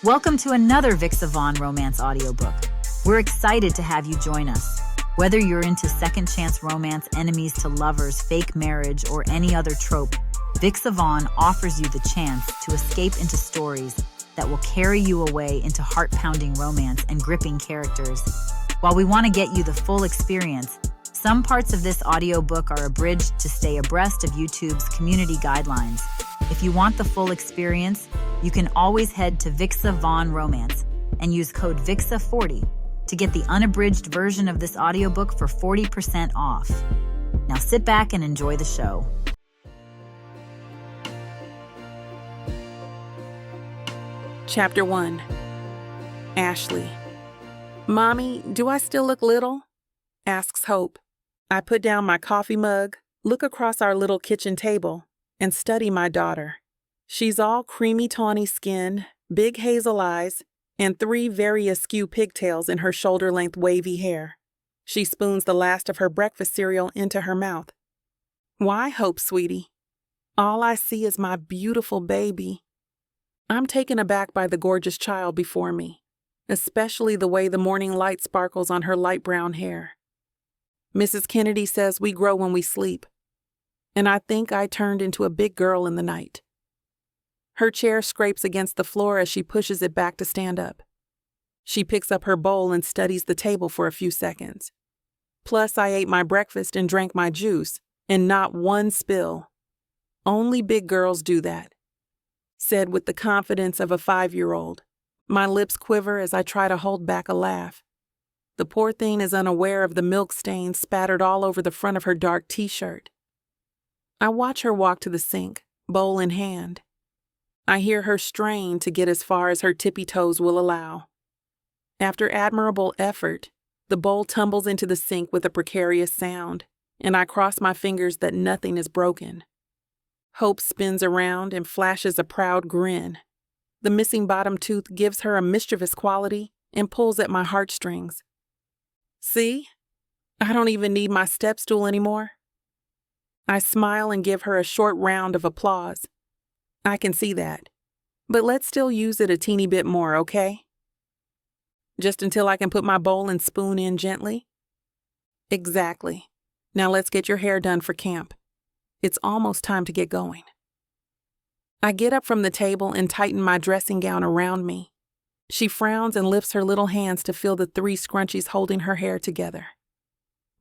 Welcome to another Vixa Vaughn romance audiobook. We're excited to have you join us. Whether you're into second chance romance, enemies to lovers, fake marriage, or any other trope, Vixa Vaughn offers you the chance to escape into stories that will carry you away into heart-pounding romance and gripping characters. While we want to get you the full experience, some parts of this audiobook are abridged to stay abreast of YouTube's community guidelines. If you want the full experience, you can always head to Vixa Vaughn Romance and use code VIXA40 to get the unabridged version of this audiobook for 40% off. Now sit back and enjoy the show. Chapter 1. Ashley. "Mommy, do I still look little?" asks Hope. I put down my coffee mug, look across our little kitchen table, and study my daughter. She's all creamy tawny skin, big hazel eyes, and 3 very askew pigtails in her shoulder-length wavy hair. She spoons the last of her breakfast cereal into her mouth. "Why, Hope, sweetie? All I see is my beautiful baby." I'm taken aback by the gorgeous child before me, especially the way the morning light sparkles on her light brown hair. Mrs. Kennedy says we grow when we sleep, and I think I turned into a big girl in the night. Her chair scrapes against the floor as she pushes it back to stand up. She picks up her bowl and studies the table for a few seconds. Plus, I ate my breakfast and drank my juice, and not one spill. Only big girls do that, said with the confidence of a 5-year-old. My lips quiver as I try to hold back a laugh. The poor thing is unaware of the milk stains spattered all over the front of her dark t-shirt. I watch her walk to the sink, bowl in hand. I hear her strain to get as far as her tippy toes will allow. After admirable effort, the bowl tumbles into the sink with a precarious sound, and I cross my fingers that nothing is broken. Hope spins around and flashes a proud grin. The missing bottom tooth gives her a mischievous quality and pulls at my heartstrings. "See? I don't even need my step stool anymore." I smile and give her a short round of applause. "I can see that. But let's still use it a teeny bit more, okay? Just until I can put my bowl and spoon in gently?" "Exactly. Now let's get your hair done for camp. It's almost time to get going." I get up from the table and tighten my dressing gown around me. She frowns and lifts her little hands to feel the 3 scrunchies holding her hair together.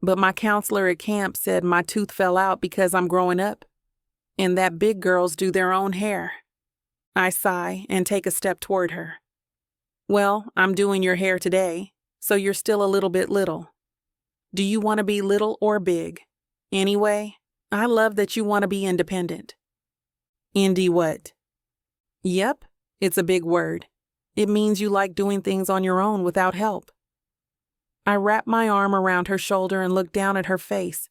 "But my counselor at camp said my tooth fell out because I'm growing up, and that big girls do their own hair." I sigh and take a step toward her. "Well, I'm doing your hair today, so you're still a little bit little. Do you want to be little or big? Anyway, I love that you want to be independent." "Indy what?" "Yep, it's a big word. It means you like doing things on your own without help." I wrap my arm around her shoulder and look down at her face.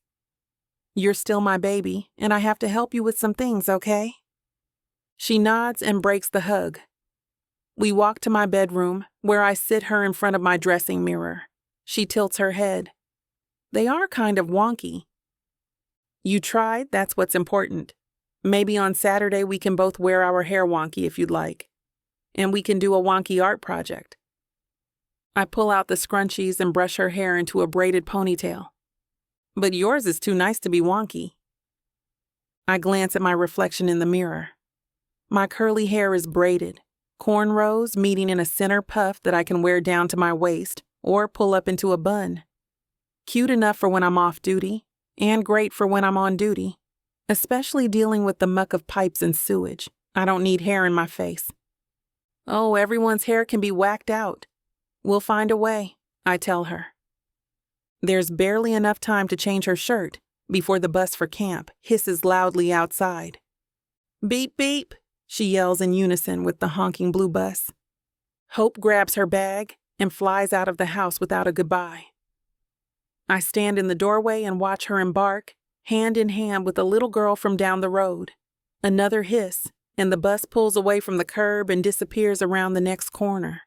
"You're still my baby, and I have to help you with some things, okay?" She nods and breaks the hug. We walk to my bedroom, where I sit her in front of my dressing mirror. She tilts her head. "They are kind of wonky." "You tried, that's what's important. Maybe on Saturday we can both wear our hair wonky if you'd like. And we can do a wonky art project." I pull out the scrunchies and brush her hair into a braided ponytail. "But yours is too nice to be wonky." I glance at my reflection in the mirror. My curly hair is braided, cornrows meeting in a center puff that I can wear down to my waist or pull up into a bun. Cute enough for when I'm off duty, and great for when I'm on duty, especially dealing with the muck of pipes and sewage. I don't need hair in my face. "Oh, everyone's hair can be whacked out. We'll find a way," I tell her. There's barely enough time to change her shirt before the bus for camp hisses loudly outside. "Beep, beep," she yells in unison with the honking blue bus. Hope grabs her bag and flies out of the house without a goodbye. I stand in the doorway and watch her embark, hand in hand with a little girl from down the road. Another hiss, and the bus pulls away from the curb and disappears around the next corner.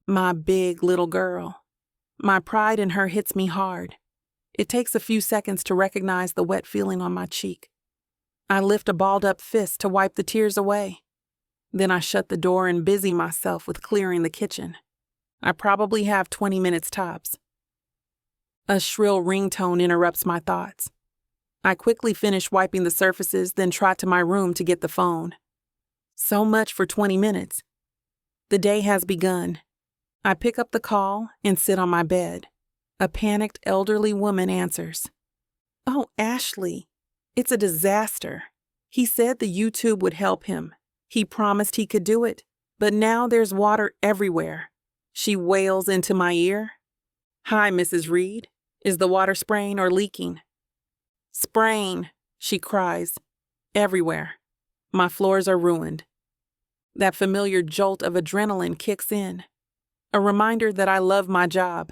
My big little girl. My pride in her hits me hard. It takes a few seconds to recognize the wet feeling on my cheek. I lift a balled-up fist to wipe the tears away. Then I shut the door and busy myself with clearing the kitchen. I probably have 20 minutes tops. A shrill ringtone interrupts my thoughts. I quickly finish wiping the surfaces, then trot to my room to get the phone. So much for 20 minutes. The day has begun. I pick up the call and sit on my bed. A panicked elderly woman answers. "Oh, Ashley, it's a disaster. He said the YouTube would help him. He promised he could do it, but now there's water everywhere." She wails into my ear. "Hi, Mrs. Reed. Is the water spraying or leaking?" "Spraying," she cries. "Everywhere. My floors are ruined." That familiar jolt of adrenaline kicks in. A reminder that I love my job.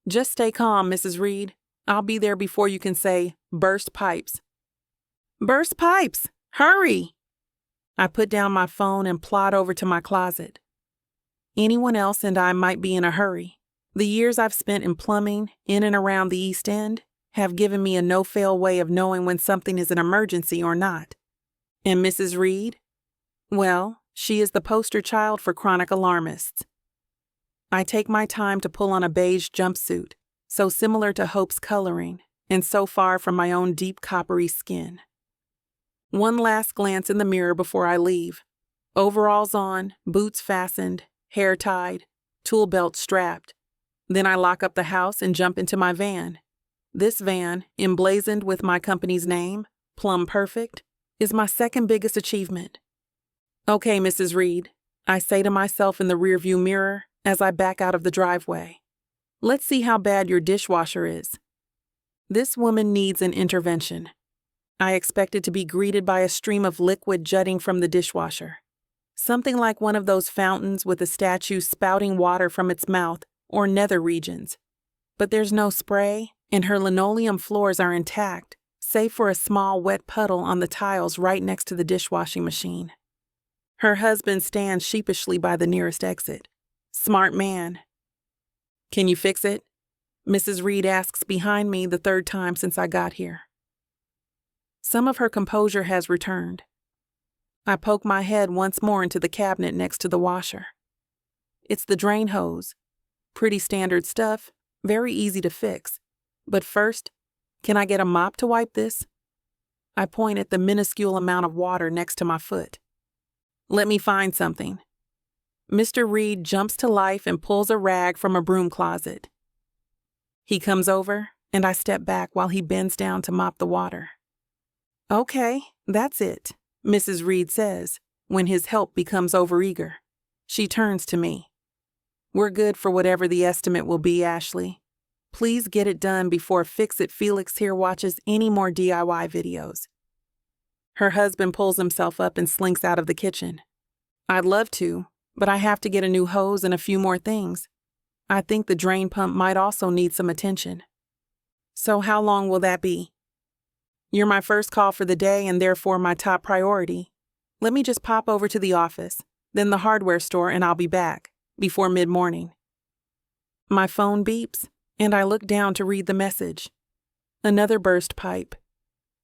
"Just stay calm, Mrs. Reed. I'll be there before you can say, 'burst pipes.'" "Burst pipes! Hurry!" I put down my phone and plod over to my closet. Anyone else and I might be in a hurry. The years I've spent in plumbing in and around the East End have given me a no-fail way of knowing when something is an emergency or not. And Mrs. Reed? Well, she is the poster child for chronic alarmists. I take my time to pull on a beige jumpsuit, so similar to Hope's coloring, and so far from my own deep coppery skin. One last glance in the mirror before I leave. Overalls on, boots fastened, hair tied, tool belt strapped. Then I lock up the house and jump into my van. This van, emblazoned with my company's name, Plum Perfect, is my second biggest achievement. "Okay, Mrs. Reed," I say to myself in the rearview mirror as I back out of the driveway. "Let's see how bad your dishwasher is." This woman needs an intervention. I expected to be greeted by a stream of liquid jutting from the dishwasher. Something like one of those fountains with a statue spouting water from its mouth or nether regions. But there's no spray, and her linoleum floors are intact, save for a small wet puddle on the tiles right next to the dishwashing machine. Her husband stands sheepishly by the nearest exit. Smart man. "Can you fix it?" Mrs. Reed asks behind me the third time since I got here. Some of her composure has returned. I poke my head once more into the cabinet next to the washer. It's the drain hose. Pretty standard stuff, very easy to fix. But first, can I get a mop to wipe this? I point at the minuscule amount of water next to my foot. "Let me find something." Mr. Reed jumps to life and pulls a rag from a broom closet. He comes over, and I step back while he bends down to mop the water. "Okay, that's it," Mrs. Reed says, when his help becomes overeager. She turns to me. "We're good for whatever the estimate will be, Ashley. Please get it done before Fix-It Felix here watches any more DIY videos." Her husband pulls himself up and slinks out of the kitchen. "I'd love to, but I have to get a new hose and a few more things. I think the drain pump might also need some attention." "So how long will that be?" "You're my first call for the day and therefore my top priority. Let me just pop over to the office, then the hardware store, and I'll be back before mid-morning." My phone beeps, and I look down to read the message. Another burst pipe.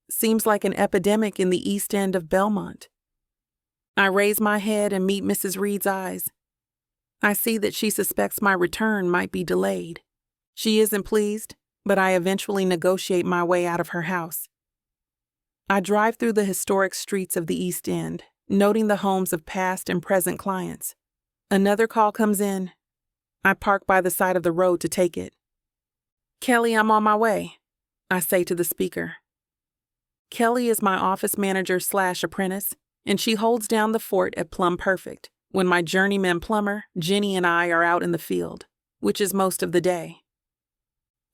Seems like an epidemic in the East End of Belmont. I raise my head and meet Mrs. Reed's eyes. I see that she suspects my return might be delayed. She isn't pleased, but I eventually negotiate my way out of her house. I drive through the historic streets of the East End, noting the homes of past and present clients. Another call comes in. I park by the side of the road to take it. "Kelly, I'm on my way," I say to the speaker. Kelly is my office manager/apprentice, and she holds down the fort at Plum Perfect when my journeyman plumber, Jenny, and I are out in the field, which is most of the day.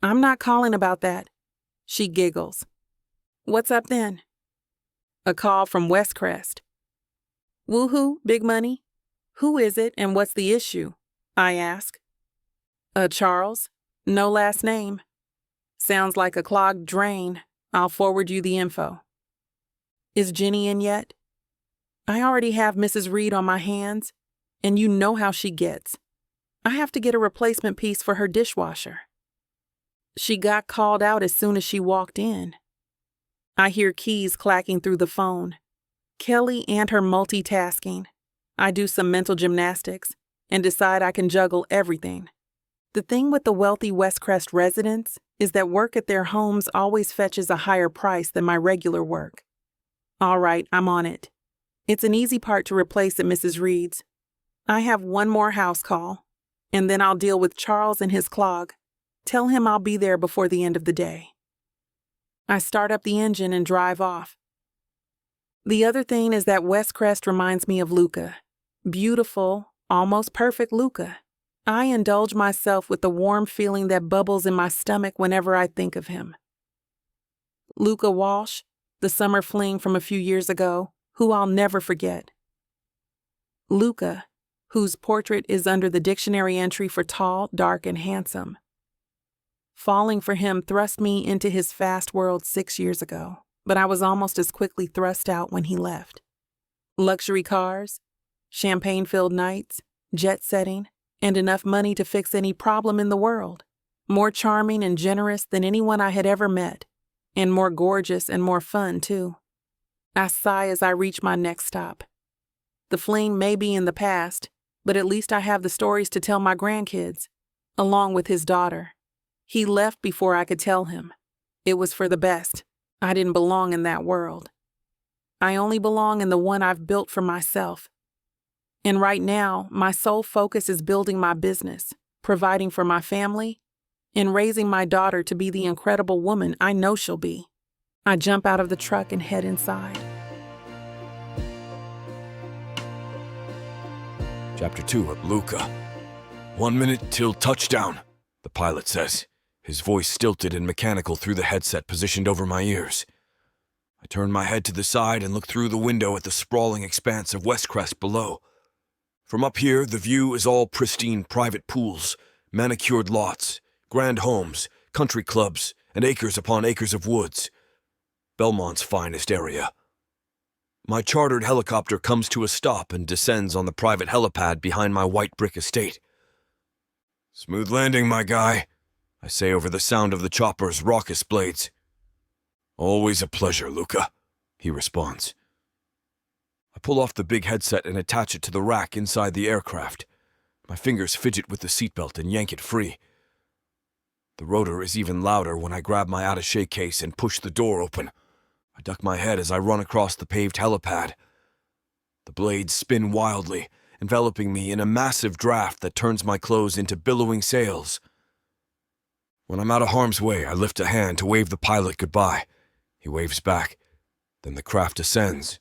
"I'm not calling about that," she giggles. "What's up then?" "A call from Westcrest." "Woohoo, big money? Who is it and what's the issue?" I ask. Charles. No last name. Sounds like a clogged drain. I'll forward you the info." "Is Jenny in yet?" "I already have Mrs. Reed on my hands, and you know how she gets. I have to get a replacement piece for her dishwasher. She got called out as soon as she walked in." I hear keys clacking through the phone. Kelly and her multitasking. I do some mental gymnastics and decide I can juggle everything. The thing with the wealthy Westcrest residents is that work at their homes always fetches a higher price than my regular work. All right, I'm on it. It's an easy part to replace at Mrs. Reed's. I have one more house call, and then I'll deal with Charles and his clog. Tell him I'll be there before the end of the day. I start up the engine and drive off. The other thing is that Westcrest reminds me of Luca. Beautiful, almost perfect Luca. I indulge myself with the warm feeling that bubbles in my stomach whenever I think of him. Luca Walsh, the summer fling from a few years ago, who I'll never forget. Luca, whose portrait is under the dictionary entry for tall, dark, and handsome. Falling for him thrust me into his fast world 6 years ago, but I was almost as quickly thrust out when he left. Luxury cars, champagne-filled nights, jet setting, and enough money to fix any problem in the world. More charming and generous than anyone I had ever met, and more gorgeous and more fun, too. I sigh as I reach my next stop. The fling may be in the past, but at least I have the stories to tell my grandkids, along with his daughter. He left before I could tell him. It was for the best. I didn't belong in that world. I only belong in the one I've built for myself. And right now, my sole focus is building my business, providing for my family, and raising my daughter to be the incredible woman I know she'll be. I jump out of the truck and head inside. Chapter 2 of Luca. 1 minute till touchdown, the pilot says, his voice stilted and mechanical through the headset positioned over my ears. I turn my head to the side and look through the window at the sprawling expanse of Westcrest below. From up here, the view is all pristine private pools, manicured lots, grand homes, country clubs, and acres upon acres of woods. Belmont's finest area. My chartered helicopter comes to a stop and descends on the private helipad behind my white brick estate. "Smooth landing, my guy," I say over the sound of the chopper's raucous blades. "Always a pleasure, Luca," he responds. I pull off the big headset and attach it to the rack inside the aircraft. My fingers fidget with the seatbelt and yank it free. The rotor is even louder when I grab my attaché case and push the door open. I duck my head as I run across the paved helipad. The blades spin wildly, enveloping me in a massive draft that turns my clothes into billowing sails. When I'm out of harm's way, I lift a hand to wave the pilot goodbye. He waves back. Then the craft descends.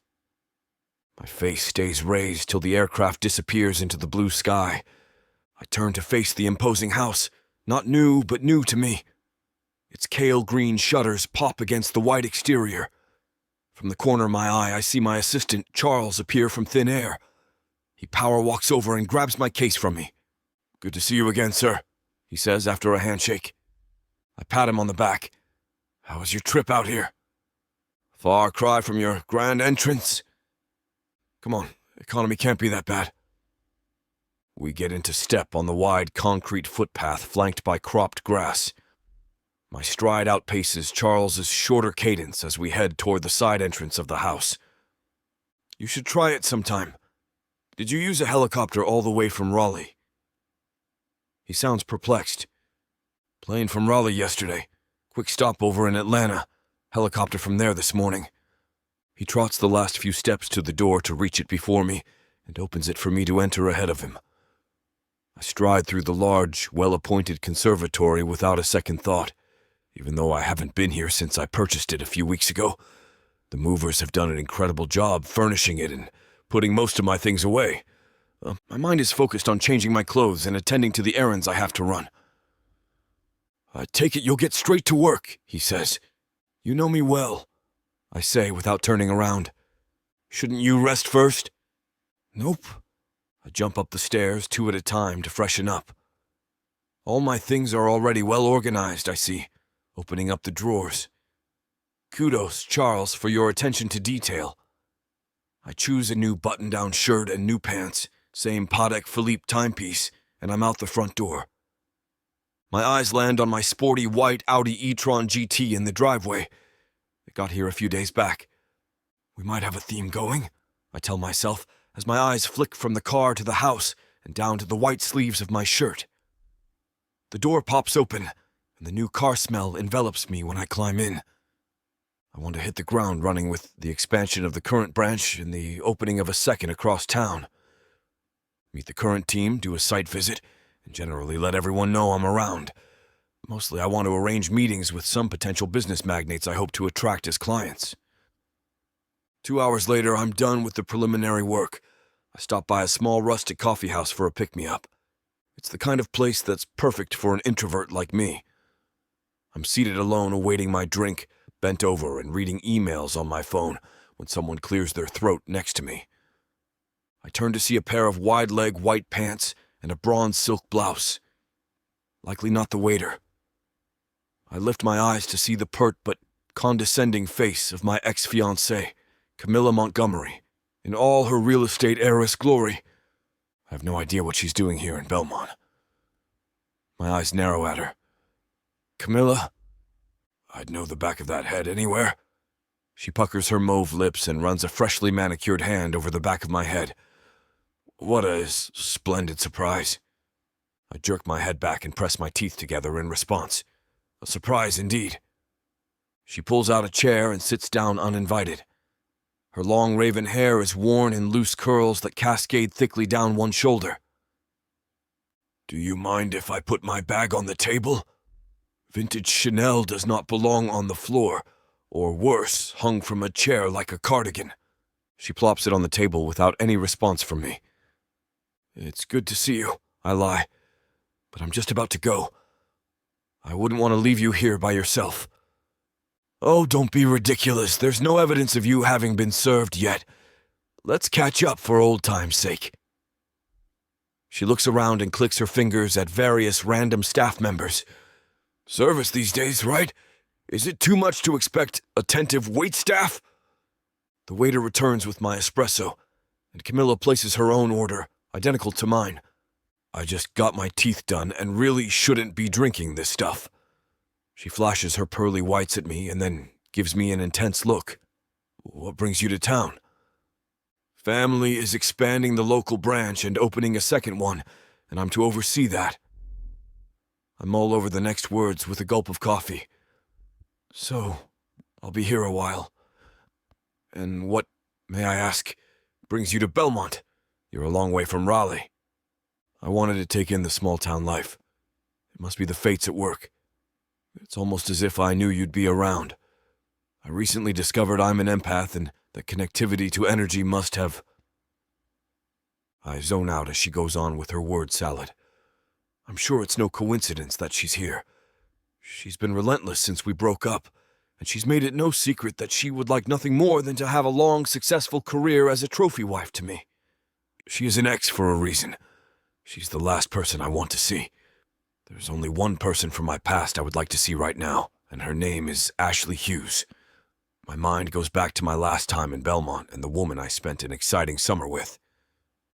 My face stays raised till the aircraft disappears into the blue sky. I turn to face the imposing house, not new, but new to me. Its pale green shutters pop against the white exterior. From the corner of my eye, I see my assistant, Charles, appear from thin air. He power walks over and grabs my case from me. "Good to see you again, sir," he says after a handshake. I pat him on the back. "How was your trip out here?" "Far cry from your grand entrance." "Come on, economy can't be that bad." We get into step on the wide concrete footpath flanked by cropped grass. My stride outpaces Charles's shorter cadence as we head toward the side entrance of the house. "You should try it sometime. Did you use a helicopter all the way from Raleigh?" He sounds perplexed. "Plane from Raleigh yesterday. Quick stopover in Atlanta. Helicopter from there this morning." He trots the last few steps to the door to reach it before me and opens it for me to enter ahead of him. I stride through the large, well-appointed conservatory without a second thought, even though I haven't been here since I purchased it a few weeks ago. The movers have done an incredible job furnishing it and putting most of my things away. My mind is focused on changing my clothes and attending to the errands I have to run. "I take it you'll get straight to work," he says. "You know me well," I say without turning around. "Shouldn't you rest first?" "Nope." I jump up the stairs 2 at a time to freshen up. All my things are already well organized, I see, opening up the drawers. Kudos, Charles, for your attention to detail. I choose a new button-down shirt and new pants, same Patek Philippe timepiece, and I'm out the front door. My eyes land on my sporty white Audi e-tron GT in the driveway. It got here a few days back. We might have a theme going, I tell myself, as my eyes flick from the car to the house and down to the white sleeves of my shirt. The door pops open, and the new car smell envelops me when I climb in. I want to hit the ground running with the expansion of the current branch and the opening of a second across town. Meet the current team, do a site visit, and generally let everyone know I'm around. Mostly I want to arrange meetings with some potential business magnates I hope to attract as clients. 2 hours later, I'm done with the preliminary work. I stop by a small rustic coffee house for a pick-me-up. It's the kind of place that's perfect for an introvert like me. I'm seated alone awaiting my drink, bent over and reading emails on my phone when someone clears their throat next to me. I turn to see a pair of wide-leg white pants and a bronze silk blouse. Likely not the waiter. I lift my eyes to see the pert but condescending face of my ex-fiancée, Camilla Montgomery, in all her real estate heiress glory. I have no idea what she's doing here in Belmont. My eyes narrow at her. Camilla? I'd know the back of that head anywhere. She puckers her mauve lips and runs a freshly manicured hand over the back of my head. What a splendid surprise. I jerk my head back and press my teeth together in response. A surprise indeed. She pulls out a chair and sits down uninvited. Her long raven hair is worn in loose curls that cascade thickly down one shoulder. Do you mind if I put my bag on the table? Vintage Chanel does not belong on the floor, or worse, hung from a chair like a cardigan. She plops it on the table without any response from me. It's good to see you, I lie, but I'm just about to go. I wouldn't want to leave you here by yourself. Oh, don't be ridiculous. There's no evidence of you having been served yet. Let's catch up for old time's sake. She looks around and clicks her fingers at various random staff members. Service these days, right? Is it too much to expect attentive waitstaff? The waiter returns with my espresso, and Camilla places her own order, identical to mine. I just got my teeth done and really shouldn't be drinking this stuff. She flashes her pearly whites at me and then gives me an intense look. What brings you to town? Family is expanding the local branch and opening a second one, and I'm to oversee that. I mull over the next words with a gulp of coffee. So, I'll be here a while. And what, may I ask, brings you to Belmont? You're a long way from Raleigh. I wanted to take in the small-town life. It must be the fates at work. It's almost as if I knew you'd be around. I recently discovered I'm an empath and that connectivity to energy must have... I zone out as she goes on with her word salad. I'm sure it's no coincidence that she's here. She's been relentless since we broke up, and she's made it no secret that she would like nothing more than to have a long, successful career as a trophy wife to me. She is an ex for a reason. She's the last person I want to see. There's only one person from my past I would like to see right now, and her name is Ashley Hughes. My mind goes back to my last time in Belmont and the woman I spent an exciting summer with.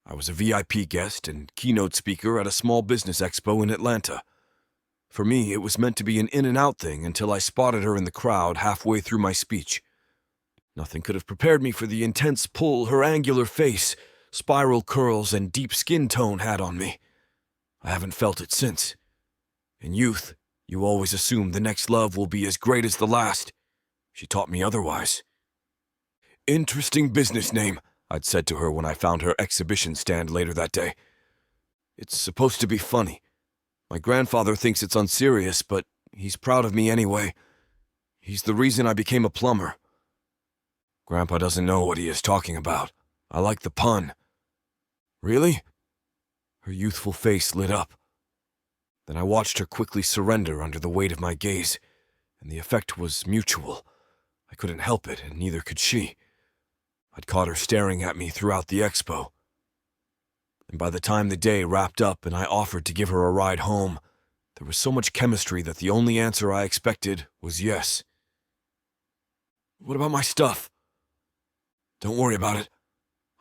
I was a VIP guest and keynote speaker at a small business expo in Atlanta. For me, it was meant to be an in-and-out thing until I spotted her in the crowd halfway through my speech. Nothing could have prepared me for the intense pull her angular face, spiral curls, and deep skin tone had on me. I haven't felt it since. In youth, you always assume the next love will be as great as the last. She taught me otherwise. Interesting business name, I'd said to her when I found her exhibition stand later that day. It's supposed to be funny. My grandfather thinks it's unserious, but he's proud of me anyway. He's the reason I became a plumber. Grandpa doesn't know what he is talking about. I like the pun. Really? Her youthful face lit up. Then I watched her quickly surrender under the weight of my gaze, and the effect was mutual. I couldn't help it, and neither could she. I'd caught her staring at me throughout the expo. And by the time the day wrapped up and I offered to give her a ride home, there was so much chemistry that the only answer I expected was yes. What about my stuff? Don't worry about it.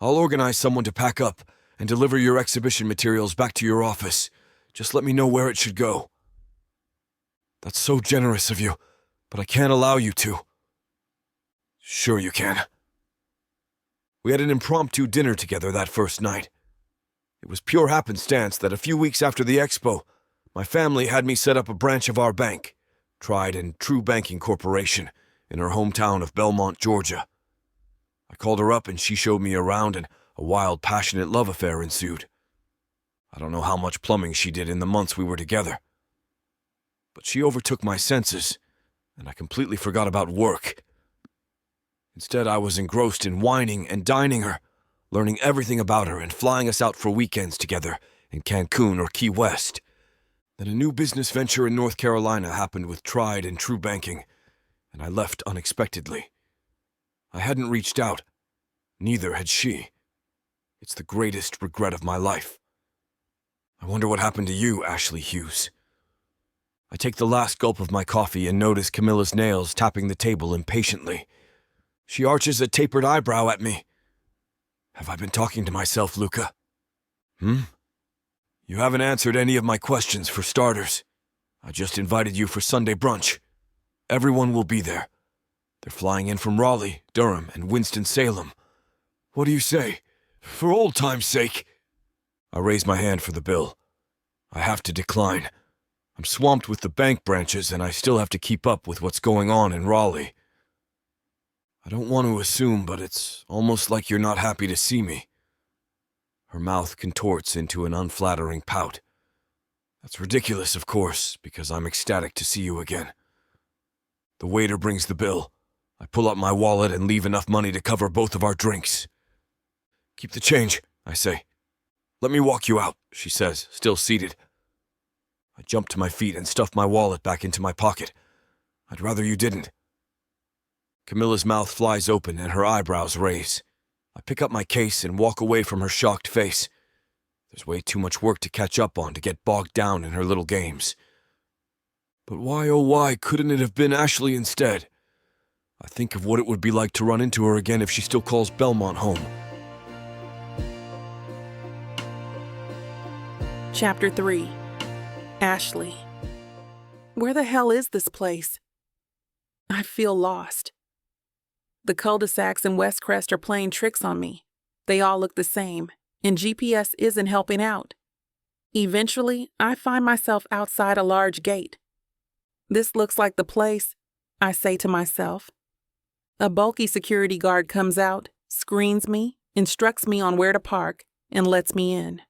I'll organize someone to pack up and deliver your exhibition materials back to your office. Just let me know where it should go. That's so generous of you, but I can't allow you to. Sure you can. We had an impromptu dinner together that first night. It was pure happenstance that a few weeks after the expo, my family had me set up a branch of our bank, Tried and True Banking Corporation, in her hometown of Belmont, Georgia. I called her up and she showed me around, and a wild, passionate love affair ensued. I don't know how much plumbing she did in the months we were together. But she overtook my senses, and I completely forgot about work. Instead, I was engrossed in wining and dining her, learning everything about her and flying us out for weekends together in Cancun or Key West. Then a new business venture in North Carolina happened with Tried and True Banking, and I left unexpectedly. I hadn't reached out. Neither had she. It's the greatest regret of my life. I wonder what happened to you, Ashley Hughes. I take the last gulp of my coffee and notice Camilla's nails tapping the table impatiently. She arches a tapered eyebrow at me. Have I been talking to myself, Luca? You haven't answered any of my questions, for starters. I just invited you for Sunday brunch. Everyone will be there. They're flying in from Raleigh, Durham, and Winston-Salem. What do you say? For old time's sake. I raise my hand for the bill. I have to decline. I'm swamped with the bank branches, and I still have to keep up with what's going on in Raleigh. I don't want to assume, but it's almost like you're not happy to see me. Her mouth contorts into an unflattering pout. That's ridiculous, of course, because I'm ecstatic to see you again. The waiter brings the bill. I pull out my wallet and leave enough money to cover both of our drinks. Keep the change, I say. Let me walk you out, she says, still seated. I jump to my feet and stuff my wallet back into my pocket. I'd rather you didn't. Camilla's mouth flies open and her eyebrows raise. I pick up my case and walk away from her shocked face. There's way too much work to catch up on to get bogged down in her little games. But why, oh why, couldn't it have been Ashley instead? I think of what it would be like to run into her again if she still calls Belmont home. Chapter 3. Ashley. Where the hell is this place? I feel lost. The cul-de-sacs in West Crest are playing tricks on me. They all look the same, and GPS isn't helping out. Eventually, I find myself outside a large gate. This looks like the place, I say to myself. A bulky security guard comes out, screens me, instructs me on where to park, and lets me in.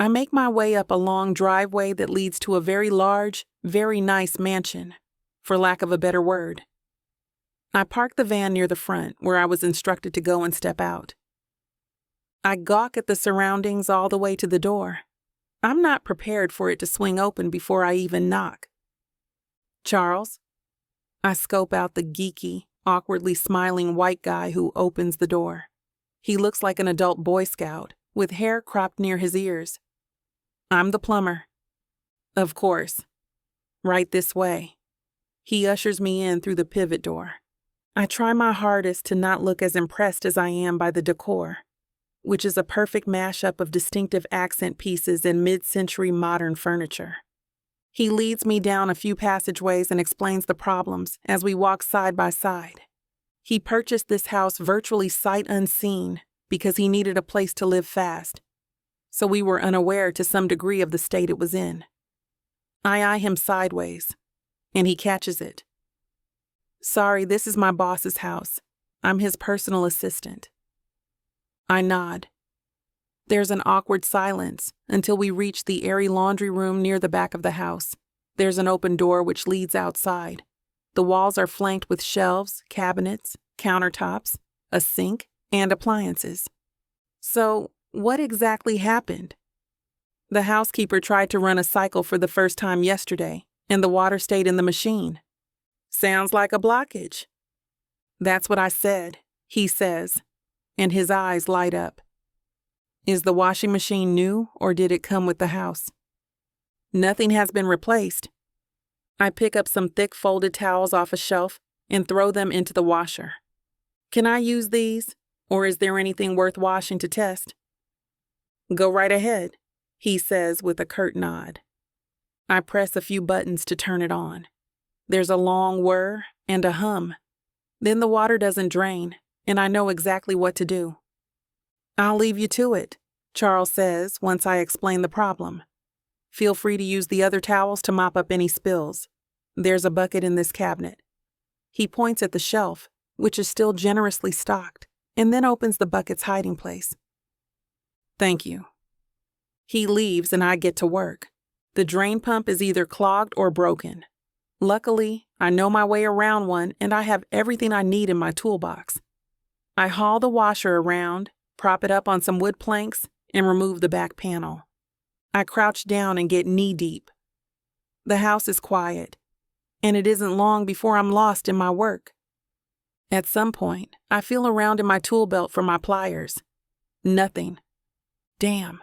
I make my way up a long driveway that leads to a very large, very nice mansion, for lack of a better word. I park the van near the front, where I was instructed to go and step out. I gawk at the surroundings all the way to the door. I'm not prepared for it to swing open before I even knock. Charles? I scope out the geeky, awkwardly smiling white guy who opens the door. He looks like an adult Boy Scout, with hair cropped near his ears. I'm the plumber. Of course. Right this way. He ushers me in through the pivot door. I try my hardest to not look as impressed as I am by the decor, which is a perfect mashup of distinctive accent pieces and mid-century modern furniture. He leads me down a few passageways and explains the problems as we walk side by side. He purchased this house virtually sight unseen because he needed a place to live fast, so we were unaware to some degree of the state it was in. I eye him sideways, and he catches it. Sorry, this is my boss's house. I'm his personal assistant. I nod. There's an awkward silence until we reach the airy laundry room near the back of the house. There's an open door which leads outside. The walls are flanked with shelves, cabinets, countertops, a sink, and appliances. So, what exactly happened? The housekeeper tried to run a cycle for the first time yesterday, and the water stayed in the machine. Sounds like a blockage. That's what I said, he says, and his eyes light up. Is the washing machine new, or did it come with the house? Nothing has been replaced. I pick up some thick folded towels off a shelf and throw them into the washer. Can I use these, or is there anything worth washing to test? Go right ahead, he says with a curt nod. I press a few buttons to turn it on. There's a long whir and a hum. Then the water doesn't drain, and I know exactly what to do. "I'll leave you to it," Charles says once I explain the problem. "Feel free to use the other towels to mop up any spills. There's a bucket in this cabinet." He points at the shelf, which is still generously stocked, and then opens the bucket's hiding place. "Thank you." He leaves and I get to work. The drain pump is either clogged or broken. Luckily, I know my way around one and I have everything I need in my toolbox. I haul the washer around, prop it up on some wood planks, and remove the back panel. I crouch down and get knee-deep. The house is quiet, and it isn't long before I'm lost in my work. At some point, I feel around in my tool belt for my pliers. Nothing. Damn.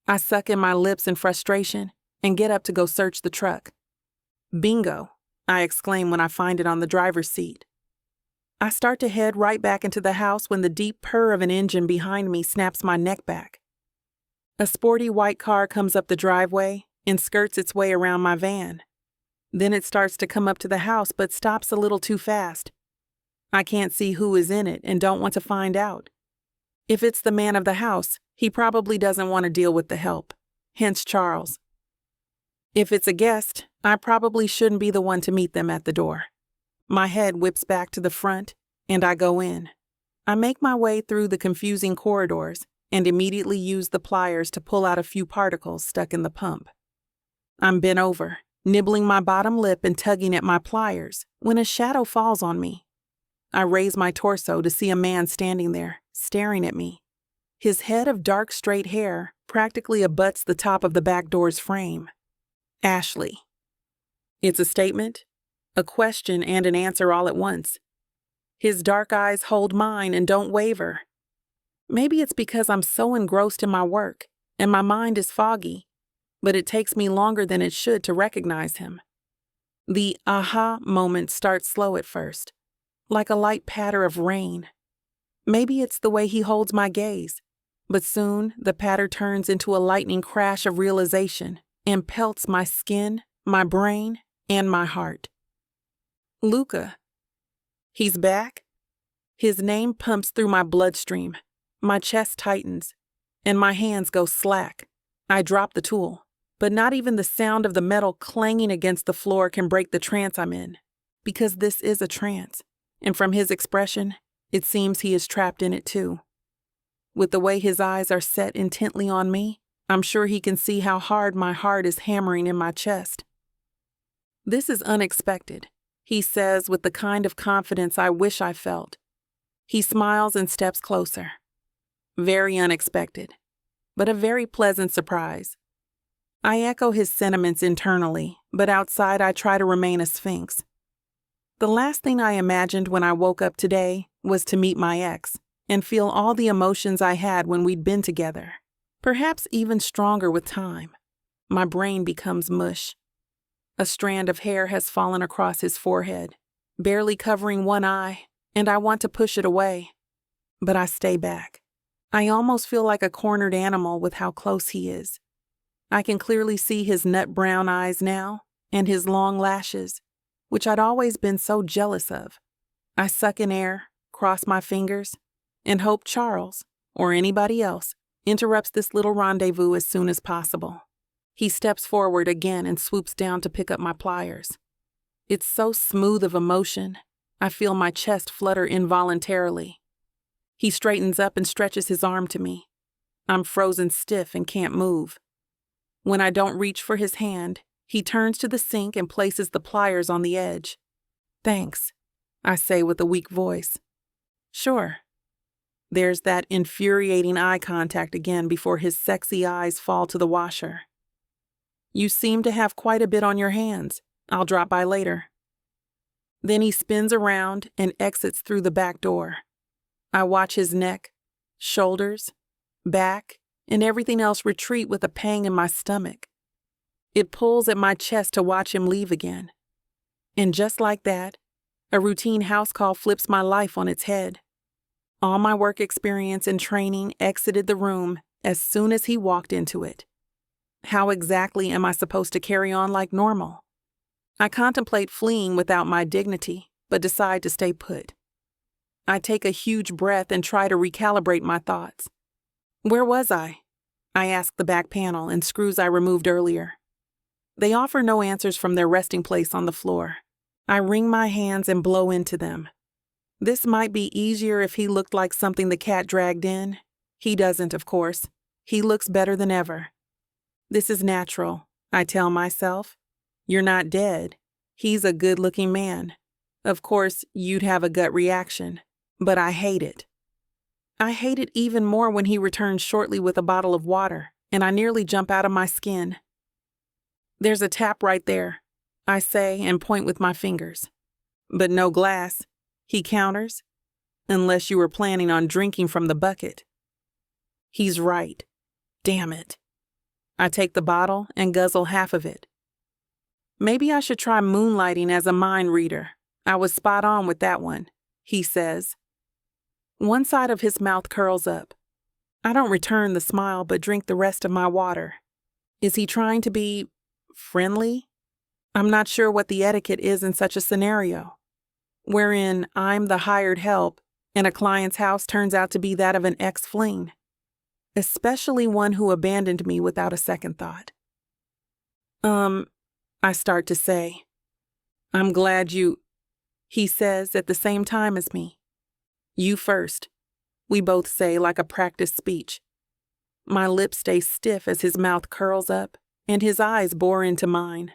I suck in my lips in frustration and get up to go search the truck. "Bingo," I exclaim when I find it on the driver's seat. I start to head right back into the house when the deep purr of an engine behind me snaps my neck back. A sporty white car comes up the driveway and skirts its way around my van. Then it starts to come up to the house but stops a little too fast. I can't see who is in it and don't want to find out. If it's the man of the house, he probably doesn't want to deal with the help, hence Charles. If it's a guest, I probably shouldn't be the one to meet them at the door. My head whips back to the front, and I go in. I make my way through the confusing corridors and immediately use the pliers to pull out a few particles stuck in the pump. I'm bent over, nibbling my bottom lip and tugging at my pliers, when a shadow falls on me. I raise my torso to see a man standing there, staring at me. His head of dark straight hair practically abuts the top of the back door's frame. Ashley. It's a statement, a question, and an answer all at once. His dark eyes hold mine and don't waver. Maybe it's because I'm so engrossed in my work and my mind is foggy, but it takes me longer than it should to recognize him. The aha moment starts slow at first, like a light patter of rain. Maybe it's the way he holds my gaze, but soon the patter turns into a lightning crash of realization and pelts my skin, my brain, and my heart. Luca. He's back. His name pumps through my bloodstream. My chest tightens, and my hands go slack. I drop the tool, but not even the sound of the metal clanging against the floor can break the trance I'm in, because this is a trance, and from his expression, it seems he is trapped in it too. With the way his eyes are set intently on me, I'm sure he can see how hard my heart is hammering in my chest. "This is unexpected," he says with the kind of confidence I wish I felt. He smiles and steps closer. Very unexpected, but a very pleasant surprise. I echo his sentiments internally, but outside I try to remain a sphinx. The last thing I imagined when I woke up today was to meet my ex and feel all the emotions I had when we'd been together, perhaps even stronger with time. My brain becomes mush. A strand of hair has fallen across his forehead, barely covering one eye, and I want to push it away, but I stay back. I almost feel like a cornered animal with how close he is. I can clearly see his nut brown eyes now, and his long lashes, which I'd always been so jealous of. I suck in air, cross my fingers, and hope Charles, or anybody else, interrupts this little rendezvous as soon as possible. He steps forward again and swoops down to pick up my pliers. It's so smooth of emotion, I feel my chest flutter involuntarily. He straightens up and stretches his arm to me. I'm frozen stiff and can't move. When I don't reach for his hand, he turns to the sink and places the pliers on the edge. "Thanks," I say with a weak voice. "Sure." There's that infuriating eye contact again before his sexy eyes fall to the washer. "You seem to have quite a bit on your hands. I'll drop by later." Then he spins around and exits through the back door. I watch his neck, shoulders, back, and everything else retreat with a pang in my stomach. It pulls at my chest to watch him leave again. And just like that, a routine house call flips my life on its head. All my work experience and training exited the room as soon as he walked into it. How exactly am I supposed to carry on like normal? I contemplate fleeing without my dignity, but decide to stay put. I take a huge breath and try to recalibrate my thoughts. Where was I? I ask the back panel and screws I removed earlier. They offer no answers from their resting place on the floor. I wring my hands and blow into them. This might be easier if he looked like something the cat dragged in. He doesn't, of course. He looks better than ever. This is natural, I tell myself. You're not dead. He's a good-looking man. Of course, you'd have a gut reaction, but I hate it. I hate it even more when he returns shortly with a bottle of water, and I nearly jump out of my skin. There's a tap right there, I say and point with my fingers. But no glass, he counters, unless you were planning on drinking from the bucket. He's right. Damn it. I take the bottle and guzzle half of it. Maybe I should try moonlighting as a mind reader. I was spot on with that one, he says. One side of his mouth curls up. I don't return the smile but drink the rest of my water. Is he trying to be friendly? I'm not sure what the etiquette is in such a scenario, wherein I'm the hired help and a client's house turns out to be that of an ex-fling, especially one who abandoned me without a second thought. I start to say. I'm glad he says at the same time as me. You first, we both say like a practiced speech. My lips stay stiff as his mouth curls up and his eyes bore into mine.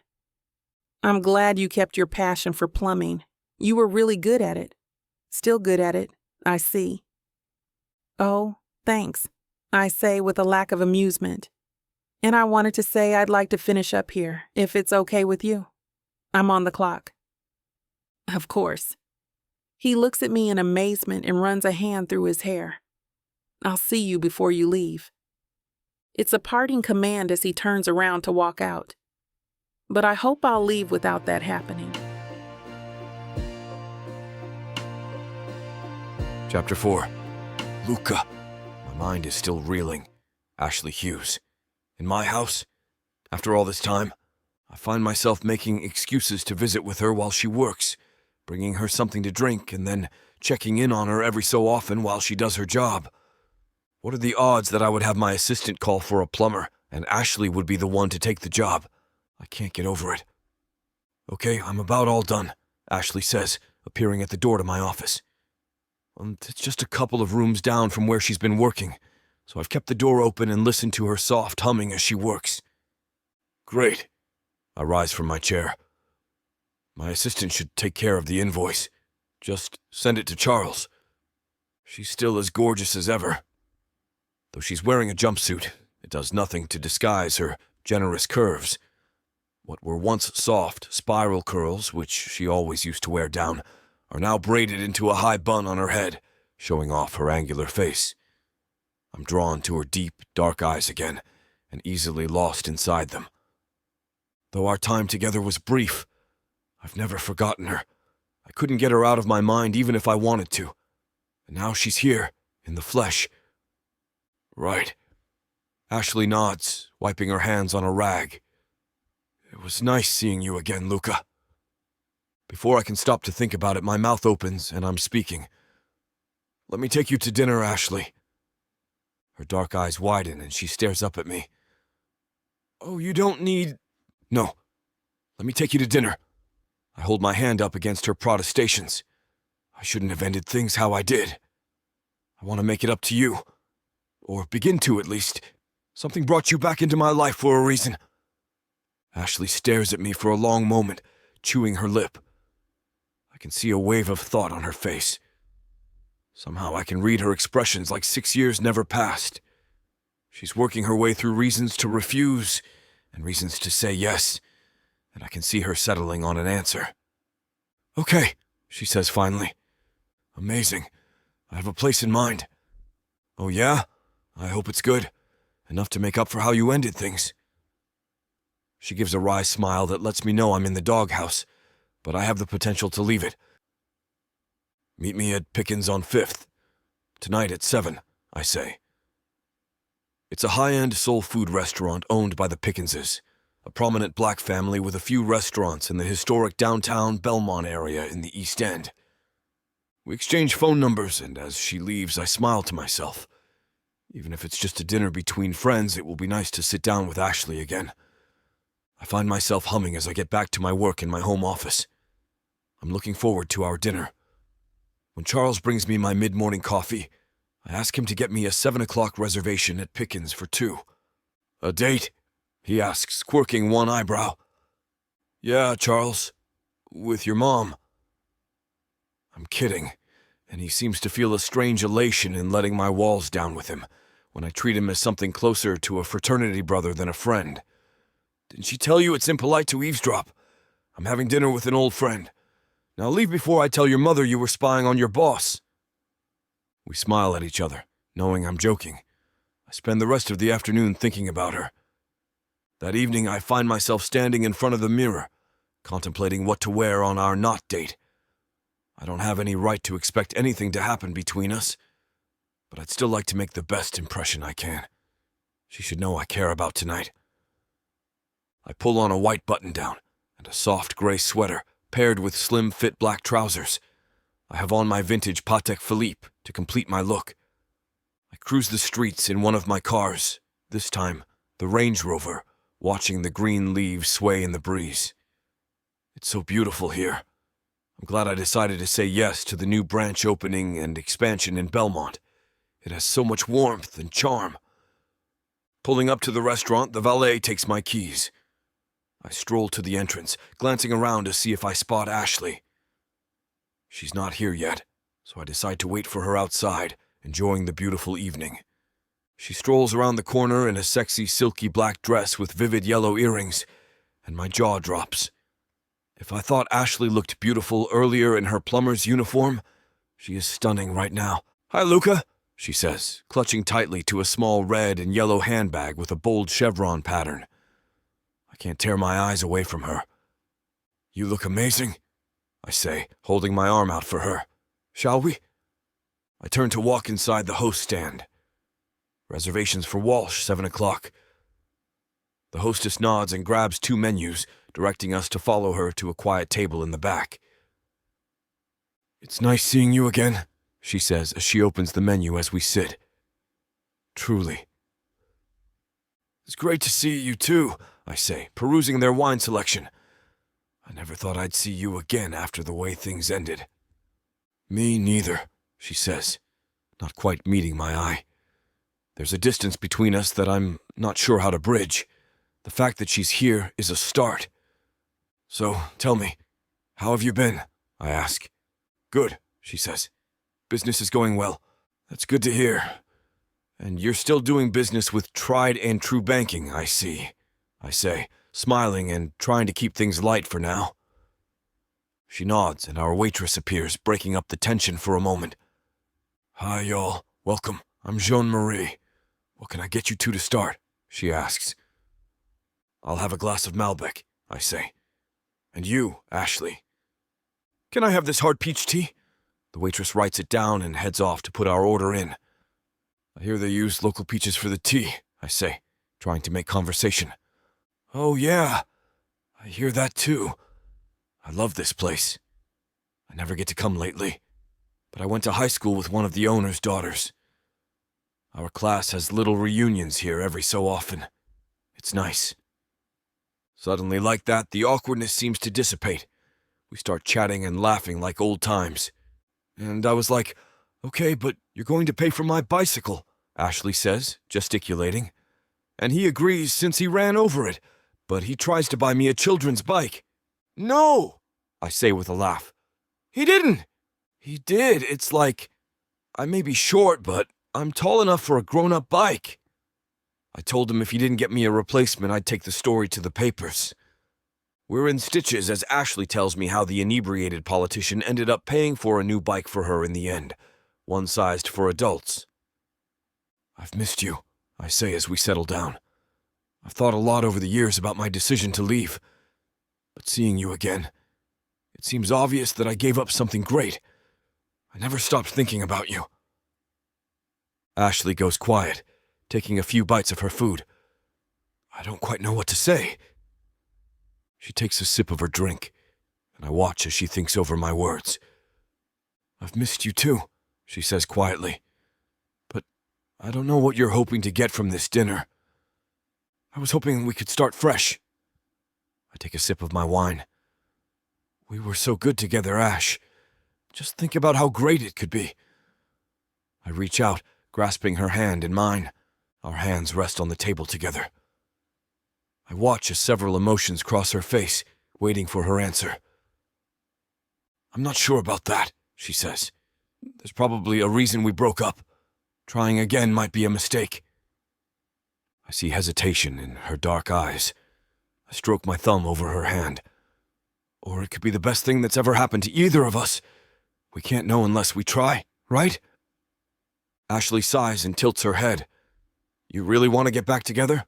I'm glad you kept your passion for plumbing. You were really good at it. Still good at it, I see. Oh, thanks, I say with a lack of amusement. And I wanted to say I'd like to finish up here, if it's okay with you. I'm on the clock. Of course. He looks at me in amazement and runs a hand through his hair. I'll see you before you leave. It's a parting command as he turns around to walk out. But I hope I'll leave without that happening. Chapter 4. Luca. My mind is still reeling. Ashley Hughes. In my house? After all this time, I find myself making excuses to visit with her while she works, bringing her something to drink and then checking in on her every so often while she does her job. What are the odds that I would have my assistant call for a plumber and Ashley would be the one to take the job? I can't get over it. Okay, I'm about all done, Ashley says, appearing at the door to my office. It's just a couple of rooms down from where she's been working, so I've kept the door open and listened to her soft humming as she works. Great. I rise from my chair. My assistant should take care of the invoice. Just send it to Charles. She's still as gorgeous as ever. Though she's wearing a jumpsuit, it does nothing to disguise her generous curves. What were once soft, spiral curls, which she always used to wear down, are now braided into a high bun on her head, showing off her angular face. I'm drawn to her deep, dark eyes again, and easily lost inside them. Though our time together was brief, I've never forgotten her. I couldn't get her out of my mind even if I wanted to. And now she's here, in the flesh. Right. Ashley nods, wiping her hands on a rag. It was nice seeing you again, Luca. Before I can stop to think about it, my mouth opens and I'm speaking. Let me take you to dinner, Ashley. Her dark eyes widen and she stares up at me. Oh, you don't need... No. Let me take you to dinner. I hold my hand up against her protestations. I shouldn't have ended things how I did. I want to make it up to you. Or begin to, at least. Something brought you back into my life for a reason. Ashley stares at me for a long moment, chewing her lip. I can see a wave of thought on her face. Somehow I can read her expressions like 6 years never passed. She's working her way through reasons to refuse and reasons to say yes, and I can see her settling on an answer. Okay, she says finally. Amazing. I have a place in mind. Oh yeah? I hope it's good. Enough to make up for how you ended things. She gives a wry smile that lets me know I'm in the doghouse, but I have the potential to leave it. Meet me at Pickens on 5th. Tonight at 7, I say. It's a high-end soul food restaurant owned by the Pickenses, a prominent black family with a few restaurants in the historic downtown Belmont area in the East End. We exchange phone numbers, and as she leaves, I smile to myself. Even if it's just a dinner between friends, it will be nice to sit down with Ashley again. I find myself humming as I get back to my work in my home office. I'm looking forward to our dinner. When Charles brings me my mid-morning coffee, I ask him to get me a 7 o'clock reservation at Pickens for 2. "A date?" he asks, quirking one eyebrow. "Yeah, Charles. With your mom." I'm kidding, and he seems to feel a strange elation in letting my walls down with him, when I treat him as something closer to a fraternity brother than a friend. "Didn't she tell you it's impolite to eavesdrop? I'm having dinner with an old friend. Now leave before I tell your mother you were spying on your boss." We smile at each other, knowing I'm joking. I spend the rest of the afternoon thinking about her. That evening, I find myself standing in front of the mirror, contemplating what to wear on our not date. I don't have any right to expect anything to happen between us, but I'd still like to make the best impression I can. She should know I care about tonight. I pull on a white button-down and a soft gray sweater paired with slim-fit black trousers. I have on my vintage Patek Philippe to complete my look. I cruise the streets in one of my cars, this time the Range Rover, watching the green leaves sway in the breeze. It's so beautiful here. I'm glad I decided to say yes to the new branch opening and expansion in Belmont. It has so much warmth and charm. Pulling up to the restaurant, the valet takes my keys. I stroll to the entrance, glancing around to see if I spot Ashley. She's not here yet, so I decide to wait for her outside, enjoying the beautiful evening. She strolls around the corner in a sexy, silky black dress with vivid yellow earrings, and my jaw drops. If I thought Ashley looked beautiful earlier in her plumber's uniform, she is stunning right now. "Hi, Luca," she says, clutching tightly to a small red and yellow handbag with a bold chevron pattern. I can't tear my eyes away from her. "You look amazing," I say, holding my arm out for her. "Shall we?" I turn to walk inside the host stand. "Reservations for Walsh, 7 o'clock. The hostess nods and grabs 2 menus, directing us to follow her to a quiet table in the back. "It's nice seeing you again," she says as she opens the menu as we sit. "Truly." "It's great to see you too," I say, perusing their wine selection. "I never thought I'd see you again after the way things ended." "Me neither," she says, not quite meeting my eye. There's a distance between us that I'm not sure how to bridge. The fact that she's here is a start. "So, tell me, how have you been?" I ask. "Good," she says. "Business is going well." "That's good to hear. And you're still doing business with tried and true banking, I see," I say, smiling and trying to keep things light for now. She nods, and our waitress appears, breaking up the tension for a moment. "Hi, y'all. Welcome. I'm Jean-Marie. What can I get you two to start?" she asks. "I'll have a glass of Malbec," I say. "And you, Ashley?" "Can I have this hard peach tea?" The waitress writes it down and heads off to put our order in. "I hear they use local peaches for the tea," I say, trying to make conversation. "Oh, yeah. I hear that too. I love this place. I never get to come lately, but I went to high school with one of the owner's daughters. Our class has little reunions here every so often. It's nice." Suddenly, like that, the awkwardness seems to dissipate. We start chatting and laughing like old times. And I was like, "Okay, but you're going to pay for my bicycle," Ashley says, gesticulating. And he agrees since he ran over it, but he tries to buy me a children's bike. "No," I say with a laugh. "He didn't." "He did. It's like, I may be short, but I'm tall enough for a grown-up bike." I told him if he didn't get me a replacement, I'd take the story to the papers. We're in stitches as Ashley tells me how the inebriated politician ended up paying for a new bike for her in the end, one-sized for adults. "I've missed you," I say as we settle down. "I've thought a lot over the years about my decision to leave. But seeing you again, it seems obvious that I gave up something great. I never stopped thinking about you." Ashley goes quiet, taking a few bites of her food. I don't quite know what to say. She takes a sip of her drink, and I watch as she thinks over my words. I've missed you too, she says quietly. But I don't know what you're hoping to get from this dinner. I was hoping we could start fresh. I take a sip of my wine. We were so good together, Ash. Just think about how great it could be. I reach out, grasping her hand in mine. Our hands rest on the table together. I watch as several emotions cross her face, waiting for her answer. I'm not sure about that, she says. There's probably a reason we broke up. Trying again might be a mistake. I see hesitation in her dark eyes. I stroke my thumb over her hand. Or it could be the best thing that's ever happened to either of us. We can't know unless we try, right? Ashley sighs and tilts her head. You really want to get back together?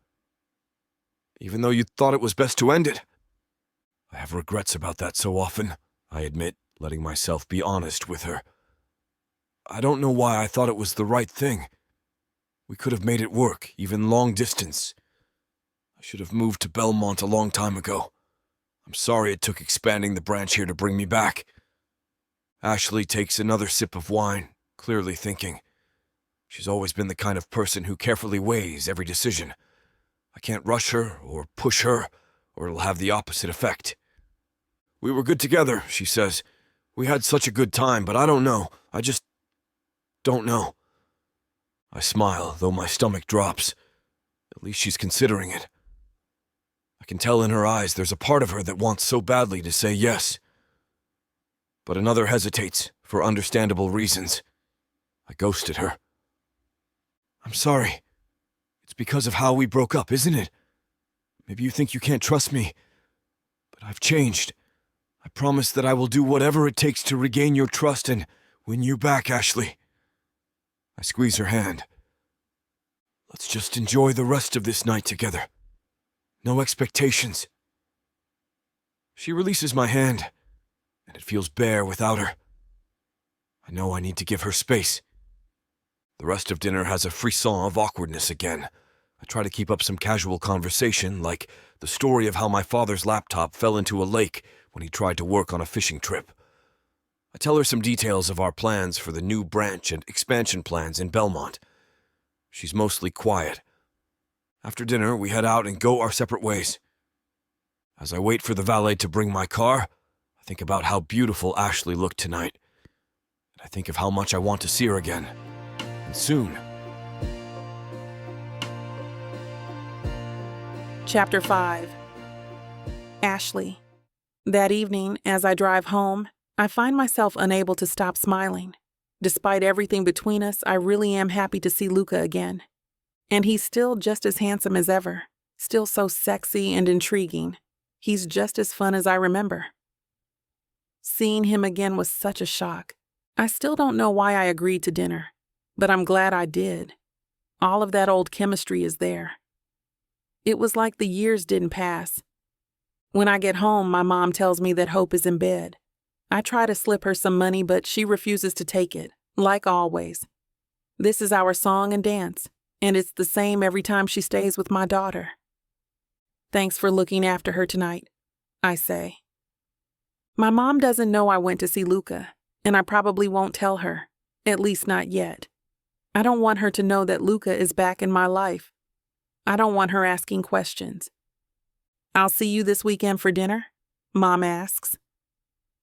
Even though you thought it was best to end it? I have regrets about that so often, I admit, letting myself be honest with her. I don't know why I thought it was the right thing. We could have made it work, even long distance. I should have moved to Belmont a long time ago. I'm sorry it took expanding the branch here to bring me back. Ashley takes another sip of wine, clearly thinking. She's always been the kind of person who carefully weighs every decision. I can't rush her or push her, or it'll have the opposite effect. We were good together, she says. We had such a good time, but I don't know. I just don't know. I smile, though my stomach drops. At least she's considering it. I can tell in her eyes there's a part of her that wants so badly to say yes. But another hesitates, for understandable reasons. I ghosted her. I'm sorry. It's because of how we broke up, isn't it? Maybe you think you can't trust me, but I've changed. I promise that I will do whatever it takes to regain your trust and win you back, Ashley. I squeeze her hand. Let's just enjoy the rest of this night together. No expectations. She releases my hand, and it feels bare without her. I know I need to give her space. The rest of dinner has a frisson of awkwardness again. I try to keep up some casual conversation, like the story of how my father's laptop fell into a lake when he tried to work on a fishing trip. I tell her some details of our plans for the new branch and expansion plans in Belmont. She's mostly quiet. After dinner, we head out and go our separate ways. As I wait for the valet to bring my car, I think about how beautiful Ashley looked tonight. And I think of how much I want to see her again. And soon. Chapter 5. Ashley. That evening, as I drive home, I find myself unable to stop smiling. Despite everything between us, I really am happy to see Luca again. And he's still just as handsome as ever, still so sexy and intriguing. He's just as fun as I remember. Seeing him again was such a shock. I still don't know why I agreed to dinner, but I'm glad I did. All of that old chemistry is there. It was like the years didn't pass. When I get home, my mom tells me that Hope is in bed. I try to slip her some money, but she refuses to take it, like always. This is our song and dance, and it's the same every time she stays with my daughter. Thanks for looking after her tonight, I say. My mom doesn't know I went to see Luca, and I probably won't tell her, at least not yet. I don't want her to know that Luca is back in my life. I don't want her asking questions. I'll see you this weekend for dinner, Mom asks.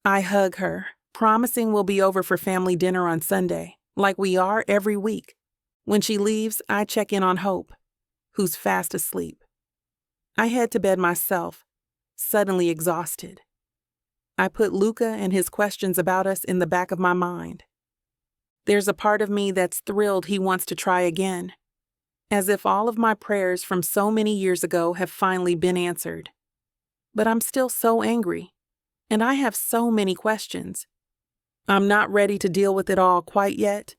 I hug her, promising we'll be over for family dinner on Sunday, like we are every week. When she leaves, I check in on Hope, who's fast asleep. I head to bed myself, suddenly exhausted. I put Luca and his questions about us in the back of my mind. There's a part of me that's thrilled he wants to try again, as if all of my prayers from so many years ago have finally been answered. But I'm still so angry, and I have so many questions. I'm not ready to deal with it all quite yet.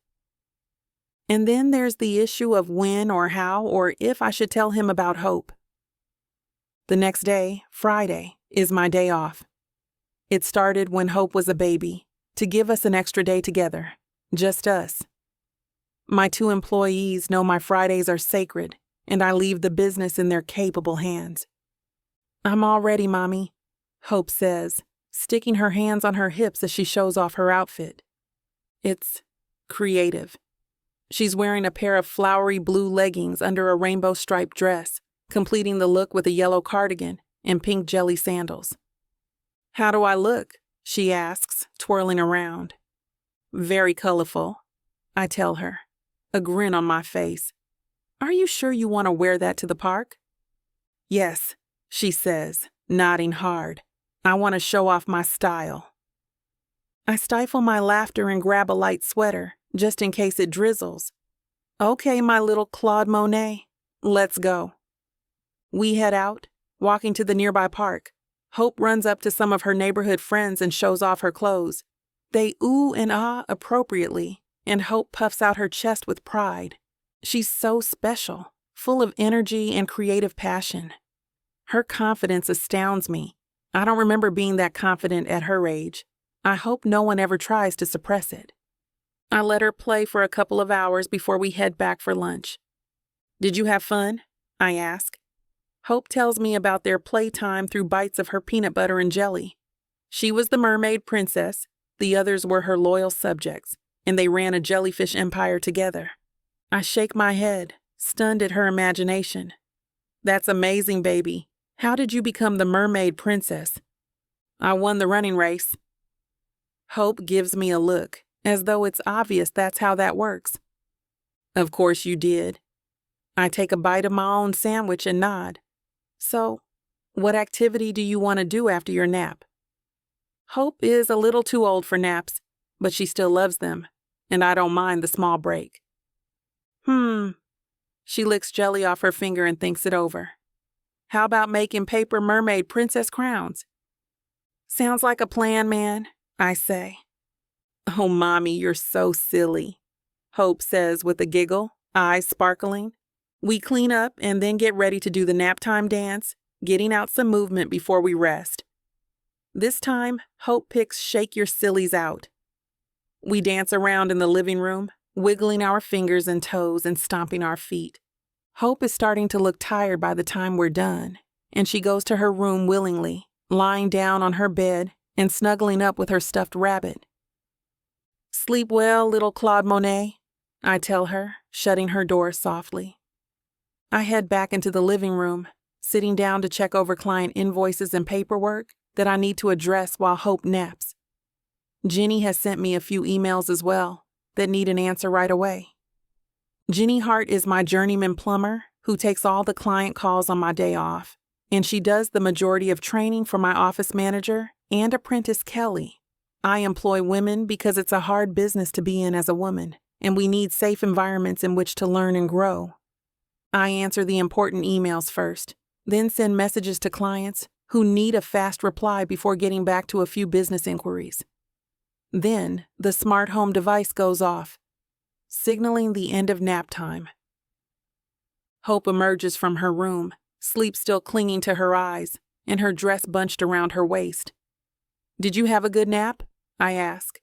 And then there's the issue of when or how or if I should tell him about Hope. The next day, Friday, is my day off. It started when Hope was a baby, to give us an extra day together, just us. My 2 employees know my Fridays are sacred, and I leave the business in their capable hands. I'm all ready, Mommy, Hope says, sticking her hands on her hips as she shows off her outfit. It's creative. She's wearing a pair of flowery blue leggings under a rainbow-striped dress, completing the look with a yellow cardigan and pink jelly sandals. "How do I look?" she asks, twirling around. "Very colorful," I tell her, a grin on my face. "Are you sure you want to wear that to the park?" "Yes," she says, nodding hard. "I want to show off my style." I stifle my laughter and grab a light sweater, just in case it drizzles. "Okay, my little Claude Monet, let's go." We head out, walking to the nearby park. Hope runs up to some of her neighborhood friends and shows off her clothes. They ooh and ah appropriately, and Hope puffs out her chest with pride. She's so special, full of energy and creative passion. Her confidence astounds me. I don't remember being that confident at her age. I hope no one ever tries to suppress it. I let her play for a couple of hours before we head back for lunch. "Did you have fun?" I ask. Hope tells me about their playtime through bites of her peanut butter and jelly. She was the mermaid princess, the others were her loyal subjects, and they ran a jellyfish empire together. I shake my head, stunned at her imagination. "That's amazing, baby. How did you become the mermaid princess?" "I won the running race." Hope gives me a look, as though it's obvious that's how that works. "Of course you did." I take a bite of my own sandwich and nod. "So, what activity do you want to do after your nap?" Hope is a little too old for naps, but she still loves them, and I don't mind the small break. She licks jelly off her finger and thinks it over. "How about making paper mermaid princess crowns?" "Sounds like a plan, man," I say. "Oh, Mommy, you're so silly," Hope says with a giggle, eyes sparkling. We clean up and then get ready to do the nap time dance, getting out some movement before we rest. This time, Hope picks Shake Your Sillies Out. We dance around in the living room, wiggling our fingers and toes and stomping our feet. Hope is starting to look tired by the time we're done, and she goes to her room willingly, lying down on her bed and snuggling up with her stuffed rabbit. "Sleep well, little Claude Monet," I tell her, shutting her door softly. I head back into the living room, sitting down to check over client invoices and paperwork that I need to address while Hope naps. Jenny has sent me a few emails as well that need an answer right away. Jenny Hart is my journeyman plumber who takes all the client calls on my day off, and she does the majority of training for my office manager and apprentice Kelly. I employ women because it's a hard business to be in as a woman, and we need safe environments in which to learn and grow. I answer the important emails first, then send messages to clients who need a fast reply before getting back to a few business inquiries. Then, the smart home device goes off, signaling the end of nap time. Hope emerges from her room, sleep still clinging to her eyes, and her dress bunched around her waist. "Did you have a good nap?" I ask.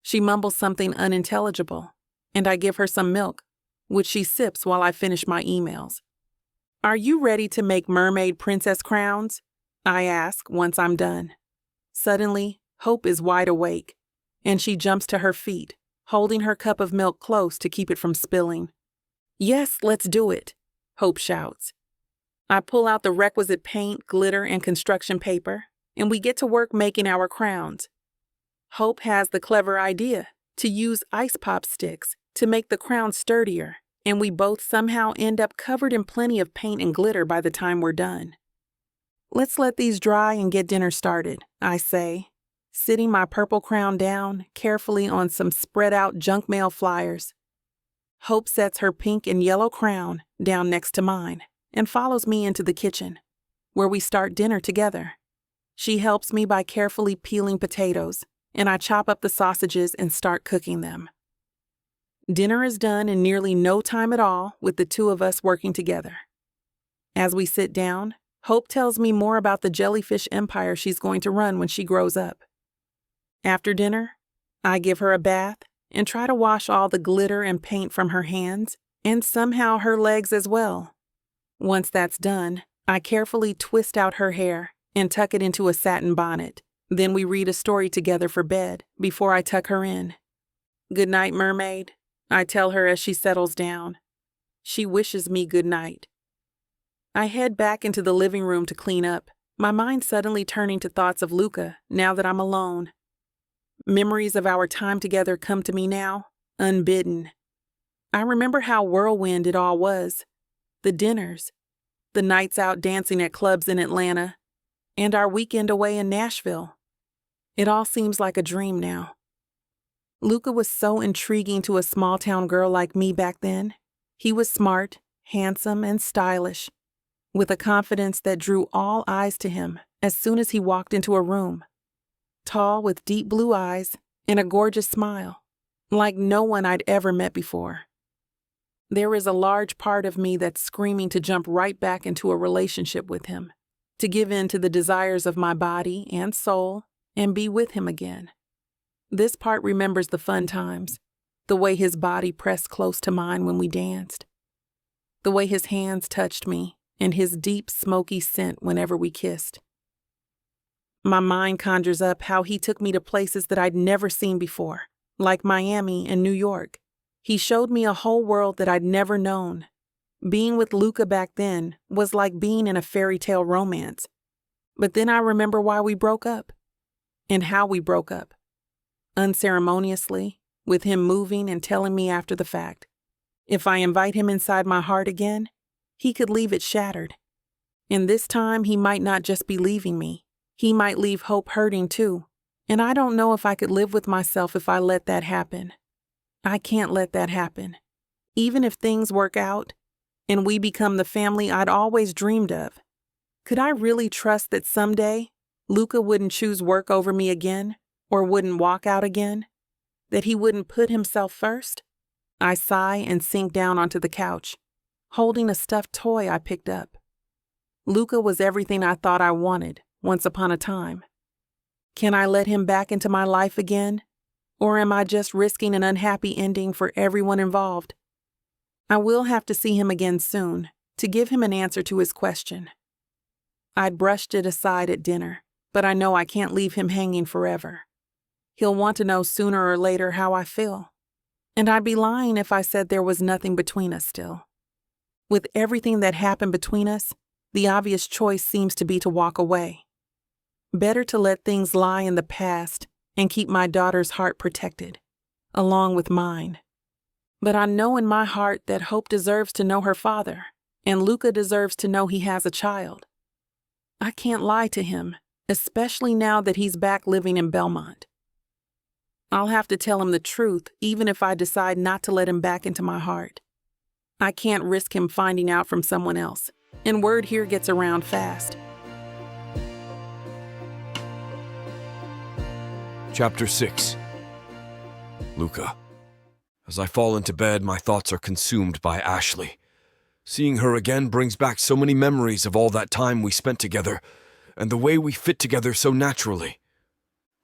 She mumbles something unintelligible, and I give her some milk, which she sips while I finish my emails. "Are you ready to make mermaid princess crowns?" I ask once I'm done. Suddenly, Hope is wide awake, and she jumps to her feet, holding her cup of milk close to keep it from spilling. "Yes, let's do it," Hope shouts. I pull out the requisite paint, glitter, and construction paper, and we get to work making our crowns. Hope has the clever idea to use ice pop sticks to make the crown sturdier, and we both somehow end up covered in plenty of paint and glitter by the time we're done. "Let's let these dry and get dinner started," I say, sitting my purple crown down carefully on some spread-out junk mail flyers. Hope sets her pink and yellow crown down next to mine and follows me into the kitchen, where we start dinner together. She helps me by carefully peeling potatoes, and I chop up the sausages and start cooking them. Dinner is done in nearly no time at all with the two of us working together. As we sit down, Hope tells me more about the jellyfish empire she's going to run when she grows up. After dinner, I give her a bath and try to wash all the glitter and paint from her hands, and somehow her legs as well. Once that's done, I carefully twist out her hair and tuck it into a satin bonnet. Then we read a story together for bed before I tuck her in. "Good night, mermaid," I tell her as she settles down. She wishes me good night. I head back into the living room to clean up, my mind suddenly turning to thoughts of Luca now that I'm alone. Memories of our time together come to me now, unbidden. I remember how whirlwind it all was. The dinners, the nights out dancing at clubs in Atlanta, and our weekend away in Nashville. It all seems like a dream now. Luca was so intriguing to a small-town girl like me back then. He was smart, handsome, and stylish, with a confidence that drew all eyes to him as soon as he walked into a room. Tall with deep blue eyes and a gorgeous smile, like no one I'd ever met before. There is a large part of me that's screaming to jump right back into a relationship with him, to give in to the desires of my body and soul and be with him again. This part remembers the fun times, the way his body pressed close to mine when we danced, the way his hands touched me, and his deep, smoky scent whenever we kissed. My mind conjures up how he took me to places that I'd never seen before, like Miami and New York. He showed me a whole world that I'd never known. Being with Luca back then was like being in a fairy tale romance. But then I remember why we broke up, and how we broke up. Unceremoniously, with him moving and telling me after the fact. If I invite him inside my heart again, he could leave it shattered. And this time he might not just be leaving me. He might leave hope hurting too. And I don't know if I could live with myself if I let that happen. I can't let that happen. Even if things work out, and we become the family I'd always dreamed of, could I really trust that someday Luca wouldn't choose work over me again, or wouldn't walk out again? That he wouldn't put himself first? I sigh and sink down onto the couch, holding a stuffed toy I picked up. Luca was everything I thought I wanted once upon a time. Can I let him back into my life again? Or am I just risking an unhappy ending for everyone involved? I will have to see him again soon to give him an answer to his question. I'd brushed it aside at dinner, but I know I can't leave him hanging forever. He'll want to know sooner or later how I feel. And I'd be lying if I said there was nothing between us still. With everything that happened between us, the obvious choice seems to be to walk away. Better to let things lie in the past and keep my daughter's heart protected, along with mine. But I know in my heart that Hope deserves to know her father, and Luca deserves to know he has a child. I can't lie to him, especially now that he's back living in Belmont. I'll have to tell him the truth, even if I decide not to let him back into my heart. I can't risk him finding out from someone else, and word here gets around fast. Chapter 6. Luca. As I fall into bed, my thoughts are consumed by Ashley. Seeing her again brings back so many memories of all that time we spent together, and the way we fit together so naturally.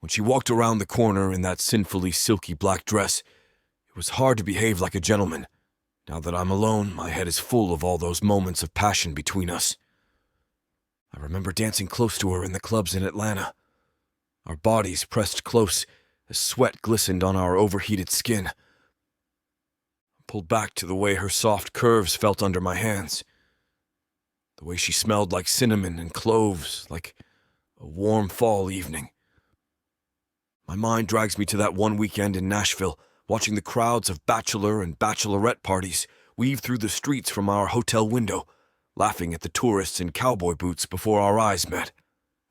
When she walked around the corner in that sinfully silky black dress, it was hard to behave like a gentleman. Now that I'm alone, my head is full of all those moments of passion between us. I remember dancing close to her in the clubs in Atlanta. Our bodies pressed close as sweat glistened on our overheated skin. I pulled back to the way her soft curves felt under my hands. The way she smelled like cinnamon and cloves, like a warm fall evening. My mind drags me to that one weekend in Nashville, watching the crowds of bachelor and bachelorette parties weave through the streets from our hotel window, laughing at the tourists in cowboy boots before our eyes met.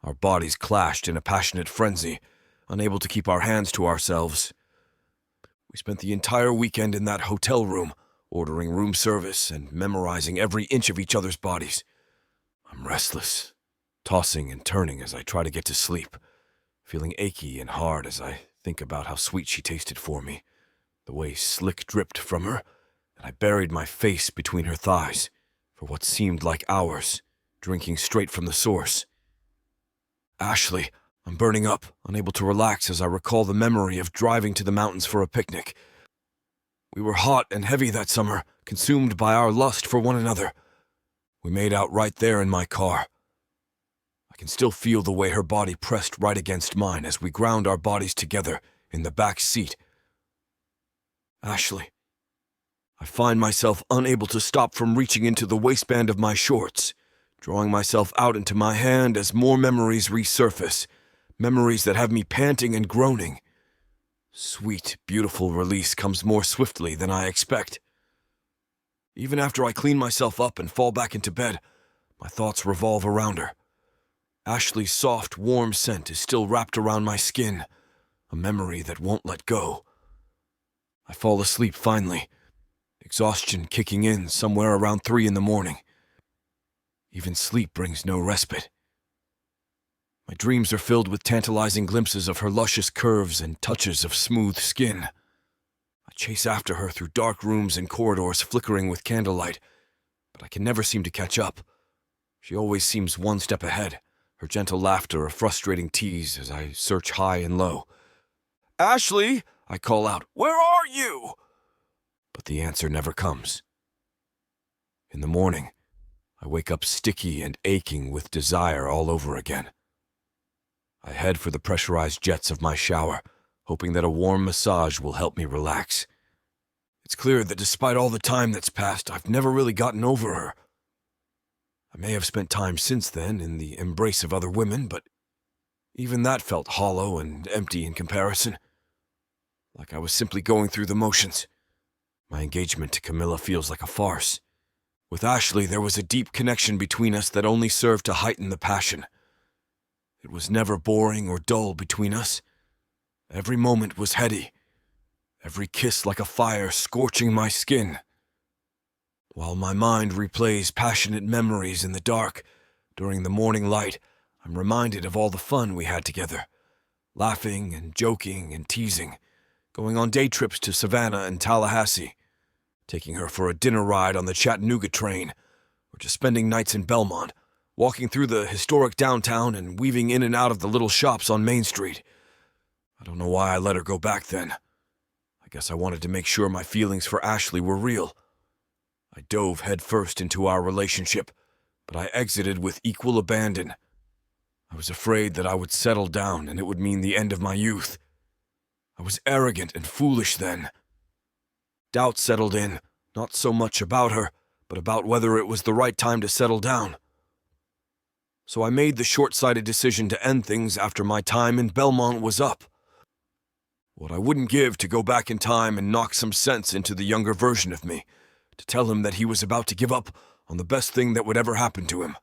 Our bodies clashed in a passionate frenzy, unable to keep our hands to ourselves. We spent the entire weekend in that hotel room, ordering room service and memorizing every inch of each other's bodies. I'm restless, tossing and turning as I try to get to sleep, feeling achy and hard as I think about how sweet she tasted for me, the way slick dripped from her, and I buried my face between her thighs for what seemed like hours, drinking straight from the source. Ashley, I'm burning up, unable to relax as I recall the memory of driving to the mountains for a picnic. We were hot and heavy that summer, consumed by our lust for one another. We made out right there in my car. I can still feel the way her body pressed right against mine as we ground our bodies together in the back seat. Ashley. I find myself unable to stop from reaching into the waistband of my shorts, drawing myself out into my hand as more memories resurface, memories that have me panting and groaning. Sweet, beautiful release comes more swiftly than I expect. Even after I clean myself up and fall back into bed, my thoughts revolve around her. Ashley's soft, warm scent is still wrapped around my skin, a memory that won't let go. I fall asleep finally, exhaustion kicking in somewhere around 3 a.m. Even sleep brings no respite. My dreams are filled with tantalizing glimpses of her luscious curves and touches of smooth skin. I chase after her through dark rooms and corridors flickering with candlelight, but I can never seem to catch up. She always seems one step ahead, her gentle laughter a frustrating tease as I search high and low. "Ashley!" I call out. "Where are you?" But the answer never comes. In the morning, I wake up sticky and aching with desire all over again. I head for the pressurized jets of my shower, hoping that a warm massage will help me relax. It's clear that despite all the time that's passed, I've never really gotten over her. I may have spent time since then in the embrace of other women, but even that felt hollow and empty in comparison. Like I was simply going through the motions. My engagement to Camilla feels like a farce. With Ashley, there was a deep connection between us that only served to heighten the passion. It was never boring or dull between us. Every moment was heady, every kiss like a fire scorching my skin. While my mind replays passionate memories in the dark, during the morning light, I'm reminded of all the fun we had together, laughing and joking and teasing, going on day trips to Savannah and Tallahassee, taking her for a dinner ride on the Chattanooga train, or just spending nights in Belmont, walking through the historic downtown and weaving in and out of the little shops on Main Street. I don't know why I let her go back then. I guess I wanted to make sure my feelings for Ashley were real. I dove headfirst into our relationship, but I exited with equal abandon. I was afraid that I would settle down and it would mean the end of my youth. I was arrogant and foolish then. Doubt settled in, not so much about her, but about whether it was the right time to settle down. So I made the short-sighted decision to end things after my time in Belmont was up. What I wouldn't give to go back in time and knock some sense into the younger version of me, to tell him that he was about to give up on the best thing that would ever happen to him.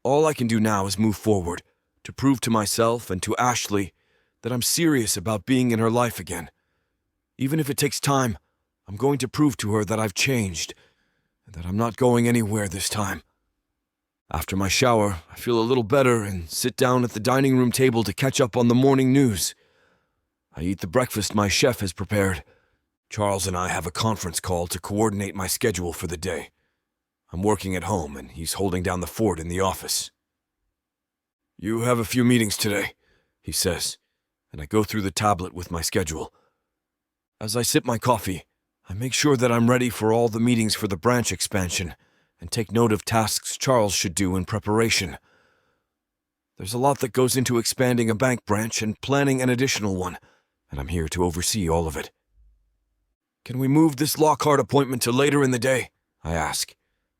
All I can do now is move forward, to prove to myself and to Ashley that I'm serious about being in her life again. Even if it takes time, I'm going to prove to her that I've changed, and that I'm not going anywhere this time. After my shower, I feel a little better and sit down at the dining room table to catch up on the morning news. I eat the breakfast my chef has prepared. Charles and I have a conference call to coordinate my schedule for the day. I'm working at home and he's holding down the fort in the office. "You have a few meetings today," he says, and I go through the tablet with my schedule. As I sip my coffee, I make sure that I'm ready for all the meetings for the branch expansion and take note of tasks Charles should do in preparation. There's a lot that goes into expanding a bank branch and planning an additional one, and I'm here to oversee all of it. "Can we move this Lockhart appointment to later in the day?" I ask.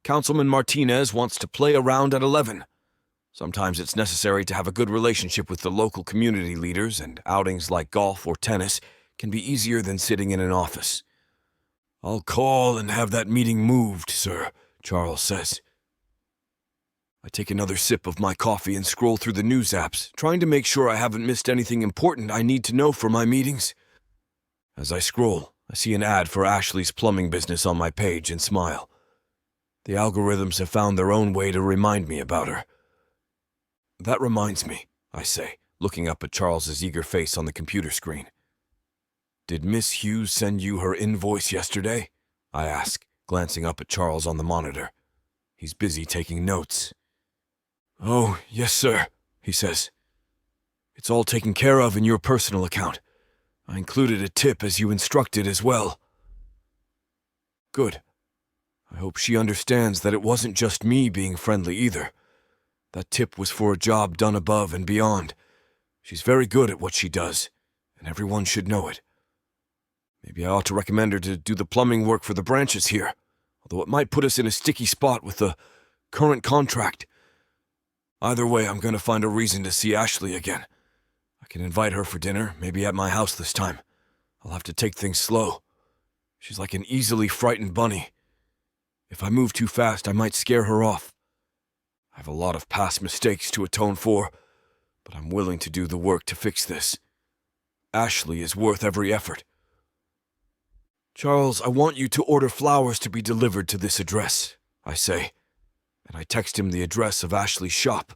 "Councilman Martinez wants to play around at 11. Sometimes it's necessary to have a good relationship with the local community leaders, and outings like golf or tennis can be easier than sitting in an office." "I'll call and have that meeting moved, sir," Charles says. I take another sip of my coffee and scroll through the news apps, trying to make sure I haven't missed anything important I need to know for my meetings. As I scroll, I see an ad for Ashley's plumbing business on my page and smile. The algorithms have found their own way to remind me about her. "That reminds me," I say, looking up at Charles's eager face on the computer screen. "Did Miss Hughes send you her invoice yesterday?" I ask, glancing up at Charles on the monitor. He's busy taking notes. "Oh, yes, sir," he says. "It's all taken care of in your personal account. I included a tip as you instructed as well." "Good. I hope she understands that it wasn't just me being friendly either. That tip was for a job done above and beyond. She's very good at what she does, and everyone should know it." Maybe I ought to recommend her to do the plumbing work for the branches here, although it might put us in a sticky spot with the current contract. Either way, I'm going to find a reason to see Ashley again. I can invite her for dinner, maybe at my house this time. I'll have to take things slow. She's like an easily frightened bunny. If I move too fast, I might scare her off. I have a lot of past mistakes to atone for, but I'm willing to do the work to fix this. Ashley is worth every effort. Charles, I want you to order flowers to be delivered to this address, I say, and I text him the address of Ashley's shop.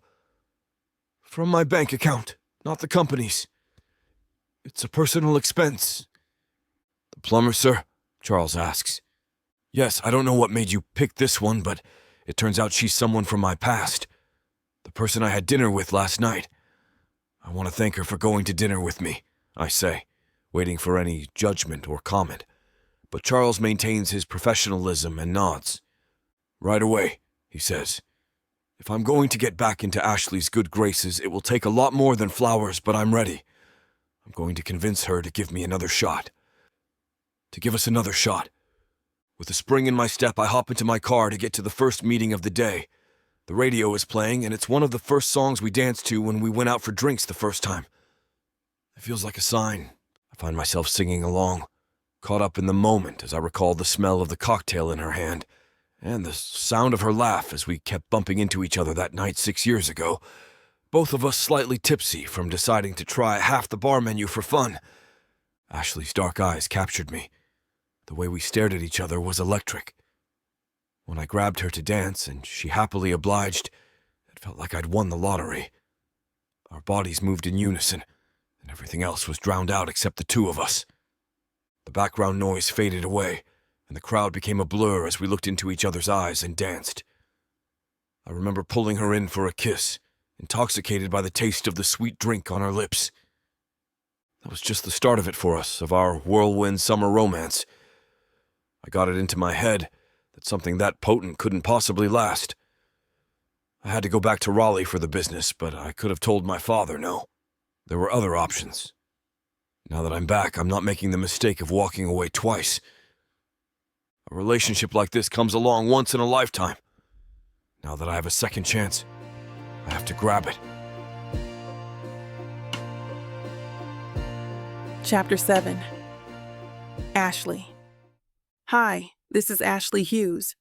From my bank account, not the company's. It's a personal expense. The plumber, sir? Charles asks. Yes, I don't know what made you pick this one, but it turns out she's someone from my past. The person I had dinner with last night. I want to thank her for going to dinner with me, I say, waiting for any judgment or comment. But Charles maintains his professionalism and nods. Right away, he says. If I'm going to get back into Ashley's good graces, it will take a lot more than flowers, but I'm ready. I'm going to convince her to give me another shot. To give us another shot. With a spring in my step, I hop into my car to get to the first meeting of the day. The radio is playing, and it's one of the first songs we danced to when we went out for drinks the first time. It feels like a sign. I find myself singing along, caught up in the moment as I recall the smell of the cocktail in her hand, and the sound of her laugh as we kept bumping into each other that night 6 years ago, both of us slightly tipsy from deciding to try half the bar menu for fun. Ashley's dark eyes captured me. The way we stared at each other was electric. When I grabbed her to dance and she happily obliged, it felt like I'd won the lottery. Our bodies moved in unison, and everything else was drowned out except the two of us. The background noise faded away, and the crowd became a blur as we looked into each other's eyes and danced. I remember pulling her in for a kiss, intoxicated by the taste of the sweet drink on our lips. That was just the start of it for us, of our whirlwind summer romance. I got it into my head that something that potent couldn't possibly last. I had to go back to Raleigh for the business, but I could have told my father no. There were other options. Now that I'm back, I'm not making the mistake of walking away twice. A relationship like this comes along once in a lifetime. Now that I have a second chance, I have to grab it. Chapter 7. Ashley. Hi, this is Ashley Hughes,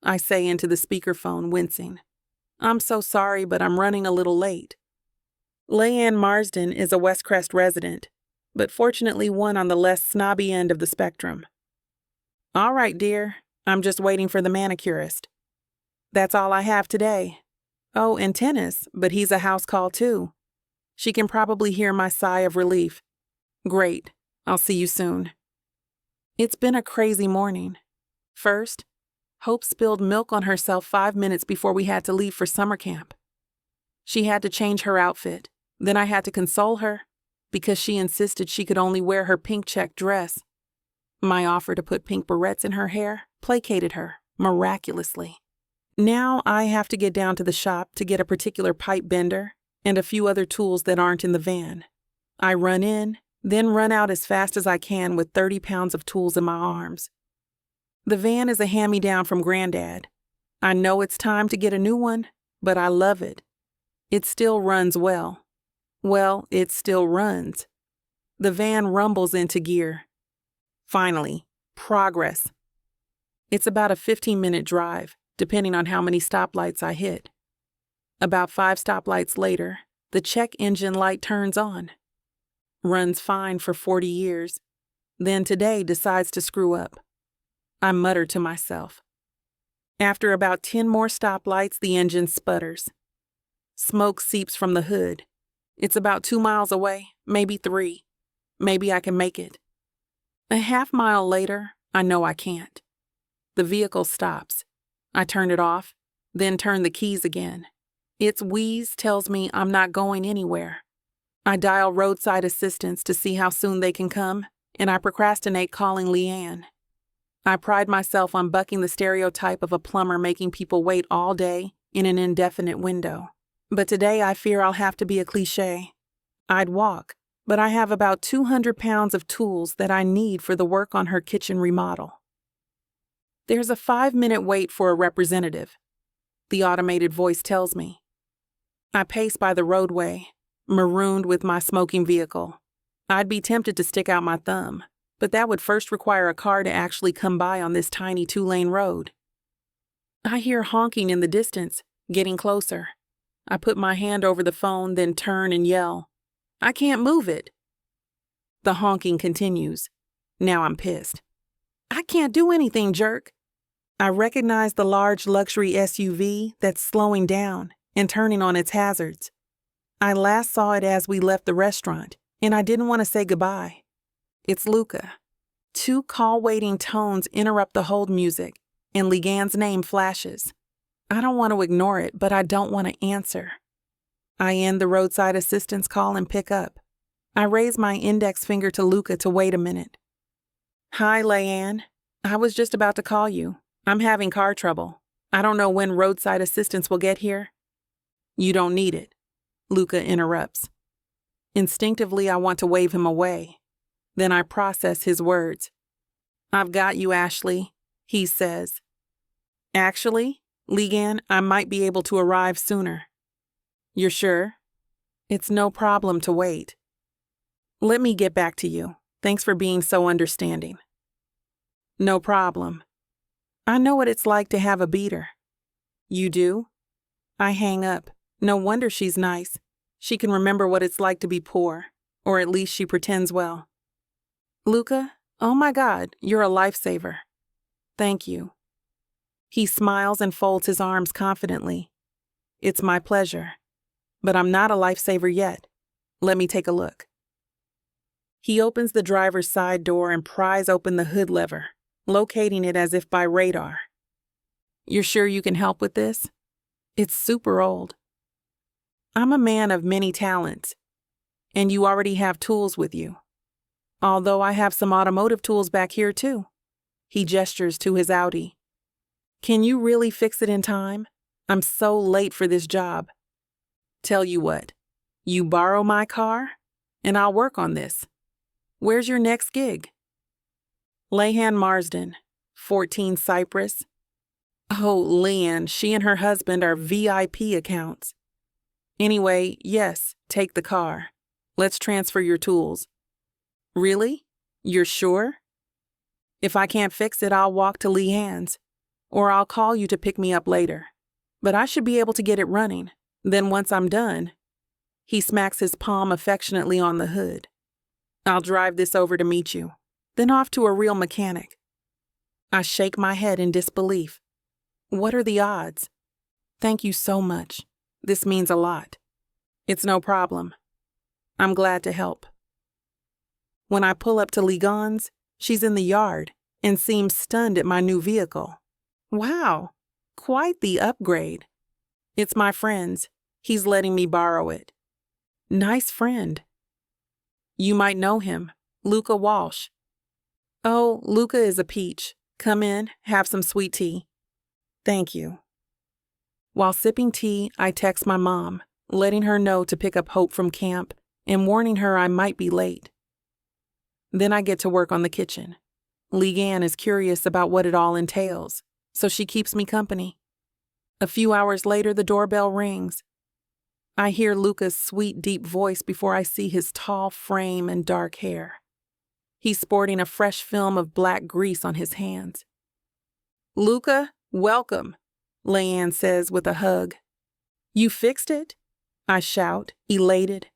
I say into the speakerphone, wincing. I'm so sorry, but I'm running a little late. Leanne Marsden is a West Crest resident, but fortunately one on the less snobby end of the spectrum. All right, dear, I'm just waiting for the manicurist. That's all I have today. Oh, and tennis, but he's a house call too. She can probably hear my sigh of relief. Great, I'll see you soon. It's been a crazy morning. First, Hope spilled milk on herself 5 minutes before we had to leave for summer camp. She had to change her outfit. Then I had to console her because she insisted she could only wear her pink check dress. My offer to put pink barrettes in her hair placated her, miraculously. Now I have to get down to the shop to get a particular pipe bender and a few other tools that aren't in the van. I run in, then run out as fast as I can with 30 pounds of tools in my arms. The van is a hand-me-down from Granddad. I know it's time to get a new one, but I love it. It still runs well. Well, it still runs. The van rumbles into gear. Finally, progress. It's about a 15-minute drive, depending on how many stoplights I hit. About 5 stoplights later, the check engine light turns on. Runs fine for 40 years. Then today decides to screw up. I mutter to myself. After about 10 more stoplights, the engine sputters. Smoke seeps from the hood. It's about 2 miles away, maybe 3. Maybe I can make it. A half-mile later, I know I can't. The vehicle stops. I turn it off, then turn the keys again. Its wheeze tells me I'm not going anywhere. I dial roadside assistance to see how soon they can come, and I procrastinate calling Leanne. I pride myself on bucking the stereotype of a plumber making people wait all day in an indefinite window. But today I fear I'll have to be a cliché. I'd walk, but I have about 200 pounds of tools that I need for the work on her kitchen remodel. There's a 5-minute wait for a representative, the automated voice tells me. I pace by the roadway, marooned with my smoking vehicle. I'd be tempted to stick out my thumb, but that would first require a car to actually come by on this tiny 2-lane road. I hear honking in the distance, getting closer. I put my hand over the phone, then turn and yell, "I can't move it." The honking continues. Now I'm pissed. "I can't do anything, jerk." I recognize the large luxury SUV that's slowing down and turning on its hazards. I last saw it as we left the restaurant, and I didn't want to say goodbye. It's Luca. 2 call-waiting tones interrupt the hold music, and Legan's name flashes. I don't want to ignore it, but I don't want to answer. I end the roadside assistance call and pick up. I raise my index finger to Luca to wait a minute. "Hi, Leanne. I was just about to call you. I'm having car trouble. I don't know when roadside assistance will get here." "You don't need it," Luca interrupts. Instinctively, I want to wave him away. Then I process his words. "I've got you, Ashley," he says. "Actually, Legan, I might be able to arrive sooner." "You're sure?" "It's no problem to wait." "Let me get back to you. Thanks for being so understanding." "No problem. I know what it's like to have a beater." "You do?" I hang up. No wonder she's nice. She can remember what it's like to be poor, or at least she pretends well. "Luca, oh my God, you're a lifesaver." "Thank you." He smiles and folds his arms confidently. "It's my pleasure. But I'm not a lifesaver yet. Let me take a look." He opens the driver's side door and pries open the hood lever, locating it as if by radar. "You're sure you can help with this? It's super old." "I'm a man of many talents, and you already have tools with you. Although I have some automotive tools back here too." He gestures to his Audi. "Can you really fix it in time? I'm so late for this job." "Tell you what, you borrow my car, and I'll work on this. Where's your next gig?" "Lehan Marsden, 14 Cypress." "Oh, Leanne, she and her husband are VIP accounts." "Anyway, yes, take the car. Let's transfer your tools." "Really? You're sure?" "If I can't fix it, I'll walk to Leanne's, or I'll call you to pick me up later. But I should be able to get it running. Then once I'm done," he smacks his palm affectionately on the hood, "I'll drive this over to meet you, then off to a real mechanic." I shake my head in disbelief. What are the odds? "Thank you so much. This means a lot." "It's no problem. I'm glad to help." When I pull up to Legan's, she's in the yard and seems stunned at my new vehicle. "Wow, quite the upgrade." "It's my friend's. He's letting me borrow it." "Nice friend." "You might know him, Luca Walsh." "Oh, Luca is a peach. Come in, have some sweet tea." "Thank you." While sipping tea, I text my mom, letting her know to pick up Hope from camp and warning her I might be late. Then I get to work on the kitchen. Leanne is curious about what it all entails, so she keeps me company. A few hours later, the doorbell rings. I hear Luca's sweet, deep voice before I see his tall frame and dark hair. He's sporting a fresh film of black grease on his hands. "Luca, welcome," Leanne says with a hug. "You fixed it?" I shout, elated.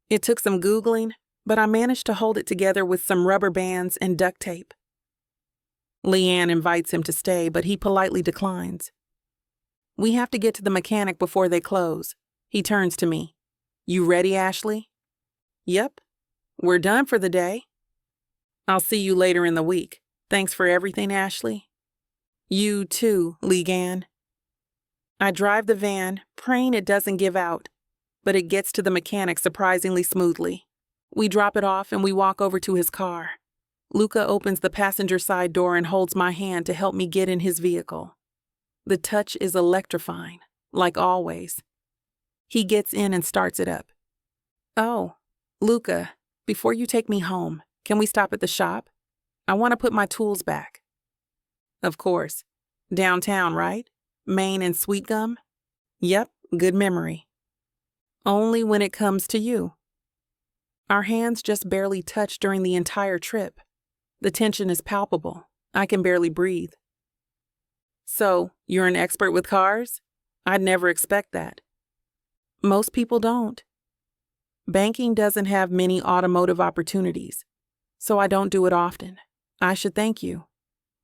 It took some Googling, but I managed to hold it together with some rubber bands and duct tape. Leanne invites him to stay, but he politely declines. "We have to get to the mechanic before they close." He turns to me. "You ready, Ashley?" "Yep. We're done for the day." "I'll see you later in the week. Thanks for everything, Ashley." "You too, Leanne." I drive the van, praying it doesn't give out, but it gets to the mechanic surprisingly smoothly. We drop it off and we walk over to his car. Luca opens the passenger side door and holds my hand to help me get in his vehicle. The touch is electrifying, like always. He gets in and starts it up. "Oh, Luca, before you take me home, can we stop at the shop? I want to put my tools back. Of course. Downtown, right? Main and Sweet Gum? Yep, good memory. Only when it comes to you. Our hands just barely touch during the entire trip. The tension is palpable. I can barely breathe. So, you're an expert with cars? I'd never expect that. Most people don't. Banking doesn't have many automotive opportunities, so I don't do it often. I should thank you.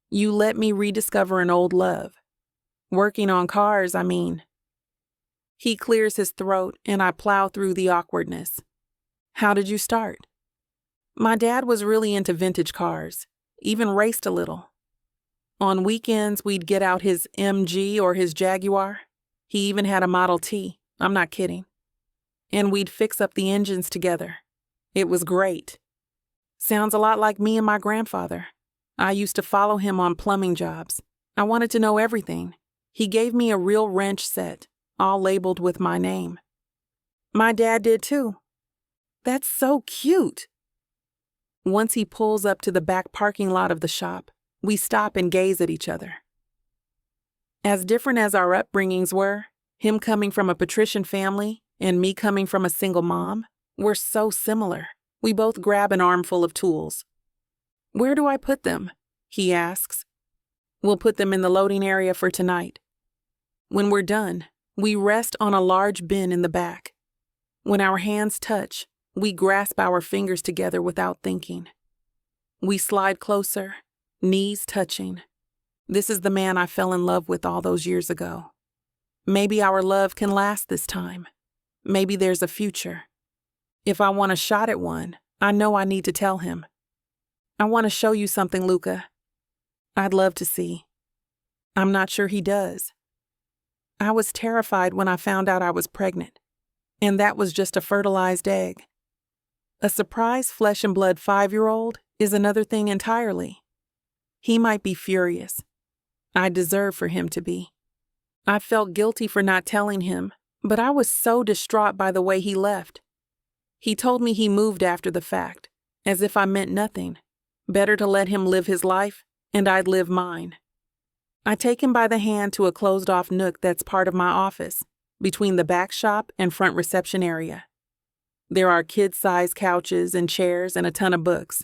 You let me rediscover an old love. Working on cars, I mean. He clears his throat and I plow through the awkwardness. How did you start? My dad was really into vintage cars, even raced a little. On weekends, we'd get out his MG or his Jaguar. He even had a Model T. I'm not kidding. And we'd fix up the engines together. It was great. Sounds a lot like me and my grandfather. I used to follow him on plumbing jobs. I wanted to know everything. He gave me a real wrench set, all labeled with my name. My dad did too. That's so cute. Once he pulls up to the back parking lot of the shop, we stop and gaze at each other. As different as our upbringings were, him coming from a patrician family and me coming from a single mom, we're so similar. We both grab an armful of tools. Where do I put them? He asks. We'll put them in the loading area for tonight. When we're done, we rest on a large bin in the back. When our hands touch, we grasp our fingers together without thinking. We slide closer, knees touching. This is the man I fell in love with all those years ago. Maybe our love can last this time. Maybe there's a future. If I want a shot at one, I know I need to tell him. I want to show you something, Luca. I'd love to see. I'm not sure he does. I was terrified when I found out I was pregnant, and that was just a fertilized egg. A surprise flesh and blood 5-year-old is another thing entirely. He might be furious. I deserve for him to be. I felt guilty for not telling him, but I was so distraught by the way he left. He told me he moved after the fact, as if I meant nothing. Better to let him live his life, and I'd live mine. I take him by the hand to a closed-off nook that's part of my office, between the back shop and front reception area. There are kid-sized couches and chairs and a ton of books.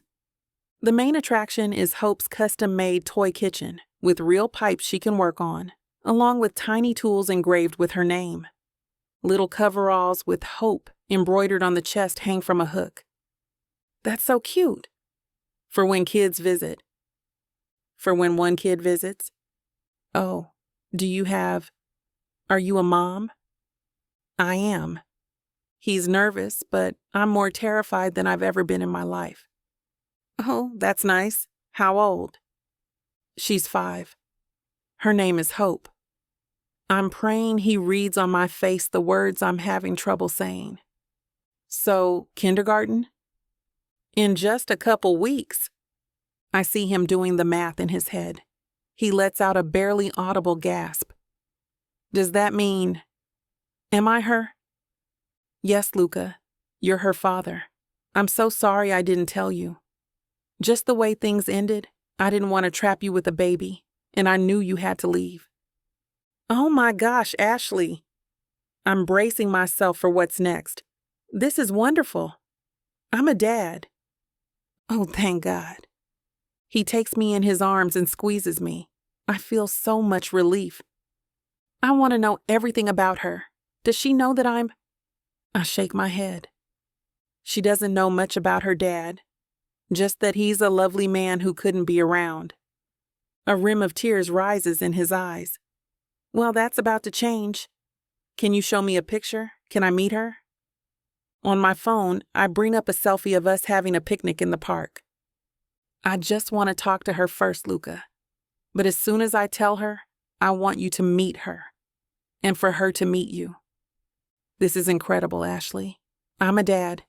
The main attraction is Hope's custom-made toy kitchen, with real pipes she can work on, along with tiny tools engraved with her name. Little coveralls with Hope embroidered on the chest hang from a hook. That's so cute. For when kids visit. For when one kid visits. Oh, are you a mom? I am. He's nervous, but I'm more terrified than I've ever been in my life. Oh, that's nice. How old? She's 5. Her name is Hope. I'm praying he reads on my face the words I'm having trouble saying. So, kindergarten? In just a couple weeks. I see him doing the math in his head. He lets out a barely audible gasp. Does that mean... Am I her? Yes, Luca. You're her father. I'm so sorry I didn't tell you. Just the way things ended, I didn't want to trap you with a baby, and I knew you had to leave. Oh my gosh, Ashley. I'm bracing myself for what's next. This is wonderful. I'm a dad. Oh, thank God. He takes me in his arms and squeezes me. I feel so much relief. I want to know everything about her. Does she know that I shake my head. She doesn't know much about her dad, just that he's a lovely man who couldn't be around. A rim of tears rises in his eyes. Well, that's about to change. Can you show me a picture? Can I meet her? On my phone, I bring up a selfie of us having a picnic in the park. I just want to talk to her first, Luca. But as soon as I tell her, I want you to meet her. And for her to meet you. This is incredible, Ashley. I'm a dad.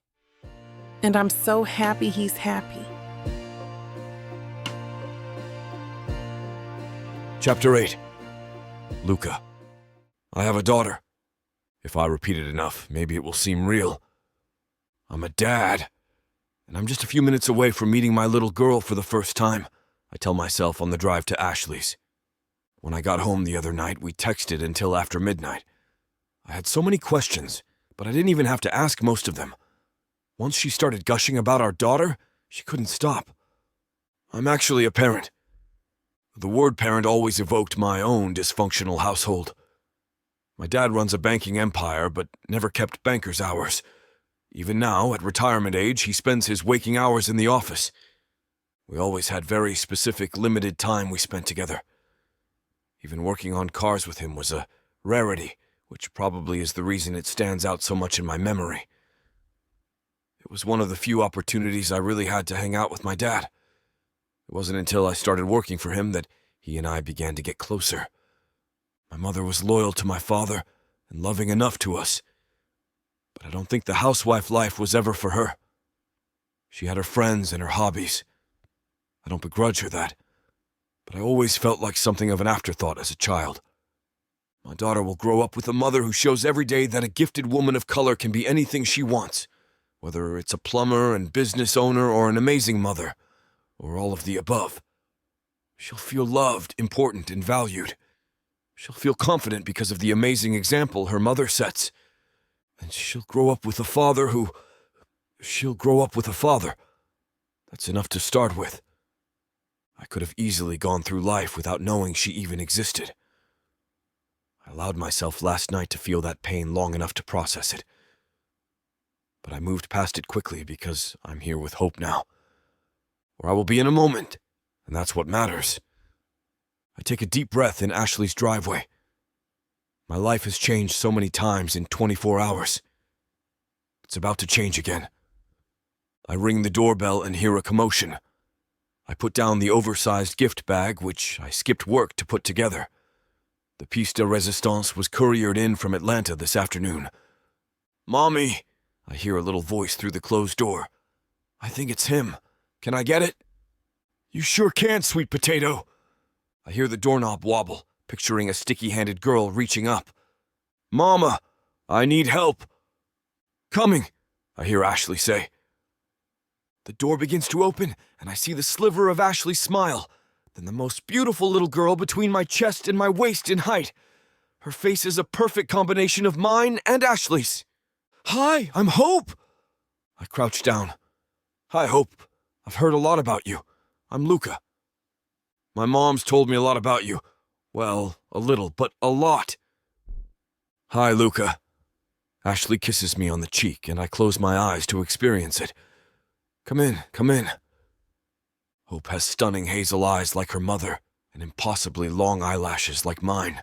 And I'm so happy he's happy. Chapter 8. Luca. I have a daughter. If I repeat it enough, maybe it will seem real. I'm a dad, and I'm just a few minutes away from meeting my little girl for the first time, I tell myself on the drive to Ashley's. When I got home the other night, we texted until after midnight. I had so many questions, but I didn't even have to ask most of them. Once she started gushing about our daughter, she couldn't stop. I'm actually a parent. The word parent always evoked my own dysfunctional household. My dad runs a banking empire, but never kept banker's hours. Even now, at retirement age, he spends his waking hours in the office. We always had very specific, limited time we spent together. Even working on cars with him was a rarity, which probably is the reason it stands out so much in my memory. It was one of the few opportunities I really had to hang out with my dad. It wasn't until I started working for him that he and I began to get closer. My mother was loyal to my father and loving enough to us. But I don't think the housewife life was ever for her. She had her friends and her hobbies. I don't begrudge her that, but I always felt like something of an afterthought as a child. My daughter will grow up with a mother who shows every day that a gifted woman of color can be anything she wants, whether it's a plumber and business owner or an amazing mother, or all of the above. She'll feel loved, important, and valued. She'll feel confident because of the amazing example her mother sets. And she'll grow up with a father who... That's enough to start with. I could have easily gone through life without knowing she even existed. I allowed myself last night to feel that pain long enough to process it. But I moved past it quickly because I'm here with Hope now. Where I will be in a moment, and that's what matters. I take a deep breath in Ashley's driveway. My life has changed so many times in 24 hours. It's about to change again. I ring the doorbell and hear a commotion. I put down the oversized gift bag, which I skipped work to put together. The piece de resistance was couriered in from Atlanta this afternoon. "Mommy," I hear a little voice through the closed door. "I think it's him. Can I get it?" "You sure can, sweet potato." I hear the doorknob wobble, picturing a sticky-handed girl reaching up. "Mama, I need help." "Coming," I hear Ashley say. The door begins to open, and I see the sliver of Ashley's smile, then the most beautiful little girl between my chest and my waist in height. Her face is a perfect combination of mine and Ashley's. "Hi, I'm Hope." I crouch down. "Hi, Hope. I've heard a lot about you. I'm Luca. My mom's told me a lot about you. Well, a little, but a lot." "Hi, Luca." Ashley kisses me on the cheek, and I close my eyes to experience it. Come in, come in." Hope has stunning hazel eyes like her mother, and impossibly long eyelashes like mine.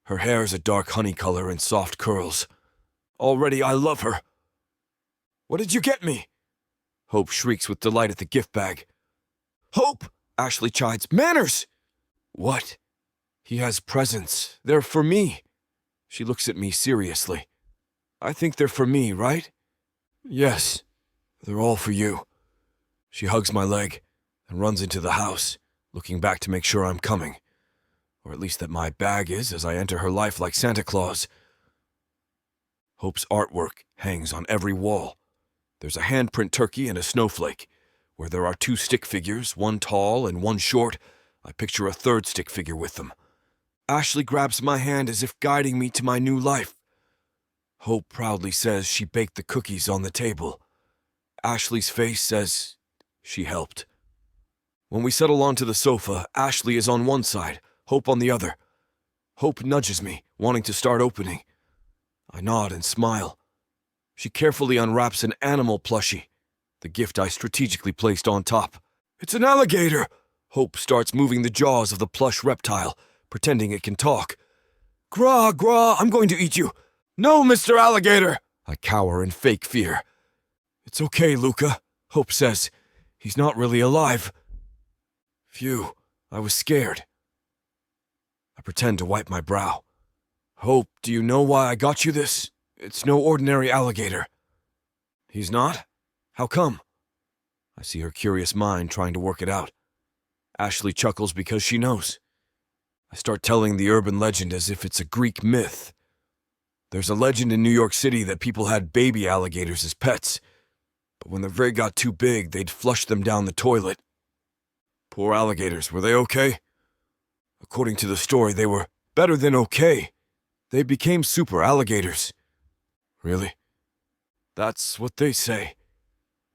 Her hair is a dark honey color and soft curls. Already I love her. "What did you get me?" Hope shrieks with delight at the gift bag. "Hope!" Ashley chides. "Manners!" "What?" "He has presents. They're for me." She looks at me seriously. "I think they're for me, right?" "Yes, they're all for you." She hugs my leg and runs into the house, looking back to make sure I'm coming. Or at least that my bag is as I enter her life like Santa Claus. Hope's artwork hangs on every wall. There's a handprint turkey and a snowflake. Where there are two stick figures, one tall and one short, I picture a third stick figure with them. Ashley grabs my hand as if guiding me to my new life. Hope proudly says she baked the cookies on the table. Ashley's face says she helped. When we settle onto the sofa, Ashley is on one side, Hope on the other. Hope nudges me, wanting to start opening. I nod and smile. She carefully unwraps an animal plushie, the gift I strategically placed on top. "It's an alligator!" Hope starts moving the jaws of the plush reptile, pretending it can talk. "Gra, gra, I'm going to eat you!" "No, Mr. Alligator!" I cower in fake fear. "It's okay, Luca," Hope says. "He's not really alive." Phew, I was scared. I pretend to wipe my brow. "Hope, do you know why I got you this? It's no ordinary alligator." "He's not? How come?" I see her curious mind trying to work it out. Ashley chuckles because she knows. I start telling the urban legend as if it's a Greek myth. There's a legend in New York City that people had baby alligators as pets, but when they got too big, they'd flush them down the toilet. Poor alligators, were they okay? According to the story, they were better than okay. They became super alligators. Really? That's what they say.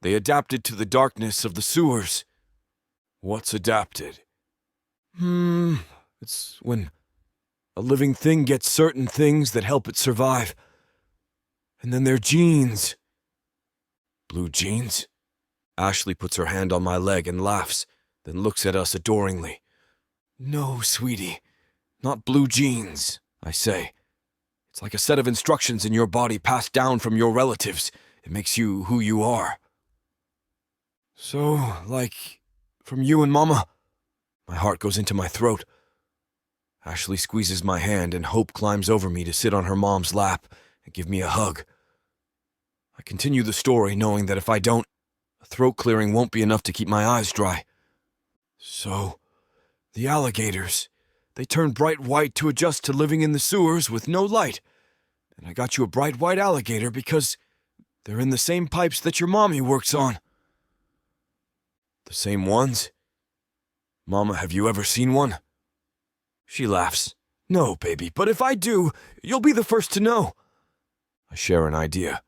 They adapted to the darkness of the sewers. What's adapted? It's when a living thing gets certain things that help it survive. And then their genes. Blue jeans? Ashley puts her hand on my leg and laughs, then looks at us adoringly. No, sweetie, not blue jeans, I say. It's like a set of instructions in your body passed down from your relatives. It makes you who you are. So, like, from you and Mama? My heart goes into my throat. Ashley squeezes my hand and Hope climbs over me to sit on her mom's lap and give me a hug. I continue the story knowing that if I don't, a throat clearing won't be enough to keep my eyes dry. So, the alligators, they turned bright white to adjust to living in the sewers with no light. And I got you a bright white alligator because they're in the same pipes that your mommy works on. The same ones? Mama, have you ever seen one? She laughs. No, baby, but if I do, you'll be the first to know. I share an idea.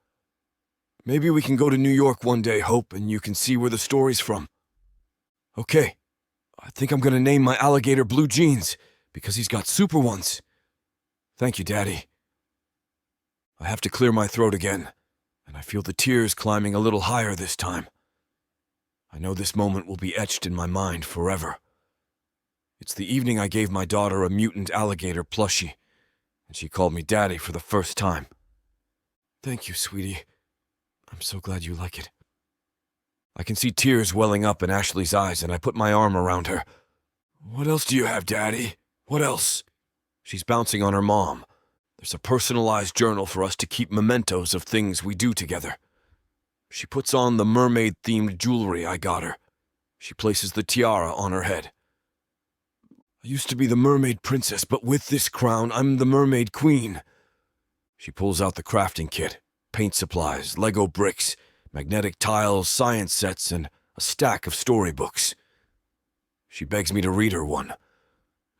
Maybe we can go to New York one day, Hope, and you can see where the story's from. Okay, I think I'm gonna name my alligator Blue Jeans, because he's got super ones. Thank you, Daddy. I have to clear my throat again, and I feel the tears climbing a little higher this time. I know this moment will be etched in my mind forever. It's the evening I gave my daughter a mutant alligator plushie, and she called me Daddy for the first time. Thank you, sweetie. I'm so glad you like it. I can see tears welling up in Ashley's eyes, and I put my arm around her. What else do you have, Daddy? What else? She's bouncing on her mom. There's a personalized journal for us to keep mementos of things we do together. She puts on the mermaid-themed jewelry I got her. She places the tiara on her head. I used to be the mermaid princess, but with this crown, I'm the mermaid queen. She pulls out the crafting kit, paint supplies, Lego bricks, magnetic tiles, science sets, and a stack of storybooks. She begs me to read her one.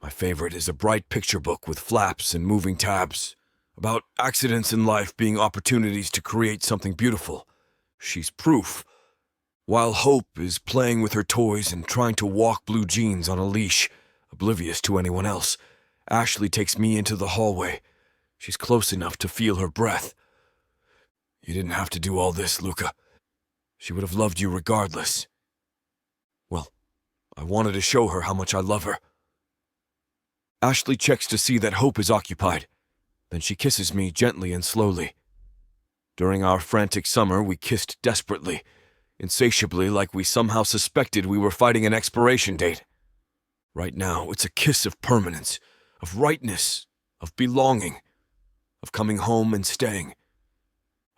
My favorite is a bright picture book with flaps and moving tabs, about accidents in life being opportunities to create something beautiful. She's proof. While Hope is playing with her toys and trying to walk Blue Jeans on a leash, oblivious to anyone else, Ashley takes me into the hallway. She's close enough to feel her breath. You didn't have to do all this, Luca. She would have loved you regardless. Well, I wanted to show her how much I love her. Ashley checks to see that Hope is occupied. Then she kisses me gently and slowly. During our frantic summer, we kissed desperately, insatiably, like we somehow suspected we were fighting an expiration date. Right now, it's a kiss of permanence, of rightness, of belonging, of coming home and staying.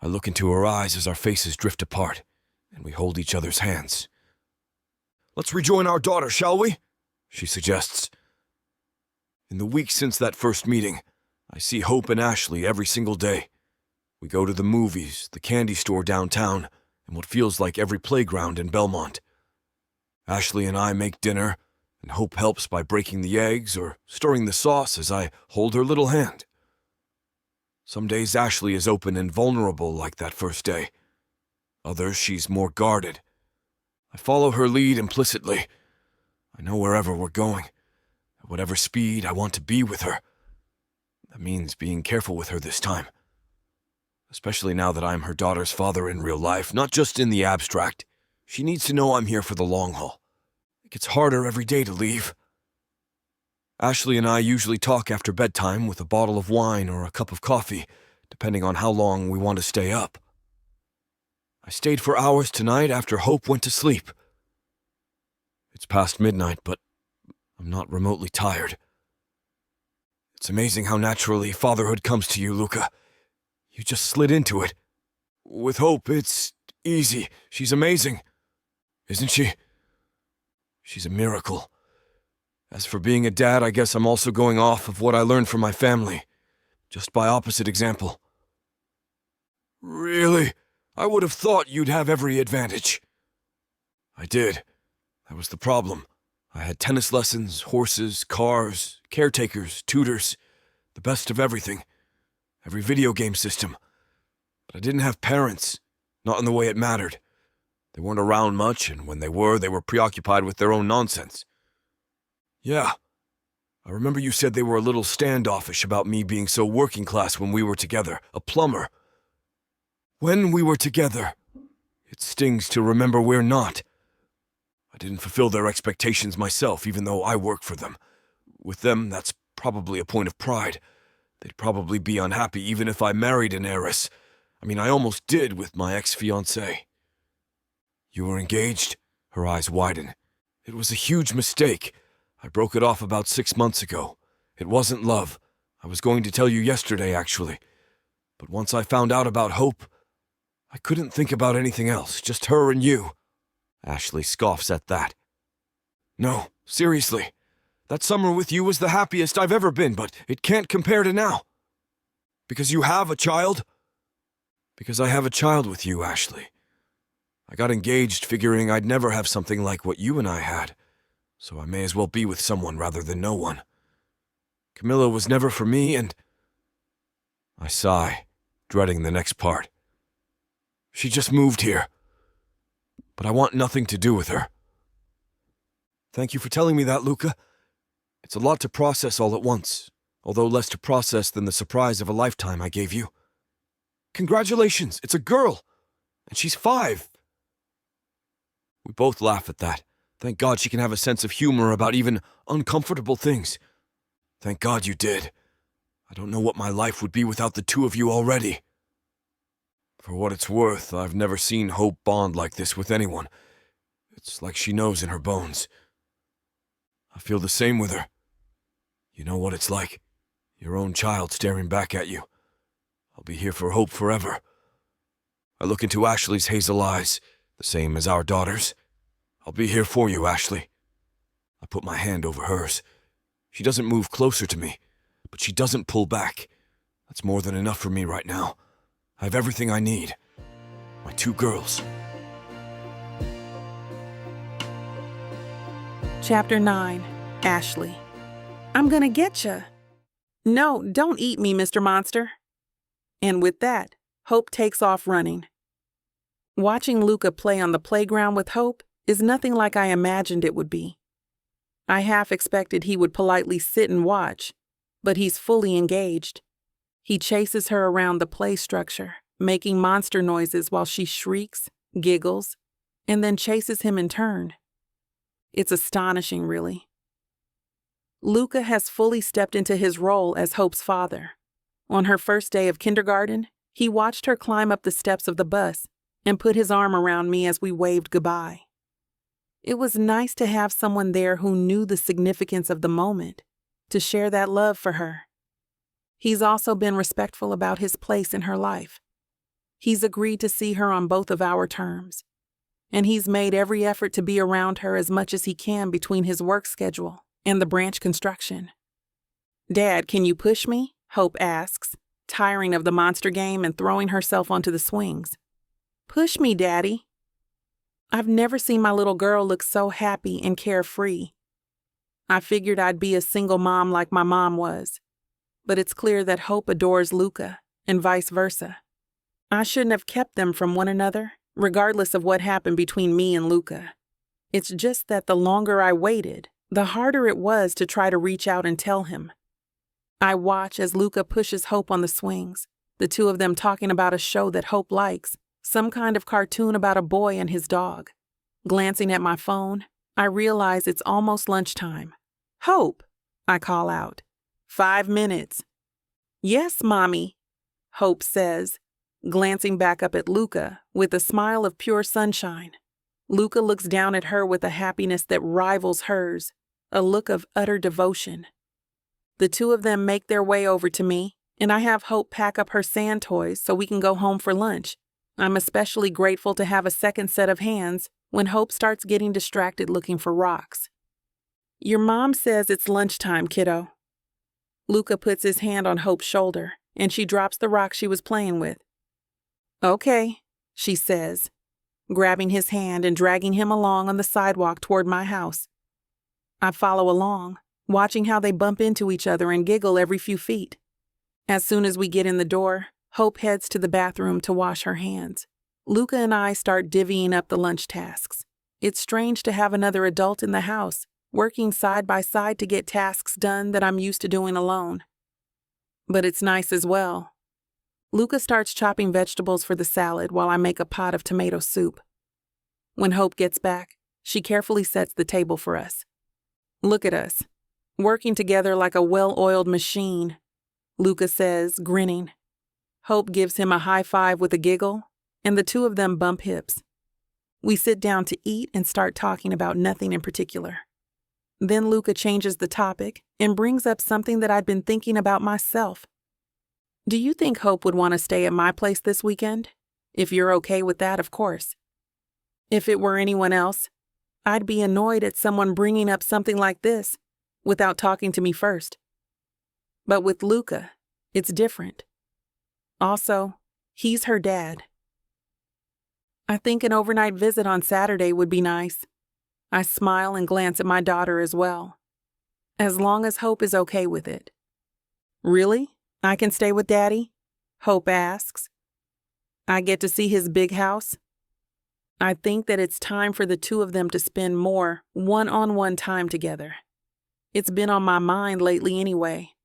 I look into her eyes as our faces drift apart, and we hold each other's hands. Let's rejoin our daughter, shall we? She suggests. In the weeks since that first meeting, I see Hope and Ashley every single day. We go to the movies, the candy store downtown, and what feels like every playground in Belmont. Ashley and I make dinner, and Hope helps by breaking the eggs or stirring the sauce as I hold her little hand. Some days Ashley is open and vulnerable like that first day. Others she's more guarded. I follow her lead implicitly. I know wherever we're going, at whatever speed I want to be with her. That means being careful with her this time. Especially now that I'm her daughter's father in real life, not just in the abstract. She needs to know I'm here for the long haul. It gets harder every day to leave. Ashley and I usually talk after bedtime with a bottle of wine or a cup of coffee, depending on how long we want to stay up. I stayed for hours tonight after Hope went to sleep. It's past midnight, but I'm not remotely tired. It's amazing how naturally fatherhood comes to you, Luca. You just slid into it. With Hope, it's easy. She's amazing. Isn't she? She's a miracle. As for being a dad, I guess I'm also going off of what I learned from my family. just by opposite example. Really? I would have thought you'd have every advantage. I did. That was the problem. I had tennis lessons, horses, cars, caretakers, tutors, the best of everything. Every video game system. But I didn't have parents, not in the way it mattered. They weren't around much, and when they were preoccupied with their own nonsense. Yeah. I remember you said they were a little standoffish about me being so working class when we were together, a plumber. When we were together, it stings to remember we're not. I didn't fulfill their expectations myself, even though I work for them. With them, that's probably a point of pride. They'd probably be unhappy even if I married an heiress. I mean, I almost did with my ex-fiancée. You were engaged? Her eyes widen. It was a huge mistake. I broke it off about 6 months ago. It wasn't love. I was going to tell you yesterday, actually. But once I found out about Hope, I couldn't think about anything else, just her and you. Ashley scoffs at that. No, seriously. That summer with you was the happiest I've ever been, but it can't compare to now. Because you have a child? Because I have a child with you, Ashley. I got engaged figuring I'd never have something like what you and I had, so I may as well be with someone rather than no one. Camilla was never for me, and... I sigh, dreading the next part. She just moved here. But I want nothing to do with her. Thank you for telling me that, Luca. It's a lot to process all at once, although less to process than the surprise of a lifetime I gave you. Congratulations, it's a girl, and she's 5. We both laugh at that. Thank God she can have a sense of humor about even uncomfortable things. Thank God you did. I don't know what my life would be without the two of you already. For what it's worth, I've never seen Hope bond like this with anyone. It's like she knows in her bones. I feel the same with her. You know what it's like? Your own child staring back at you. I'll be here for Hope forever. I look into Ashley's hazel eyes, the same as our daughter's. I'll be here for you, Ashley. I put my hand over hers. She doesn't move closer to me, but she doesn't pull back. That's more than enough for me right now. I have everything I need. My 2 girls. Chapter 9. Ashley. I'm gonna getcha. No, don't eat me, Mr. Monster. And with that, Hope takes off running. Watching Luca play on the playground with Hope is nothing like I imagined it would be. I half expected he would politely sit and watch, but he's fully engaged. He chases her around the play structure, making monster noises while she shrieks, giggles, and then chases him in turn. It's astonishing, really. Luca has fully stepped into his role as Hope's father. On her first day of kindergarten, he watched her climb up the steps of the bus and put his arm around me as we waved goodbye. It was nice to have someone there who knew the significance of the moment, to share that love for her. He's also been respectful about his place in her life. He's agreed to see her on both of our terms, and he's made every effort to be around her as much as he can between his work schedule and the branch construction. Dad, can you push me? Hope asks, tiring of the monster game and throwing herself onto the swings. Push me, Daddy. I've never seen my little girl look so happy and carefree. I figured I'd be a single mom like my mom was, but it's clear that Hope adores Luca and vice versa. I shouldn't have kept them from one another, regardless of what happened between me and Luca. It's just that the longer I waited, the harder it was to try to reach out and tell him. I watch as Luca pushes Hope on the swings, the two of them talking about a show that Hope likes, some kind of cartoon about a boy and his dog. Glancing at my phone, I realize it's almost lunchtime. Hope, I call out. 5 minutes. Yes, Mommy, Hope says, glancing back up at Luca with a smile of pure sunshine. Luca looks down at her with a happiness that rivals hers, a look of utter devotion. The two of them make their way over to me, and I have Hope pack up her sand toys so we can go home for lunch. I'm especially grateful to have a second set of hands when Hope starts getting distracted looking for rocks. Your mom says it's lunchtime, kiddo. Luca puts his hand on Hope's shoulder and she drops the rock she was playing with. "Okay," she says, grabbing his hand and dragging him along on the sidewalk toward my house. I follow along, watching how they bump into each other and giggle every few feet. As soon as we get in the door, Hope heads to the bathroom to wash her hands. Luca and I start divvying up the lunch tasks. It's strange to have another adult in the house, working side by side to get tasks done that I'm used to doing alone. But it's nice as well. Luca starts chopping vegetables for the salad while I make a pot of tomato soup. When Hope gets back, she carefully sets the table for us. "Look at us, working together like a well-oiled machine," Luca says, grinning. Hope gives him a high five with a giggle, and the two of them bump hips. We sit down to eat and start talking about nothing in particular. Then Luca changes the topic and brings up something that I'd been thinking about myself. "Do you think Hope would want to stay at my place this weekend? If you're okay with that, of course. If it were anyone else, I'd be annoyed at someone bringing up something like this without talking to me first. But with Luca, it's different. Also, he's her dad. I think an overnight visit on Saturday would be nice." I smile and glance at my daughter as well. As long as Hope is okay with it. "Really? I can stay with Daddy?" Hope asks. "I get to see his big house?" I think that it's time for the two of them to spend more one-on-one time together. It's been on my mind lately anyway.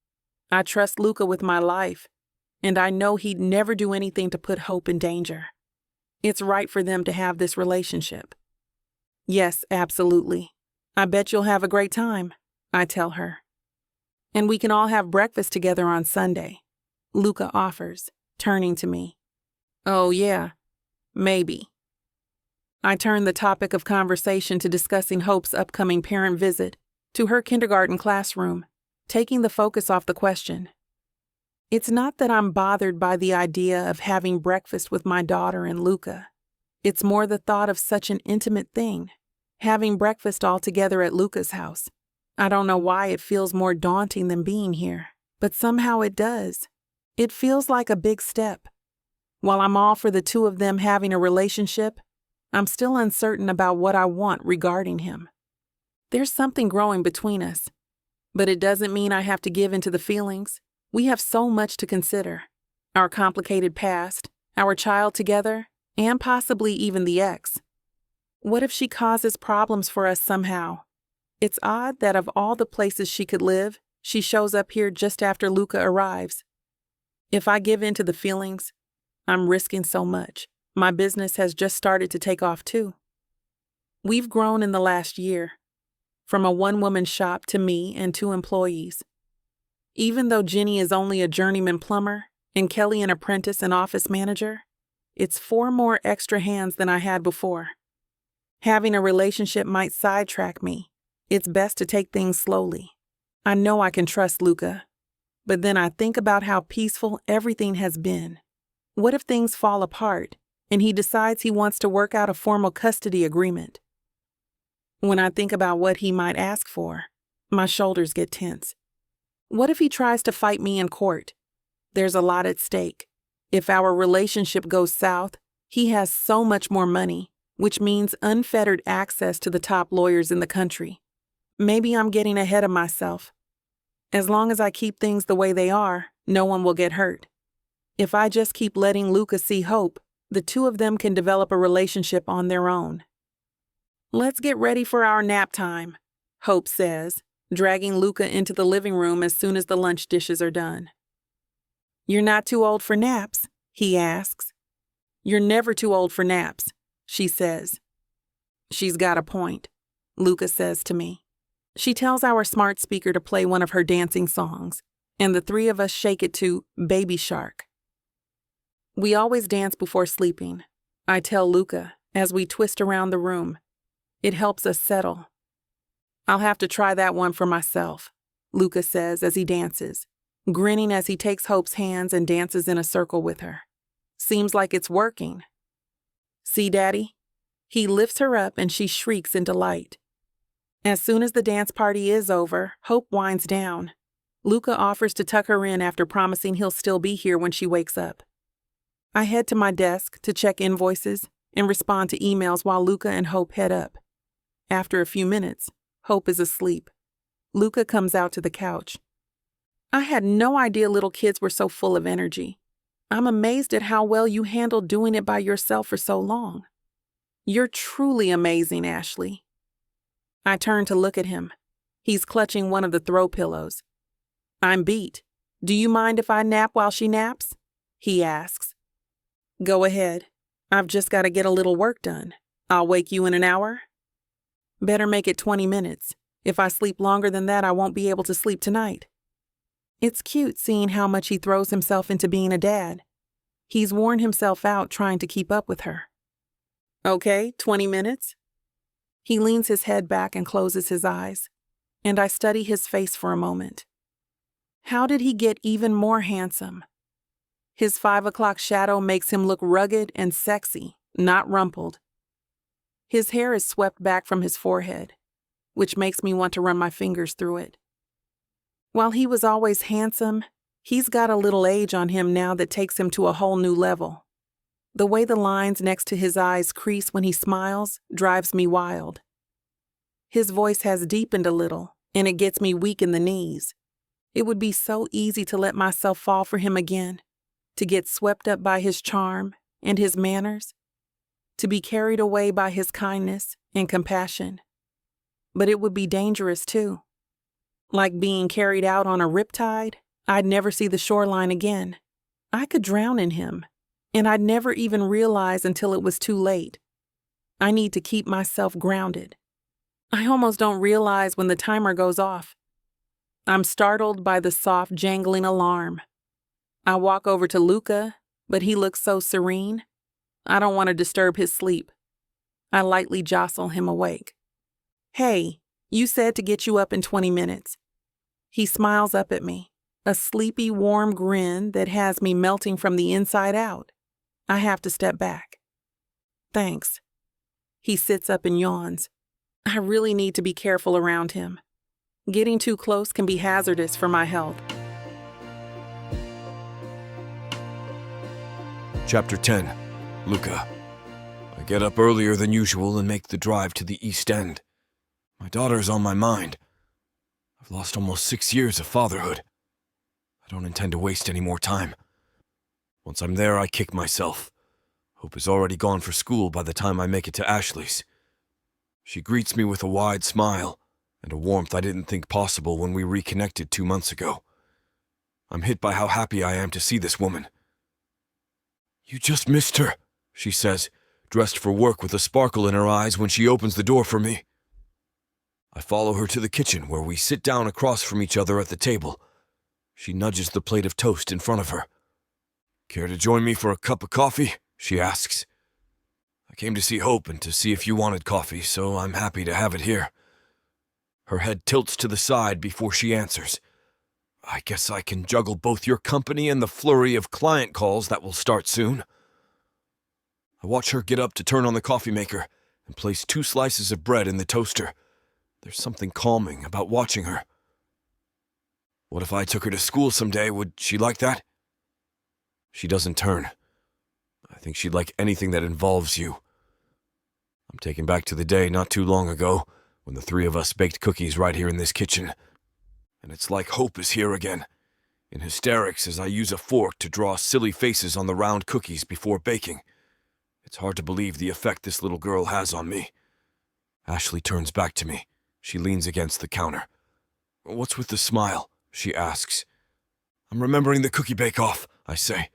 I trust Luca with my life, and I know he'd never do anything to put Hope in danger. It's right for them to have this relationship. "Yes, absolutely. I bet you'll have a great time," I tell her. "And we can all have breakfast together on Sunday," Luca offers, turning to me. "Oh yeah, maybe." I turn the topic of conversation to discussing Hope's upcoming parent visit to her kindergarten classroom, taking the focus off the question. It's not that I'm bothered by the idea of having breakfast with my daughter and Luca. It's more the thought of such an intimate thing, having breakfast all together at Luca's house. I don't know why it feels more daunting than being here, but somehow it does. It feels like a big step. While I'm all for the two of them having a relationship, I'm still uncertain about what I want regarding him. There's something growing between us, but it doesn't mean I have to give into the feelings. We have so much to consider. Our complicated past, our child together, and possibly even the ex. What if she causes problems for us somehow? It's odd that of all the places she could live, she shows up here just after Luca arrives. If I give in to the feelings, I'm risking so much. My business has just started to take off too. We've grown in the last year, from a one-woman shop to me and 2 employees. Even though Jenny is only a journeyman plumber and Kelly an apprentice and office manager, it's 4 more extra hands than I had before. Having a relationship might sidetrack me. It's best to take things slowly. I know I can trust Luca, but then I think about how peaceful everything has been. What if things fall apart and he decides he wants to work out a formal custody agreement? When I think about what he might ask for, my shoulders get tense. What if he tries to fight me in court? There's a lot at stake. If our relationship goes south, he has so much more money, which means unfettered access to the top lawyers in the country. Maybe I'm getting ahead of myself. As long as I keep things the way they are, no one will get hurt. If I just keep letting Luca see Hope, the two of them can develop a relationship on their own. "Let's get ready for our nap time," Hope says, dragging Luca into the living room as soon as the lunch dishes are done. "You're not too old for naps?" he asks. "You're never too old for naps," she says. "She's got a point," Luca says to me. She tells our smart speaker to play one of her dancing songs, and the 3 of us shake it to Baby Shark. We always dance before sleeping, I tell Luca as we twist around the room. It helps us settle. "I'll have to try that one for myself," Luca says as he dances, grinning as he takes Hope's hands and dances in a circle with her. "Seems like it's working. See, Daddy?" He lifts her up and she shrieks in delight. As soon as the dance party is over, Hope winds down. Luca offers to tuck her in after promising he'll still be here when she wakes up. I head to my desk to check invoices and respond to emails while Luca and Hope head up. After a few minutes, Hope is asleep. Luca comes out to the couch. I had no idea little kids were so full of energy. I'm amazed at how well you handled doing it by yourself for so long. You're truly amazing, Ashley. I turn to look at him. He's clutching one of the throw pillows. I'm beat. Do you mind if I nap while she naps? He asks. Go ahead. I've just got to get a little work done. I'll wake you in an hour. Better make it 20 minutes. If I sleep longer than that, I won't be able to sleep tonight. It's cute seeing how much he throws himself into being a dad. He's worn himself out trying to keep up with her. Okay, 20 minutes? He leans his head back and closes his eyes, and I study his face for a moment. How did he get even more handsome? His 5 o'clock shadow makes him look rugged and sexy, not rumpled. His hair is swept back from his forehead, which makes me want to run my fingers through it. While he was always handsome, he's got a little age on him now that takes him to a whole new level. The way the lines next to his eyes crease when he smiles drives me wild. His voice has deepened a little, and it gets me weak in the knees. It would be so easy to let myself fall for him again, to get swept up by his charm and his manners, to be carried away by his kindness and compassion. But it would be dangerous too. Like being carried out on a riptide, I'd never see the shoreline again. I could drown in him, and I'd never even realize until it was too late. I need to keep myself grounded. I almost don't realize when the timer goes off. I'm startled by the soft jangling alarm. I walk over to Luca, but he looks so serene. I don't want to disturb his sleep. I lightly jostle him awake. Hey, you said to get you up in 20 minutes. He smiles up at me, a sleepy, warm grin that has me melting from the inside out. I have to step back. Thanks. He sits up and yawns. I really need to be careful around him. Getting too close can be hazardous for my health. Chapter 10. Luca. I get up earlier than usual and make the drive to the East End. My daughter's on my mind. I've lost almost 6 years of fatherhood. I don't intend to waste any more time. Once I'm there, I kick myself. Hope is already gone for school by the time I make it to Ashley's. She greets me with a wide smile and a warmth I didn't think possible when we reconnected 2 months ago. I'm hit by how happy I am to see this woman. You just missed her, she says, dressed for work with a sparkle in her eyes when she opens the door for me. I follow her to the kitchen where we sit down across from each other at the table. She nudges the plate of toast in front of her. Care to join me for a cup of coffee? She asks. I came to see Hope and to see if you wanted coffee, so I'm happy to have it here. Her head tilts to the side before she answers. I guess I can juggle both your company and the flurry of client calls that will start soon. I watch her get up to turn on the coffee maker and place 2 slices of bread in the toaster. There's something calming about watching her. What if I took her to school someday? Would she like that? She doesn't turn. I think she'd like anything that involves you. I'm taken back to the day not too long ago when the 3 of us baked cookies right here in this kitchen. And it's like Hope is here again, in hysterics as I use a fork to draw silly faces on the round cookies before baking. It's hard to believe the effect this little girl has on me. Ashley turns back to me. She leans against the counter. What's with the smile? She asks. I'm remembering the cookie bake-off, I say.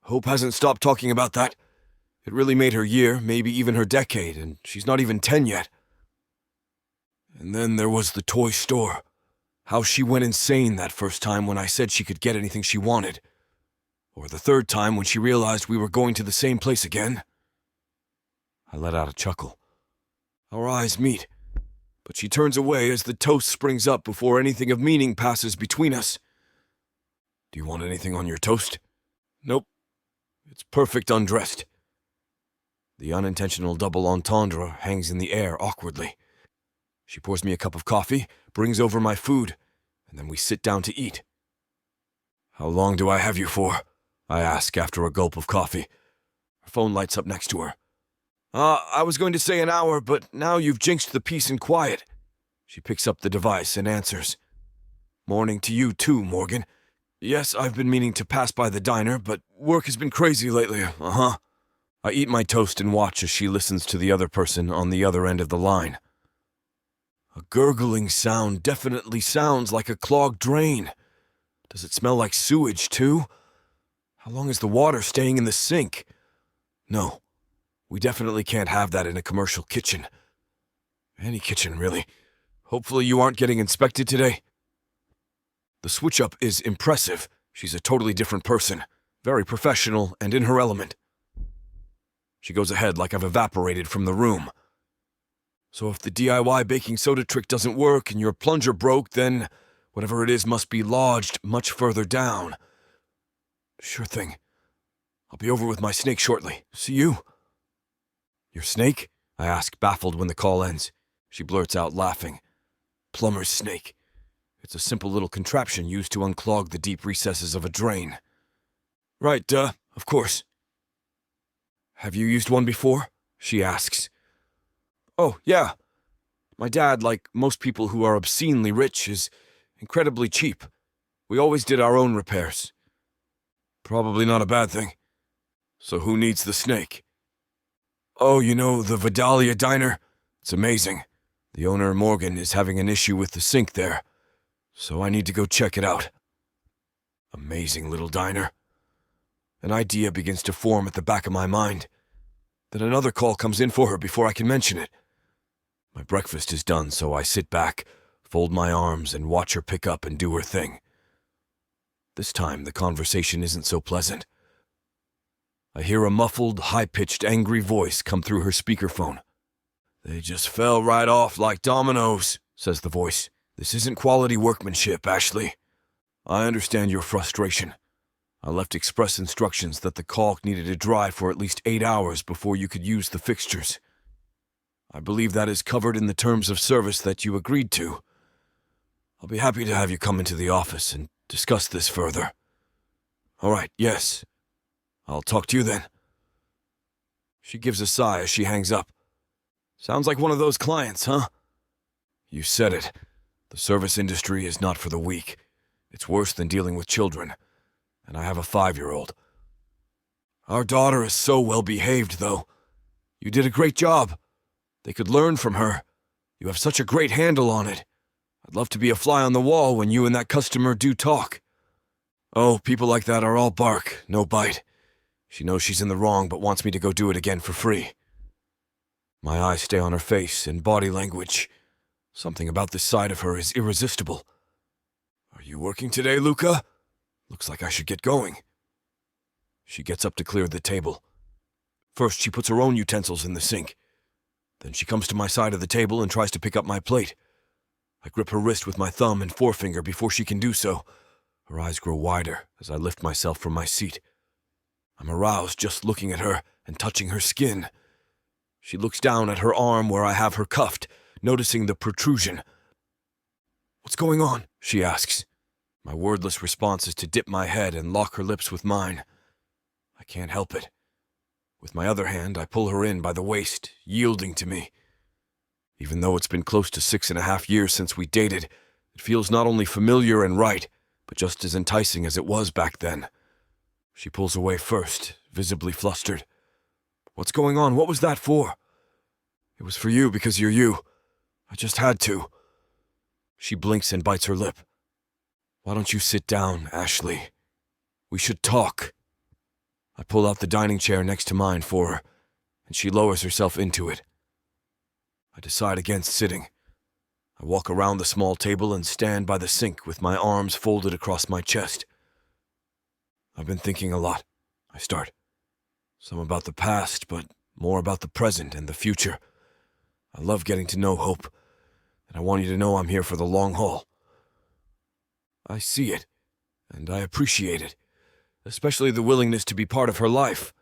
Hope hasn't stopped talking about that. It really made her year, maybe even her decade, and she's not even 10 yet. And then there was the toy store. How she went insane that first time when I said she could get anything she wanted. Or the 3rd time when she realized we were going to the same place again. I let out a chuckle. Our eyes meet, but she turns away as the toast springs up before anything of meaning passes between us. Do you want anything on your toast? Nope. It's perfect undressed. The unintentional double entendre hangs in the air awkwardly. She pours me a cup of coffee, brings over my food, and then we sit down to eat. "How long do I have you for?" I ask after a gulp of coffee. Her phone lights up next to her. I was going to say an hour, but now you've jinxed the peace and quiet." She picks up the device and answers. "Morning to you too, Morgan. Yes, I've been meaning to pass by the diner, but work has been crazy lately, I eat my toast and watch as she listens to the other person on the other end of the line. A gurgling sound definitely sounds like a clogged drain. Does it smell like sewage, too? How long is the water staying in the sink? No, we definitely can't have that in a commercial kitchen. Any kitchen, really. Hopefully you aren't getting inspected today." The switch-up is impressive. She's a totally different person, very professional and in her element. She goes ahead like I've evaporated from the room. "So if the DIY baking soda trick doesn't work and your plunger broke, then whatever it is must be lodged much further down." "Sure thing. I'll be over with my snake shortly. See you." "Your snake?" I ask, baffled when the call ends. She blurts out, laughing. "Plumber's snake. It's a simple little contraption used to unclog the deep recesses of a drain." "Right, of course." "Have you used one before?" she asks. "Oh, yeah. My dad, like most people who are obscenely rich, is incredibly cheap. We always did our own repairs." "Probably not a bad thing. So who needs the snake?" "Oh, you know, the Vidalia diner? It's amazing. The owner, Morgan, is having an issue with the sink there, so I need to go check it out." Amazing little diner. An idea begins to form at the back of my mind. Then another call comes in for her before I can mention it. My breakfast is done, so I sit back, fold my arms, and watch her pick up and do her thing. This time, the conversation isn't so pleasant. I hear a muffled, high-pitched, angry voice come through her speakerphone. "They just fell right off like dominoes," says the voice. "This isn't quality workmanship, Ashley. I understand your frustration. I left express instructions that the caulk needed to dry for at least 8 hours before you could use the fixtures. I believe that is covered in the terms of service that you agreed to. I'll be happy to have you come into the office and discuss this further." "All right, yes. I'll talk to you then." She gives a sigh as she hangs up. "Sounds like one of those clients, huh?" "You said it. The service industry is not for the weak. It's worse than dealing with children. And I have a 5-year-old. Our daughter is so well-behaved, though. You did a great job. They could learn from her. You have such a great handle on it. I'd love to be a fly on the wall when you and that customer do talk." "Oh, people like that are all bark, no bite. She knows she's in the wrong but wants me to go do it again for free." My eyes stay on her face and body language. Something about this side of her is irresistible. "Are you working today, Luca? Looks like I should get going." She gets up to clear the table. First, she puts her own utensils in the sink. Then she comes to my side of the table and tries to pick up my plate. I grip her wrist with my thumb and forefinger before she can do so. Her eyes grow wider as I lift myself from my seat. I'm aroused just looking at her and touching her skin. She looks down at her arm where I have her cuffed, noticing the protrusion. "What's going on?" she asks. My wordless response is to dip my head and lock her lips with mine. I can't help it. With my other hand, I pull her in by the waist, yielding to me. Even though it's been close to 6.5 years since we dated, it feels not only familiar and right, but just as enticing as it was back then. She pulls away first, visibly flustered. "What's going on? What was that for?" "It was for you because you're you. I just had to." She blinks and bites her lip. "Why don't you sit down, Ashley? We should talk." I pull out the dining chair next to mine for her, and she lowers herself into it. I decide against sitting. I walk around the small table and stand by the sink with my arms folded across my chest. "I've been thinking a lot," I start. "Some about the past, but more about the present and the future. I love getting to know Hope, and I want you to know I'm here for the long haul." I see it, and I appreciate it, especially the willingness to be part of her life.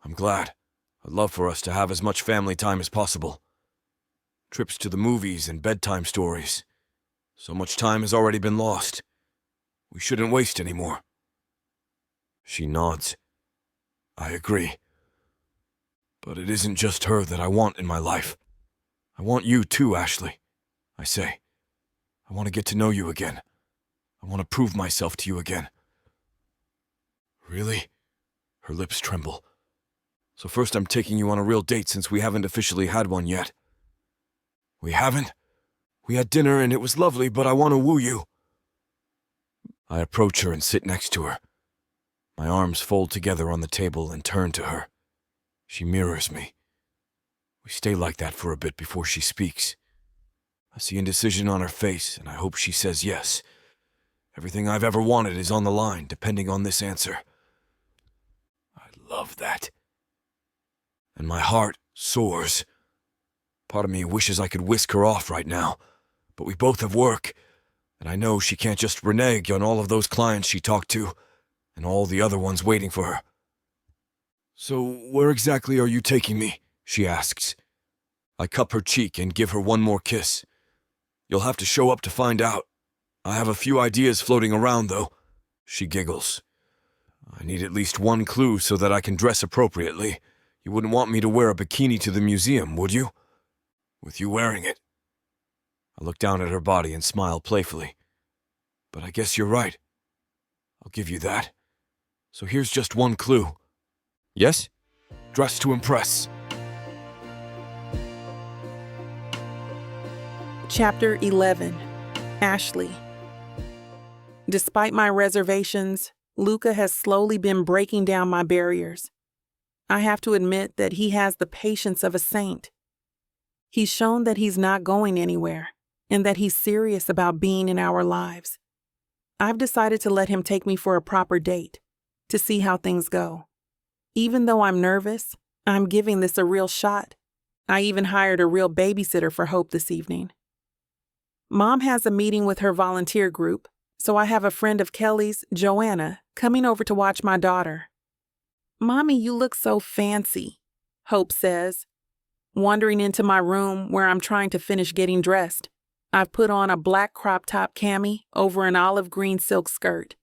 I'm glad. I'd love for us to have as much family time as possible. Trips to the movies and bedtime stories. So much time has already been lost. We shouldn't waste any more. She nods. I agree. But it isn't just her that I want in my life. I want you too, Ashley. I say. I want to get to know you again. I want to prove myself to you again. Really? Her lips tremble. So first I'm taking you on a real date since we haven't officially had one yet. We haven't? We had dinner and it was lovely, but I want to woo you. I approach her and sit next to her. My arms fold together on the table and turn to her. She mirrors me. We stay like that for a bit before she speaks. I see indecision on her face, and I hope she says yes. Everything I've ever wanted is on the line, depending on this answer. I love that. And my heart soars. Part of me wishes I could whisk her off right now, but we both have work, and I know she can't just renege on all of those clients she talked to, and all the other ones waiting for her. So where exactly are you taking me? She asks. I cup her cheek and give her one more kiss. You'll have to show up to find out. I have a few ideas floating around, though. She giggles. I need at least one clue so that I can dress appropriately. You wouldn't want me to wear a bikini to the museum, would you? With you wearing it. I look down at her body and smile playfully. But I guess you're right. I'll give you that. So here's just one clue. Yes? Dress to impress. Chapter 11. Ashley. Despite my reservations, Luca has slowly been breaking down my barriers. I have to admit that he has the patience of a saint. He's shown that he's not going anywhere, and that he's serious about being in our lives. I've decided to let him take me for a proper date, to see how things go. Even though I'm nervous, I'm giving this a real shot. I even hired a real babysitter for Hope this evening. Mom has a meeting with her volunteer group, so I have a friend of Kelly's, Joanna, coming over to watch my daughter. Mommy, you look so fancy, Hope says, wandering into my room where I'm trying to finish getting dressed. I've put on a black crop top cami over an olive green silk skirt.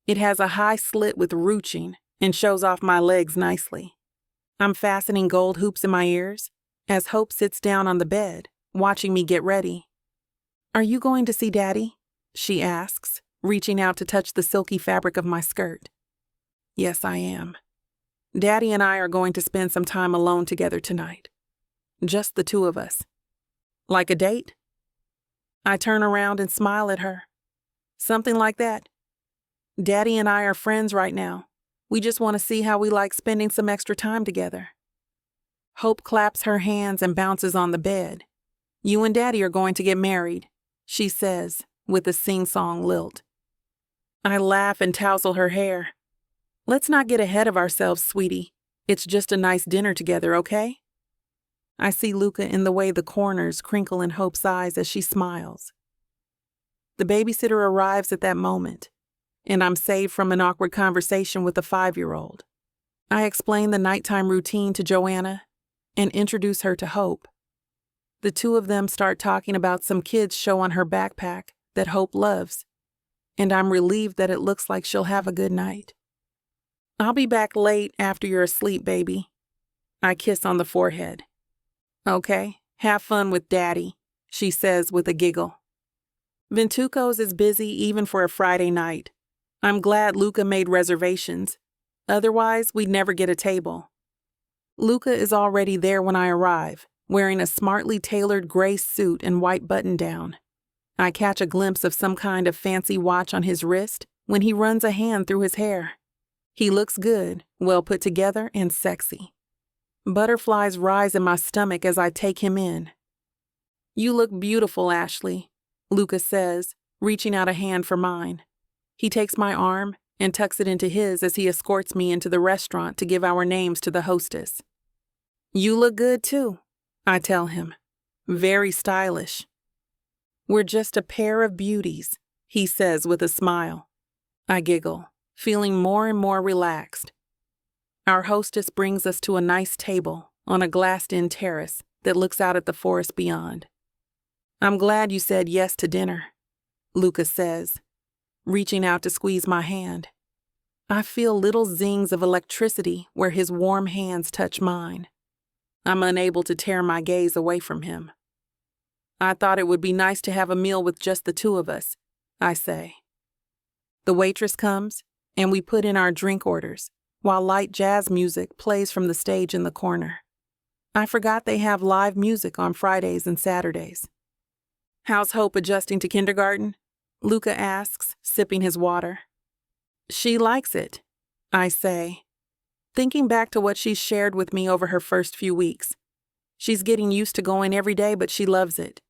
It has a high slit with ruching and shows off my legs nicely. I'm fastening gold hoops in my ears as Hope sits down on the bed, watching me get ready. Are you going to see Daddy? She asks, reaching out to touch the silky fabric of my skirt. Yes, I am. Daddy and I are going to spend some time alone together tonight. Just the two of us. Like a date? I turn around and smile at her. Something like that. Daddy and I are friends right now. We just want to see how we like spending some extra time together. Hope claps her hands and bounces on the bed. You and Daddy are going to get married, she says, with a sing-song lilt. I laugh and tousle her hair. Let's not get ahead of ourselves, sweetie. It's just a nice dinner together, okay? I see Luca in the way the corners crinkle in Hope's eyes as she smiles. The babysitter arrives at that moment, and I'm saved from an awkward conversation with a 5-year-old. I explain the nighttime routine to Joanna and introduce her to Hope. The two of them start talking about some kids' show on her backpack that Hope loves, and I'm relieved that it looks like she'll have a good night. I'll be back late after you're asleep, baby. I kiss on the forehead. Okay, have fun with Daddy, she says with a giggle. Ventuco's is busy even for a Friday night. I'm glad Luca made reservations. Otherwise, we'd never get a table. Luca is already there when I arrive, wearing a smartly tailored gray suit and white button-down. I catch a glimpse of some kind of fancy watch on his wrist when he runs a hand through his hair. He looks good, well put together, and sexy. Butterflies rise in my stomach as I take him in. You look beautiful, Ashley, Luca says, reaching out a hand for mine. He takes my arm and tucks it into his as he escorts me into the restaurant to give our names to the hostess. You look good too, I tell him. Very stylish. We're just a pair of beauties, he says with a smile. I giggle, feeling more and more relaxed. Our hostess brings us to a nice table on a glassed-in terrace that looks out at the forest beyond. I'm glad you said yes to dinner. Luca says, reaching out to squeeze my hand. I feel little zings of electricity where his warm hands touch mine. I'm unable to tear my gaze away from him. I thought it would be nice to have a meal with just the two of us, I say. The waitress comes, and we put in our drink orders, while light jazz music plays from the stage in the corner. I forgot they have live music on Fridays and Saturdays. How's Hope adjusting to kindergarten? Luca asks, sipping his water. She likes it, I say, thinking back to what she's shared with me over her first few weeks. She's getting used to going every day, but she loves it.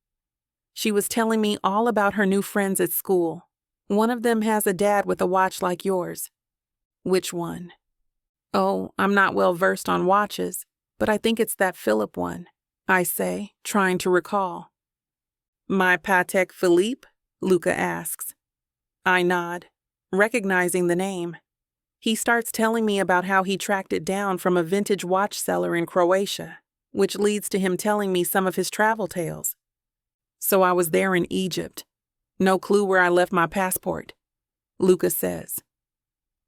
She was telling me all about her new friends at school. One of them has a dad with a watch like yours. Which one? Oh, I'm not well versed on watches, but I think it's that Philip one, I say, trying to recall. My Patek Philippe? Luca asks. I nod, recognizing the name. He starts telling me about how he tracked it down from a vintage watch seller in Croatia, which leads to him telling me some of his travel tales. So I was there in Egypt. No clue where I left my passport, Luca says.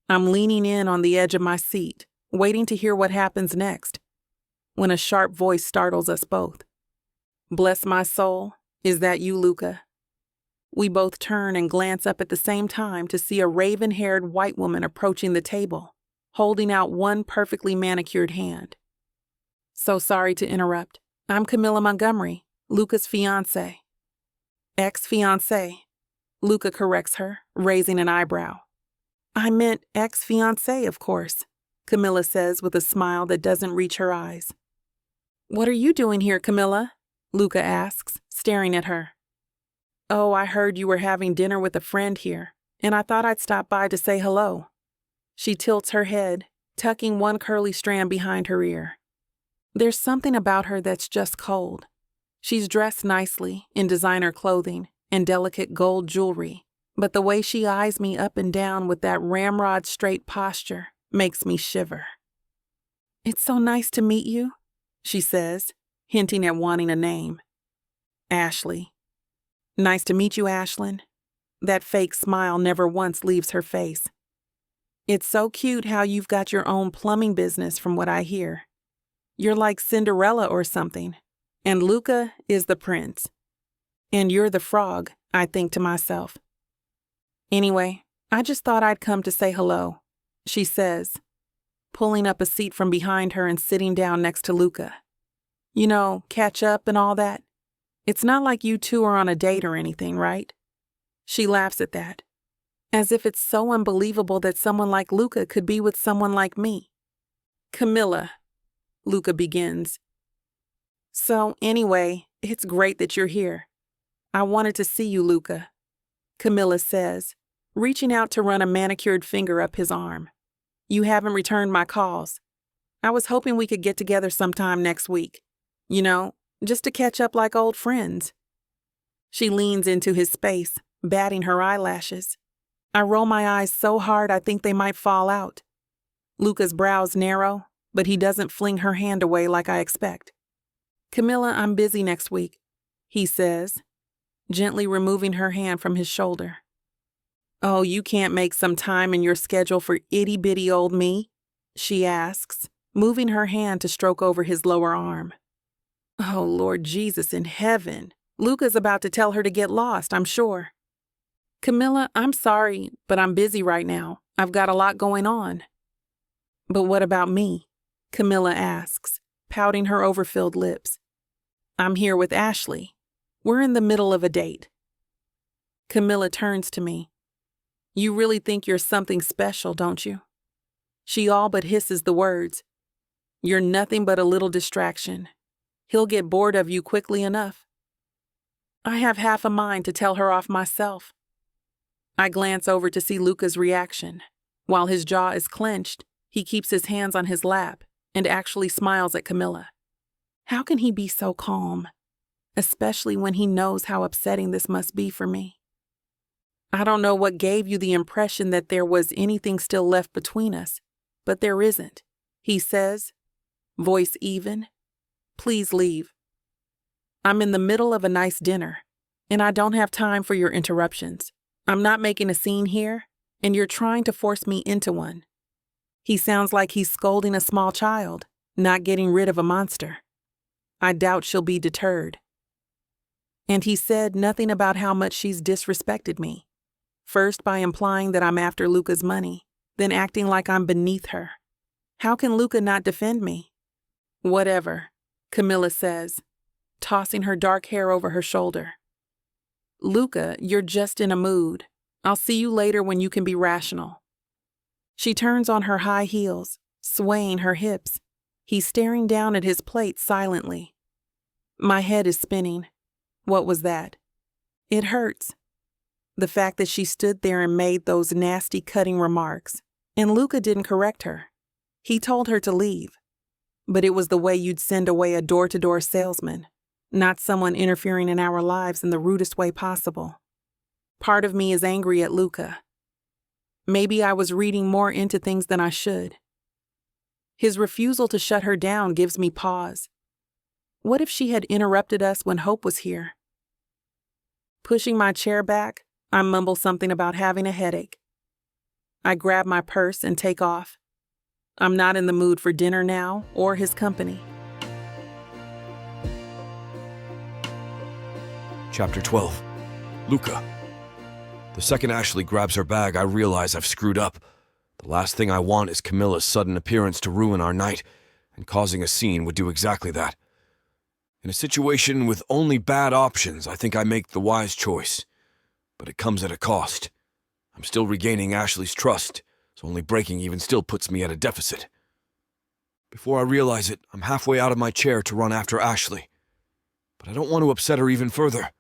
I'm leaning in on the edge of my seat, waiting to hear what happens next, when a sharp voice startles us both. Bless my soul, is that you, Luca? We both turn and glance up at the same time to see a raven-haired white woman approaching the table, holding out one perfectly manicured hand. So sorry to interrupt. I'm Camilla Montgomery, Luca's fiancée. Ex-fiancée, Luca corrects her, raising an eyebrow. I meant ex-fiancée, of course, Camilla says with a smile that doesn't reach her eyes. What are you doing here, Camilla? Luca asks, staring at her. Oh, I heard you were having dinner with a friend here, and I thought I'd stop by to say hello. She tilts her head, tucking one curly strand behind her ear. There's something about her that's just cold. She's dressed nicely in designer clothing and delicate gold jewelry, but the way she eyes me up and down with that ramrod straight posture makes me shiver. It's so nice to meet you, she says, hinting at wanting a name. Ashley. Nice to meet you, Ashlyn. That fake smile never once leaves her face. It's so cute how you've got your own plumbing business from what I hear. You're like Cinderella or something. And Luca is the prince. And you're the frog, I think to myself. Anyway, I just thought I'd come to say hello, she says, pulling up a seat from behind her and sitting down next to Luca. You know, catch up and all that. It's not like you two are on a date or anything, right? She laughs at that, as if it's so unbelievable that someone like Luca could be with someone like me. Camilla, Luca begins. So anyway, it's great that you're here. I wanted to see you, Luca, Camilla says, reaching out to run a manicured finger up his arm. You haven't returned my calls. I was hoping we could get together sometime next week. You know, just to catch up like old friends. She leans into his space, batting her eyelashes. I roll my eyes so hard I think they might fall out. Luca's brows narrow, but he doesn't fling her hand away like I expect. Camilla, I'm busy next week, he says, gently removing her hand from his shoulder. Oh, you can't make some time in your schedule for itty-bitty old me? She asks, moving her hand to stroke over his lower arm. Oh, Lord Jesus in heaven. Luca's about to tell her to get lost, I'm sure. Camilla, I'm sorry, but I'm busy right now. I've got a lot going on. But what about me? Camilla asks, pouting her overfilled lips. I'm here with Ashley. We're in the middle of a date. Camilla turns to me. You really think you're something special, don't you? She all but hisses the words. You're nothing but a little distraction. He'll get bored of you quickly enough. I have half a mind to tell her off myself. I glance over to see Luca's reaction. While his jaw is clenched, he keeps his hands on his lap and actually smiles at Camilla. How can he be so calm, especially when he knows how upsetting this must be for me? I don't know what gave you the impression that there was anything still left between us, but there isn't, he says, voice even. Please leave. I'm in the middle of a nice dinner. and I don't have time for your interruptions. I'm not making a scene here, and you're trying to force me into one." He sounds like he's scolding a small child, not getting rid of a monster. I doubt she'll be deterred. And he said nothing about how much she's disrespected me. First by implying that I'm after Luca's money, then acting like I'm beneath her. How can Luca not defend me? "Whatever," Camilla says, tossing her dark hair over her shoulder. "Luca, you're just in a mood. I'll see you later when you can be rational." She turns on her high heels, swaying her hips. He's staring down at his plate silently. My head is spinning. What was that? It hurts. The fact that she stood there and made those nasty cutting remarks, and Luca didn't correct her. He told her to leave. But it was the way you'd send away a door-to-door salesman, not someone interfering in our lives in the rudest way possible. Part of me is angry at Luca. Maybe I was reading more into things than I should. His refusal to shut her down gives me pause. What if she had interrupted us when Hope was here? Pushing my chair back, I mumble something about having a headache. I grab my purse and take off. I'm not in the mood for dinner now or his company. Chapter 12. Luca. The second Ashley grabs her bag, I realize I've screwed up. The last thing I want is Camilla's sudden appearance to ruin our night, and causing a scene would do exactly that. In a situation with only bad options, I think I make the wise choice. But it comes at a cost. I'm still regaining Ashley's trust, so only breaking even still puts me at a deficit. Before I realize it, I'm halfway out of my chair to run after Ashley. But I don't want to upset her even further.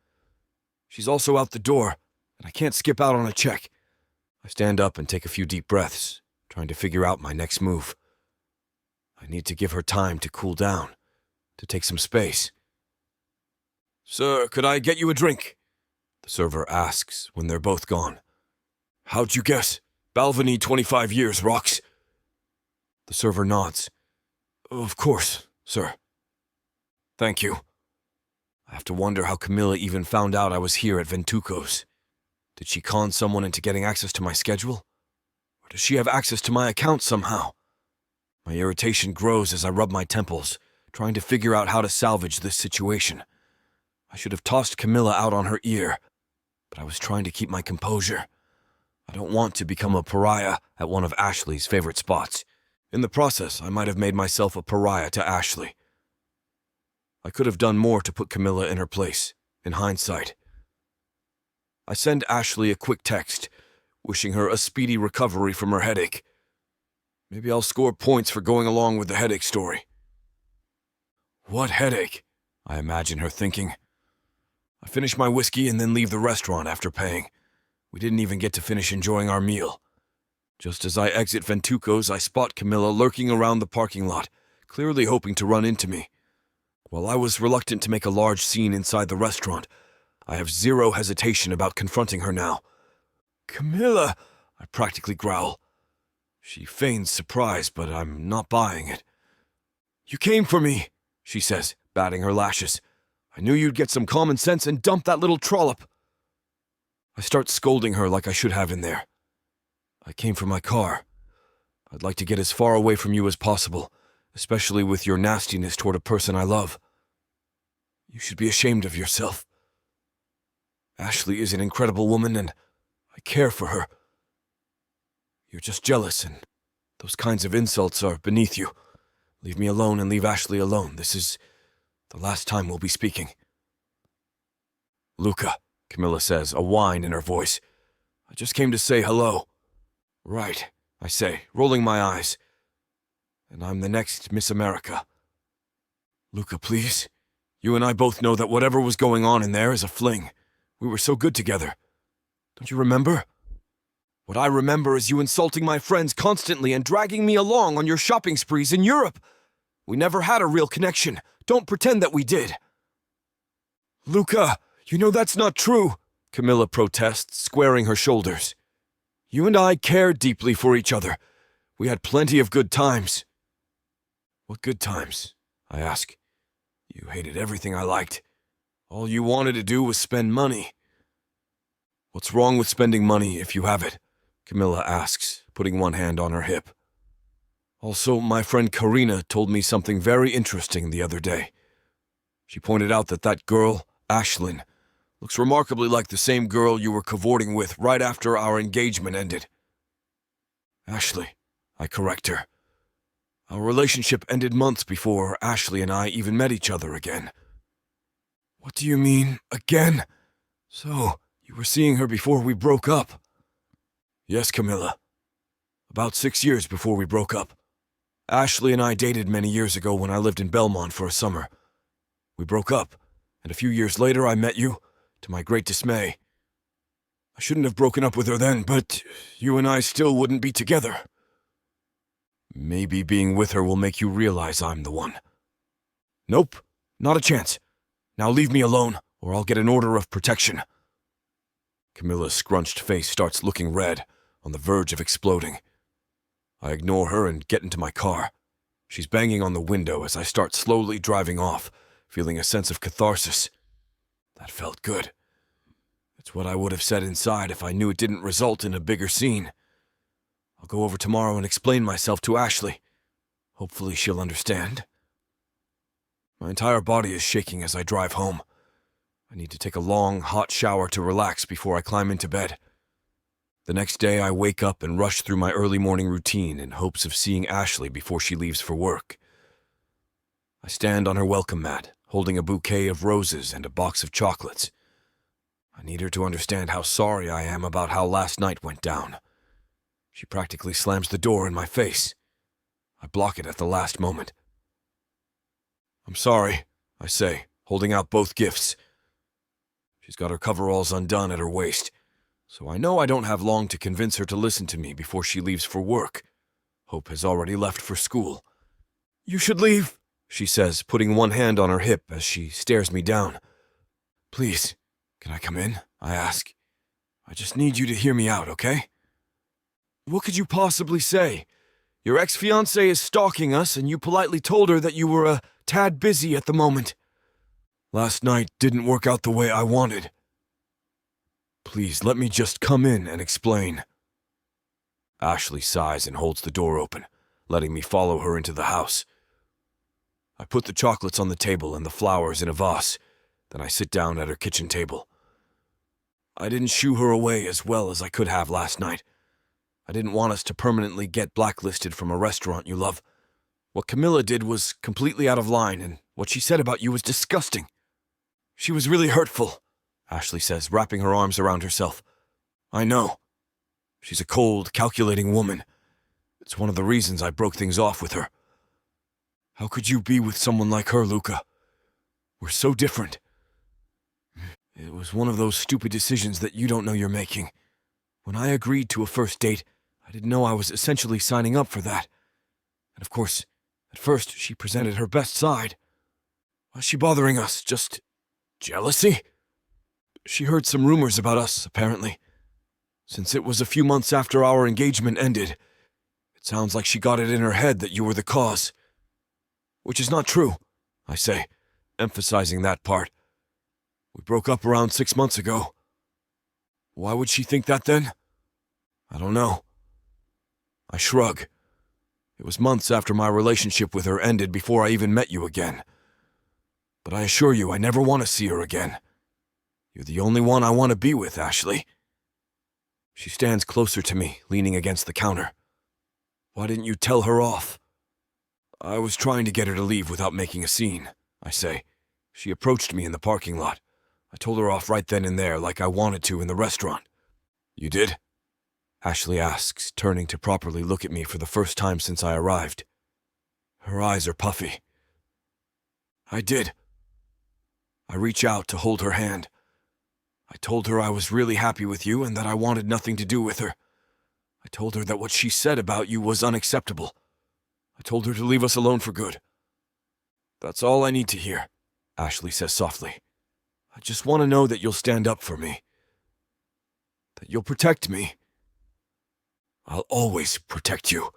She's also out the door, and I can't skip out on a check. I stand up and take a few deep breaths, trying to figure out my next move. I need to give her time to cool down, to take some space. "Sir, could I get you a drink?" the server asks when they're both gone. "How'd you guess? Balvenie 25 years, rocks." The server nods. "Of course, sir." "Thank you." I have to wonder how Camilla even found out I was here at Ventuco's. Did she con someone into getting access to my schedule? Or does she have access to my account somehow? My irritation grows as I rub my temples, trying to figure out how to salvage this situation. I should have tossed Camilla out on her ear, but I was trying to keep my composure. I don't want to become a pariah at one of Ashley's favorite spots. In the process, I might have made myself a pariah to Ashley. I could have done more to put Camilla in her place, in hindsight. I send Ashley a quick text, wishing her a speedy recovery from her headache. Maybe I'll score points for going along with the headache story. "What headache?" I imagine her thinking. I finish my whiskey and then leave the restaurant after paying. We didn't even get to finish enjoying our meal. Just as I exit Ventuco's, I spot Camilla lurking around the parking lot, clearly hoping to run into me. While I was reluctant to make a large scene inside the restaurant, I have zero hesitation about confronting her now. "Camilla!" I practically growl. She feigns surprise, but I'm not buying it. "You came for me," she says, batting her lashes. "I knew you'd get some common sense and dump that little trollop." I start scolding her like I should have in there. "I came for my car. I'd like to get as far away from you as possible, especially with your nastiness toward a person I love. You should be ashamed of yourself. Ashley is an incredible woman, and I care for her. You're just jealous, and those kinds of insults are beneath you. Leave me alone and leave Ashley alone. This is the last time we'll be speaking." "Luca," Camilla says, a whine in her voice. "I just came to say hello." "Right," I say, rolling my eyes. "And I'm the next Miss America." "Luca, please. You and I both know that whatever was going on in there is a fling. We were so good together. Don't you remember? What I remember is you insulting my friends constantly and dragging me along on your shopping sprees in Europe. We never had a real connection. Don't pretend that we did." "Luca, you know that's not true," Camilla protests, squaring her shoulders. "You and I cared deeply for each other. We had plenty of good times." "What good times?" I ask. "You hated everything I liked. All you wanted to do was spend money. What's wrong with spending money if you have it? Camilla asks, putting one hand on her hip. Also, my friend Karina told me something very interesting the other day. She pointed out that girl, Ashlyn, looks remarkably like the same girl you were cavorting with right after our engagement ended. Ashley, I correct her. Our relationship ended months before Ashley and I even met each other again. What do you mean, again? So, you were seeing her before we broke up? Yes, Camilla. About 6 years before we broke up. Ashley and I dated many years ago when I lived in Belmont for a summer. We broke up, and a few years later I met you, to my great dismay. I shouldn't have broken up with her then, but you and I still wouldn't be together. Maybe being with her will make you realize I'm the one. Nope, not a chance. Now leave me alone, or I'll get an order of protection. Camilla's scrunched face starts looking red, on the verge of exploding. I ignore her and get into my car. She's banging on the window as I start slowly driving off, feeling a sense of catharsis. That felt good. It's what I would have said inside if I knew it didn't result in a bigger scene. I'll go over tomorrow and explain myself to Ashley. Hopefully she'll understand. My entire body is shaking as I drive home. I need to take a long, hot shower to relax before I climb into bed. The next day, I wake up and rush through my early morning routine in hopes of seeing Ashley before she leaves for work. I stand on her welcome mat, holding a bouquet of roses and a box of chocolates. I need her to understand how sorry I am about how last night went down. She practically slams the door in my face. I block it at the last moment. I'm sorry, I say, holding out both gifts. She's got her coveralls undone at her waist, so I know I don't have long to convince her to listen to me before she leaves for work. Hope has already left for school. You should leave, she says, putting one hand on her hip as she stares me down. Please, can I come in? I ask. I just need you to hear me out, okay? What could you possibly say? Your ex-fiancée is stalking us, and you politely told her that you were a tad busy at the moment. Last night didn't work out the way I wanted. Please, let me just come in and explain. Ashley sighs and holds the door open, letting me follow her into the house. I put the chocolates on the table and the flowers in a vase, then I sit down at her kitchen table. I didn't shoo her away as well as I could have last night. I didn't want us to permanently get blacklisted from a restaurant you love. What Camilla did was completely out of line, and what she said about you was disgusting. She was really hurtful, Ashley says, wrapping her arms around herself. I know. She's a cold, calculating woman. It's one of the reasons I broke things off with her. How could you be with someone like her, Luca? We're so different. It was one of those stupid decisions that you don't know you're making. When I agreed to a first date, I didn't know I was essentially signing up for that. And of course, at first she presented her best side. Why's she bothering us? Just jealousy? She heard some rumors about us, apparently. Since it was a few months after our engagement ended, it sounds like she got it in her head that you were the cause. Which is not true, I say, emphasizing that part. We broke up around 6 months ago. Why would she think that then? I don't know. I shrug. It was months after my relationship with her ended before I even met you again. But I assure you I never want to see her again. You're the only one I want to be with, Ashley. She stands closer to me, leaning against the counter. Why didn't you tell her off? I was trying to get her to leave without making a scene, I say. She approached me in the parking lot. I told her off right then and there like I wanted to in the restaurant. You did? Ashley asks, turning to properly look at me for the first time since I arrived. Her eyes are puffy. I did. I reach out to hold her hand. I told her I was really happy with you and that I wanted nothing to do with her. I told her that what she said about you was unacceptable. I told her to leave us alone for good. That's all I need to hear, Ashley says softly. I just want to know that you'll stand up for me. That you'll protect me. I'll always protect you.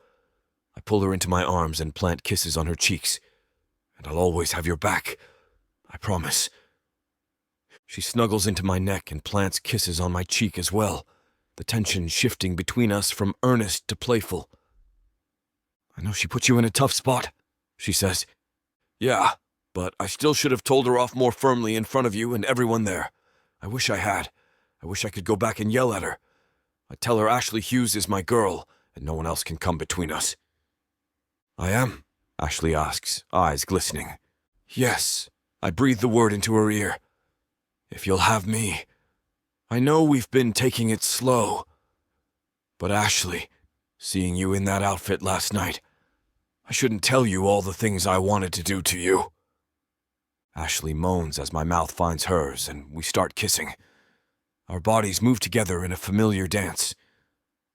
I pull her into my arms and plant kisses on her cheeks. And I'll always have your back. I promise. She snuggles into my neck and plants kisses on my cheek as well, the tension shifting between us from earnest to playful. "I know she put you in a tough spot," she says. "Yeah, but I still should have told her off more firmly in front of you and everyone there. I wish I had. I wish I could go back and yell at her. I'd tell her Ashley Hughes is my girl, and no one else can come between us." "I am?" Ashley asks, eyes glistening. "Yes," I breathe the word into her ear. "If you'll have me. I know we've been taking it slow. But Ashley, seeing you in that outfit last night, I shouldn't tell you all the things I wanted to do to you." Ashley moans as my mouth finds hers, and we start kissing. Our bodies move together in a familiar dance.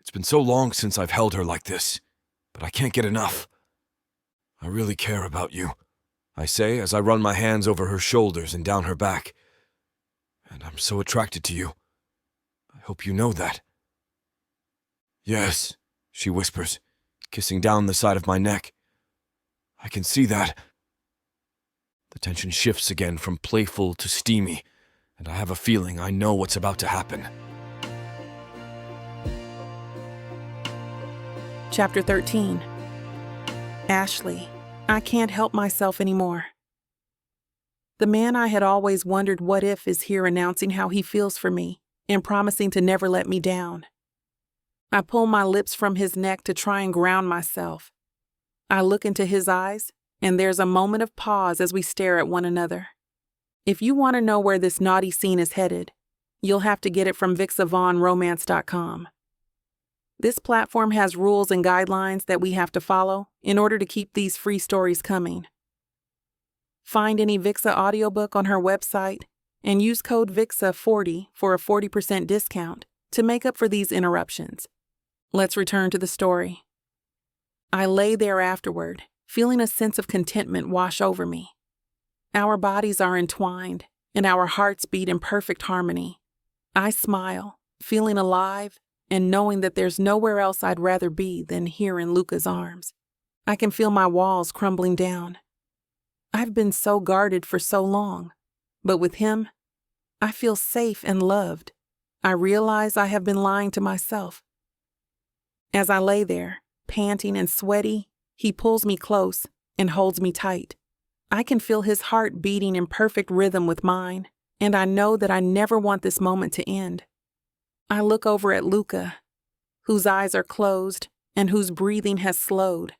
It's been so long since I've held her like this, but I can't get enough. "I really care about you," I say as I run my hands over her shoulders and down her back. "And I'm so attracted to you. I hope you know that." "Yes," she whispers, kissing down the side of my neck. "I can see that." The tension shifts again from playful to steamy, and I have a feeling I know what's about to happen. Chapter 13. Ashley, I can't help myself anymore. The man I had always wondered what if is here announcing how he feels for me and promising to never let me down. I pull my lips from his neck to try and ground myself. I look into his eyes, and there's a moment of pause as we stare at one another. If you want to know where this naughty scene is headed, you'll have to get it from billionaire.com. This platform has rules and guidelines that we have to follow in order to keep these free stories coming. Find any Vixa audiobook on her website and use code VIXA40 for a 40% discount to make up for these interruptions. Let's return to the story. I lay there afterward, feeling a sense of contentment wash over me. Our bodies are entwined, and our hearts beat in perfect harmony. I smile, feeling alive, and knowing that there's nowhere else I'd rather be than here in Luca's arms. I can feel my walls crumbling down. I've been so guarded for so long, but with him, I feel safe and loved. I realize I have been lying to myself. As I lay there, panting and sweaty, he pulls me close and holds me tight. I can feel his heart beating in perfect rhythm with mine, and I know that I never want this moment to end. I look over at Luca, whose eyes are closed and whose breathing has slowed.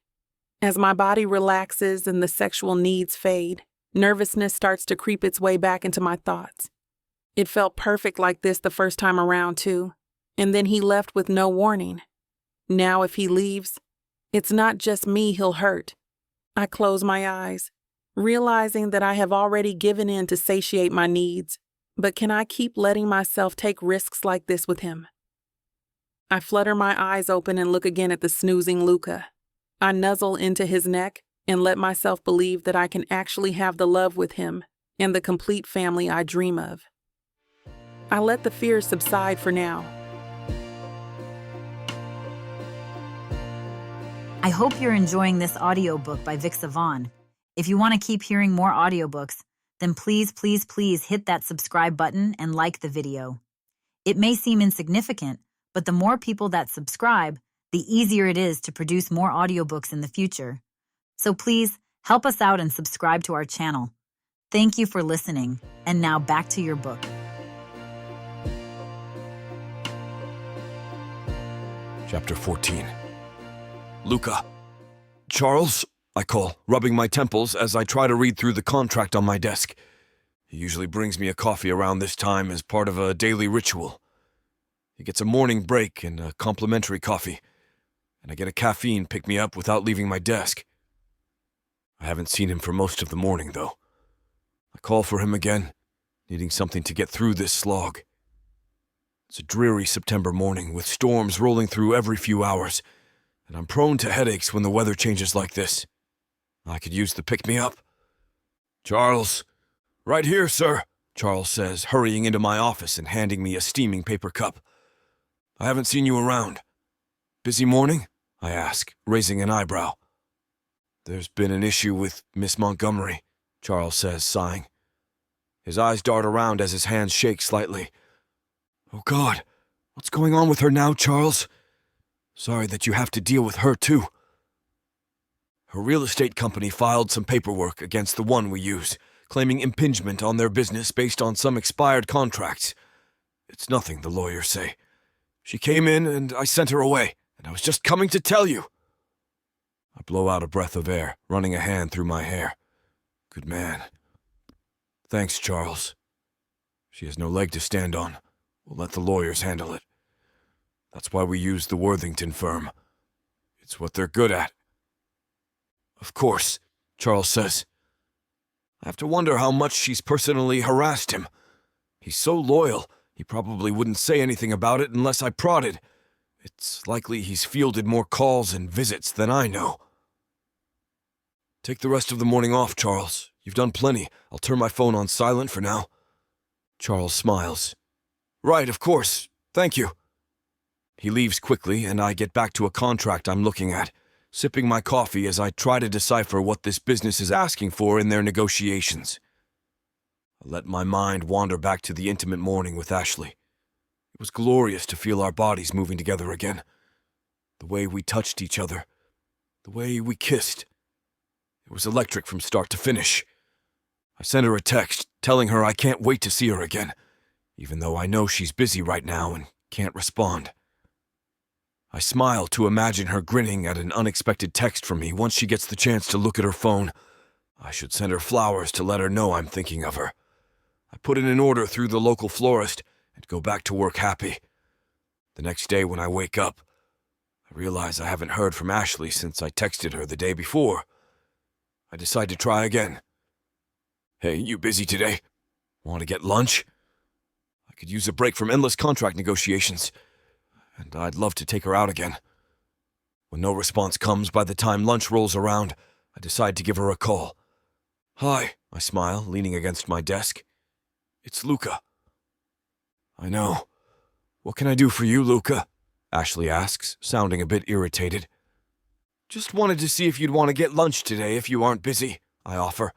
As my body relaxes and the sexual needs fade, nervousness starts to creep its way back into my thoughts. It felt perfect like this the first time around, too, and then he left with no warning. Now if he leaves, it's not just me he'll hurt. I close my eyes, realizing that I have already given in to satiate my needs, but can I keep letting myself take risks like this with him? I flutter my eyes open and look again at the snoozing Luca. I nuzzle into his neck and let myself believe that I can actually have the love with him and the complete family I dream of. I let the fears subside for now. I hope you're enjoying this audiobook by Vixa Vaughn. If you want to keep hearing more audiobooks, then please hit that subscribe button and like the video. It may seem insignificant, but the more people that subscribe, the easier it is to produce more audiobooks in the future. So please help us out and subscribe to our channel. Thank you for listening, and now back to your book. Chapter 14. Luca. "Charles," I call, rubbing my temples as I try to read through the contract on my desk. He usually brings me a coffee around this time as part of a daily ritual. He gets a morning break and a complimentary coffee, and I get a caffeine pick-me-up without leaving my desk. I haven't seen him for most of the morning, though. I call for him again, needing something to get through this slog. It's a dreary September morning with storms rolling through every few hours, and I'm prone to headaches when the weather changes like this. I could use the pick-me-up. "Charles." "Right here, sir," Charles says, hurrying into my office and handing me a steaming paper cup. "I haven't seen you around." "Busy morning?" I ask, raising an eyebrow. "There's been an issue with Miss Montgomery," Charles says, sighing. His eyes dart around as his hands shake slightly. Oh God, what's going on with her now, Charles? Sorry that you have to deal with her too. Her real estate company filed some paperwork against the one we use, claiming impingement on their business based on some expired contracts. It's nothing, the lawyers say. She came in and I sent her away, and I was just coming to tell you. I blow out a breath of air, running a hand through my hair. Good man. Thanks, Charles. She has no leg to stand on. We'll let the lawyers handle it. That's why we use the Worthington firm. It's what they're good at. Of course, Charles says. I have to wonder how much she's personally harassed him. He's so loyal, he probably wouldn't say anything about it unless I prodded. It's likely he's fielded more calls and visits than I know. Take the rest of the morning off, Charles. You've done plenty. I'll turn my phone on silent for now. Charles smiles. Right, of course. Thank you. He leaves quickly, and I get back to a contract I'm looking at, sipping my coffee as I try to decipher what this business is asking for in their negotiations. I let my mind wander back to the intimate morning with Ashley. It was glorious to feel our bodies moving together again. The way we touched each other. The way we kissed. It was electric from start to finish. I sent her a text telling her I can't wait to see her again, even though I know she's busy right now and can't respond. I smile to imagine her grinning at an unexpected text from me once she gets the chance to look at her phone. I should send her flowers to let her know I'm thinking of her. I put in an order through the local florist and go back to work happy. The next day when I wake up, I realize I haven't heard from Ashley since I texted her the day before. I decide to try again. Hey, you busy today? Want to get lunch? I could use a break from endless contract negotiations, and I'd love to take her out again. When no response comes by the time lunch rolls around, I decide to give her a call. Hi, I smile, leaning against my desk. It's Luca. I know. What can I do for you, Luca? Ashley asks, sounding a bit irritated. Just wanted to see if you'd want to get lunch today if you aren't busy, I offer.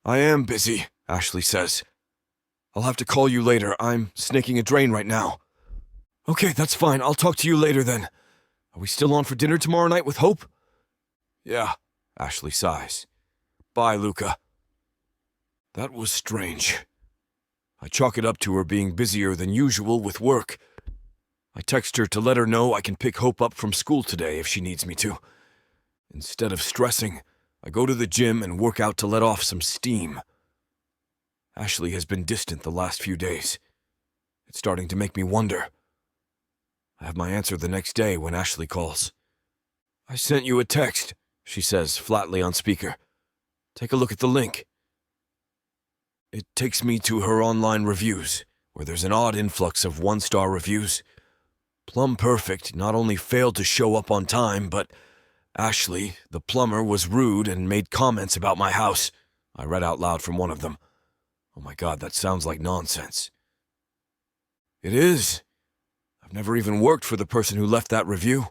I am busy, Ashley says. I'll have to call you later. I'm snaking a drain right now. Okay, that's fine. I'll talk to you later then. Are we still on for dinner tomorrow night with Hope? Yeah, Ashley sighs. Bye, Luca. That was strange. I chalk it up to her being busier than usual with work. I text her to let her know I can pick Hope up from school today if she needs me to. Instead of stressing, I go to the gym and work out to let off some steam. Ashley has been distant the last few days. It's starting to make me wonder. I have my answer the next day when Ashley calls. I sent you a text, she says flatly on speaker. Take a look at the link. It takes me to her online reviews, where there's an odd influx of one-star reviews. Plum Perfect not only failed to show up on time, but Ashley, the plumber, was rude and made comments about my house. I read out loud from one of them. Oh my God, that sounds like nonsense. It is. I've never even worked for the person who left that review.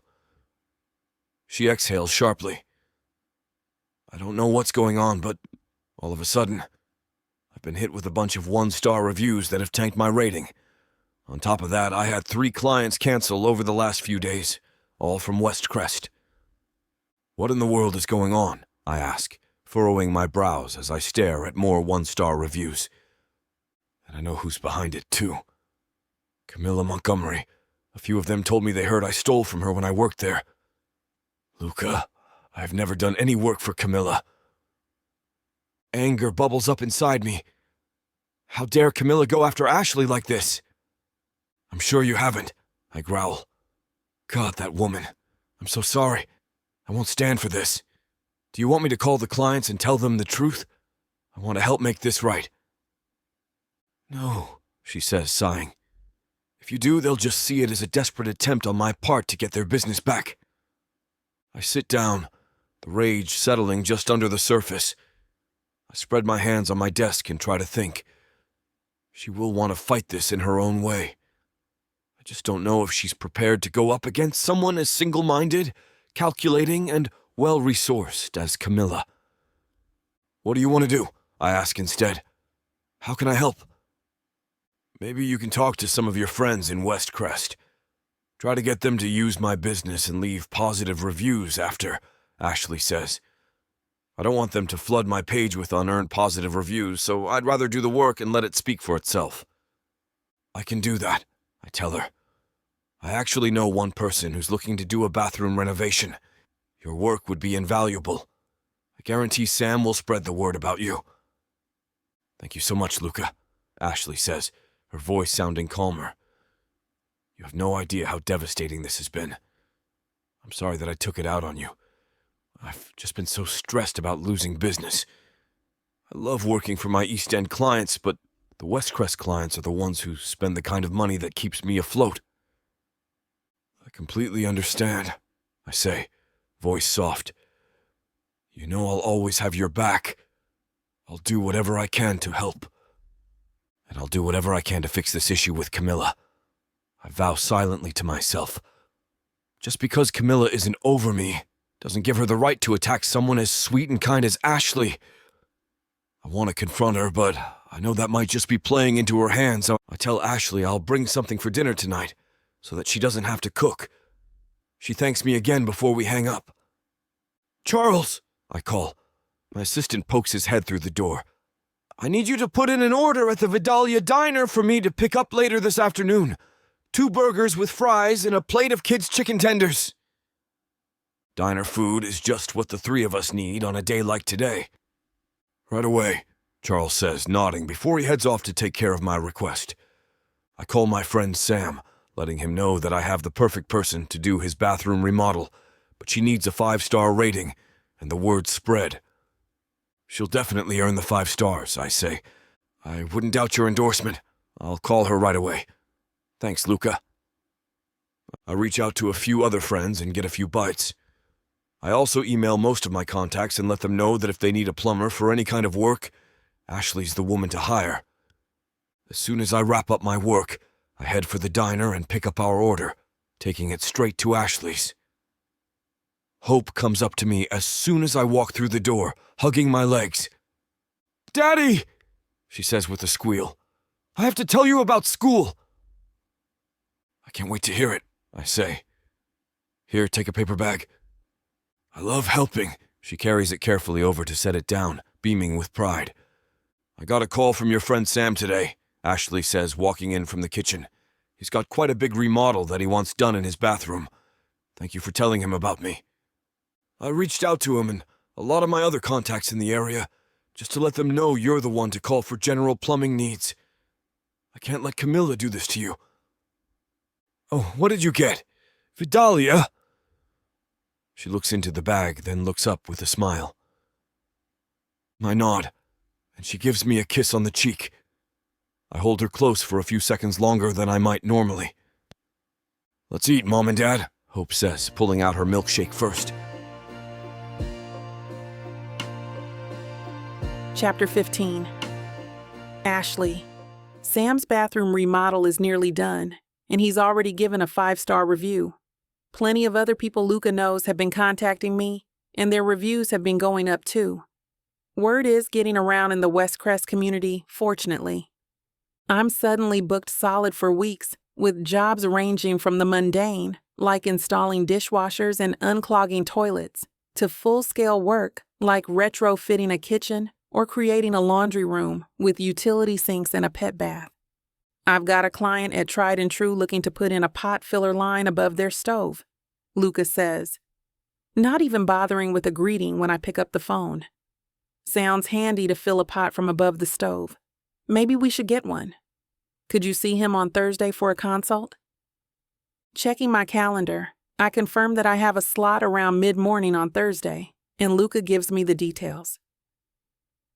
She exhales sharply. I don't know what's going on, but all of a sudden, I've been hit with a bunch of one-star reviews that have tanked my rating. On top of that, I had 3 clients cancel over the last few days, all from West Crest. What in the world is going on? I ask, furrowing my brows as I stare at more one-star reviews. And I know who's behind it, too. Camilla Montgomery. A few of them told me they heard I stole from her when I worked there. Luca, I've never done any work for Camilla. Anger bubbles up inside me. How dare Camilla go after Ashley like this? I'm sure you haven't, I growl. God, that woman. I'm so sorry. I won't stand for this. Do you want me to call the clients and tell them the truth? I want to help make this right. No, she says, sighing. If you do, they'll just see it as a desperate attempt on my part to get their business back. I sit down, the rage settling just under the surface. I spread my hands on my desk and try to think. She will want to fight this in her own way. I just don't know if she's prepared to go up against someone as single-minded, calculating, and well-resourced as Camilla. What do you want to do? I ask instead. How can I help? Maybe you can talk to some of your friends in West Crest. Try to get them to use my business and leave positive reviews after, Ashley says. I don't want them to flood my page with unearned positive reviews, so I'd rather do the work and let it speak for itself. I can do that, I tell her. I actually know one person who's looking to do a bathroom renovation. Your work would be invaluable. I guarantee Sam will spread the word about you. Thank you so much, Luca, Ashley says, her voice sounding calmer. You have no idea how devastating this has been. I'm sorry that I took it out on you. I've just been so stressed about losing business. I love working for my East End clients, but the West Crest clients are the ones who spend the kind of money that keeps me afloat. I completely understand, I say, voice soft. You know I'll always have your back. I'll do whatever I can to help. And I'll do whatever I can to fix this issue with Camilla. I vow silently to myself. Just because Camilla isn't over me doesn't give her the right to attack someone as sweet and kind as Ashley. I want to confront her, but I know that might just be playing into her hands. I tell Ashley I'll bring something for dinner tonight, so that she doesn't have to cook. She thanks me again before we hang up. Charles, I call. My assistant pokes his head through the door. I need you to put in an order at the Vidalia Diner for me to pick up later this afternoon. 2 burgers with fries and a plate of kids' chicken tenders. Diner food is just what the 3 of us need on a day like today. Right away, Charles says, nodding before he heads off to take care of my request. I call my friend Sam, letting him know that I have the perfect person to do his bathroom remodel, but she needs a 5-star rating, and the word spread. She'll definitely earn the 5 stars, I say. I wouldn't doubt your endorsement. I'll call her right away. Thanks, Luca. I reach out to a few other friends and get a few bites. I also email most of my contacts and let them know that if they need a plumber for any kind of work, Ashley's the woman to hire. As soon as I wrap up my work, I head for the diner and pick up our order, taking it straight to Ashley's. Hope comes up to me as soon as I walk through the door, hugging my legs. Daddy, she says with a squeal. I have to tell you about school. I can't wait to hear it, I say. Here, take a paper bag. I love helping. She carries it carefully over to set it down, beaming with pride. I got a call from your friend Sam today, Ashley says, walking in from the kitchen. He's got quite a big remodel that he wants done in his bathroom. Thank you for telling him about me. I reached out to him and a lot of my other contacts in the area, just to let them know you're the one to call for general plumbing needs. I can't let Camilla do this to you. Oh, what did you get? Vidalia? She looks into the bag, then looks up with a smile. I nod, and she gives me a kiss on the cheek. I hold her close for a few seconds longer than I might normally. Let's eat, Mom and Dad, Hope says, pulling out her milkshake first. Chapter 15. Ashley. Sam's bathroom remodel is nearly done, and he's already given a 5-star review. Plenty of other people Luca knows have been contacting me, and their reviews have been going up too. Word is getting around in the West Crest community, fortunately. I'm suddenly booked solid for weeks, with jobs ranging from the mundane, like installing dishwashers and unclogging toilets, to full-scale work, like retrofitting a kitchen or creating a laundry room with utility sinks and a pet bath. I've got a client at Tried and True looking to put in a pot filler line above their stove, Luca says, not even bothering with a greeting when I pick up the phone. Sounds handy to fill a pot from above the stove. Maybe we should get one. Could you see him on Thursday for a consult? Checking my calendar, I confirm that I have a slot around mid-morning on Thursday, and Luca gives me the details.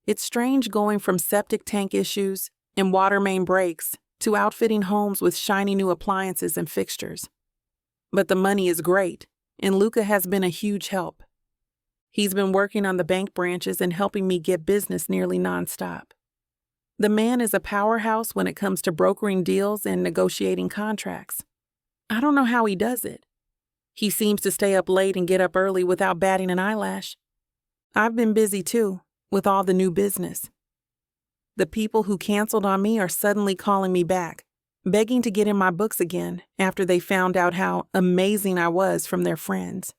It's strange going from septic tank issues and water main breaks to outfitting homes with shiny new appliances and fixtures. But the money is great, and Luca has been a huge help. He's been working on the bank branches and helping me get business nearly nonstop. The man is a powerhouse when it comes to brokering deals and negotiating contracts. I don't know how he does it. He seems to stay up late and get up early without batting an eyelash. I've been busy too, with all the new business. The people who canceled on me are suddenly calling me back, begging to get in my books again after they found out how amazing I was from their friends.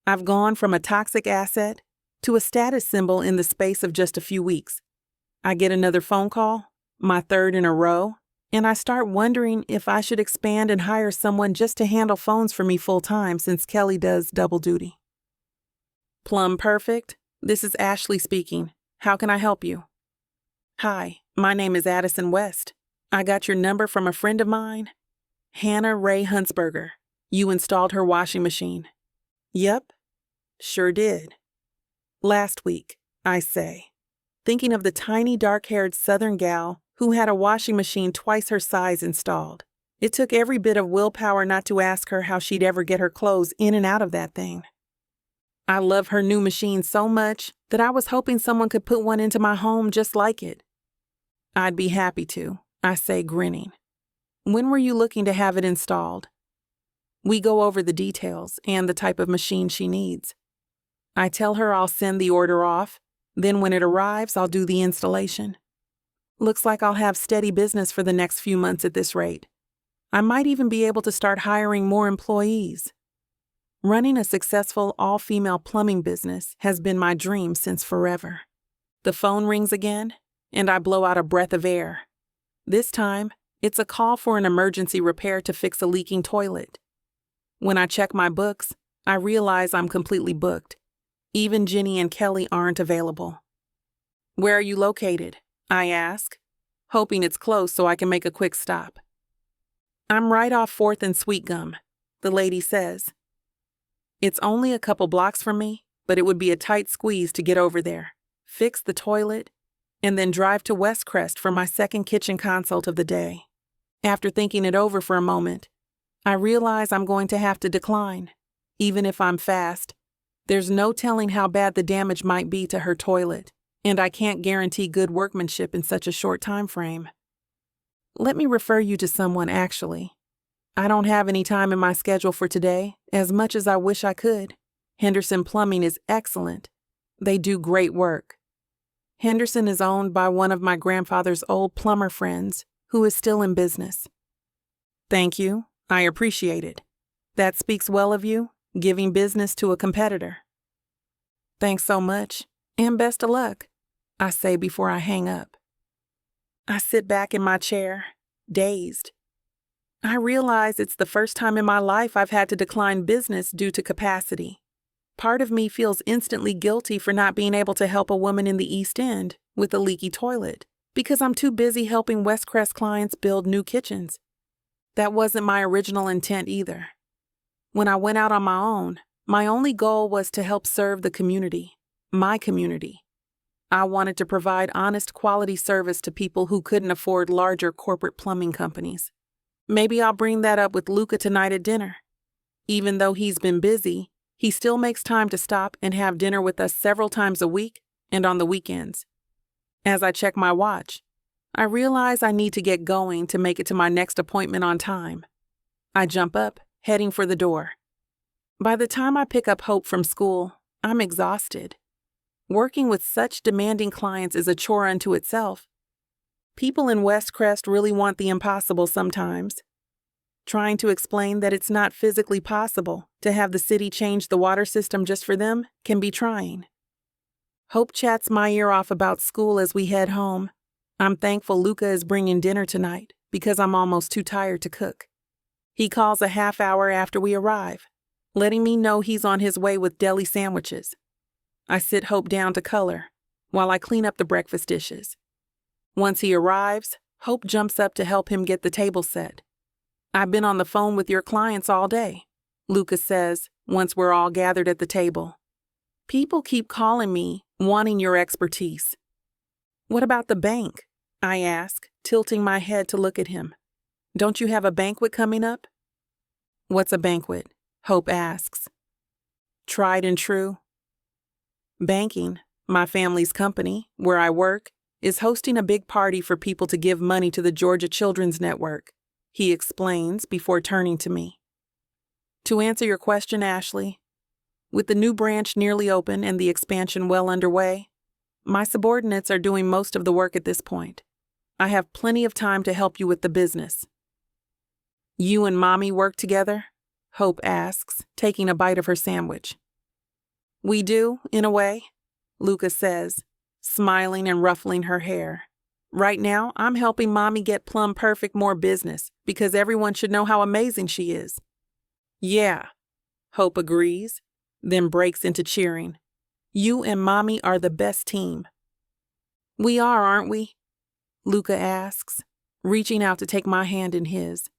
I've gone from a toxic asset to a status symbol in the space of just a few weeks. I get another phone call, my third in a row, and I start wondering if I should expand and hire someone just to handle phones for me full-time since Kelly does double duty. Plum Perfect, this is Ashley speaking. How can I help you? Hi, my name is Addison West. I got your number from a friend of mine, Hannah Ray Huntsberger. You installed her washing machine. Yep, sure did. Last week, I say, thinking of the tiny dark-haired Southern gal who had a washing machine twice her size installed. It took every bit of willpower not to ask her how she'd ever get her clothes in and out of that thing. I love her new machine so much that I was hoping someone could put one into my home just like it. I'd be happy to, I say, grinning. When were you looking to have it installed? We go over the details and the type of machine she needs. I tell her I'll send the order off, then when it arrives, I'll do the installation. Looks like I'll have steady business for the next few months at this rate. I might even be able to start hiring more employees. Running a successful all-female plumbing business has been my dream since forever. The phone rings again, and I blow out a breath of air. This time, it's a call for an emergency repair to fix a leaking toilet. When I check my books, I realize I'm completely booked. Even Jenny and Kelly aren't available. Where are you located? I ask, hoping it's close so I can make a quick stop. I'm right off 4th and Sweet Gum, the lady says. It's only a couple blocks from me, but it would be a tight squeeze to get over there, fix the toilet, and then drive to West Crest for my second kitchen consult of the day. After thinking it over for a moment, I realize I'm going to have to decline. Even if I'm fast, there's no telling how bad the damage might be to her toilet, and I can't guarantee good workmanship in such a short time frame. Let me refer you to someone, actually. I don't have any time in my schedule for today, as much as I wish I could. Henderson Plumbing is excellent. They do great work. Henderson is owned by one of my grandfather's old plumber friends, who is still in business. Thank you. I appreciate it. That speaks well of you, giving business to a competitor. Thanks so much, and best of luck, I say before I hang up. I sit back in my chair, dazed. I realize it's the first time in my life I've had to decline business due to capacity. Part of me feels instantly guilty for not being able to help a woman in the East End with a leaky toilet because I'm too busy helping West Crest clients build new kitchens. That wasn't my original intent either. When I went out on my own, my only goal was to help serve the community, my community. I wanted to provide honest quality service to people who couldn't afford larger corporate plumbing companies. Maybe I'll bring that up with Luca tonight at dinner. Even though he's been busy, he still makes time to stop and have dinner with us several times a week and on the weekends. As I check my watch, I realize I need to get going to make it to my next appointment on time. I jump up, heading for the door. By the time I pick up Hope from school, I'm exhausted. Working with such demanding clients is a chore unto itself. People in West Crest really want the impossible sometimes. Trying to explain that it's not physically possible to have the city change the water system just for them can be trying. Hope chats my ear off about school as we head home. I'm thankful Luca is bringing dinner tonight because I'm almost too tired to cook. He calls a half hour after we arrive, letting me know he's on his way with deli sandwiches. I sit Hope down to color while I clean up the breakfast dishes. Once he arrives, Hope jumps up to help him get the table set. I've been on the phone with your clients all day, Luca says once we're all gathered at the table. People keep calling me, wanting your expertise. What about the bank? I ask, tilting my head to look at him. Don't you have a banquet coming up? What's a banquet? Hope asks. Tried and true. Banking, my family's company, where I work, is hosting a big party for people to give money to the Georgia Children's Network, he explains before turning to me. To answer your question, Ashley, with the new branch nearly open and the expansion well underway, My subordinates are doing most of the work at this point. I have plenty of time to help you with the business. You and Mommy work together? Hope asks, taking a bite of her sandwich. We do, in a way, Luca says, smiling and ruffling her hair. Right now, I'm helping Mommy get plumb perfect more business because everyone should know how amazing she is. Yeah, Hope agrees, then breaks into cheering. You and Mommy are the best team. We are, aren't we? Luca asks, reaching out to take my hand in his.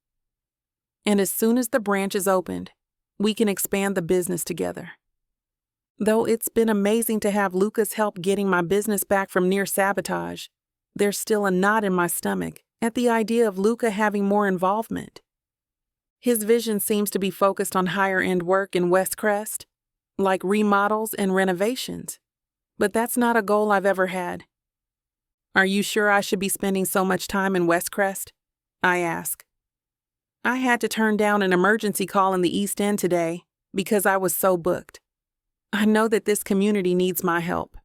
And as soon as the branch is opened, we can expand the business together. Though it's been amazing to have Luca's help getting my business back from near sabotage, there's still a knot in my stomach at the idea of Luca having more involvement. His vision seems to be focused on higher-end work in West Crest, like remodels and renovations. But that's not a goal I've ever had. Are you sure I should be spending so much time in West Crest? I ask. I had to turn down an emergency call in the East End today because I was so booked. I know that this community needs my help.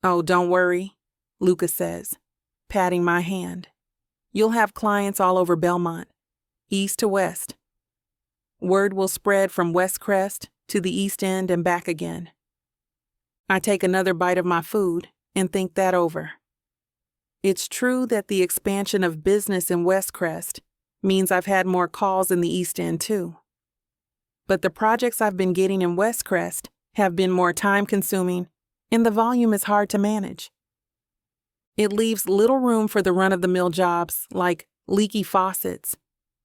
Oh, don't worry, Luca says, patting my hand. You'll have clients all over Belmont, east to west. Word will spread from West Crest to the East End and back again. I take another bite of my food and think that over. It's true that the expansion of business in West Crest means I've had more calls in the East End too. But the projects I've been getting in West Crest have been more time-consuming, and the volume is hard to manage. It leaves little room for the run-of-the-mill jobs like leaky faucets,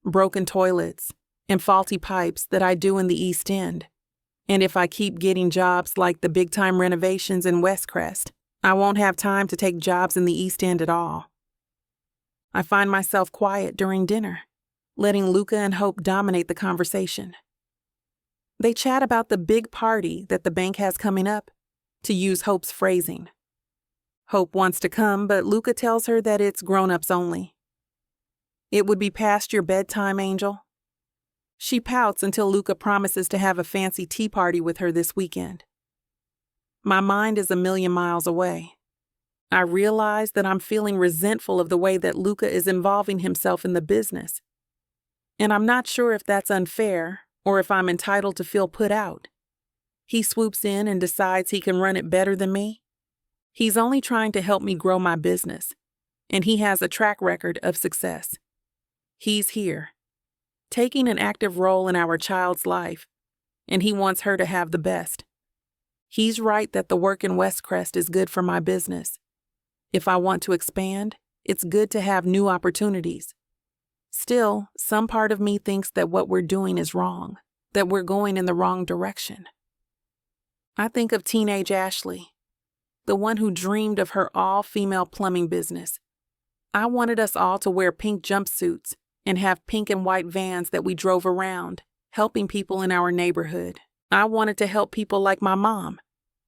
broken toilets, and faulty pipes that I do in the East End. And if I keep getting jobs like the big-time renovations in West Crest, I won't have time to take jobs in the East End at all. I find myself quiet during dinner, letting Luca and Hope dominate the conversation. They chat about the big party that the bank has coming up, to use Hope's phrasing. Hope wants to come, but Luca tells her that it's grown-ups only. It would be past your bedtime, Angel. She pouts until Luca promises to have a fancy tea party with her this weekend. My mind is a million miles away. I realize that I'm feeling resentful of the way that Luca is involving himself in the business. And I'm not sure if that's unfair or if I'm entitled to feel put out. He swoops in and decides he can run it better than me. He's only trying to help me grow my business, and he has a track record of success. He's here, taking an active role in our child's life, and he wants her to have the best. He's right that the work in West Crest is good for my business. If I want to expand, it's good to have new opportunities. Still, some part of me thinks that what we're doing is wrong, that we're going in the wrong direction. I think of teenage Ashley, the one who dreamed of her all-female plumbing business. I wanted us all to wear pink jumpsuits and have pink and white vans that we drove around, helping people in our neighborhood. I wanted to help people like my mom,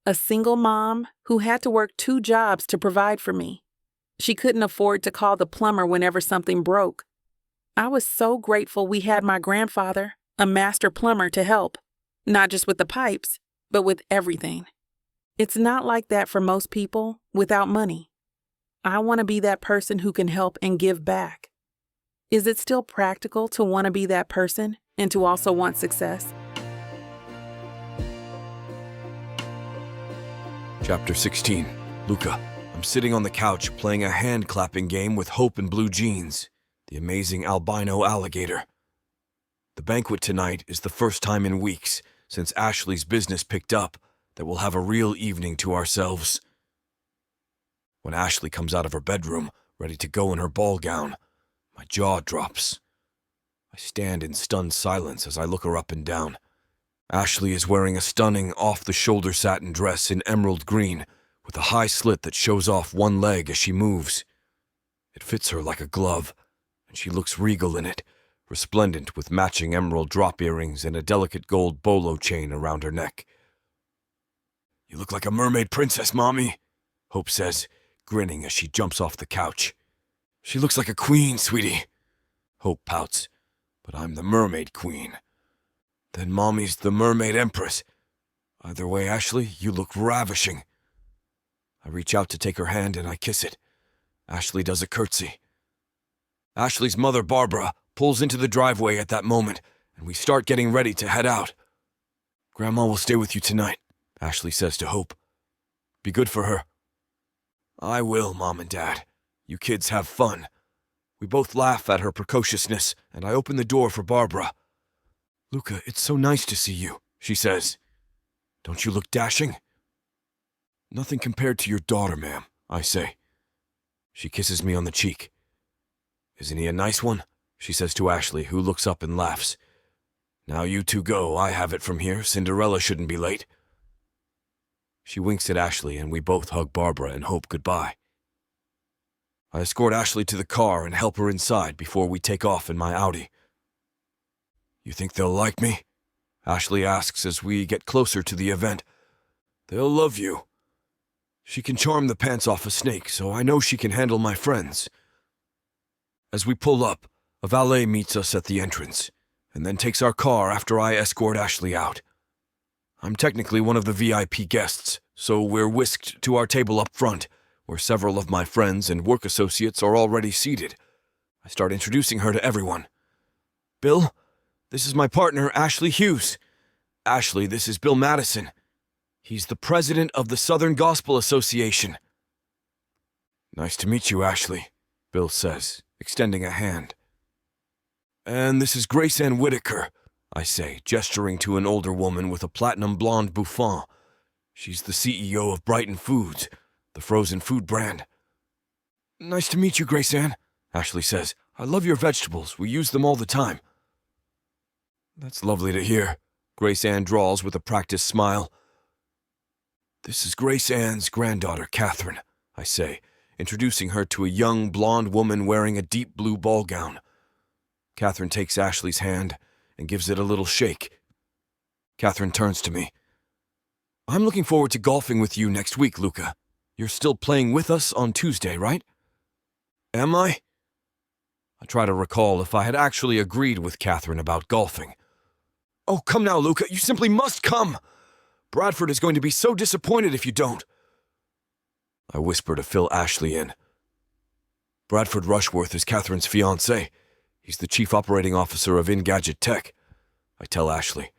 a single mom who had to work 2 jobs to provide for me. She couldn't afford to call the plumber whenever something broke. I was so grateful we had my grandfather, a master plumber, to help, not just with the pipes, but with everything. It's not like that for most people without money. I want to be that person who can help and give back. Is it still practical to want to be that person and to also want success? Chapter 16. Luca. I'm sitting on the couch playing a hand-clapping game with Hope in blue jeans, the amazing albino alligator. The banquet tonight is the first time in weeks since Ashley's business picked up that we'll have a real evening to ourselves. When Ashley comes out of her bedroom, ready to go in her ball gown, my jaw drops. I stand in stunned silence as I look her up and down. Ashley is wearing a stunning off-the-shoulder satin dress in emerald green with a high slit that shows off one leg as she moves. It fits her like a glove, and she looks regal in it, resplendent with matching emerald drop earrings and a delicate gold bolo chain around her neck. "You look like a mermaid princess, Mommy," Hope says, grinning as she jumps off the couch. "She looks like a queen, sweetie." Hope pouts, "But I'm the mermaid queen." "Then Mommy's the mermaid empress. Either way, Ashley, you look ravishing." I reach out to take her hand and I kiss it. Ashley does a curtsy. Ashley's mother, Barbara, pulls into the driveway at that moment, and we start getting ready to head out. Grandma will stay with you tonight, Ashley says to Hope. Be good for her. I will, Mom and Dad. You kids have fun. We both laugh at her precociousness, and I open the door for Barbara. Luca, it's so nice to see you, she says. Don't you look dashing? Nothing compared to your daughter, ma'am, I say. She kisses me on the cheek. Isn't he a nice one? She says to Ashley, who looks up and laughs. Now you two go, I have it from here. Cinderella shouldn't be late. She winks at Ashley, and we both hug Barbara and Hope goodbye. I escort Ashley to the car and help her inside before we take off in my Audi. You think they'll like me? Ashley asks as we get closer to the event. They'll love you. She can charm the pants off a snake, so I know she can handle my friends. As we pull up, a valet meets us at the entrance, and then takes our car after I escort Ashley out. I'm technically one of the VIP guests, so we're whisked to our table up front, where several of my friends and work associates are already seated. I start introducing her to everyone. Bill, this is my partner, Ashley Hughes. Ashley, this is Bill Madison. He's the president of the Southern Gospel Association. Nice to meet you, Ashley, Bill says, extending a hand. And this is Grace Ann Whitaker, I say, gesturing to an older woman with a platinum blonde bouffant. She's the CEO of Brighton Foods, the frozen food brand. Nice to meet you, Grace Ann, Ashley says. I love your vegetables. We use them all the time. That's lovely to hear, Grace Ann drawls with a practiced smile. This is Grace Ann's granddaughter, Catherine, I say, introducing her to a young blonde woman wearing a deep blue ball gown. Catherine takes Ashley's hand and gives it a little shake. Catherine turns to me. I'm looking forward to golfing with you next week, Luca. You're still playing with us on Tuesday, right? Am I? I try to recall if I had actually agreed with Catherine about golfing. Oh, come now, Luca. You simply must come. Bradford is going to be so disappointed if you don't. I whisper to fill Ashley in. Bradford Rushworth is Catherine's fiancé. He's the chief operating officer of Engadget Tech, I tell Ashley.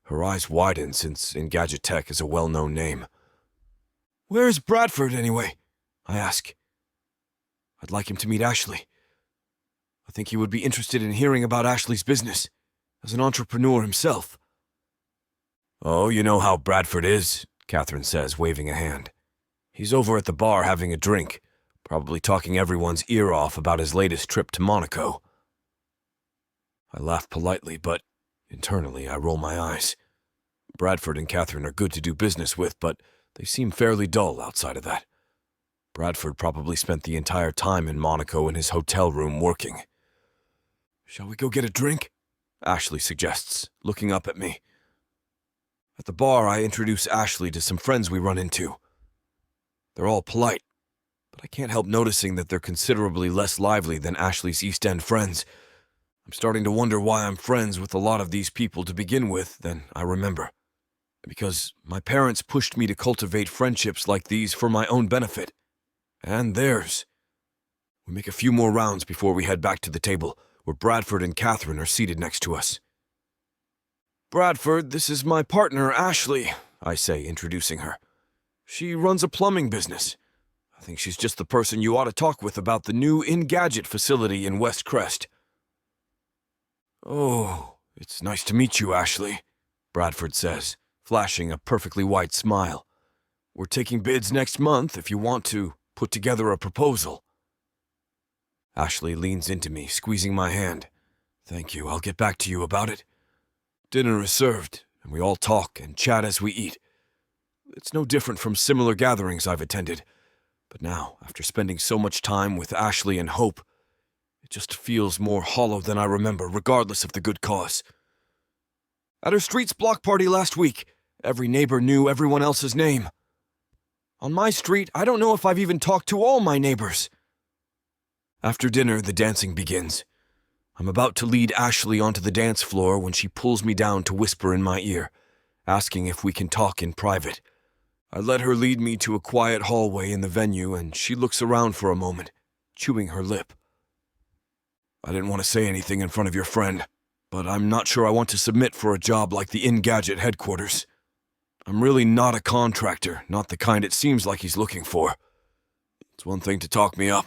Her eyes widen since Engadget Tech is a well-known name. Where is Bradford, anyway? I ask. I'd like him to meet Ashley. I think he would be interested in hearing about Ashley's business, as an entrepreneur himself. Oh, you know how Bradford is, Catherine says, waving a hand. He's over at the bar having a drink, probably talking everyone's ear off about his latest trip to Monaco. I laugh politely, but internally I roll my eyes. Bradford and Catherine are good to do business with, but they seem fairly dull outside of that. Bradford probably spent the entire time in Monaco in his hotel room working. Shall we go get a drink? Ashley suggests, looking up at me. At the bar, I introduce Ashley to some friends we run into. They're all polite, but I can't help noticing that they're considerably less lively than Ashley's East End friends. I'm starting to wonder why I'm friends with a lot of these people to begin with than I remember. Because my parents pushed me to cultivate friendships like these for my own benefit. And theirs. We make a few more rounds before we head back to the table, where Bradford and Catherine are seated next to us. Bradford, this is my partner, Ashley, I say, introducing her. She runs a plumbing business. I think she's just the person you ought to talk with about the new Engadget facility in West Crest. Oh, it's nice to meet you, Ashley, Bradford says, flashing a perfectly white smile. We're taking bids next month if you want to put together a proposal. Ashley leans into me, squeezing my hand. Thank you, I'll get back to you about it. Dinner is served, and we all talk and chat as we eat. It's no different from similar gatherings I've attended, but now, after spending so much time with Ashley and Hope, it just feels more hollow than I remember, regardless of the good cause. At her street's block party last week, every neighbor knew everyone else's name. On my street, I don't know if I've even talked to all my neighbors. After dinner, the dancing begins. I'm about to lead Ashley onto the dance floor when she pulls me down to whisper in my ear, asking if we can talk in private. I let her lead me to a quiet hallway in the venue, and she looks around for a moment, chewing her lip. I didn't want to say anything in front of your friend, but I'm not sure I want to submit for a job like the Engadget headquarters. I'm really not a contractor, not the kind it seems like he's looking for. It's one thing to talk me up.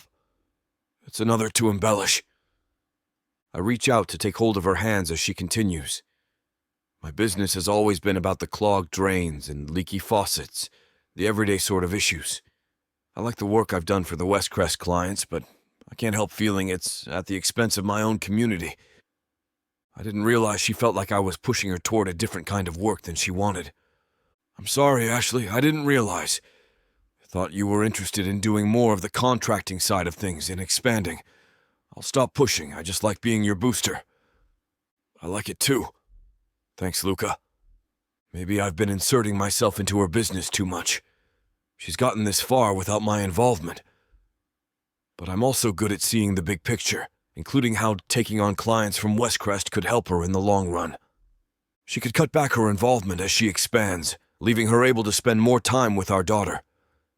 It's another to embellish. I reach out to take hold of her hands as she continues. My business has always been about the clogged drains and leaky faucets, the everyday sort of issues. I like the work I've done for the Westcrest clients, but I can't help feeling it's at the expense of my own community. I didn't realize she felt like I was pushing her toward a different kind of work than she wanted. I'm sorry, Ashley, I didn't realize. I thought you were interested in doing more of the contracting side of things and expanding. I'll stop pushing, I just like being your booster. I like it too. Thanks, Luca. Maybe I've been inserting myself into her business too much. She's gotten this far without my involvement. But I'm also good at seeing the big picture, including how taking on clients from Westcrest could help her in the long run. She could cut back her involvement as she expands, leaving her able to spend more time with our daughter.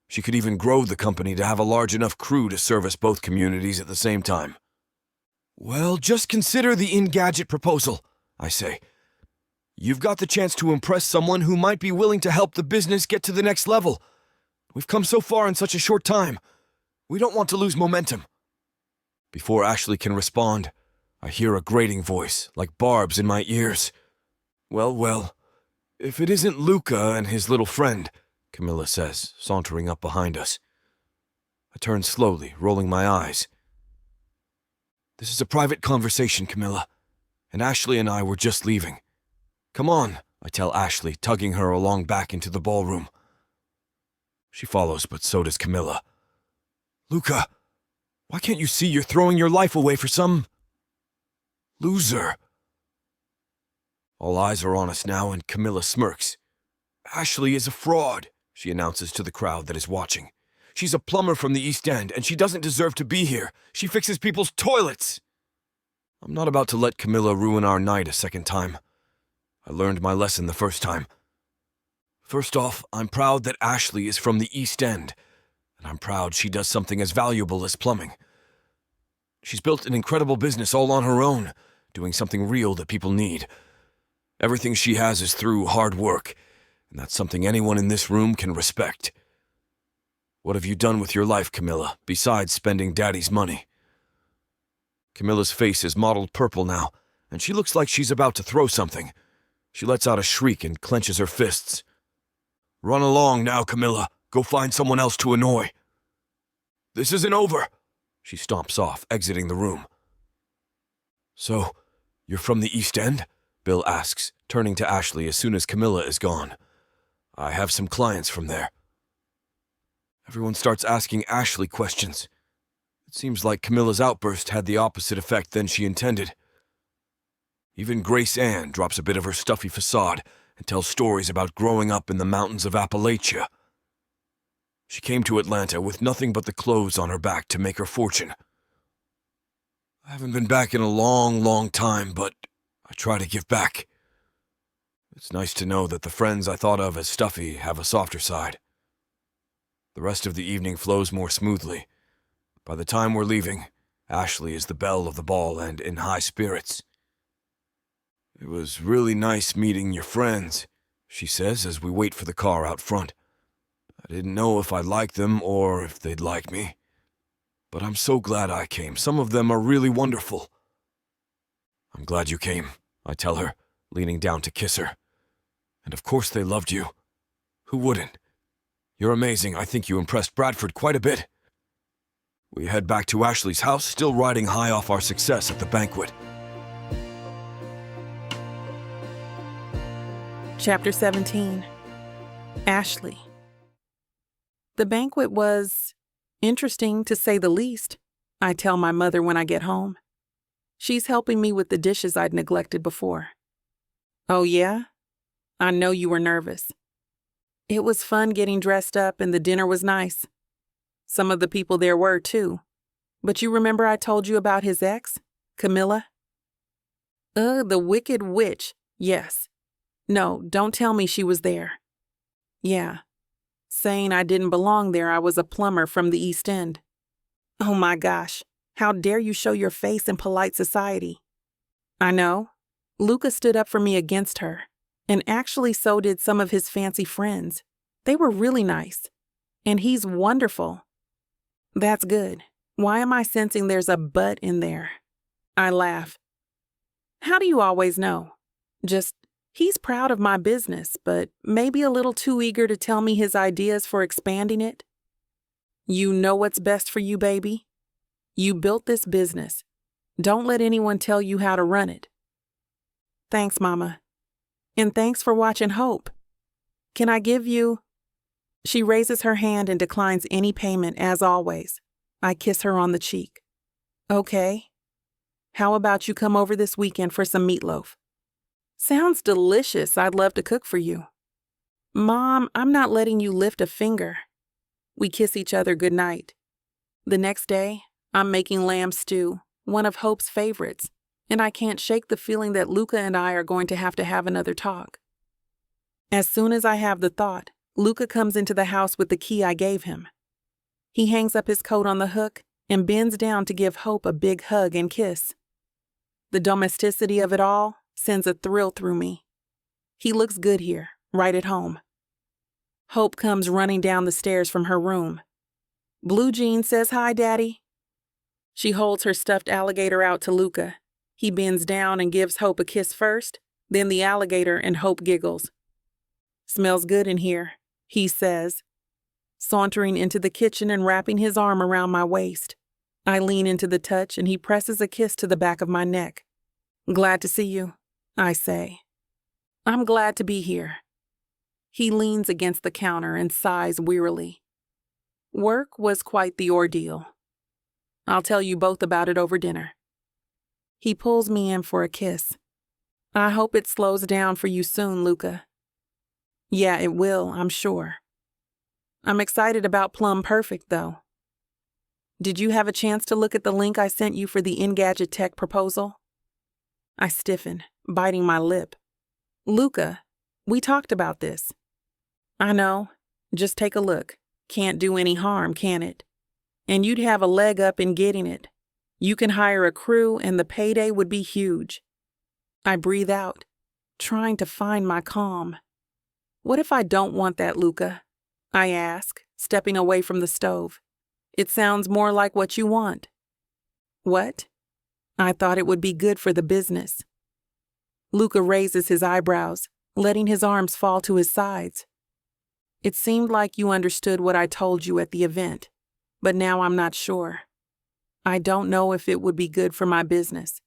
She could even grow the company to have a large enough crew to service both communities at the same time. Well, just consider the Engadget proposal, I say. You've got the chance to impress someone who might be willing to help the business get to the next level. We've come so far in such a short time. We don't want to lose momentum. Before Ashley can respond, I hear a grating voice, like barbs in my ears. Well, if it isn't Luca and his little friend, Camilla says, sauntering up behind us. I turn slowly, rolling my eyes. This is a private conversation, Camilla, and Ashley and I were just leaving. Come on, I tell Ashley, tugging her along back into the ballroom. She follows, but so does Camilla. Luca, why can't you see you're throwing your life away for some loser? All eyes are on us now, and Camilla smirks. Ashley is a fraud, she announces to the crowd that is watching. She's a plumber from the East End, and she doesn't deserve to be here. She fixes people's toilets. I'm not about to let Camilla ruin our night a second time. I learned my lesson the first time. First off, I'm proud that Ashley is from the East End, and I'm proud she does something as valuable as plumbing. She's built an incredible business all on her own, doing something real that people need. Everything she has is through hard work, and that's something anyone in this room can respect. What have you done with your life, Camilla, besides spending Daddy's money? Camilla's face is mottled purple now, and she looks like she's about to throw something. She lets out a shriek and clenches her fists. Run along now, Camilla. Go find someone else to annoy. This isn't over. She stomps off, exiting the room. So, you're from the East End? Bill asks, turning to Ashley as soon as Camilla is gone. I have some clients from there. Everyone starts asking Ashley questions. It seems like Camilla's outburst had the opposite effect than she intended. Even Grace Ann drops a bit of her stuffy facade and tells stories about growing up in the mountains of Appalachia. She came to Atlanta with nothing but the clothes on her back to make her fortune. I haven't been back in a long time, but I try to give back. It's nice to know that the friends I thought of as stuffy have a softer side. The rest of the evening flows more smoothly. By the time we're leaving, Ashley is the belle of the ball and in high spirits. It was really nice meeting your friends, she says as we wait for the car out front. I didn't know if I'd like them or if they'd like me. But I'm so glad I came. Some of them are really wonderful. I'm glad you came, I tell her, leaning down to kiss her. And of course they loved you. Who wouldn't? You're amazing. I think you impressed Bradford quite a bit. We head back to Ashley's house, still riding high off our success at the banquet. Chapter 17. Ashley. The banquet was interesting, to say the least, I tell my mother when I get home. She's helping me with the dishes I'd neglected before. Oh, yeah? I know you were nervous. It was fun getting dressed up and the dinner was nice. Some of the people there were, too. But you remember I told you about his ex, Camilla? The wicked witch, yes. No, don't tell me she was there. Yeah, saying I didn't belong there. I was a plumber from the East End. Oh my gosh, how dare you show your face in polite society? I know. Luca stood up for me against her, and actually so did some of his fancy friends. They were really nice. And he's wonderful. That's good. Why am I sensing there's a but in there? I laugh. How do you always know? Just, he's proud of my business, but maybe a little too eager to tell me his ideas for expanding it. You know what's best for you, baby. You built this business. Don't let anyone tell you how to run it. Thanks, Mama. And thanks for watching Hope. Can I give you... She raises her hand and declines any payment as always. I kiss her on the cheek. Okay. How about you come over this weekend for some meatloaf? Sounds delicious. I'd love to cook for you. Mom, I'm not letting you lift a finger. We kiss each other goodnight. The next day, I'm making lamb stew, one of Hope's favorites, and I can't shake the feeling that Luca and I are going to have another talk. As soon as I have the thought, Luca comes into the house with the key I gave him. He hangs up his coat on the hook and bends down to give Hope a big hug and kiss. The domesticity of it all sends a thrill through me. He looks good here, right at home. Hope comes running down the stairs from her room. Blue Jean says hi, Daddy. She holds her stuffed alligator out to Luca. He bends down and gives Hope a kiss first, then the alligator, and Hope giggles. Smells good in here, he says, sauntering into the kitchen and wrapping his arm around my waist. I lean into the touch and he presses a kiss to the back of my neck. Glad to see you, I say. I'm glad to be here. He leans against the counter and sighs wearily. Work was quite the ordeal. I'll tell you both about it over dinner. He pulls me in for a kiss. I hope it slows down for you soon, Luca. Yeah, it will, I'm sure. I'm excited about Plum Perfect, though. Did you have a chance to look at the link I sent you for the Engadget Tech proposal? I stiffen, biting my lip. Luca, we talked about this. I know. Just take a look. Can't do any harm, can it? And you'd have a leg up in getting it. You can hire a crew and the payday would be huge. I breathe out, trying to find my calm. What if I don't want that, Luca? I ask, stepping away from the stove. It sounds more like what you want. What? I thought it would be good for the business. Luca raises his eyebrows, letting his arms fall to his sides. It seemed like you understood what I told you at the event, but now I'm not sure. I don't know if it would be good for my business.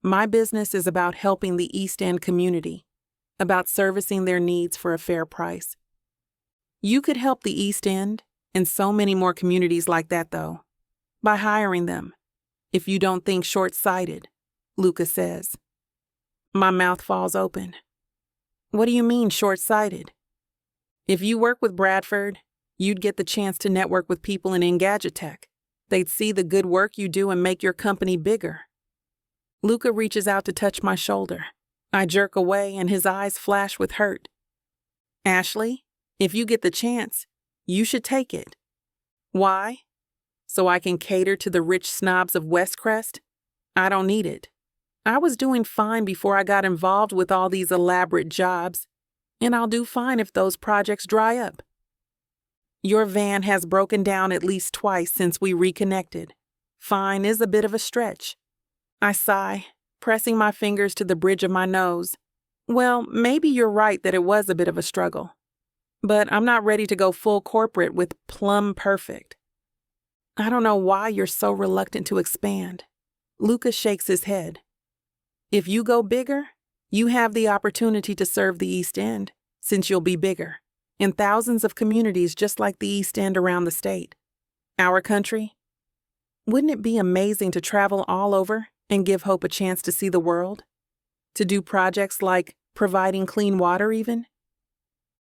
My business is about helping the East End community, about servicing their needs for a fair price. You could help the East End, and so many more communities like that, though, by hiring them, if you don't think short-sighted, Luca says. My mouth falls open. What do you mean short-sighted? If you work with Bradford, you'd get the chance to network with people in Engadget Tech. They'd see the good work you do and make your company bigger. Luca reaches out to touch my shoulder. I jerk away and his eyes flash with hurt. Ashley, if you get the chance, you should take it. Why? So I can cater to the rich snobs of Westcrest? I don't need it. I was doing fine before I got involved with all these elaborate jobs, and I'll do fine if those projects dry up. Your van has broken down at least twice since we reconnected. Fine is a bit of a stretch. I sigh, pressing my fingers to the bridge of my nose. Well, maybe you're right that it was a bit of a struggle. But I'm not ready to go full corporate with Plum Perfect. I don't know why you're so reluctant to expand. Luca shakes his head. If you go bigger, you have the opportunity to serve the East End, since you'll be bigger, in thousands of communities just like the East End around the state. Our country. Wouldn't it be amazing to travel all over and give Hope a chance to see the world? To do projects like providing clean water even?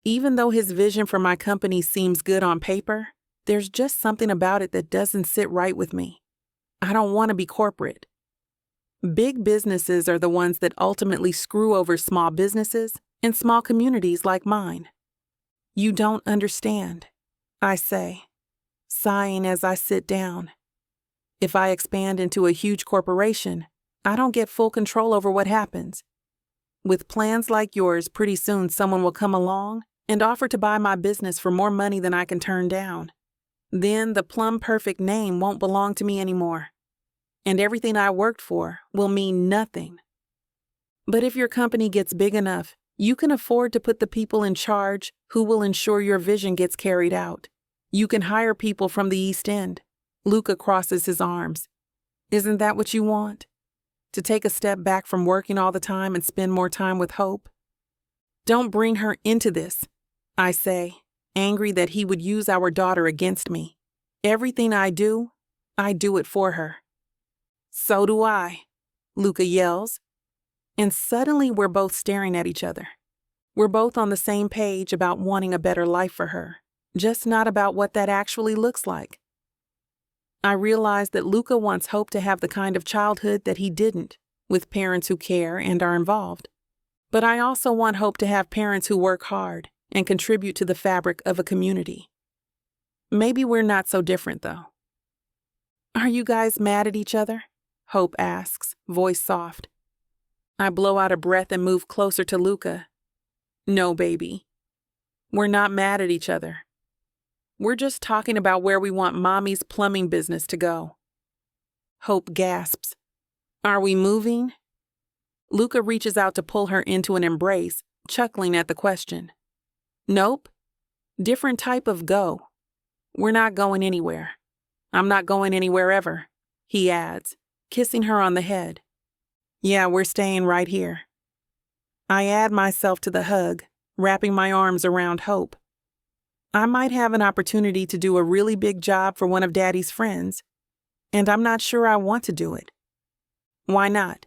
Even though his vision for my company seems good on paper, there's just something about it that doesn't sit right with me. I don't want to be corporate. Big businesses are the ones that ultimately screw over small businesses and small communities like mine. You don't understand, I say, sighing as I sit down. If I expand into a huge corporation, I don't get full control over what happens. With plans like yours, pretty soon someone will come along and offer to buy my business for more money than I can turn down. Then the plum perfect name won't belong to me anymore, and everything I worked for will mean nothing. But if your company gets big enough, you can afford to put the people in charge who will ensure your vision gets carried out. You can hire people from the East End. Luca crosses his arms. Isn't that what you want? To take a step back from working all the time and spend more time with Hope? Don't bring her into this, I say, angry that he would use our daughter against me. Everything I do it for her. So do I, Luca yells. And suddenly we're both staring at each other. We're both on the same page about wanting a better life for her, just not about what that actually looks like. I realize that Luca wants Hope to have the kind of childhood that he didn't, with parents who care and are involved. But I also want Hope to have parents who work hard and contribute to the fabric of a community. Maybe we're not so different, though. Are you guys mad at each other? Hope asks, voice soft. I blow out a breath and move closer to Luca. No, baby. We're not mad at each other. We're just talking about where we want Mommy's plumbing business to go. Hope gasps. Are we moving? Luca reaches out to pull her into an embrace, chuckling at the question. Nope. Different type of go. We're not going anywhere. I'm not going anywhere ever, he adds, kissing her on the head. Yeah, we're staying right here. I add myself to the hug, wrapping my arms around Hope. I might have an opportunity to do a really big job for one of Daddy's friends, and I'm not sure I want to do it. Why not?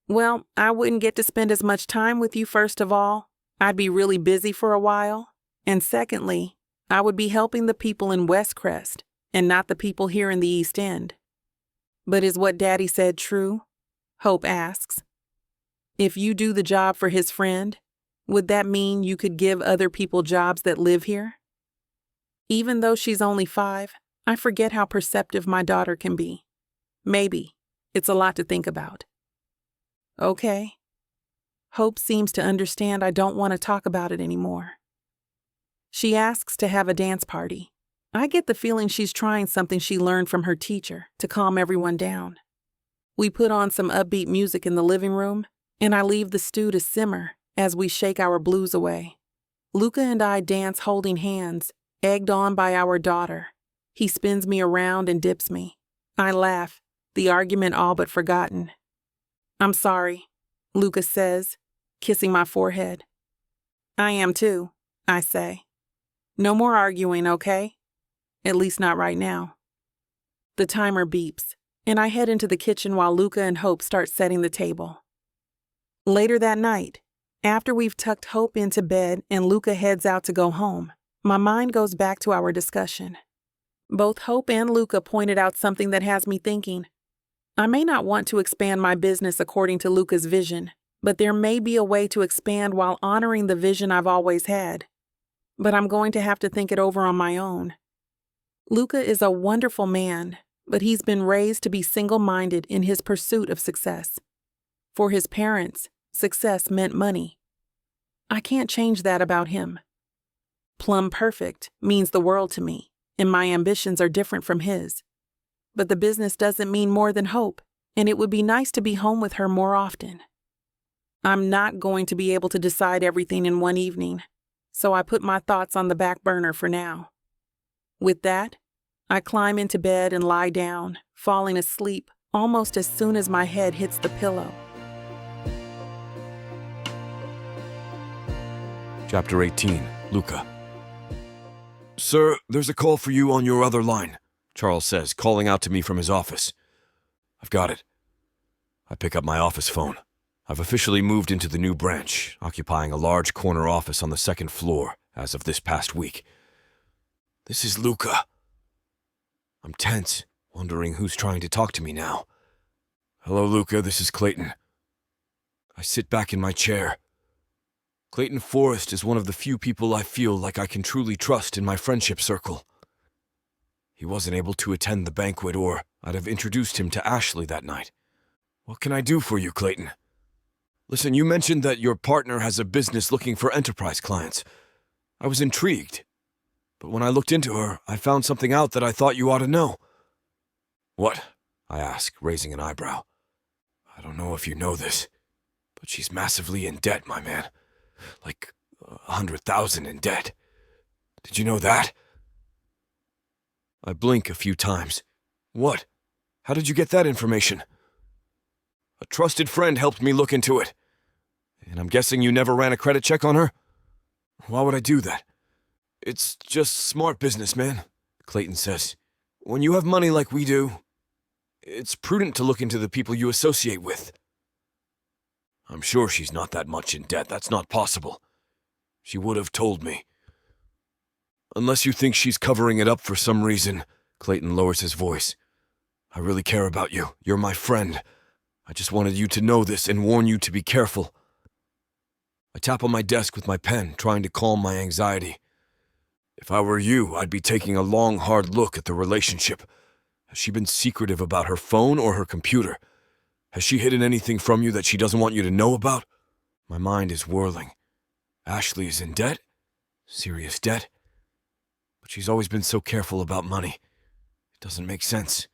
Well, I wouldn't get to spend as much time with you, first of all. I'd be really busy for a while. And secondly, I would be helping the people in West Crest and not the people here in the East End. But is what Daddy said true? Hope asks. If you do the job for his friend, would that mean you could give other people jobs that live here? Even though she's only 5, I forget how perceptive my daughter can be. Maybe. It's a lot to think about. Okay. Hope seems to understand I don't want to talk about it anymore. She asks to have a dance party. I get the feeling she's trying something she learned from her teacher to calm everyone down. We put on some upbeat music in the living room, and I leave the stew to simmer as we shake our blues away. Luca and I dance holding hands, egged on by our daughter. He spins me around and dips me. I laugh, the argument all but forgotten. I'm sorry, Luca says, kissing my forehead. I am too, I say. No more arguing, okay? At least not right now. The timer beeps, and I head into the kitchen while Luca and Hope start setting the table. Later that night, after we've tucked Hope into bed and Luca heads out to go home, my mind goes back to our discussion. Both Hope and Luca pointed out something that has me thinking. I may not want to expand my business according to Luca's vision, but there may be a way to expand while honoring the vision I've always had. But I'm going to have to think it over on my own. Luca is a wonderful man, but he's been raised to be single-minded in his pursuit of success. For his parents, success meant money. I can't change that about him. Plum perfect means the world to me, and my ambitions are different from his. But the business doesn't mean more than Hope, and it would be nice to be home with her more often. I'm not going to be able to decide everything in one evening, so I put my thoughts on the back burner for now. With that, I climb into bed and lie down, falling asleep almost as soon as my head hits the pillow. Chapter 18, Luca. Sir, there's a call for you on your other line, Charles says, calling out to me from his office. I've got it. I pick up my office phone. I've officially moved into the new branch, occupying a large corner office on the 2nd floor as of this past week. This is Luca. I'm tense, wondering who's trying to talk to me now. Hello, Luca, this is Clayton. I sit back in my chair. Clayton Forrest is one of the few people I feel like I can truly trust in my friendship circle. He wasn't able to attend the banquet, or I'd have introduced him to Ashley that night. What can I do for you, Clayton? Listen, you mentioned that your partner has a business looking for enterprise clients. I was intrigued, but when I looked into her, I found something out that I thought you ought to know. What? I asked, raising an eyebrow. I don't know if you know this, but she's massively in debt, my man. Like 100,000 in debt. Did you know that? I blink a few times. What? How did you get that information? A trusted friend helped me look into it. And I'm guessing you never ran a credit check on her? Why would I do that? It's just smart business, man, Clayton says. When you have money like we do, it's prudent to look into the people you associate with. I'm sure she's not that much in debt. That's not possible. She would have told me. Unless you think she's covering it up for some reason, Clayton lowers his voice. I really care about you. You're my friend. I just wanted you to know this and warn you to be careful. I tap on my desk with my pen, trying to calm my anxiety. If I were you, I'd be taking a long, hard look at the relationship. Has she been secretive about her phone or her computer? Has she hidden anything from you that she doesn't want you to know about? My mind is whirling. Ashley is in debt? Serious debt? But she's always been so careful about money. It doesn't make sense.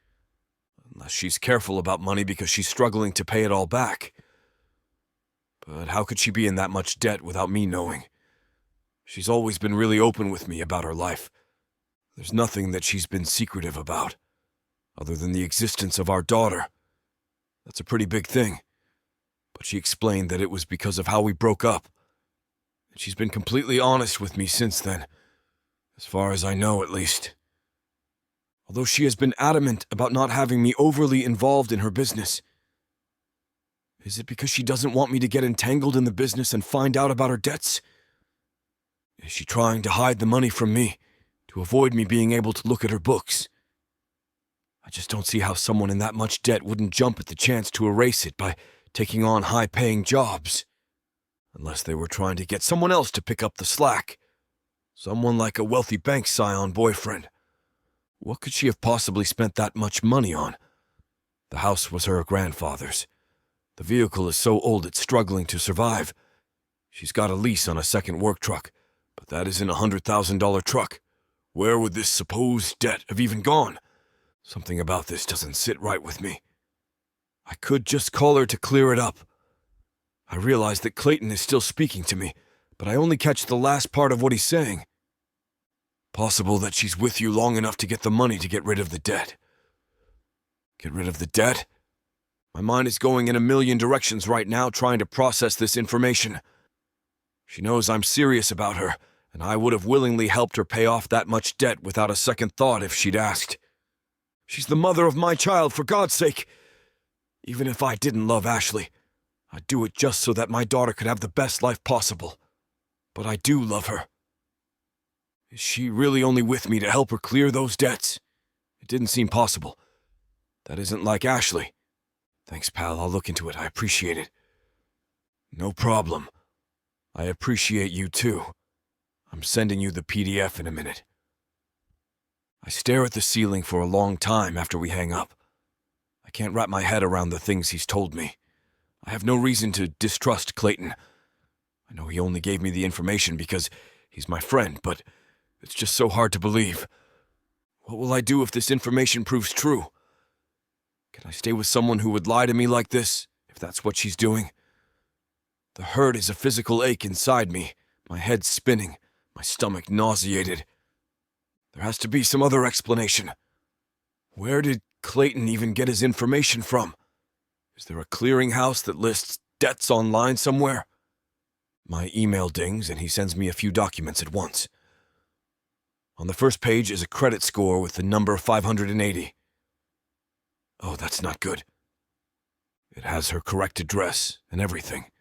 Unless she's careful about money because she's struggling to pay it all back. But how could she be in that much debt without me knowing? She's always been really open with me about her life. There's nothing that she's been secretive about, other than the existence of our daughter. That's a pretty big thing. But she explained that it was because of how we broke up. And she's been completely honest with me since then, as far as I know at least. Although she has been adamant about not having me overly involved in her business. Is it because she doesn't want me to get entangled in the business and find out about her debts? Is she trying to hide the money from me, to avoid me being able to look at her books? I just don't see how someone in that much debt wouldn't jump at the chance to erase it by taking on high-paying jobs. Unless they were trying to get someone else to pick up the slack. Someone like a wealthy bank scion boyfriend. What could she have possibly spent that much money on? The house was her grandfather's. The vehicle is so old it's struggling to survive. She's got a lease on a second work truck, but that isn't a $100,000 truck. Where would this supposed debt have even gone? Something about this doesn't sit right with me. I could just call her to clear it up. I realize that Clayton is still speaking to me, but I only catch the last part of what he's saying. Possible that she's with you long enough to get the money to get rid of the debt. Get rid of the debt? My mind is going in a million directions right now trying to process this information. She knows I'm serious about her, and I would have willingly helped her pay off that much debt without a second thought if she'd asked. She's the mother of my child, for God's sake. Even if I didn't love Ashley, I'd do it just so that my daughter could have the best life possible. But I do love her. Is she really only with me to help her clear those debts? It didn't seem possible. That isn't like Ashley. Thanks, pal. I'll look into it. I appreciate it. No problem. I appreciate you, too. I'm sending you the PDF in a minute. I stare at the ceiling for a long time after we hang up. I can't wrap my head around the things he's told me. I have no reason to distrust Clayton. I know he only gave me the information because he's my friend, but it's just so hard to believe. What will I do if this information proves true? Can I stay with someone who would lie to me like this, if that's what she's doing? The hurt is a physical ache inside me, my head spinning, my stomach nauseated. There has to be some other explanation. Where did Clayton even get his information from? Is there a clearinghouse that lists debts online somewhere? My email dings and he sends me a few documents at once. On the first page is a credit score with the number 580. Oh, that's not good. It has her correct address and everything.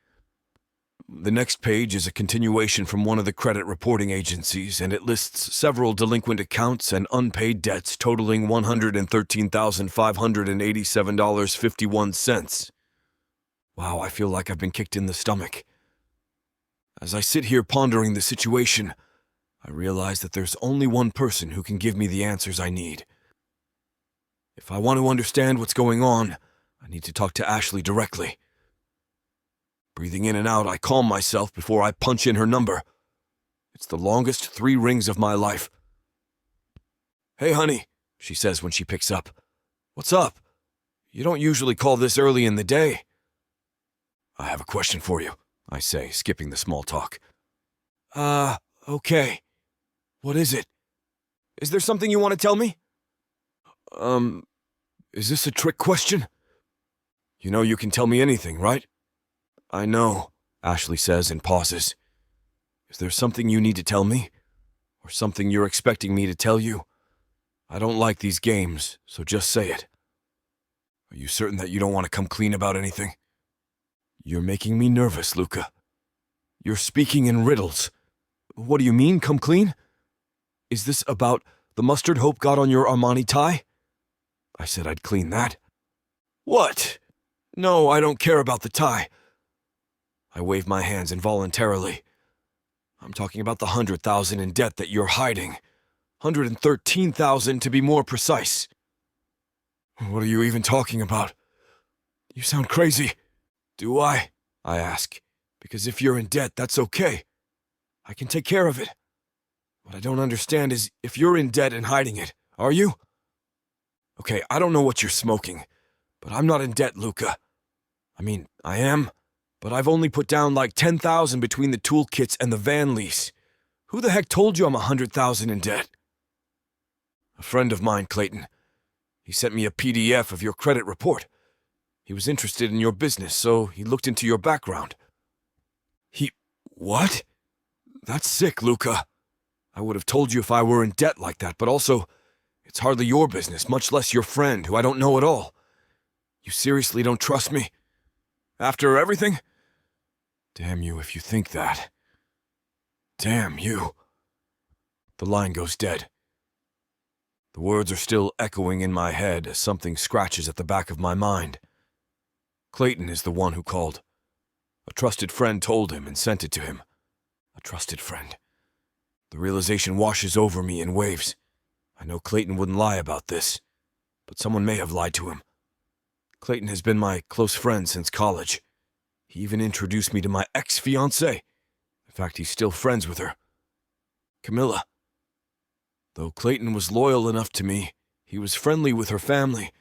The next page is a continuation from one of the credit reporting agencies, and it lists several delinquent accounts and unpaid debts totaling $113,587.51. Wow, I feel like I've been kicked in the stomach. As I sit here pondering the situation, I realize that there's only one person who can give me the answers I need. If I want to understand what's going on, I need to talk to Ashley directly. Breathing in and out, I calm myself before I punch in her number. It's the longest 3 rings of my life. "Hey, honey," she says when she picks up. "What's up? You don't usually call this early in the day." "I have a question for you," I say, skipping the small talk. Okay. What is it? Is there something you want to tell me?" Is this a trick question? You know you can tell me anything, right?" "I know," Ashley says and pauses. "Is there something you need to tell me? Or something you're expecting me to tell you? I don't like these games, so just say it. Are you certain that you don't want to come clean about anything? You're making me nervous, Luca. You're speaking in riddles. What do you mean, come clean? Is this about the mustard Hope got on your Armani tie? I said I'd clean that. What? No, I don't care about the tie. I wave my hands involuntarily. I'm talking about the 100,000 in debt that you're hiding. 113,000 to be more precise. What are you even talking about? You sound crazy. Do I ask. Because if you're in debt, that's okay. I can take care of it. What I don't understand is if you're in debt and hiding it, are you? Okay, I don't know what you're smoking, but I'm not in debt, Luca. I mean, I am, but I've only put down like 10,000 between the toolkits and the van lease. Who the heck told you I'm 100,000 in debt? A friend of mine, Clayton. He sent me a PDF of your credit report. He was interested in your business, so he looked into your background. What? That's sick, Luca. I would have told you if I were in debt like that, but also, it's hardly your business, much less your friend, who I don't know at all. You seriously don't trust me? After everything? Damn you if you think that. Damn you. The line goes dead. The words are still echoing in my head as something scratches at the back of my mind. Clayton is the one who called. A trusted friend told him and sent it to him. A trusted friend. The realization washes over me in waves. I know Clayton wouldn't lie about this, but someone may have lied to him. Clayton has been my close friend since college. He even introduced me to my ex-fiancée. In fact, he's still friends with her. Camilla. Though Clayton was loyal enough to me, he was friendly with her family,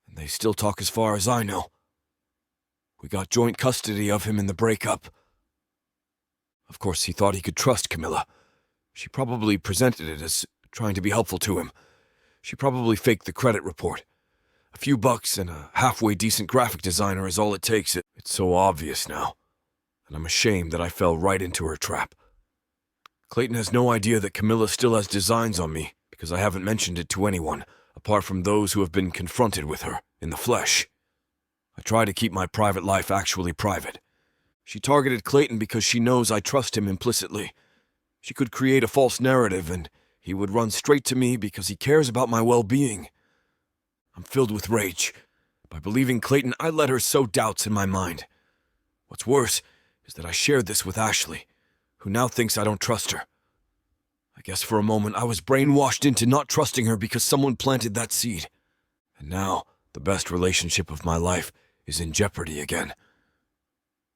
and they still talk as far as I know. We got joint custody of him in the breakup. Of course, he thought he could trust Camilla. She probably presented it as trying to be helpful to him. She probably faked the credit report. A few bucks and a halfway decent graphic designer is all it takes. It's so obvious now, and I'm ashamed that I fell right into her trap. Clayton has no idea that Camilla still has designs on me because I haven't mentioned it to anyone, apart from those who have been confronted with her in the flesh. I try to keep my private life actually private. She targeted Clayton because she knows I trust him implicitly. She could create a false narrative and he would run straight to me because he cares about my well-being. I'm filled with rage. By believing Clayton, I let her sow doubts in my mind. What's worse is that I shared this with Ashley, who now thinks I don't trust her. I guess for a moment I was brainwashed into not trusting her because someone planted that seed. And now, the best relationship of my life is in jeopardy again.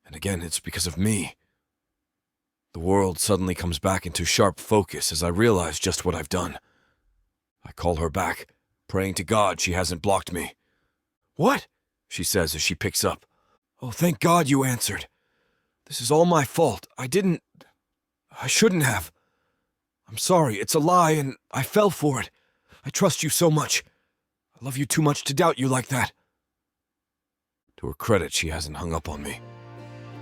And again, it's because of me. The world suddenly comes back into sharp focus as I realize just what I've done. I call her back, praying to God she hasn't blocked me. What? She says as she picks up. Oh, thank God you answered. This is all my fault. I shouldn't have. I'm sorry, it's a lie and I fell for it. I trust you so much. I love you too much to doubt you like that. To her credit, she hasn't hung up on me.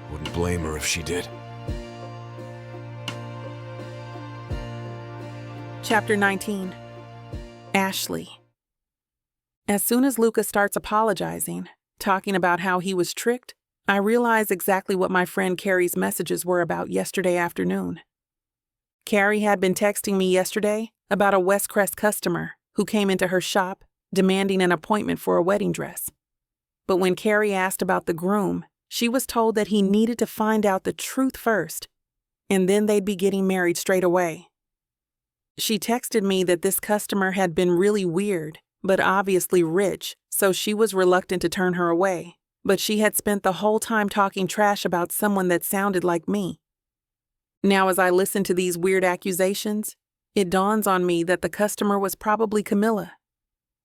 I wouldn't blame her if she did. Chapter 19. Ashley. As soon as Luca starts apologizing, talking about how he was tricked, I realize exactly what my friend Carrie's messages were about yesterday afternoon. Carrie had been texting me yesterday about a West Crest customer who came into her shop demanding an appointment for a wedding dress. But when Carrie asked about the groom, she was told that he needed to find out the truth first and then they'd be getting married straight away. She texted me that this customer had been really weird, but obviously rich, so she was reluctant to turn her away. But she had spent the whole time talking trash about someone that sounded like me. Now, as I listen to these weird accusations, it dawns on me that the customer was probably Camilla.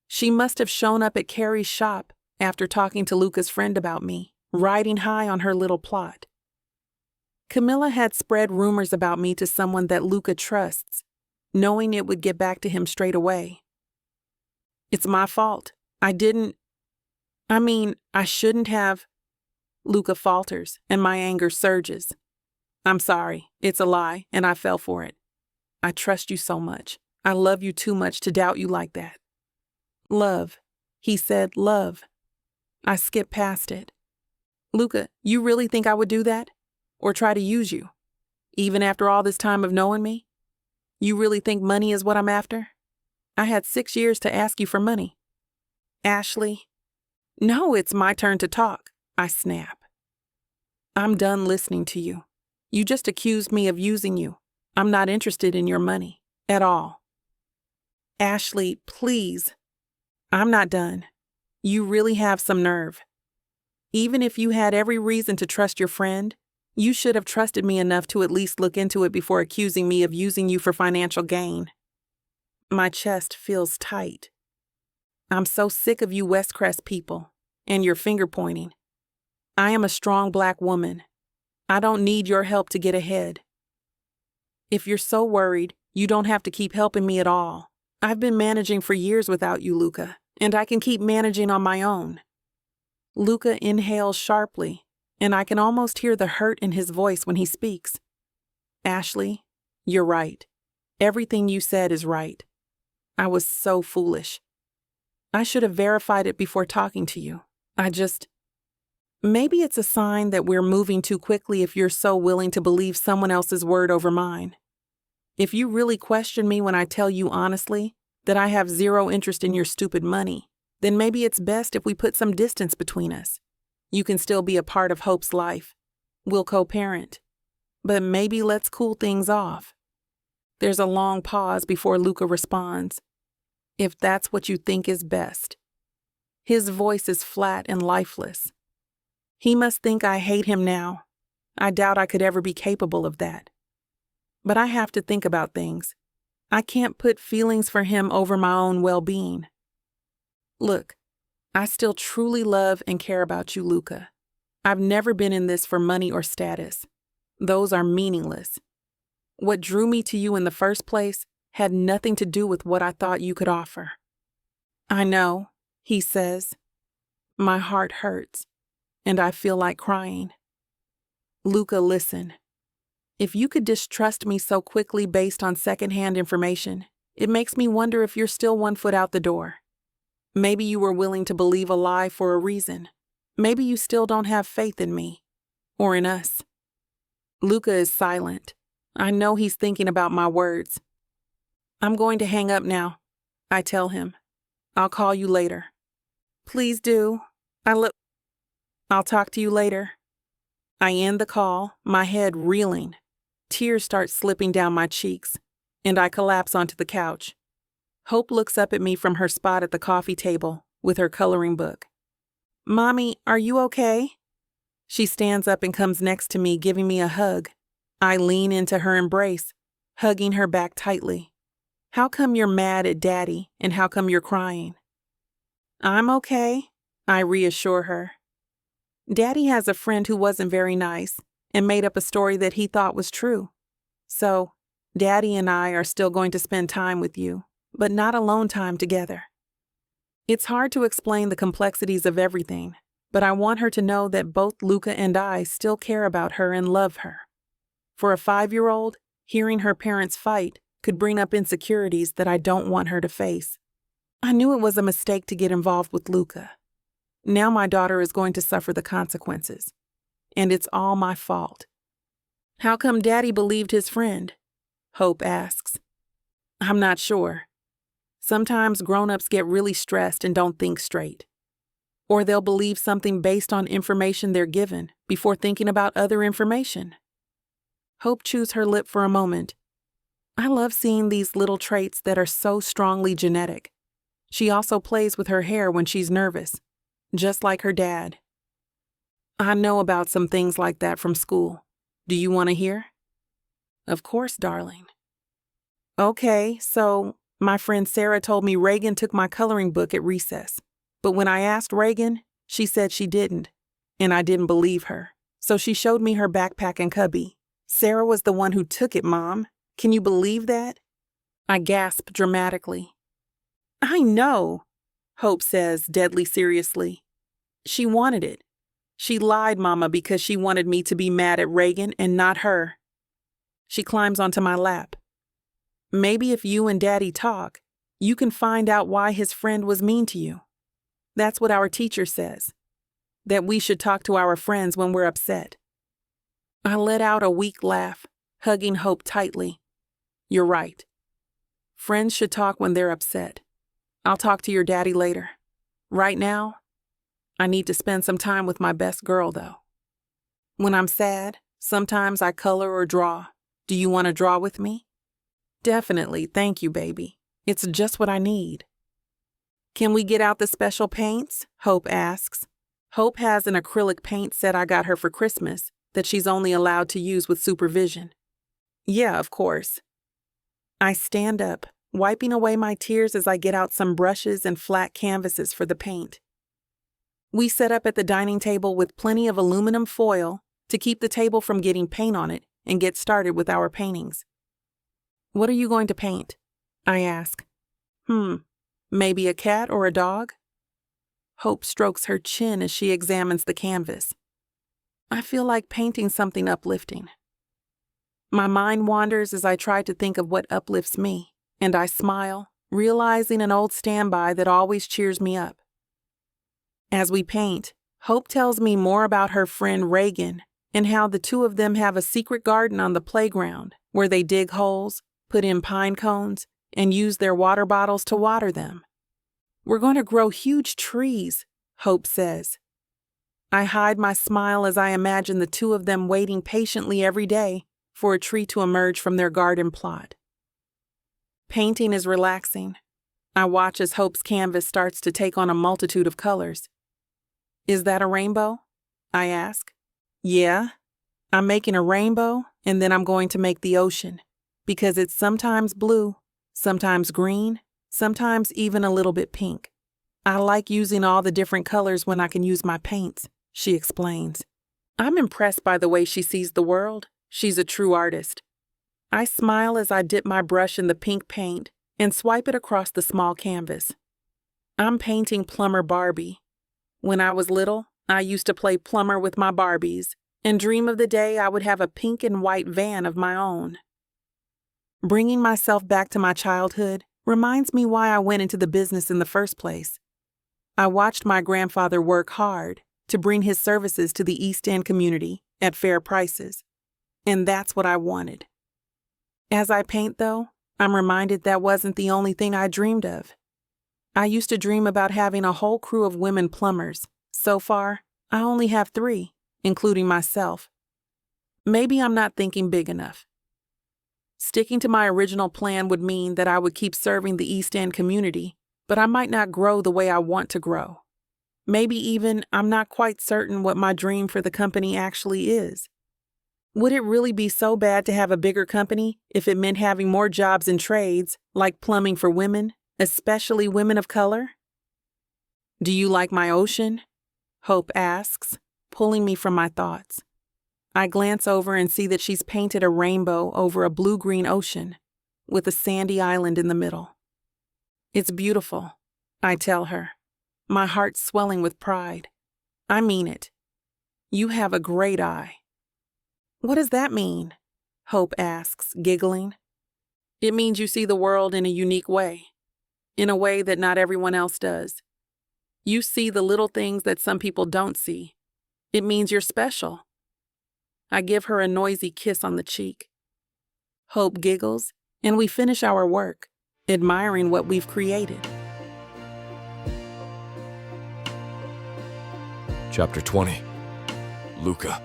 She must have shown up at Carrie's shop after talking to Luca's friend about me, riding high on her little plot. Camilla had spread rumors about me to someone that Luca trusts, knowing it would get back to him straight away. It's my fault. I shouldn't have. Luca falters, and my anger surges. I'm sorry. It's a lie, and I fell for it. I trust you so much. I love you too much to doubt you like that. Love. He said love. I skipped past it. Luca, you really think I would do that? Or try to use you? Even after all this time of knowing me? You really think money is what I'm after? I had 6 years to ask you for money. Ashley. No, it's my turn to talk, I snap. I'm done listening to you. You just accused me of using you. I'm not interested in your money. At all. Ashley, please. I'm not done. You really have some nerve. Even if you had every reason to trust your friend, you should have trusted me enough to at least look into it before accusing me of using you for financial gain. My chest feels tight. I'm so sick of you West Crest people and your finger pointing. I am a strong Black woman. I don't need your help to get ahead. If you're so worried, you don't have to keep helping me at all. I've been managing for years without you, Luca, and I can keep managing on my own. Luca inhales sharply, and I can almost hear the hurt in his voice when he speaks. Ashley, you're right. Everything you said is right. I was so foolish. I should have verified it before talking to you. Maybe it's a sign that we're moving too quickly if you're so willing to believe someone else's word over mine. If you really question me when I tell you honestly that I have zero interest in your stupid money, then maybe it's best if we put some distance between us. You can still be a part of Hope's life. We'll co-parent. But maybe let's cool things off. There's a long pause before Luca responds. If that's what you think is best. His voice is flat and lifeless. He must think I hate him now. I doubt I could ever be capable of that. But I have to think about things. I can't put feelings for him over my own well-being. Look, I still truly love and care about you, Luca. I've never been in this for money or status. Those are meaningless. What drew me to you in the first place had nothing to do with what I thought you could offer. I know, he says. My heart hurts, and I feel like crying. Luca, listen. If you could distrust me so quickly based on secondhand information, it makes me wonder if you're still 1 foot out the door. Maybe you were willing to believe a lie for a reason. Maybe you still don't have faith in me, or in us. Luca is silent. I know he's thinking about my words. I'm going to hang up now, I tell him. I'll call you later. Please do. I'll talk to you later. I end the call, my head reeling. Tears start slipping down my cheeks, and I collapse onto the couch. Hope looks up at me from her spot at the coffee table with her coloring book. Mommy, are you okay? She stands up and comes next to me, giving me a hug. I lean into her embrace, hugging her back tightly. How come you're mad at Daddy, and how come you're crying? I'm okay, I reassure her. Daddy has a friend who wasn't very nice and made up a story that he thought was true. So, Daddy and I are still going to spend time with you, but not alone time together. It's hard to explain the complexities of everything, but I want her to know that both Luca and I still care about her and love her. For a 5-year-old, hearing her parents fight could bring up insecurities that I don't want her to face. I knew it was a mistake to get involved with Luca. Now my daughter is going to suffer the consequences, and it's all my fault. How come Daddy believed his friend? Hope asks. I'm not sure. Sometimes grown-ups get really stressed and don't think straight. Or they'll believe something based on information they're given before thinking about other information. Hope chews her lip for a moment. I love seeing these little traits that are so strongly genetic. She also plays with her hair when she's nervous, just like her dad. I know about some things like that from school. Do you want to hear? Of course, darling. Okay, so my friend Sarah told me Reagan took my coloring book at recess. But when I asked Reagan, she said she didn't, and I didn't believe her. So she showed me her backpack and cubby. Sarah was the one who took it, Mom. Can you believe that? I gasped dramatically. I know, Hope says deadly seriously. She wanted it. She lied, Mama, because she wanted me to be mad at Reagan and not her. She climbs onto my lap. Maybe if you and Daddy talk, you can find out why his friend was mean to you. That's what our teacher says, that we should talk to our friends when we're upset. I let out a weak laugh, hugging Hope tightly. You're right. Friends should talk when they're upset. I'll talk to your daddy later. Right now, I need to spend some time with my best girl, though. When I'm sad, sometimes I color or draw. Do you want to draw with me? Definitely, thank you, baby. It's just what I need. Can we get out the special paints? Hope asks. Hope has an acrylic paint set I got her for Christmas that she's only allowed to use with supervision. Yeah, of course. I stand up, wiping away my tears as I get out some brushes and flat canvases for the paint. We set up at the dining table with plenty of aluminum foil to keep the table from getting paint on it and get started with our paintings. What are you going to paint? I ask. Maybe a cat or a dog? Hope strokes her chin as she examines the canvas. I feel like painting something uplifting. My mind wanders as I try to think of what uplifts me, and I smile, realizing an old standby that always cheers me up. As we paint, Hope tells me more about her friend Reagan and how the two of them have a secret garden on the playground where they dig holes, put in pine cones, and use their water bottles to water them. We're going to grow huge trees, Hope says. I hide my smile as I imagine the two of them waiting patiently every day for a tree to emerge from their garden plot. Painting is relaxing. I watch as Hope's canvas starts to take on a multitude of colors. Is that a rainbow? I ask. Yeah. I'm making a rainbow, and then I'm going to make the ocean, because it's sometimes blue, sometimes green, sometimes even a little bit pink. I like using all the different colors when I can use my paints, she explains. I'm impressed by the way she sees the world. She's a true artist. I smile as I dip my brush in the pink paint and swipe it across the small canvas. I'm painting Plumber Barbie. When I was little, I used to play plumber with my Barbies and dream of the day I would have a pink and white van of my own. Bringing myself back to my childhood reminds me why I went into the business in the first place. I watched my grandfather work hard to bring his services to the East End community at fair prices, and that's what I wanted. As I paint, though, I'm reminded that wasn't the only thing I dreamed of. I used to dream about having a whole crew of women plumbers. So far, I only have 3, including myself. Maybe I'm not thinking big enough. Sticking to my original plan would mean that I would keep serving the East End community, but I might not grow the way I want to grow. Maybe even I'm not quite certain what my dream for the company actually is. Would it really be so bad to have a bigger company if it meant having more jobs in trades, like plumbing for women, especially women of color? Do you like my ocean? Hope asks, pulling me from my thoughts. I glance over and see that she's painted a rainbow over a blue-green ocean, with a sandy island in the middle. It's beautiful, I tell her, my heart swelling with pride. I mean it. You have a great eye. What does that mean? Hope asks, giggling. It means you see the world in a unique way, in a way that not everyone else does. You see the little things that some people don't see. It means you're special. I give her a noisy kiss on the cheek. Hope giggles, and we finish our work, admiring what we've created. Chapter 20. Luca.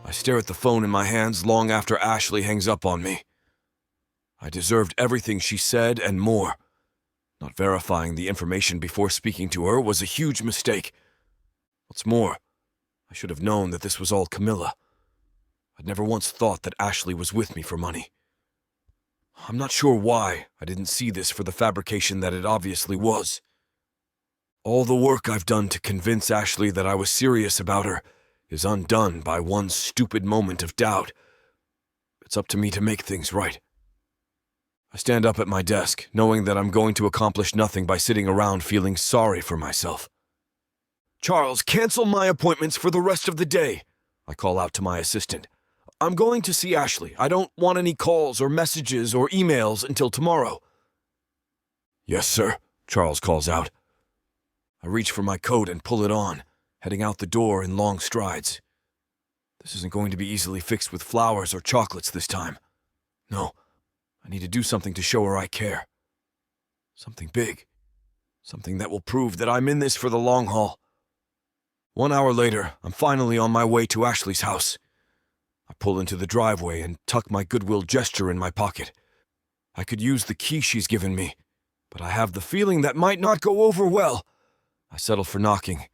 I stare at the phone in my hands long after Ashley hangs up on me. I deserved everything she said and more. Not verifying the information before speaking to her was a huge mistake. What's more, I should have known that this was all Camilla. I'd never once thought that Ashley was with me for money. I'm not sure why I didn't see this for the fabrication that it obviously was. All the work I've done to convince Ashley that I was serious about her is undone by one stupid moment of doubt. It's up to me to make things right. I stand up at my desk, knowing that I'm going to accomplish nothing by sitting around feeling sorry for myself. "Charles, cancel my appointments for the rest of the day," I call out to my assistant. "I'm going to see Ashley. I don't want any calls or messages or emails until tomorrow." "Yes, sir," Charles calls out. I reach for my coat and pull it on, heading out the door in long strides. This isn't going to be easily fixed with flowers or chocolates this time. No, I need to do something to show her I care. Something big. Something that will prove that I'm in this for the long haul. 1 hour later, I'm finally on my way to Ashley's house. I pull into the driveway and tuck my goodwill gesture in my pocket. I could use the key she's given me, but I have the feeling that might not go over well. I settle for knocking.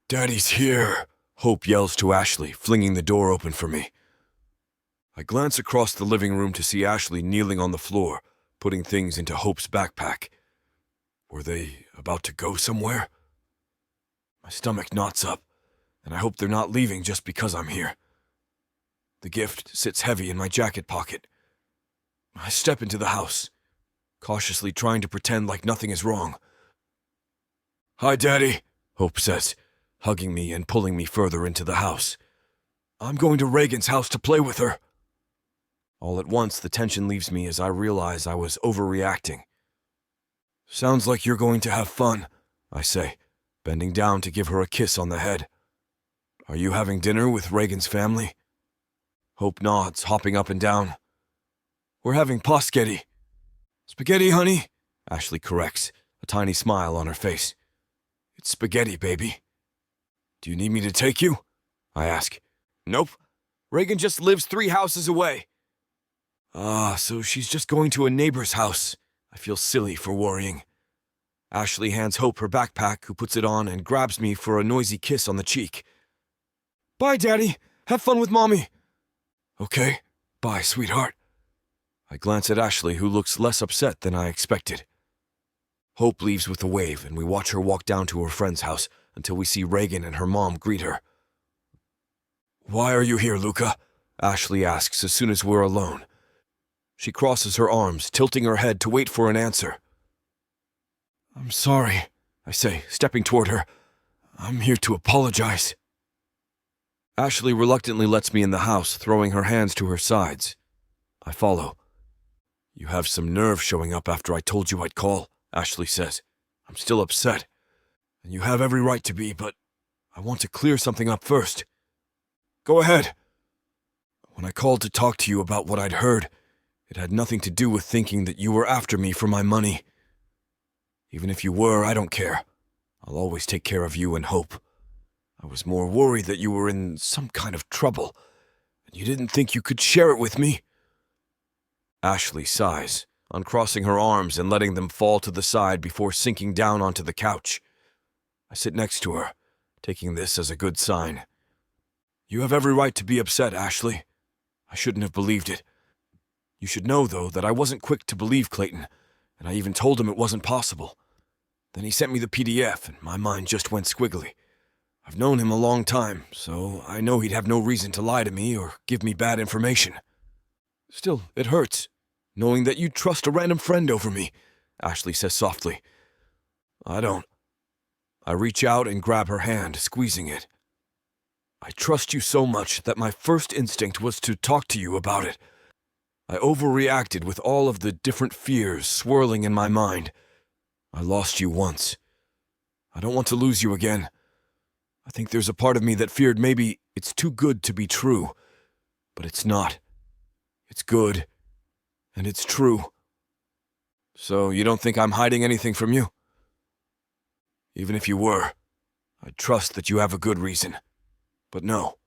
"Daddy's here," Hope yells to Ashley, flinging the door open for me. I glance across the living room to see Ashley kneeling on the floor, putting things into Hope's backpack. Were they about to go somewhere? My stomach knots up, and I hope they're not leaving just because I'm here. The gift sits heavy in my jacket pocket. I step into the house, cautiously trying to pretend like nothing is wrong. "Hi, Daddy," Hope says, hugging me and pulling me further into the house. "I'm going to Reagan's house to play with her." All at once, the tension leaves me as I realize I was overreacting. "Sounds like you're going to have fun," I say, bending down to give her a kiss on the head. "Are you having dinner with Reagan's family?" Hope nods, hopping up and down. "We're having paschetti." "Spaghetti, honey," Ashley corrects, a tiny smile on her face. "It's spaghetti, baby." "Do you need me to take you?" I ask. "Nope. Reagan just lives 3 houses away." "Ah, so she's just going to a neighbor's house." I feel silly for worrying. Ashley hands Hope her backpack, who puts it on and grabs me for a noisy kiss on the cheek. "Bye, Daddy. Have fun with Mommy." "Okay. Bye, sweetheart." I glance at Ashley, who looks less upset than I expected. Hope leaves with a wave, and we watch her walk down to her friend's house until we see Reagan and her mom greet her. "Why are you here, Luca?" Ashley asks as soon as we're alone. She crosses her arms, tilting her head to wait for an answer. "I'm sorry," I say, stepping toward her. "I'm here to apologize." Ashley reluctantly lets me in the house, throwing her hands to her sides. I follow. "You have some nerve showing up after I told you I'd call," Ashley says. "I'm still upset, and you have every right to be, but I want to clear something up first." "Go ahead." "When I called to talk to you about what I'd heard, it had nothing to do with thinking that you were after me for my money. Even if you were, I don't care. I'll always take care of you and Hope. I was more worried that you were in some kind of trouble, and you didn't think you could share it with me." Ashley sighs, uncrossing her arms and letting them fall to the side before sinking down onto the couch. I sit next to her, taking this as a good sign. "You have every right to be upset, Ashley. I shouldn't have believed it. You should know, though, that I wasn't quick to believe Clayton, and I even told him it wasn't possible. Then he sent me the PDF, and my mind just went squiggly. I've known him a long time, so I know he'd have no reason to lie to me or give me bad information. Still, it hurts, knowing that you'd trust a random friend over me," Ashley says softly. "I don't." I reach out and grab her hand, squeezing it. "I trust you so much that my first instinct was to talk to you about it. I overreacted with all of the different fears swirling in my mind. I lost you once. I don't want to lose you again. I think there's a part of me that feared maybe it's too good to be true, but it's not. It's good, and it's true. So you don't think I'm hiding anything from you? Even if you were, I trust that you have a good reason. But no,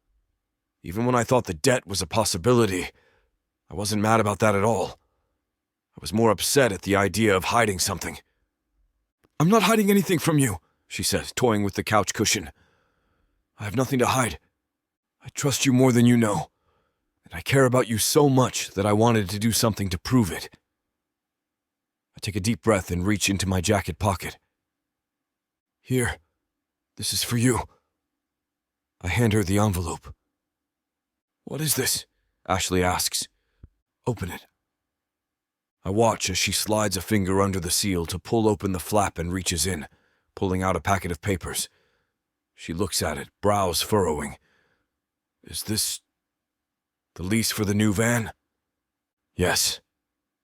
Even when I thought the debt was a possibility, I wasn't mad about that at all. I was more upset at the idea of hiding something. "I'm not hiding anything from you," she says, toying with the couch cushion. "I have nothing to hide. I trust you more than you know, and I care about you so much that I wanted to do something to prove it." I take a deep breath and reach into my jacket pocket. "Here, this is for you." I hand her the envelope. "What is this?" Ashley asks. "Open it." I watch as she slides a finger under the seal to pull open the flap and reaches in, pulling out a packet of papers. She looks at it, brows furrowing. "Is this the lease for the new van?" "Yes.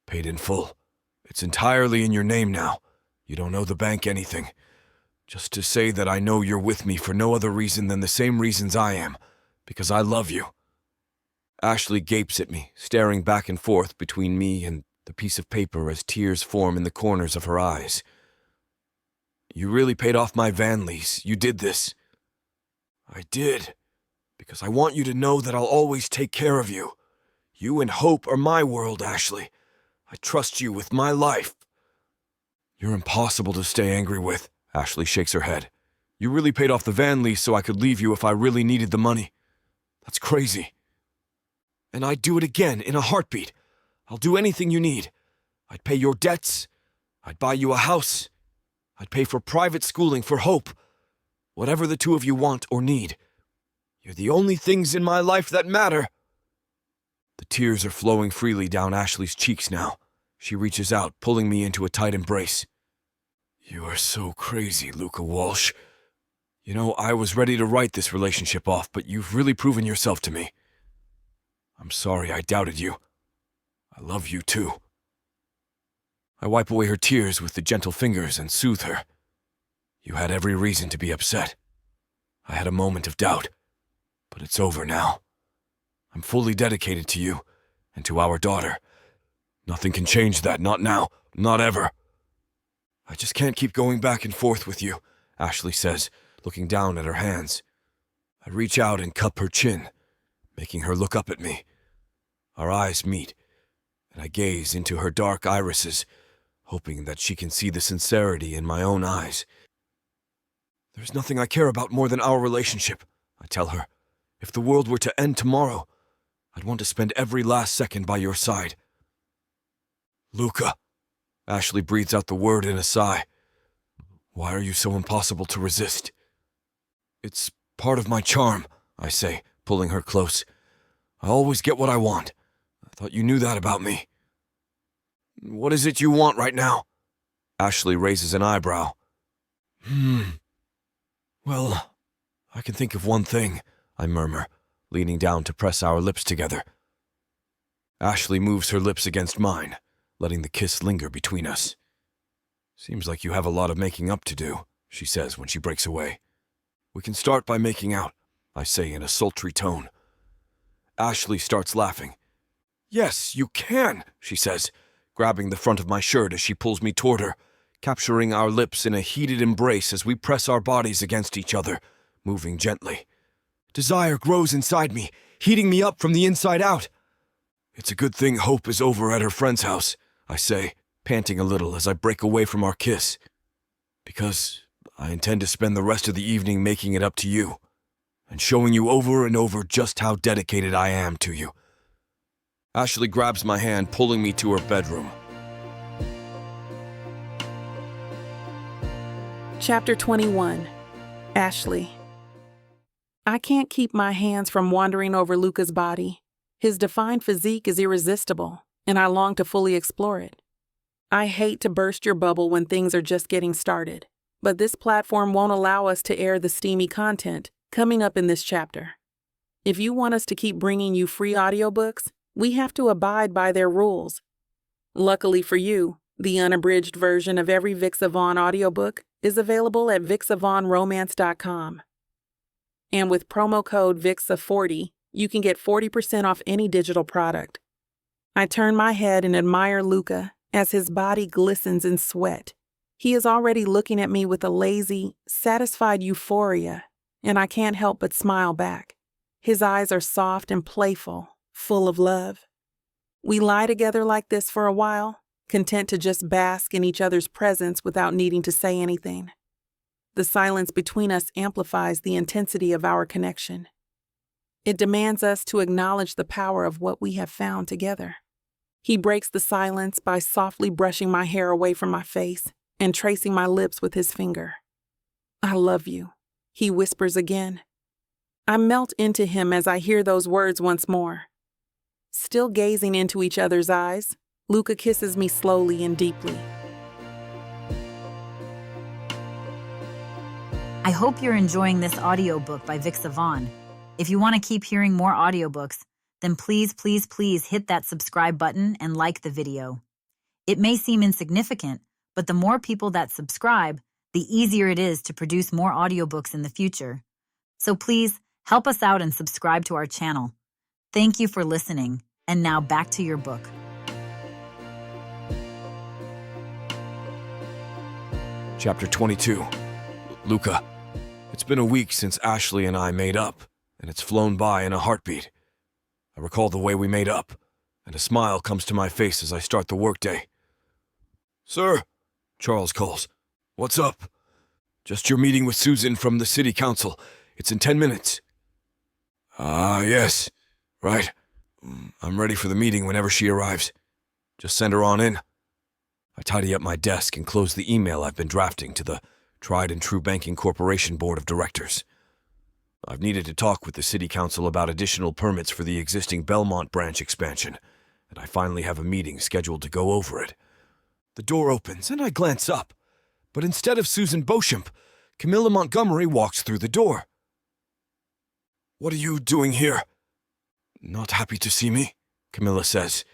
Paid in full. It's entirely in your name now. You don't owe the bank anything. Just to say that I know you're with me for no other reason than the same reasons I am, because I love you." Ashley gapes at me, staring back and forth between me and the piece of paper as tears form in the corners of her eyes. "You really paid off my van lease. You did this." "I did. Because I want you to know that I'll always take care of you. You and Hope are my world, Ashley. I trust you with my life." "You're impossible to stay angry with," Ashley shakes her head. "You really paid off the van lease so I could leave you if I really needed the money. That's crazy. And I'd do it again in a heartbeat. I'll do anything you need. I'd pay your debts. I'd buy you a house. I'd pay for private schooling for Hope. Whatever the two of you want or need. You're the only things in my life that matter." The tears are flowing freely down Ashley's cheeks now. She reaches out, pulling me into a tight embrace. "You are so crazy, Luca Walsh. You know, I was ready to write this relationship off, but you've really proven yourself to me. I'm sorry I doubted you. I love you too." I wipe away her tears with the gentle fingers and soothe her. "You had every reason to be upset. I had a moment of doubt. But it's over now. I'm fully dedicated to you and to our daughter. Nothing can change that, not now, not ever." "I just can't keep going back and forth with you," Ashley says, looking down at her hands. I reach out and cup her chin, making her look up at me. Our eyes meet, and I gaze into her dark irises, hoping that she can see the sincerity in my own eyes. "There's nothing I care about more than our relationship," I tell her. "If the world were to end tomorrow, I'd want to spend every last second by your side." "Luca," Ashley breathes out the word in a sigh. "Why are you so impossible to resist?" "It's part of my charm," I say, pulling her close. "I always get what I want. I thought you knew that about me." "What is it you want right now?" Ashley raises an eyebrow. Well, I can think of one thing," I murmur, leaning down to press our lips together. Ashley moves her lips against mine, letting the kiss linger between us. "Seems like you have a lot of making up to do," she says when she breaks away. "We can start by making out," I say in a sultry tone. Ashley starts laughing. "Yes, you can," she says, grabbing the front of my shirt as she pulls me toward her, capturing our lips in a heated embrace as we press our bodies against each other, moving gently. Desire grows inside me, heating me up from the inside out. "It's a good thing Hope is over at her friend's house," I say, panting a little as I break away from our kiss. "Because I intend to spend the rest of the evening making it up to you, and showing you over and over just how dedicated I am to you." Ashley grabs my hand, pulling me to her bedroom. Chapter 21. Ashley. I can't keep my hands from wandering over Luca's body. His defined physique is irresistible, and I long to fully explore it. I hate to burst your bubble when things are just getting started, but this platform won't allow us to air the steamy content coming up in this chapter. If you want us to keep bringing you free audiobooks, we have to abide by their rules. Luckily for you, the unabridged version of every Vic Savon audiobook is available at VicSavonRomance.com. And with promo code VICSA40, you can get 40% off any digital product. I turn my head and admire Luca as his body glistens in sweat. He is already looking at me with a lazy, satisfied euphoria, and I can't help but smile back. His eyes are soft and playful, full of love. We lie together like this for a while, content to just bask in each other's presence without needing to say anything. The silence between us amplifies the intensity of our connection. It demands us to acknowledge the power of what we have found together. He breaks the silence by softly brushing my hair away from my face and tracing my lips with his finger. "I love you," he whispers again. I melt into him as I hear those words once more. Still gazing into each other's eyes, Luca kisses me slowly and deeply. I hope you're enjoying this audiobook by Vic Savon. If you want to keep hearing more audiobooks, then please hit that subscribe button and like the video. It may seem insignificant, but the more people that subscribe, the easier it is to produce more audiobooks in the future. So please help us out and subscribe to our channel. Thank you for listening, and now back to your book. Chapter 22. Luca, it's been a week since Ashley and I made up, and it's flown by in a heartbeat. I recall the way we made up, and a smile comes to my face as I start the workday. "Sir," Charles calls. "What's up?" "Just your meeting with Susan from the city council. It's in 10 minutes. Yes. Right. I'm ready for the meeting whenever she arrives. Just send her on in." I tidy up my desk and close the email I've been drafting to the Tried and True Banking Corporation Board of Directors. I've needed to talk with the city council about additional permits for the existing Belmont branch expansion, and I finally have a meeting scheduled to go over it. The door opens and I glance up, but instead of Susan Beauchamp, Camilla Montgomery walks through the door. "What are you doing here?" "Not happy to see me?" Camilla says.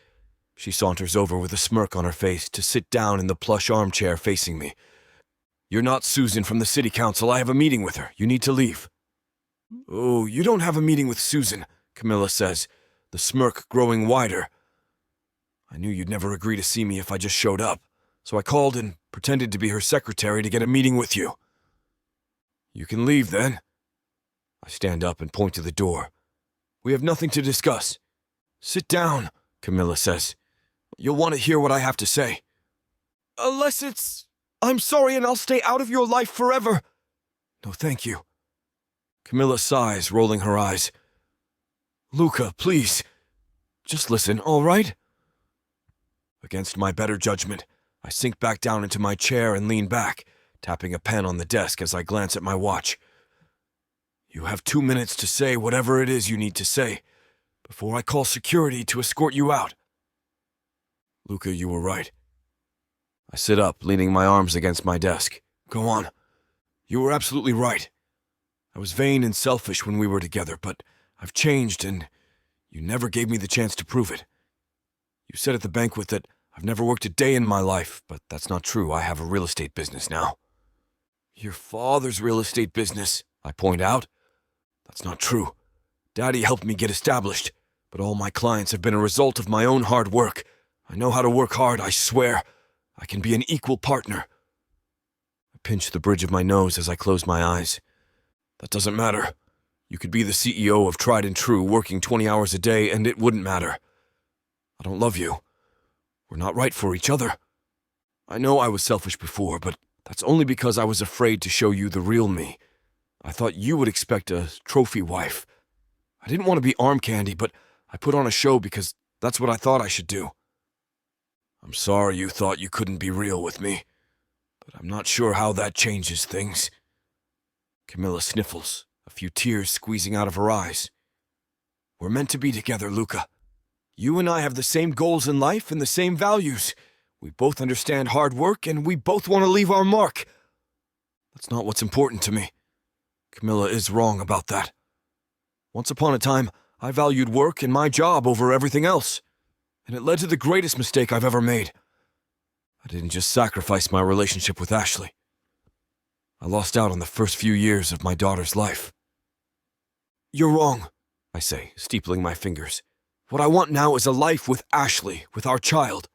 She saunters over with a smirk on her face to sit down in the plush armchair facing me. "You're not Susan from the city council. I have a meeting with her. You need to leave." "Oh, you don't have a meeting with Susan," Camilla says, the smirk growing wider. "I knew you'd never agree to see me if I just showed up, so I called and pretended to be her secretary to get a meeting with you." "You can leave then." I stand up and point to the door. "We have nothing to discuss." "Sit down," Camilla says. "You'll want to hear what I have to say." "Unless it's, I'm sorry and I'll stay out of your life forever." "No, thank you." Camilla sighs, rolling her eyes. "Luca, please. Just listen, all right?" Against my better judgment, I sink back down into my chair and lean back, tapping a pen on the desk as I glance at my watch. "You have 2 minutes to say whatever it is you need to say, before I call security to escort you out." "Luca, you were right." I sit up, leaning my arms against my desk. "Go on. You were absolutely right. I was vain and selfish when we were together, but I've changed and you never gave me the chance to prove it. You said at the banquet that I've never worked a day in my life, but that's not true. I have a real estate business now." "Your father's real estate business," I point out. "That's not true. Daddy helped me get established, but all my clients have been a result of my own hard work. I know how to work hard, I swear. I can be an equal partner." I pinch the bridge of my nose as I close my eyes. "That doesn't matter. You could be the CEO of Tried and True, working 20 hours a day, and it wouldn't matter. I don't love you. We're not right for each other. I know I was selfish before, but that's only because I was afraid to show you the real me. I thought you would expect a trophy wife. I didn't want to be arm candy, but I put on a show because that's what I thought I should do. I'm sorry you thought you couldn't be real with me, but I'm not sure how that changes things." Camilla sniffles, a few tears squeezing out of her eyes. "We're meant to be together, Luca. You and I have the same goals in life and the same values. We both understand hard work, and we both want to leave our mark. That's not what's important to me. Camilla is wrong about that. Once upon a time, I valued work and my job over everything else, and it led to the greatest mistake I've ever made. I didn't just sacrifice my relationship with Ashley. I lost out on the first few years of my daughter's life." "You're wrong," I say, steepling my fingers. "What I want now is a life with Ashley, with our child."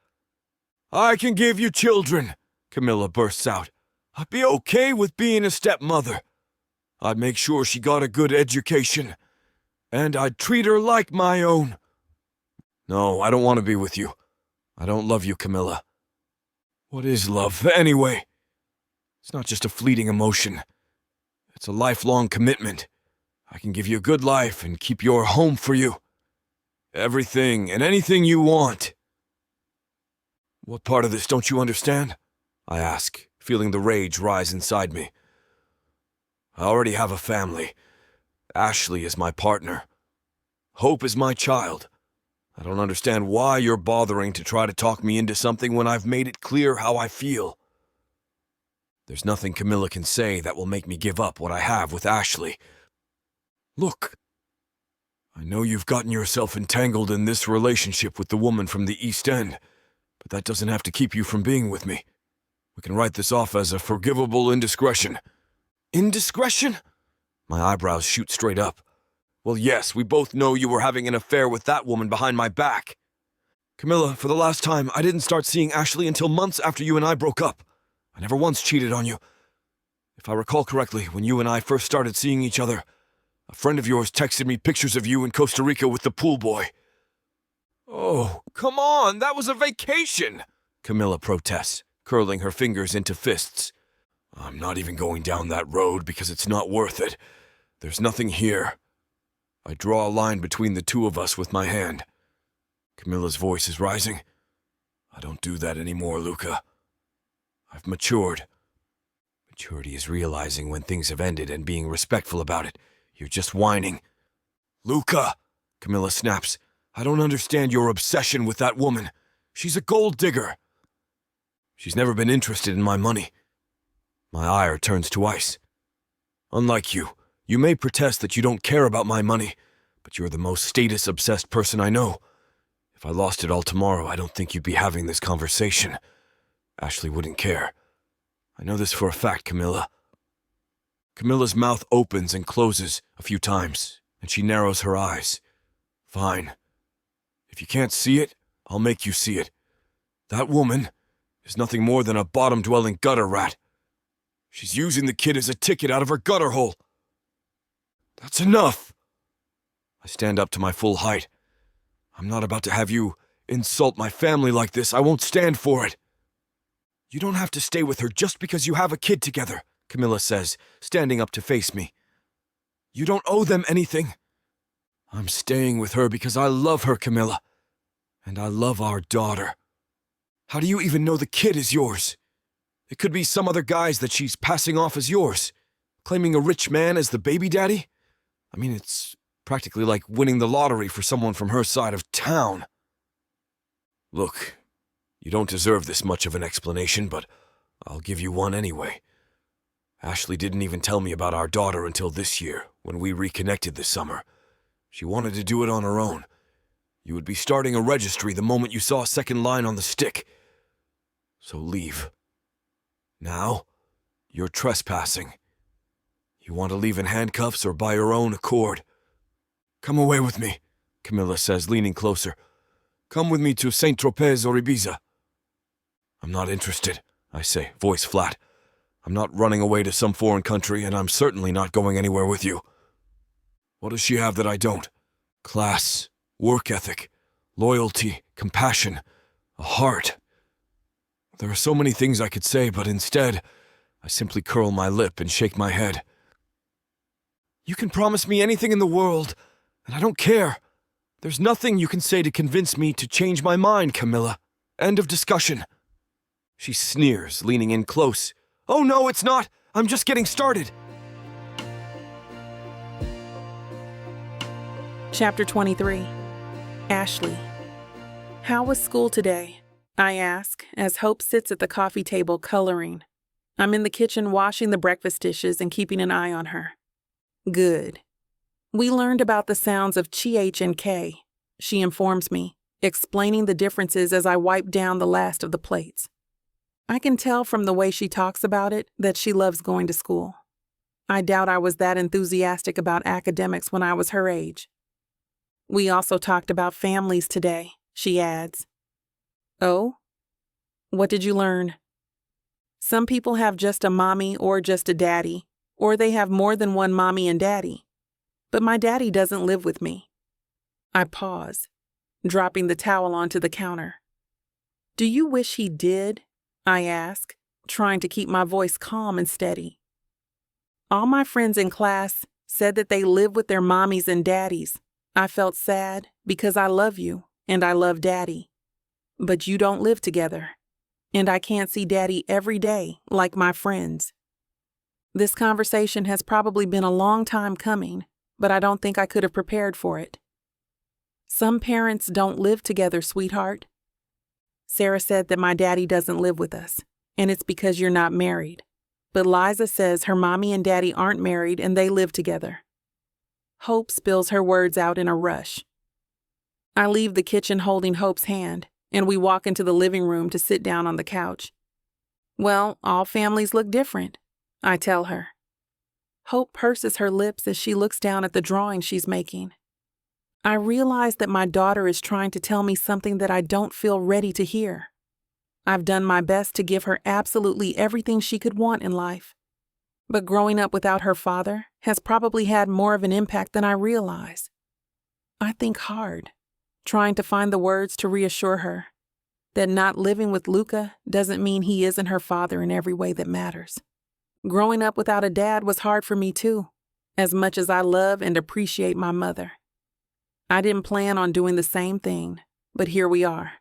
"I can give you children," Camilla bursts out. "I'd be okay with being a stepmother. I'd make sure she got a good education. and I'd treat her like my own. No, I don't want to be with you. I don't love you, Camilla. What is love, anyway? It's not just a fleeting emotion. It's a lifelong commitment. I can give you a good life and keep your home for you. Everything and anything you want. What part of this don't you understand? I ask, feeling the rage rise inside me. I already have a family. Ashley is my partner. Hope is my child. I don't understand why you're bothering to try to talk me into something when I've made it clear how I feel. There's nothing Camilla can say that will make me give up what I have with Ashley. Look, I know you've gotten yourself entangled in this relationship with the woman from the East End, but that doesn't have to keep you from being with me. We can write this off as a forgivable indiscretion. Indiscretion? My eyebrows shoot straight up. Well, yes, we both know you were having an affair with that woman behind my back. Camilla, for the last time, I didn't start seeing Ashley until months after you and I broke up. I never once cheated on you. If I recall correctly, when you and I first started seeing each other, a friend of yours texted me pictures of you in Costa Rica with the pool boy. Oh, come on, that was a vacation, Camilla protests, curling her fingers into fists. I'm not even going down that road because it's not worth it. There's nothing here. I draw a line between the two of us with my hand. Camilla's voice is rising. I don't do that anymore, Luca. I've matured. Maturity is realizing when things have ended and being respectful about it. You're just whining. Luca, Camilla snaps. I don't understand your obsession with that woman. She's a gold digger. She's never been interested in my money. My ire turns to ice. Unlike you, you may protest that you don't care about my money, but you're the most status-obsessed person I know. If I lost it all tomorrow, I don't think you'd be having this conversation. Ashley wouldn't care. I know this for a fact, Camilla. Camilla's mouth opens and closes a few times, and she narrows her eyes. Fine. If you can't see it, I'll make you see it. That woman is nothing more than a bottom-dwelling gutter rat. She's using the kid as a ticket out of her gutter hole. That's enough. I stand up to my full height. I'm not about to have you insult my family like this. I won't stand for it. You don't have to stay with her just because you have a kid together, Camilla says, standing up to face me. You don't owe them anything. I'm staying with her because I love her, Camilla. And I love our daughter. How do you even know the kid is yours? It could be some other guys that she's passing off as yours, claiming a rich man as the baby daddy. I mean, it's practically like winning the lottery for someone from her side of town. Look, you don't deserve this much of an explanation, but I'll give you one anyway. Ashley didn't even tell me about our daughter until this year, when we reconnected this summer. She wanted to do it on her own. You would be starting a registry the moment you saw a second line on the stick. So leave. Now, you're trespassing. You want to leave in handcuffs or by your own accord? Come away with me, Camilla says, leaning closer. Come with me to Saint-Tropez or Ibiza. I'm not interested, I say, voice flat. I'm not running away to some foreign country, and I'm certainly not going anywhere with you. What does she have that I don't? Class, work ethic, loyalty, compassion, a heart. There are so many things I could say, but instead, I simply curl my lip and shake my head. You can promise me anything in the world, and I don't care. There's nothing you can say to convince me to change my mind, Camilla. End of discussion. She sneers, leaning in close. Oh no, it's not! I'm just getting started! Chapter 23. Ashley. How was school today? I ask, as Hope sits at the coffee table coloring. I'm in the kitchen washing the breakfast dishes and keeping an eye on her. Good. We learned about the sounds of ch and k, she informs me, explaining the differences as I wipe down the last of the plates. I can tell from the way she talks about it that she loves going to school. I doubt I was that enthusiastic about academics when I was her age. We also talked about families today, she adds. Oh? What did you learn? Some people have just a mommy or just a daddy, or they have more than one mommy and daddy. but my daddy doesn't live with me. I pause, dropping the towel onto the counter. Do you wish he did? I ask, trying to keep my voice calm and steady. All my friends in class said that they live with their mommies and daddies. I felt sad because I love you and I love Daddy. But you don't live together, and I can't see Daddy every day like my friends. This conversation has probably been a long time coming, but I don't think I could have prepared for it. Some parents don't live together, sweetheart. Sarah said that my daddy doesn't live with us, and it's because you're not married. But Liza says her mommy and daddy aren't married and they live together. Hope spills her words out in a rush. I leave the kitchen holding Hope's hand, and we walk into the living room to sit down on the couch. Well, all families look different, I tell her. Hope purses her lips as she looks down at the drawing she's making. I realize that my daughter is trying to tell me something that I don't feel ready to hear. I've done my best to give her absolutely everything she could want in life. But growing up without her father has probably had more of an impact than I realize. I think hard, trying to find the words to reassure her that not living with Luca doesn't mean he isn't her father in every way that matters. Growing up without a dad was hard for me too, as much as I love and appreciate my mother. I didn't plan on doing the same thing, but here we are.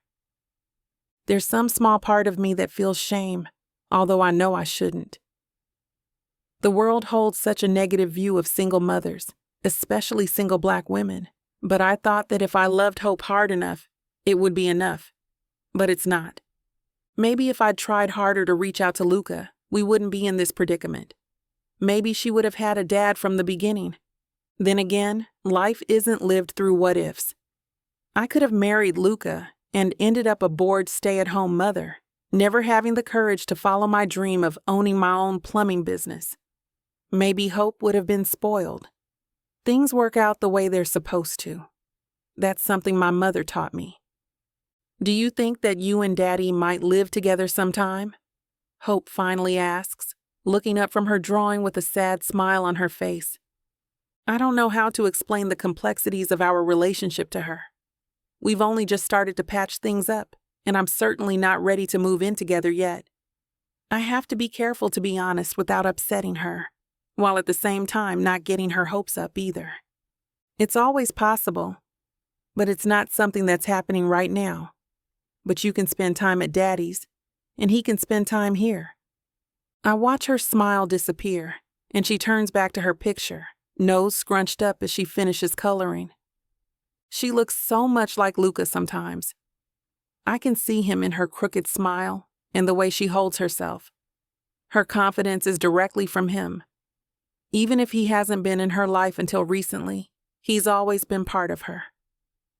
There's some small part of me that feels shame, although I know I shouldn't. The world holds such a negative view of single mothers, especially single Black women, but I thought that if I loved Hope hard enough, it would be enough. But it's not. Maybe if I'd tried harder to reach out to Luca, we wouldn't be in this predicament. Maybe she would have had a dad from the beginning. Then again, life isn't lived through what-ifs. I could have married Luca and ended up a bored stay-at-home mother, never having the courage to follow my dream of owning my own plumbing business. Maybe Hope would have been spoiled. Things work out the way they're supposed to. That's something my mother taught me. Do you think that you and Daddy might live together sometime? Hope finally asks, looking up from her drawing with a sad smile on her face. I don't know how to explain the complexities of our relationship to her. We've only just started to patch things up, and I'm certainly not ready to move in together yet. I have to be careful to be honest without upsetting her, while at the same time not getting her hopes up either. It's always possible, but it's not something that's happening right now. But you can spend time at Daddy's, and he can spend time here. I watch her smile disappear, and she turns back to her picture, nose scrunched up as she finishes coloring. She looks so much like Luca sometimes. I can see him in her crooked smile and the way she holds herself. Her confidence is directly from him. Even if he hasn't been in her life until recently, he's always been part of her.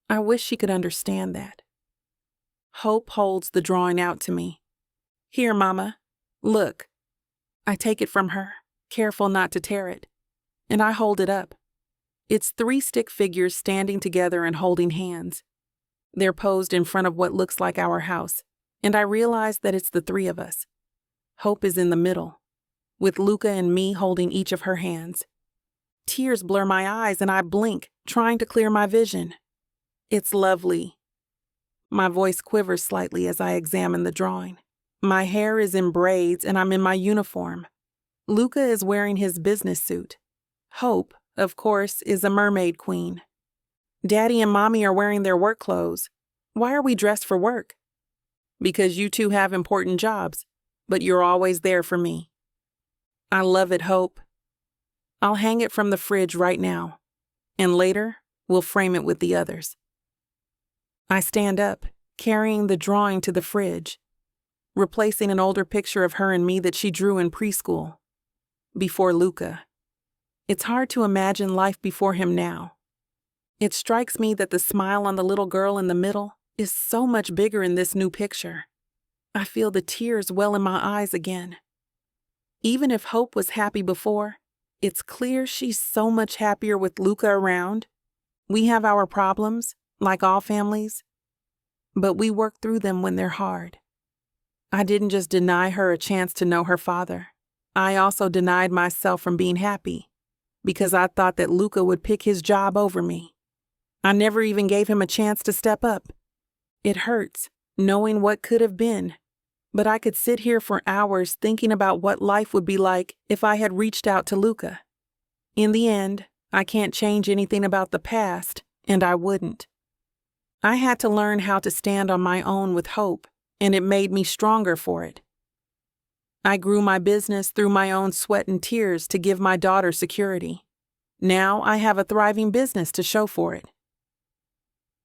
I wish she could understand that. Hope holds the drawing out to me. Here, Mama, look. I take it from her, careful not to tear it, and I hold it up. It's 3 stick figures standing together and holding hands. They're posed in front of what looks like our house, and I realize that it's the 3 of us. Hope is in the middle, with Luca and me holding each of her hands. Tears blur my eyes and I blink, trying to clear my vision. It's lovely. My voice quivers slightly as I examine the drawing. My hair is in braids and I'm in my uniform. Luca is wearing his business suit. Hope, of course, is a mermaid queen. Daddy and Mommy are wearing their work clothes. Why are we dressed for work? Because you 2 have important jobs, but you're always there for me. I love it, Hope. I'll hang it from the fridge right now, and later we'll frame it with the others. I stand up, carrying the drawing to the fridge, replacing an older picture of her and me that she drew in preschool, before Luca. It's hard to imagine life before him now. It strikes me that the smile on the little girl in the middle is so much bigger in this new picture. I feel the tears well in my eyes again. Even if Hope was happy before, it's clear she's so much happier with Luca around. We have our problems, like all families, but we work through them when they're hard. I didn't just deny her a chance to know her father. I also denied myself from being happy, because I thought that Luca would pick his job over me. I never even gave him a chance to step up. It hurts, knowing what could have been, but I could sit here for hours thinking about what life would be like if I had reached out to Luca. In the end, I can't change anything about the past, and I wouldn't. I had to learn how to stand on my own with hope, and it made me stronger for it. I grew my business through my own sweat and tears to give my daughter security. Now I have a thriving business to show for it.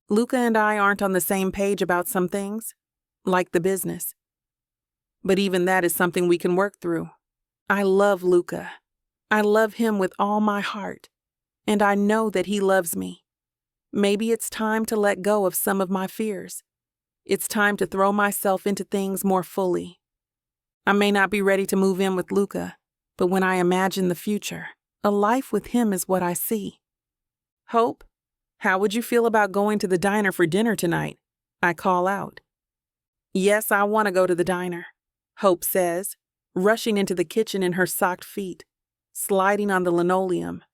Luca and I aren't on the same page about some things, like the business. But even that is something we can work through. I love Luca. I love him with all my heart, and I know that he loves me. Maybe it's time to let go of some of my fears. It's time to throw myself into things more fully. I may not be ready to move in with Luca, but when I imagine the future, a life with him is what I see. Hope, how would you feel about going to the diner for dinner tonight? I call out. Yes, I want to go to the diner, Hope says, rushing into the kitchen in her socked feet, sliding on the linoleum.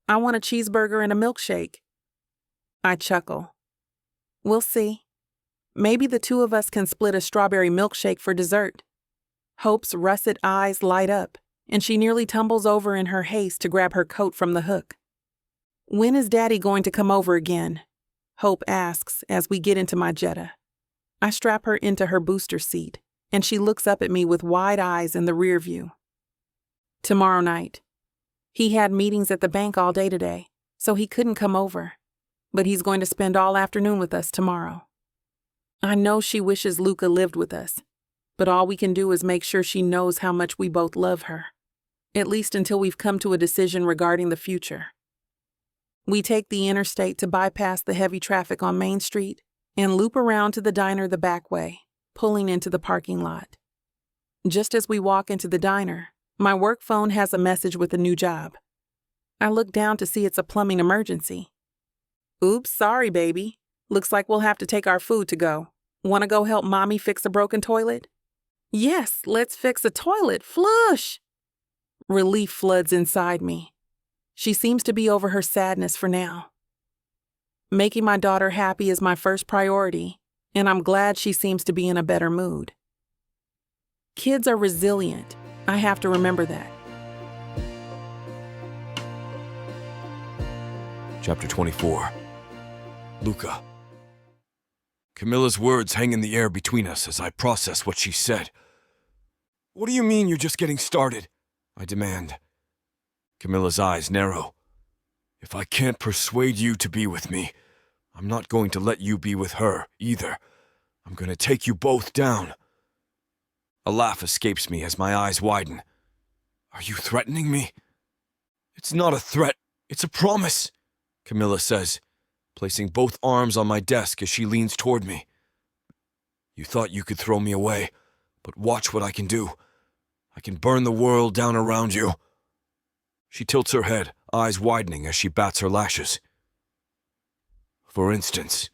I want a cheeseburger and a milkshake. I chuckle. We'll see. Maybe the two of us can split a strawberry milkshake for dessert. Hope's russet eyes light up, and she nearly tumbles over in her haste to grab her coat from the hook. When is Daddy going to come over again? Hope asks as we get into my Jetta. I strap her into her booster seat, and she looks up at me with wide eyes in the rear view. Tomorrow night. He had meetings at the bank all day today, so he couldn't come over, but he's going to spend all afternoon with us tomorrow. I know she wishes Luca lived with us, but all we can do is make sure she knows how much we both love her, at least until we've come to a decision regarding the future. We take the interstate to bypass the heavy traffic on Main Street and loop around to the diner the back way, pulling into the parking lot. Just as we walk into the diner, my work phone has a message with a new job. I look down to see it's a plumbing emergency. Oops, sorry, baby. Looks like we'll have to take our food to go. Want to go help Mommy fix a broken toilet? Yes, let's fix a toilet. Flush! Relief floods inside me. She seems to be over her sadness for now. Making my daughter happy is my first priority, and I'm glad she seems to be in a better mood. Kids are resilient. I have to remember that. Chapter 24. Luca. Camilla's words hang in the air between us as I process what she said. What do you mean you're just getting started? I demand. Camilla's eyes narrow. If I can't persuade you to be with me, I'm not going to let you be with her either. I'm going to take you both down. A laugh escapes me as my eyes widen. Are you threatening me? It's not a threat, it's a promise, Camilla says, placing both arms on my desk as she leans toward me. You thought you could throw me away, but watch what I can do. I can burn the world down around you. She tilts her head, eyes widening as she bats her lashes. For instance,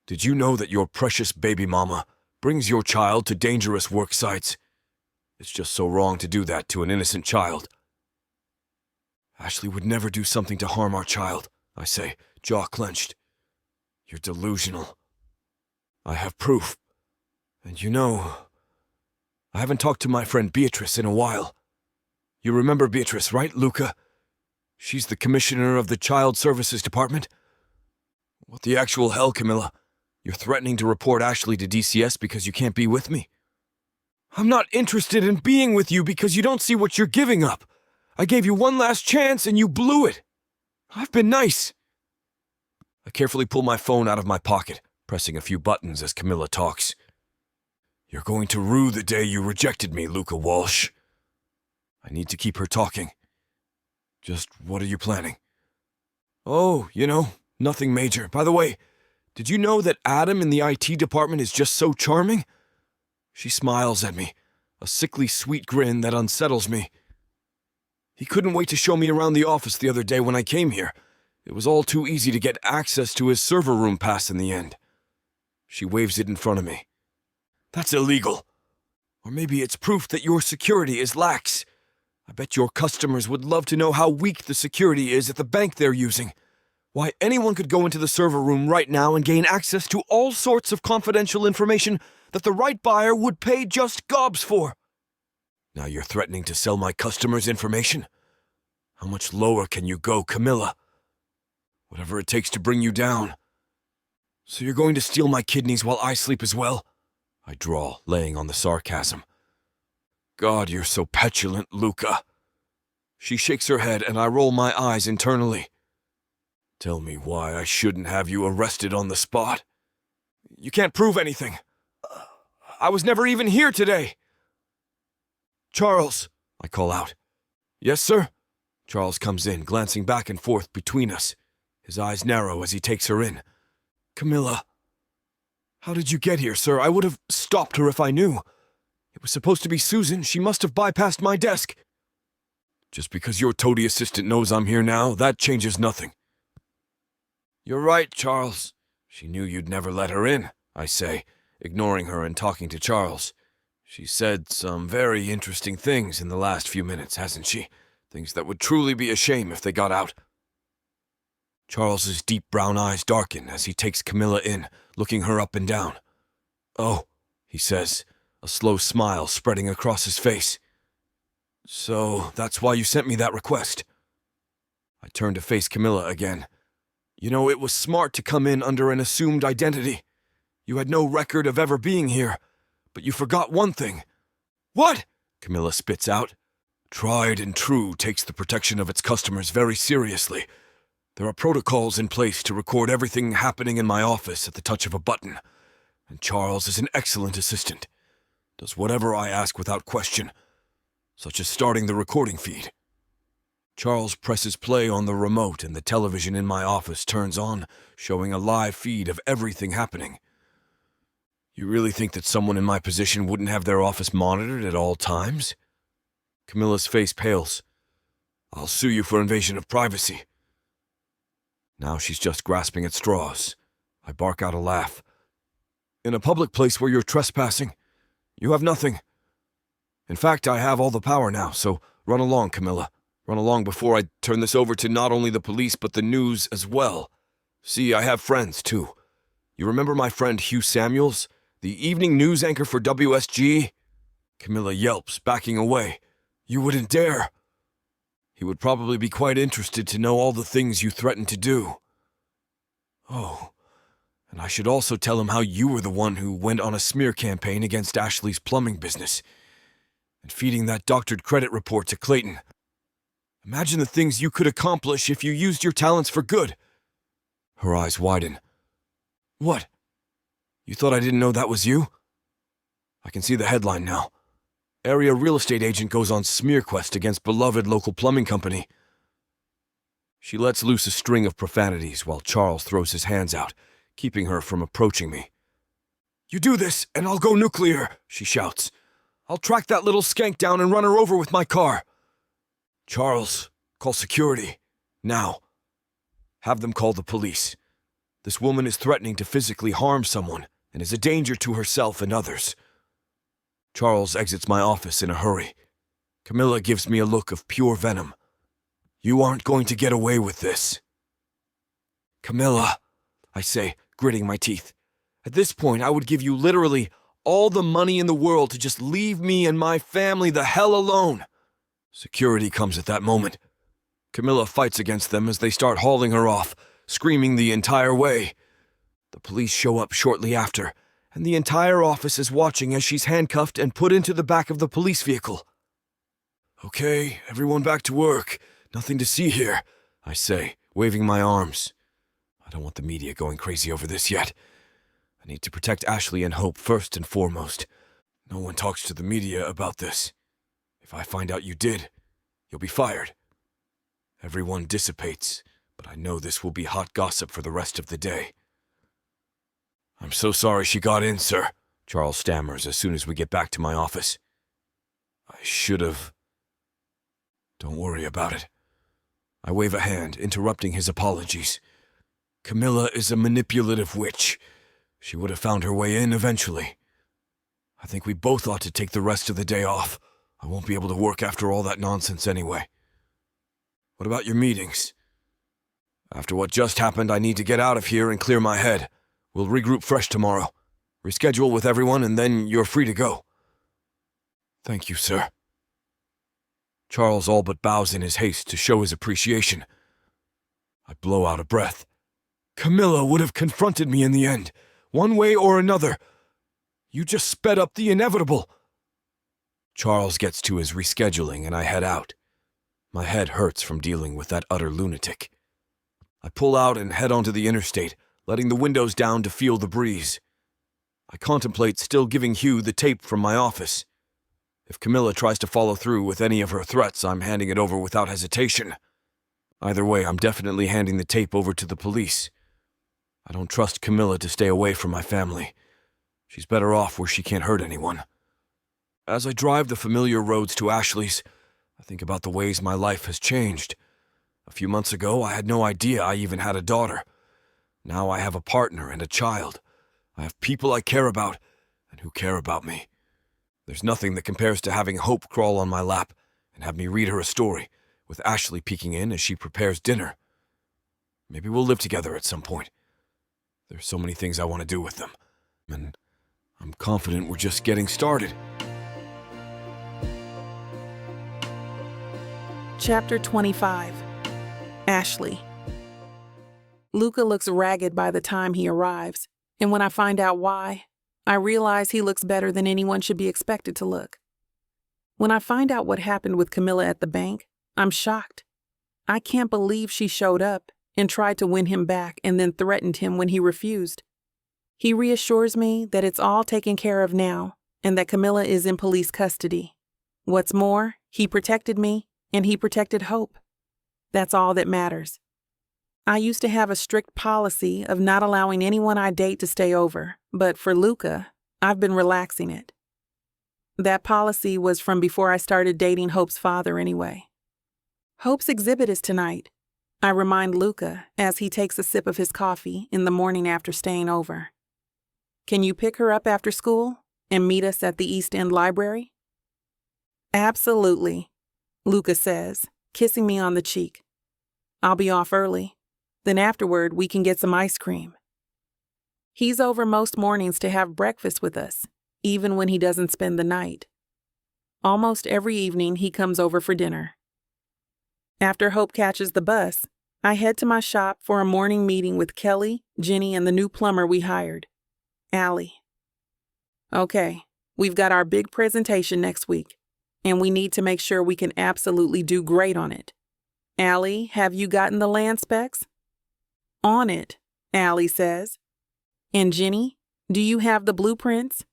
did you know that your precious baby mama brings your child to dangerous work sites? It's just so wrong to do that to an innocent child. Ashley would never do something to harm our child, I say, jaw clenched. You're delusional. I have proof. And you know, I haven't talked to my friend Beatrice in a while. You remember Beatrice, right, Luca? She's the commissioner of the Child Services Department. What the actual hell, Camilla? You're threatening to report Ashley to DCS because you can't be with me? I'm not interested in being with you because you don't see what you're giving up. I gave you one last chance and you blew it. I've been nice. I carefully pull my phone out of my pocket, pressing a few buttons as Camilla talks. You're going to rue the day you rejected me, Luca Walsh. I need to keep her talking. Just what are you planning? Oh, nothing major. By the way, did you know that Adam in the IT department is just so charming? She smiles at me, a sickly sweet grin that unsettles me. He couldn't wait to show me around the office the other day when I came here. It was all too easy to get access to his server room pass in the end. She waves it in front of me. That's illegal. Or maybe it's proof that your security is lax. I bet your customers would love to know how weak the security is at the bank they're using. Why, anyone could go into the server room right now and gain access to all sorts of confidential information that the right buyer would pay just gobs for. Now you're threatening to sell my customers' information? How much lower can you go, Camilla? Whatever it takes to bring you down. So you're going to steal my kidneys while I sleep as well? I drawl, laying on the sarcasm. God, you're so petulant, Luca. She shakes her head and I roll my eyes internally. Tell me why I shouldn't have you arrested on the spot. You can't prove anything. I was never even here today. Charles, I call out. Yes, sir? Charles comes in, glancing back and forth between us. His eyes narrow as he takes her in. Camilla. How did you get here, sir? I would have stopped her if I knew. It was supposed to be Susan. She must have bypassed my desk. Just because your toady assistant knows I'm here now, that changes nothing. You're right, Charles. She knew you'd never let her in, I say, ignoring her and talking to Charles. She said some very interesting things in the last few minutes, hasn't she? Things that would truly be a shame if they got out. Charles's deep brown eyes darken as he takes Camilla in, looking her up and down. Oh, he says, a slow smile spreading across his face. So that's why you sent me that request. I turn to face Camilla again. You know, it was smart to come in under an assumed identity. You had no record of ever being here, but you forgot one thing. What? Camilla spits out. Tried and True takes the protection of its customers very seriously. There are protocols in place to record everything happening in my office at the touch of a button. And Charles is an excellent assistant. Does whatever I ask without question, such as starting the recording feed. Charles presses play on the remote and the television in my office turns on, showing a live feed of everything happening. You really think that someone in my position wouldn't have their office monitored at all times? Camilla's face pales. I'll sue you for invasion of privacy. Now she's just grasping at straws. I bark out a laugh. In a public place where you're trespassing, you have nothing. In fact, I have all the power now, so run along, Camilla. Run along before I turn this over to not only the police but the news as well. See, I have friends, too. You remember my friend Hugh Samuels, the evening news anchor for WSG? Camilla yelps, backing away. You wouldn't dare. He would probably be quite interested to know all the things you threatened to do. Oh, and I should also tell him how you were the one who went on a smear campaign against Ashley's plumbing business and feeding that doctored credit report to Clayton. Imagine the things you could accomplish if you used your talents for good. Her eyes widen. What? You thought I didn't know that was you? I can see the headline now. Area real estate agent goes on smear quest against beloved local plumbing company. She lets loose a string of profanities while Charles throws his hands out, keeping her from approaching me. You do this, and I'll go nuclear, she shouts. I'll track that little skank down and run her over with my car. Charles, call security. Now. Have them call the police. This woman is threatening to physically harm someone and is a danger to herself and others. Charles exits my office in a hurry. Camilla gives me a look of pure venom. You aren't going to get away with this. Camilla, I say, gritting my teeth. At this point, I would give you literally all the money in the world to just leave me and my family the hell alone. Security comes at that moment. Camilla fights against them as they start hauling her off, screaming the entire way. The police show up shortly after, and the entire office is watching as she's handcuffed and put into the back of the police vehicle. Okay, everyone back to work. Nothing to see here, I say, waving my arms. I don't want the media going crazy over this yet. I need to protect Ashley and Hope first and foremost. No one talks to the media about this. If I find out you did, you'll be fired. Everyone dissipates, but I know this will be hot gossip for the rest of the day. I'm so sorry she got in, sir, Charles stammers as soon as we get back to my office. I should have. Don't worry about it. I wave a hand, interrupting his apologies. Camilla is a manipulative witch. She would have found her way in eventually. I think we both ought to take the rest of the day off. I won't be able to work after all that nonsense anyway. What about your meetings? After what just happened, I need to get out of here and clear my head. We'll regroup fresh tomorrow. Reschedule with everyone, and then you're free to go. Thank you, sir. Charles all but bows in his haste to show his appreciation. I blow out a breath. Camilla would have confronted me in the end, one way or another. You just sped up the inevitable. Charles gets to his rescheduling, and I head out. My head hurts from dealing with that utter lunatic. I pull out and head onto the interstate, letting the windows down to feel the breeze. I contemplate still giving Hugh the tape from my office. If Camilla tries to follow through with any of her threats, I'm handing it over without hesitation. Either way, I'm definitely handing the tape over to the police. I don't trust Camilla to stay away from my family. She's better off where she can't hurt anyone. As I drive the familiar roads to Ashley's, I think about the ways my life has changed. A few months ago, I had no idea I even had a daughter. Now I have a partner and a child. I have people I care about and who care about me. There's nothing that compares to having Hope crawl on my lap and have me read her a story, with Ashley peeking in as she prepares dinner. Maybe we'll live together at some point. There's so many things I want to do with them, and I'm confident we're just getting started. Chapter 25. Ashley. Luca looks ragged by the time he arrives, and when I find out why, I realize he looks better than anyone should be expected to look. When I find out what happened with Camilla at the bank, I'm shocked. I can't believe she showed up and tried to win him back and then threatened him when he refused. He reassures me that it's all taken care of now and that Camilla is in police custody. What's more, he protected me and he protected Hope. That's all that matters. I used to have a strict policy of not allowing anyone I date to stay over, but for Luca, I've been relaxing it. That policy was from before I started dating Hope's father anyway. Hope's exhibit is tonight, I remind Luca as he takes a sip of his coffee in the morning after staying over. Can you pick her up after school and meet us at the East End Library? Absolutely, Luca says, kissing me on the cheek. I'll be off early. Then afterward, we can get some ice cream. He's over most mornings to have breakfast with us, even when he doesn't spend the night. Almost every evening, he comes over for dinner. After Hope catches the bus, I head to my shop for a morning meeting with Kelly, Jenny, and the new plumber we hired, Allie. Okay, we've got our big presentation next week, and we need to make sure we can absolutely do great on it. Allie, have you gotten the land specs? On it, Allie says. And Jenny, do you have the blueprints?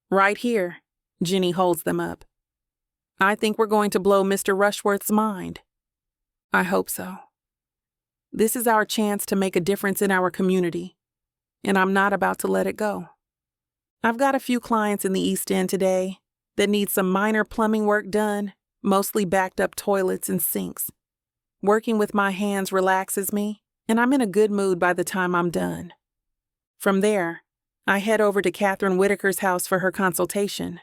Right here, Jenny holds them up. I think we're going to blow Mr. Rushworth's mind. I hope so. This is our chance to make a difference in our community, and I'm not about to let it go. I've got a few clients in the East End today that need some minor plumbing work done, mostly backed up toilets and sinks. Working with my hands relaxes me, and I'm in a good mood by the time I'm done. From there, I head over to Catherine Whitaker's house for her consultation.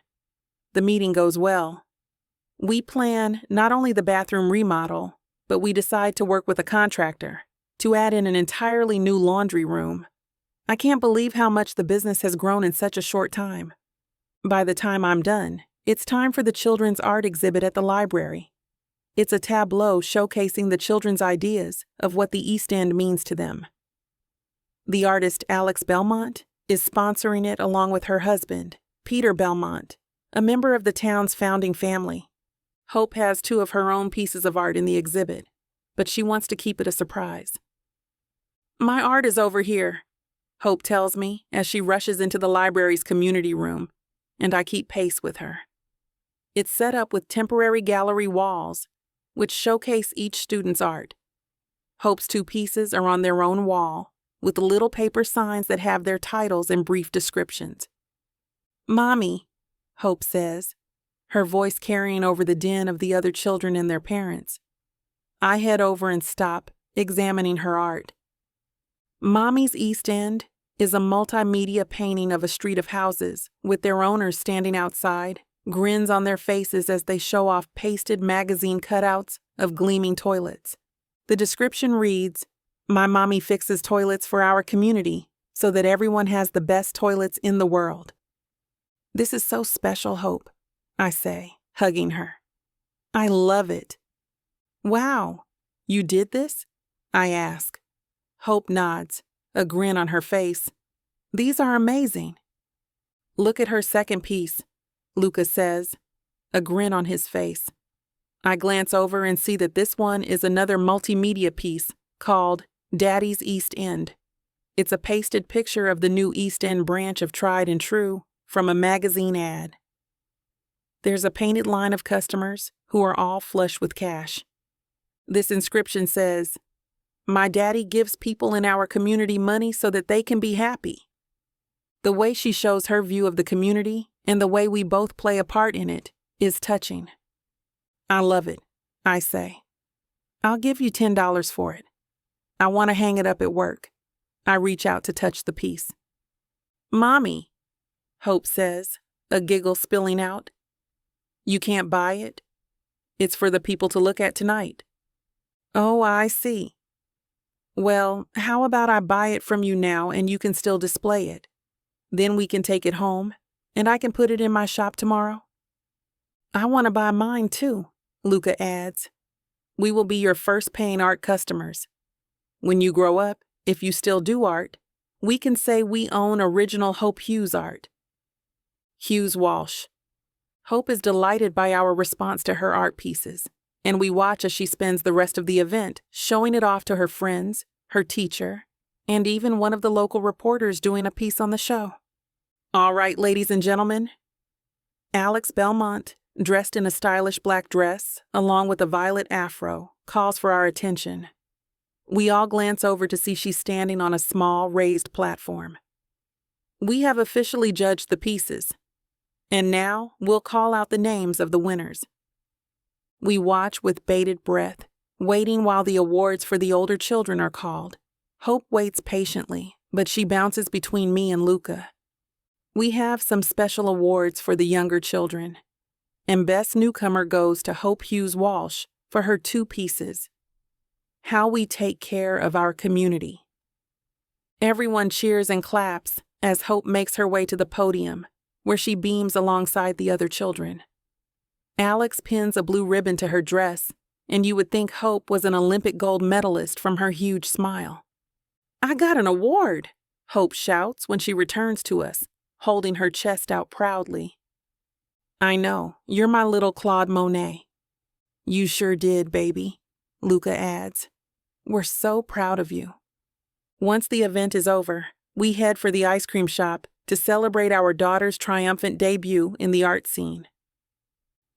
The meeting goes well. We plan not only the bathroom remodel, but we decide to work with a contractor to add in an entirely new laundry room. I can't believe how much the business has grown in such a short time. By the time I'm done, it's time for the children's art exhibit at the library. It's a tableau showcasing the children's ideas of what the East End means to them. The artist Alex Belmont is sponsoring it along with her husband, Peter Belmont, a member of the town's founding family. Hope has 2 of her own pieces of art in the exhibit, but she wants to keep it a surprise. My art is over here, Hope tells me as she rushes into the library's community room, and I keep pace with her. It's set up with temporary gallery walls, which showcase each student's art. Hope's 2 pieces are on their own wall, with little paper signs that have their titles and brief descriptions. Mommy, Hope says, her voice carrying over the din of the other children and their parents. I head over and stop, examining her art. Mommy's East End is a multimedia painting of a street of houses, with their owners standing outside, grins on their faces as they show off pasted magazine cutouts of gleaming toilets. The description reads, "My mommy fixes toilets for our community so that everyone has the best toilets in the world." "This is so special, Hope," I say, hugging her. "I love it." "Wow, you did this?" I ask. Hope nods, a grin on her face. "These are amazing." "Look at her second piece," Luca says, a grin on his face. I glance over and see that this one is another multimedia piece called Daddy's East End. It's a pasted picture of the new East End branch of Tried and True from a magazine ad. There's a painted line of customers who are all flush with cash. This inscription says, "My daddy gives people in our community money so that they can be happy." The way she shows her view of the community and the way we both play a part in it is touching. "I love it," I say. "I'll give you $10 for it. I want to hang it up at work." I reach out to touch the piece. "Mommy," Hope says, a giggle spilling out. "You can't buy it? It's for the people to look at tonight." "Oh, I see. Well, how about I buy it from you now and you can still display it? Then we can take it home and I can put it in my shop tomorrow." "I want to buy mine too," Luca adds. "We will be your first paying art customers. When you grow up, if you still do art, we can say we own original Hope Hughes art." Hughes Walsh. Hope is delighted by our response to her art pieces, and we watch as she spends the rest of the event showing it off to her friends, her teacher, and even one of the local reporters doing a piece on the show. "All right, ladies and gentlemen." Alex Belmont, dressed in a stylish black dress, along with a violet afro, calls for our attention. We all glance over to see she's standing on a small, raised platform. We have officially judged the pieces, and now we'll call out the names of the winners. We watch with bated breath, waiting while the awards for the older children are called. Hope waits patiently, but she bounces between me and Luca. We have some special awards for the younger children, and Best Newcomer goes to Hope Hughes Walsh for her 2 pieces, How We Take Care of Our Community. Everyone cheers and claps as Hope makes her way to the podium, where she beams alongside the other children. Alex pins a blue ribbon to her dress, and you would think Hope was an Olympic gold medalist from her huge smile. "I got an award," Hope shouts when she returns to us, holding her chest out proudly. "I know, you're my little Claude Monet." "You sure did, baby," Luca adds. "We're so proud of you." Once the event is over, we head for the ice cream shop to celebrate our daughter's triumphant debut in the art scene.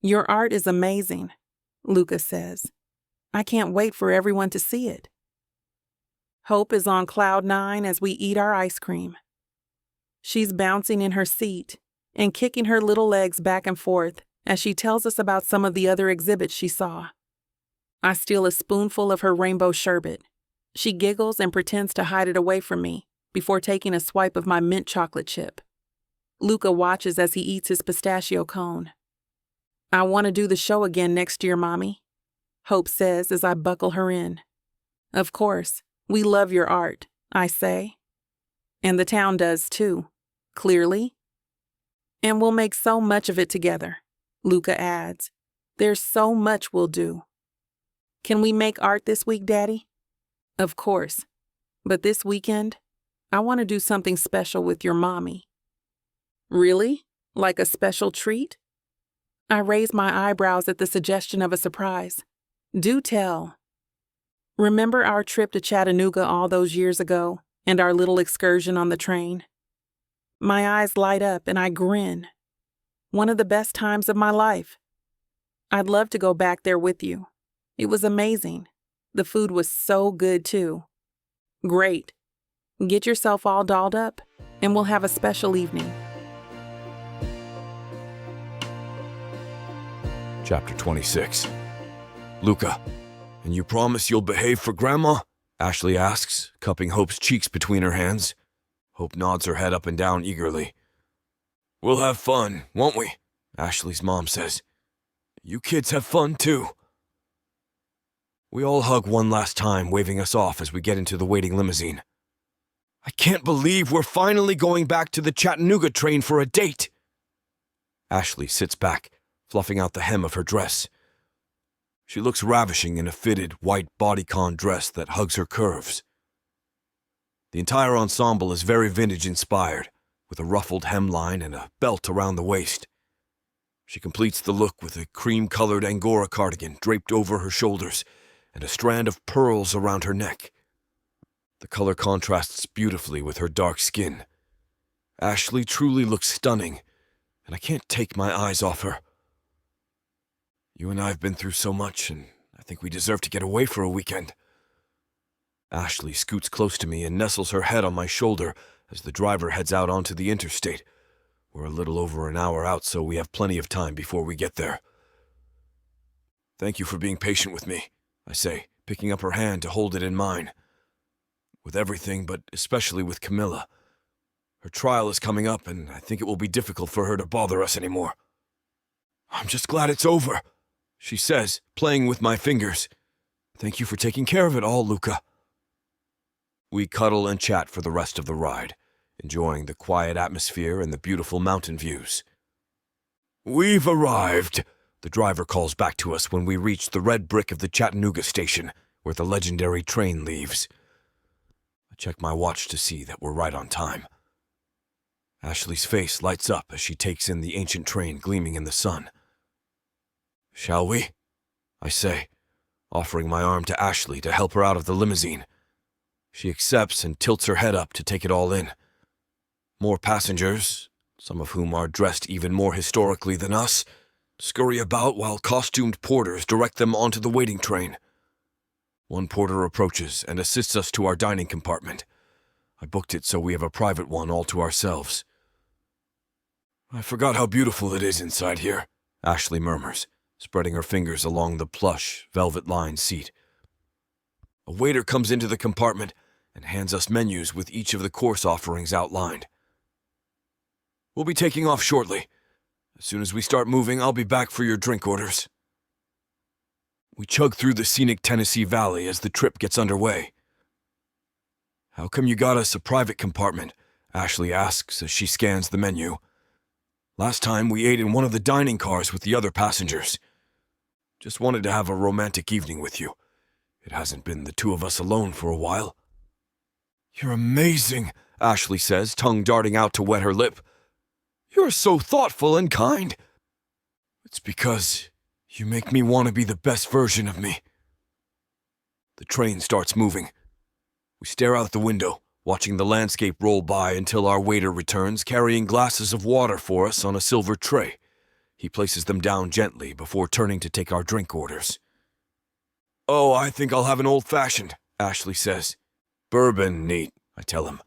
"Your art is amazing," Luca says. "I can't wait for everyone to see it." Hope is on cloud 9 as we eat our ice cream. She's bouncing in her seat and kicking her little legs back and forth as she tells us about some of the other exhibits she saw. I steal a spoonful of her rainbow sherbet. She giggles and pretends to hide it away from me before taking a swipe of my mint chocolate chip. Luca watches as he eats his pistachio cone. "I want to do the show again next year, Mommy," Hope says as I buckle her in. "Of course, we love your art," I say. "And the town does too, clearly. And we'll make so much of it together," Luca adds. "There's so much we'll do." "Can we make art this week, Daddy?" "Of course. But this weekend, I want to do something special with your mommy." "Really? Like a special treat?" I raise my eyebrows at the suggestion of a surprise. "Do tell." "Remember our trip to Chattanooga all those years ago and our little excursion on the train?" My eyes light up and I grin. "One of the best times of my life. I'd love to go back there with you. It was amazing. The food was so good too." "Great. Get yourself all dolled up and we'll have a special evening." Chapter 26. "Luca, and you promise you'll behave for Grandma?" Ashley asks, cupping Hope's cheeks between her hands. Hope nods her head up and down eagerly. "We'll have fun, won't we?" Ashley's mom says. You kids have fun too. We all hug one last time, waving us off as we get into the waiting limousine. I can't believe we're finally going back to the Chattanooga train for a date. Ashley sits back, fluffing out the hem of her dress. She looks ravishing in a fitted, white bodycon dress that hugs her curves. The entire ensemble is very vintage-inspired, with a ruffled hemline and a belt around the waist. She completes the look with a cream-colored Angora cardigan draped over her shoulders and a strand of pearls around her neck. The color contrasts beautifully with her dark skin. Ashley truly looks stunning, and I can't take my eyes off her. You and I have been through so much, and I think we deserve to get away for a weekend. Ashley scoots close to me and nestles her head on my shoulder as the driver heads out onto the interstate. We're a little over an hour out, so we have plenty of time before we get there. Thank you for being patient with me, I say, picking up her hand to hold it in mine. With everything, but especially with Camilla. Her trial is coming up, and I think it will be difficult for her to bother us anymore. I'm just glad it's over, she says, playing with my fingers. Thank you for taking care of it all, Luca. We cuddle and chat for the rest of the ride, enjoying the quiet atmosphere and the beautiful mountain views. We've arrived, the driver calls back to us when we reach the red brick of the Chattanooga station, where the legendary train leaves. I check my watch to see that we're right on time. Ashley's face lights up as she takes in the ancient train gleaming in the sun. Shall we? I say, offering my arm to Ashley to help her out of the limousine. She accepts and tilts her head up to take it all in. More passengers, some of whom are dressed even more historically than us, scurry about while costumed porters direct them onto the waiting train. One porter approaches and assists us to our dining compartment. I booked it so we have a private one all to ourselves. I forgot how beautiful it is inside here, Ashley murmurs, spreading her fingers along the plush, velvet-lined seat. A waiter comes into the compartment and hands us menus with each of the course offerings outlined. We'll be taking off shortly. As soon as we start moving, I'll be back for your drink orders. We chug through the scenic Tennessee Valley as the trip gets underway. How come you got us a private compartment? Ashley asks as she scans the menu. Last time we ate in one of the dining cars with the other passengers. Just wanted to have a romantic evening with you. It hasn't been the two of us alone for a while. You're amazing, Ashley says, tongue darting out to wet her lip. You're so thoughtful and kind. It's because you make me want to be the best version of me. The train starts moving. We stare out the window, watching the landscape roll by until our waiter returns carrying glasses of water for us on a silver tray. He places them down gently before turning to take our drink orders. Oh, I think I'll have an old-fashioned, Ashley says. Bourbon, neat, I tell him.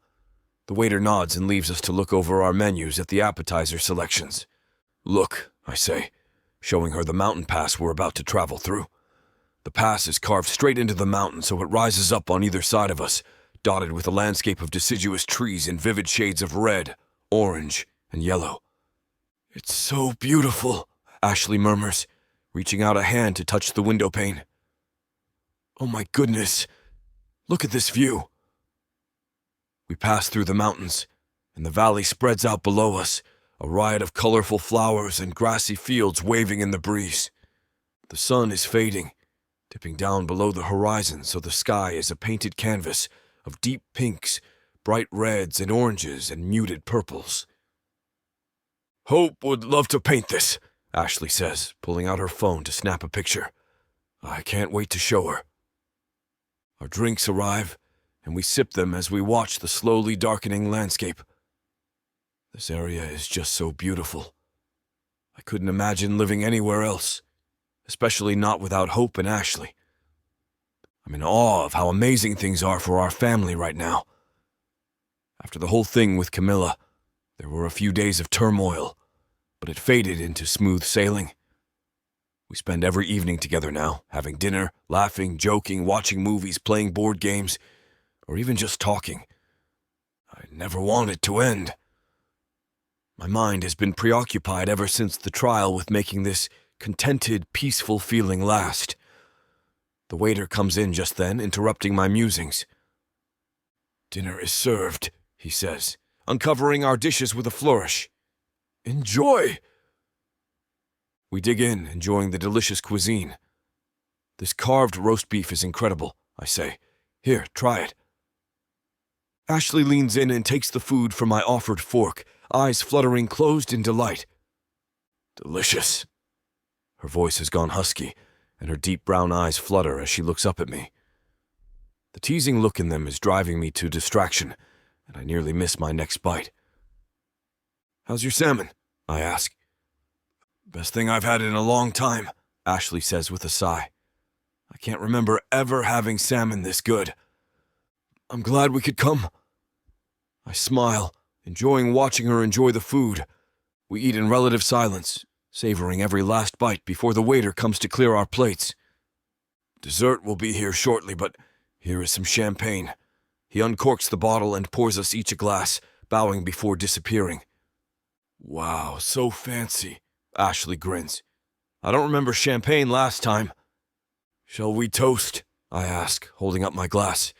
The waiter nods and leaves us to look over our menus at the appetizer selections. Look, I say, showing her the mountain pass we're about to travel through. The pass is carved straight into the mountain so it rises up on either side of us, dotted with a landscape of deciduous trees in vivid shades of red, orange, and yellow. It's so beautiful, Ashley murmurs, reaching out a hand to touch the window pane. Oh my goodness, look at this view. We pass through the mountains, and the valley spreads out below us, a riot of colorful flowers and grassy fields waving in the breeze. The sun is fading, dipping down below the horizon so the sky is a painted canvas of deep pinks, bright reds and oranges and muted purples. Hope would love to paint this, Ashley says, pulling out her phone to snap a picture. I can't wait to show her. Our drinks arrive, and we sip them as we watch the slowly darkening landscape. This area is just so beautiful. I couldn't imagine living anywhere else, especially not without Hope and Ashley. I'm in awe of how amazing things are for our family right now. After the whole thing with Camilla, there were a few days of turmoil, but it faded into smooth sailing. We spend every evening together now, having dinner, laughing, joking, watching movies, playing board games, or even just talking. I never want it to end. My mind has been preoccupied ever since the trial with making this contented, peaceful feeling last. The waiter comes in just then, interrupting my musings. "Dinner is served," he says, uncovering our dishes with a flourish. "Enjoy!" We dig in, enjoying the delicious cuisine. "This carved roast beef is incredible," I say. "Here, try it." Ashley leans in and takes the food from my offered fork, eyes fluttering closed in delight. "Delicious." Her voice has gone husky, and her deep brown eyes flutter as she looks up at me. The teasing look in them is driving me to distraction, and I nearly miss my next bite. "How's your salmon?" I ask. "Best thing I've had in a long time," Ashley says with a sigh. "I can't remember ever having salmon this good. I'm glad we could come." I smile, enjoying watching her enjoy the food. We eat in relative silence, savoring every last bite before the waiter comes to clear our plates. "Dessert will be here shortly, but here is some champagne." He uncorks the bottle and pours us each a glass, bowing before disappearing. "Wow, so fancy," Ashley grins. "I don't remember champagne last time." "Shall we toast?" I ask, holding up my glass.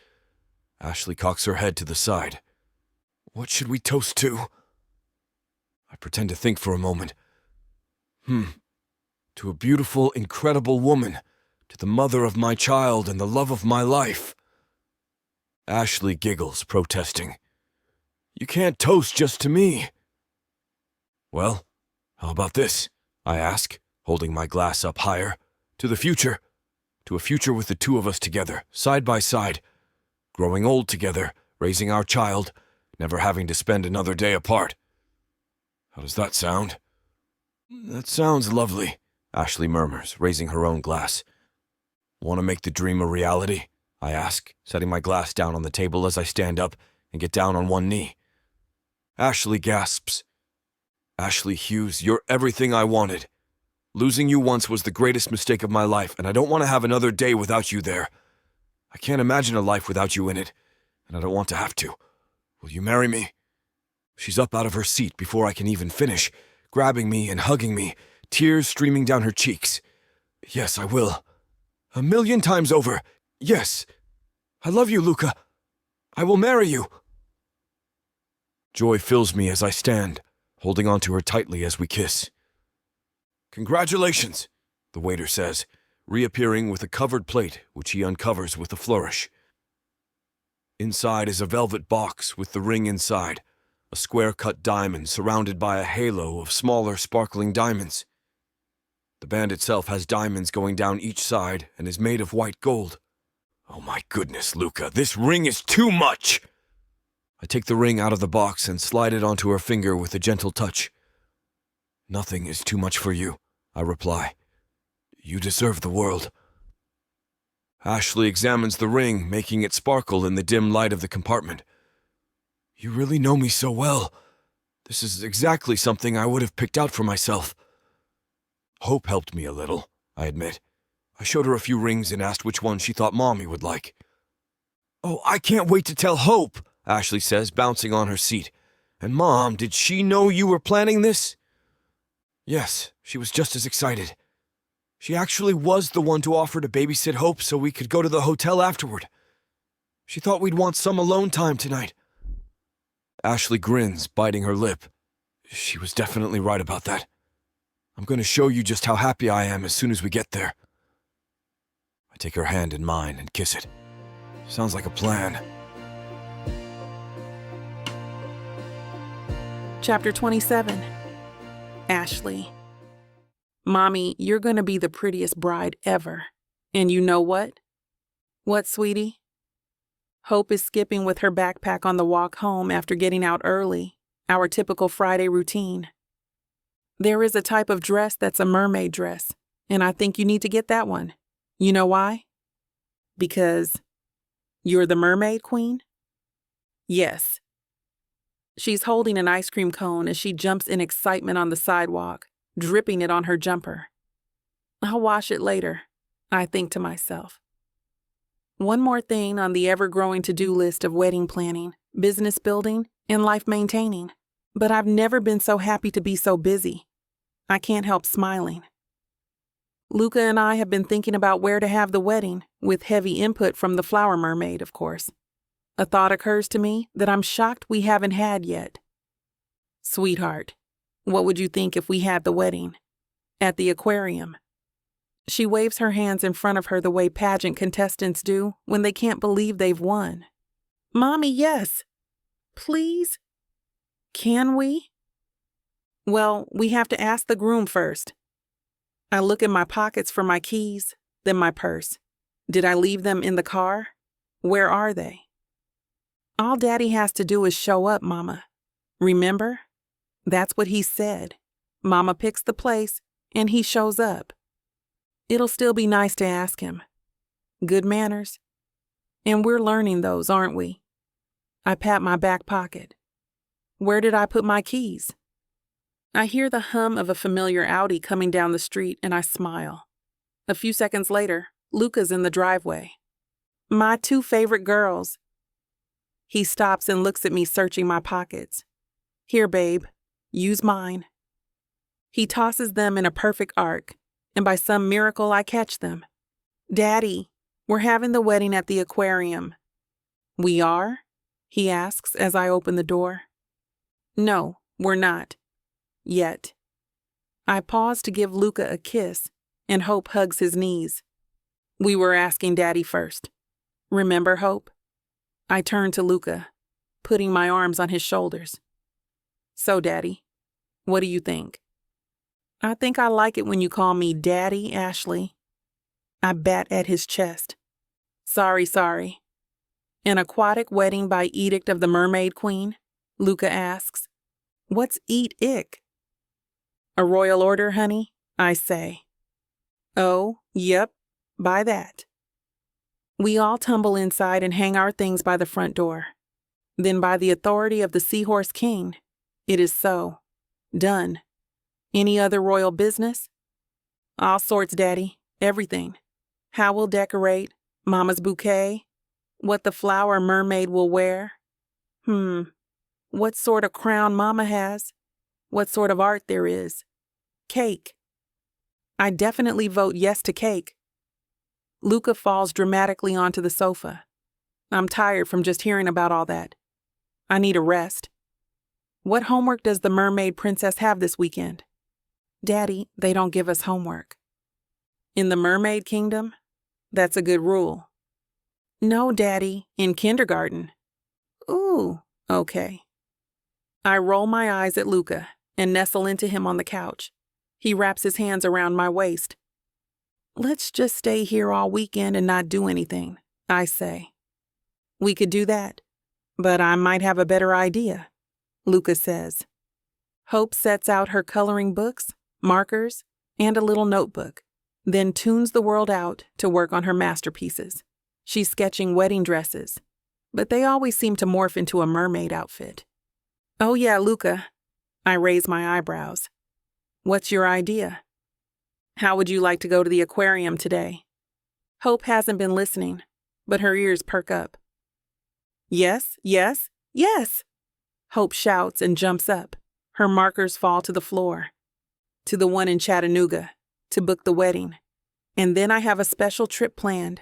Ashley cocks her head to the side. "What should we toast to?" I pretend to think for a moment. To a beautiful, incredible woman, to the mother of my child and the love of my life. Ashley giggles, protesting. "You can't toast just to me." "Well, how about this?" I ask, holding my glass up higher. "To the future. To a future with the two of us together, side by side, growing old together, raising our child, never having to spend another day apart. How does that sound?" "That sounds lovely," Ashley murmurs, raising her own glass. "Want to make the dream a reality?" I ask, setting my glass down on the table as I stand up and get down on one knee. Ashley gasps. "Ashley Hughes, you're everything I wanted. Losing you once was the greatest mistake of my life, and I don't want to have another day without you there. I can't imagine a life without you in it, and I don't want to have to. Will you marry me?" She's up out of her seat before I can even finish, grabbing me and hugging me, tears streaming down her cheeks. "Yes, I will. 1,000,000 times over. Yes. I love you, Luca. I will marry you." Joy fills me as I stand, holding onto her tightly as we kiss. "Congratulations," the waiter says, reappearing with a covered plate, which he uncovers with a flourish. Inside is a velvet box with the ring inside, a square-cut diamond surrounded by a halo of smaller, sparkling diamonds. The band itself has diamonds going down each side and is made of white gold. Oh my goodness, Luca, this ring is too much! I take the ring out of the box and slide it onto her finger with a gentle touch. "Nothing is too much for you," I reply. "You deserve the world." Ashley examines the ring, making it sparkle in the dim light of the compartment. "You really know me so well. This is exactly something I would have picked out for myself." Hope helped me a little, I admit. I showed her a few rings and asked which one she thought Mommy would like. "Oh, I can't wait to tell Hope," Ashley says, bouncing on her seat. "And Mom, did she know you were planning this?" "Yes, she was just as excited. She actually was the one to offer to babysit Hope so we could go to the hotel afterward. She thought we'd want some alone time tonight." Ashley grins, biting her lip. She was definitely right about that. "I'm going to show you just how happy I am as soon as we get there." I take her hand in mine and kiss it. Sounds like a plan. Chapter 27. Ashley. "Mommy, you're going to be the prettiest bride ever. And you know what?" "What, sweetie?" Hope is skipping with her backpack on the walk home after getting out early, our typical Friday routine. "There is a type of dress that's a mermaid dress, and I think you need to get that one. You know why?" "Because you're the mermaid queen?" "Yes." She's holding an ice cream cone as she jumps in excitement on the sidewalk, dripping it on her jumper. "I'll wash it later," I think to myself. One more thing on the ever-growing to-do list of wedding planning, business building, and life maintaining. but I've never been so happy to be so busy. I can't help smiling. Luca and I have been thinking about where to have the wedding, with heavy input from the flower mermaid, of course. A thought occurs to me that I'm shocked we haven't had yet. Sweetheart, what would you think if we had the wedding? At the aquarium. She waves her hands in front of her the way pageant contestants do when they can't believe they've won. Mommy, yes. Please? Can we? Well, we have to ask the groom first. I look in my pockets for my keys, then my purse. Did I leave them in the car? Where are they? All Daddy has to do is show up, Mama. Remember? That's what he said. Mama picks the place, and he shows up. It'll still be nice to ask him. Good manners. And we're learning those, aren't we? I pat my back pocket. Where did I put my keys? I hear the hum of a familiar Audi coming down the street, and I smile. A few seconds later, Luca's in the driveway. My two favorite girls. He stops and looks at me, searching my pockets. Here, babe. Use mine. He tosses them in a perfect arc, and by some miracle I catch them. Daddy, we're having the wedding at the aquarium. We are? He asks as I open the door. No, we're not. Yet. I pause to give Luca a kiss, and Hope hugs his knees. We were asking Daddy first. Remember, Hope? I turn to Luca, putting my arms on his shoulders. So, Daddy, what do you think? I think I like it when you call me Daddy, Ashley. I bat at his chest. Sorry. An aquatic wedding by edict of the Mermaid Queen? Luca asks. What's eat-ick? A royal order, honey, I say. Oh, yep, by that. We all tumble inside and hang our things by the front door. Then by the authority of the Seahorse King, it is so. Done. Any other royal business? All sorts, Daddy. Everything. How we'll decorate, Mama's bouquet, what the flower mermaid will wear. What sort of crown Mama has, what sort of art there is. Cake. I definitely vote yes to cake. Luca falls dramatically onto the sofa. I'm tired from just hearing about all that. I need a rest. What homework does the mermaid princess have this weekend? Daddy, they don't give us homework. In the mermaid kingdom? That's a good rule. No, Daddy, in kindergarten. Ooh, okay. I roll my eyes at Luca and nestle into him on the couch. He wraps his hands around my waist. Let's just stay here all weekend and not do anything, I say. We could do that, but I might have a better idea, Luca says. Hope sets out her coloring books, markers, and a little notebook, then tunes the world out to work on her masterpieces. She's sketching wedding dresses, but they always seem to morph into a mermaid outfit. Oh yeah, Luca. I raise my eyebrows. What's your idea? How would you like to go to the aquarium today? Hope hasn't been listening, but her ears perk up. Yes. Hope shouts and jumps up. Her markers fall to the floor. To the one in Chattanooga, to book the wedding. And then I have a special trip planned.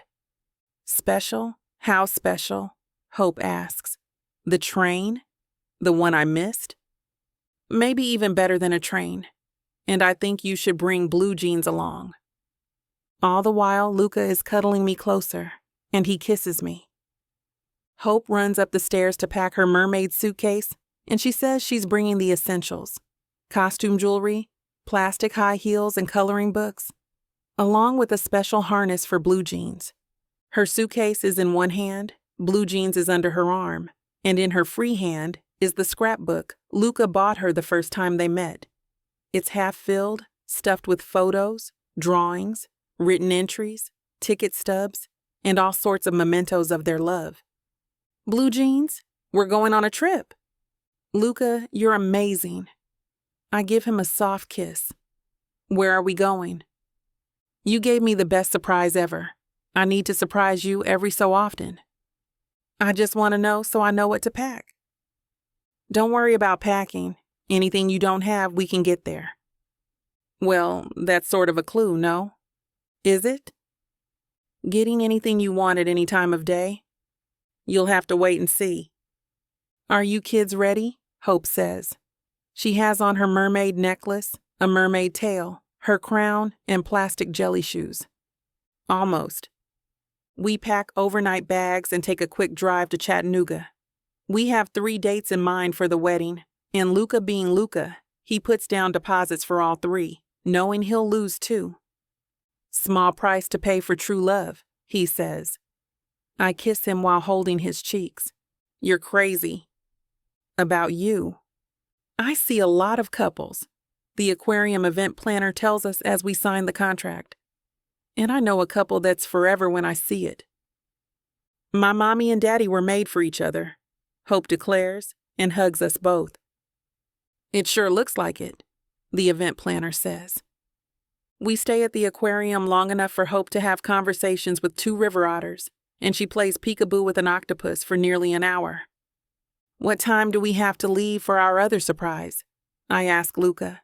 Special? How special? Hope asks. The train? The one I missed? Maybe even better than a train. And I think you should bring blue jeans along. All the while, Luca is cuddling me closer, and he kisses me. Hope runs up the stairs to pack her mermaid suitcase, and she says she's bringing the essentials. Costume jewelry, plastic high heels and coloring books, along with a special harness for blue jeans. Her suitcase is in one hand, blue jeans is under her arm, and in her free hand is the scrapbook Luca bought her the first time they met. It's half filled, stuffed with photos, drawings, written entries, ticket stubs, and all sorts of mementos of their love. Blue jeans, we're going on a trip. Luca, you're amazing. I give him a soft kiss. Where are we going? You gave me the best surprise ever. I need to surprise you every so often. I just want to know so I know what to pack. Don't worry about packing. Anything you don't have, we can get there. Well, that's sort of a clue, no? Is it? Getting anything you want at any time of day? You'll have to wait and see. Are you kids ready? Hope says. She has on her mermaid necklace, a mermaid tail, her crown, and plastic jelly shoes. Almost. We pack overnight bags and take a quick drive to Chattanooga. We have 3 dates in mind for the wedding, and Luca being Luca, he puts down deposits for all 3, knowing he'll lose 2. Small price to pay for true love, he says. I kiss him while holding his cheeks. You're crazy. About you. I see a lot of couples. The aquarium event planner tells us as we sign the contract. And I know a couple that's forever when I see it. My mommy and daddy were made for each other, Hope declares and hugs us both. It sure looks like it, the event planner says. We stay at the aquarium long enough for Hope to have conversations with 2 river otters, and she plays peekaboo with an octopus for nearly an hour. What time do we have to leave for our other surprise? I ask Luca.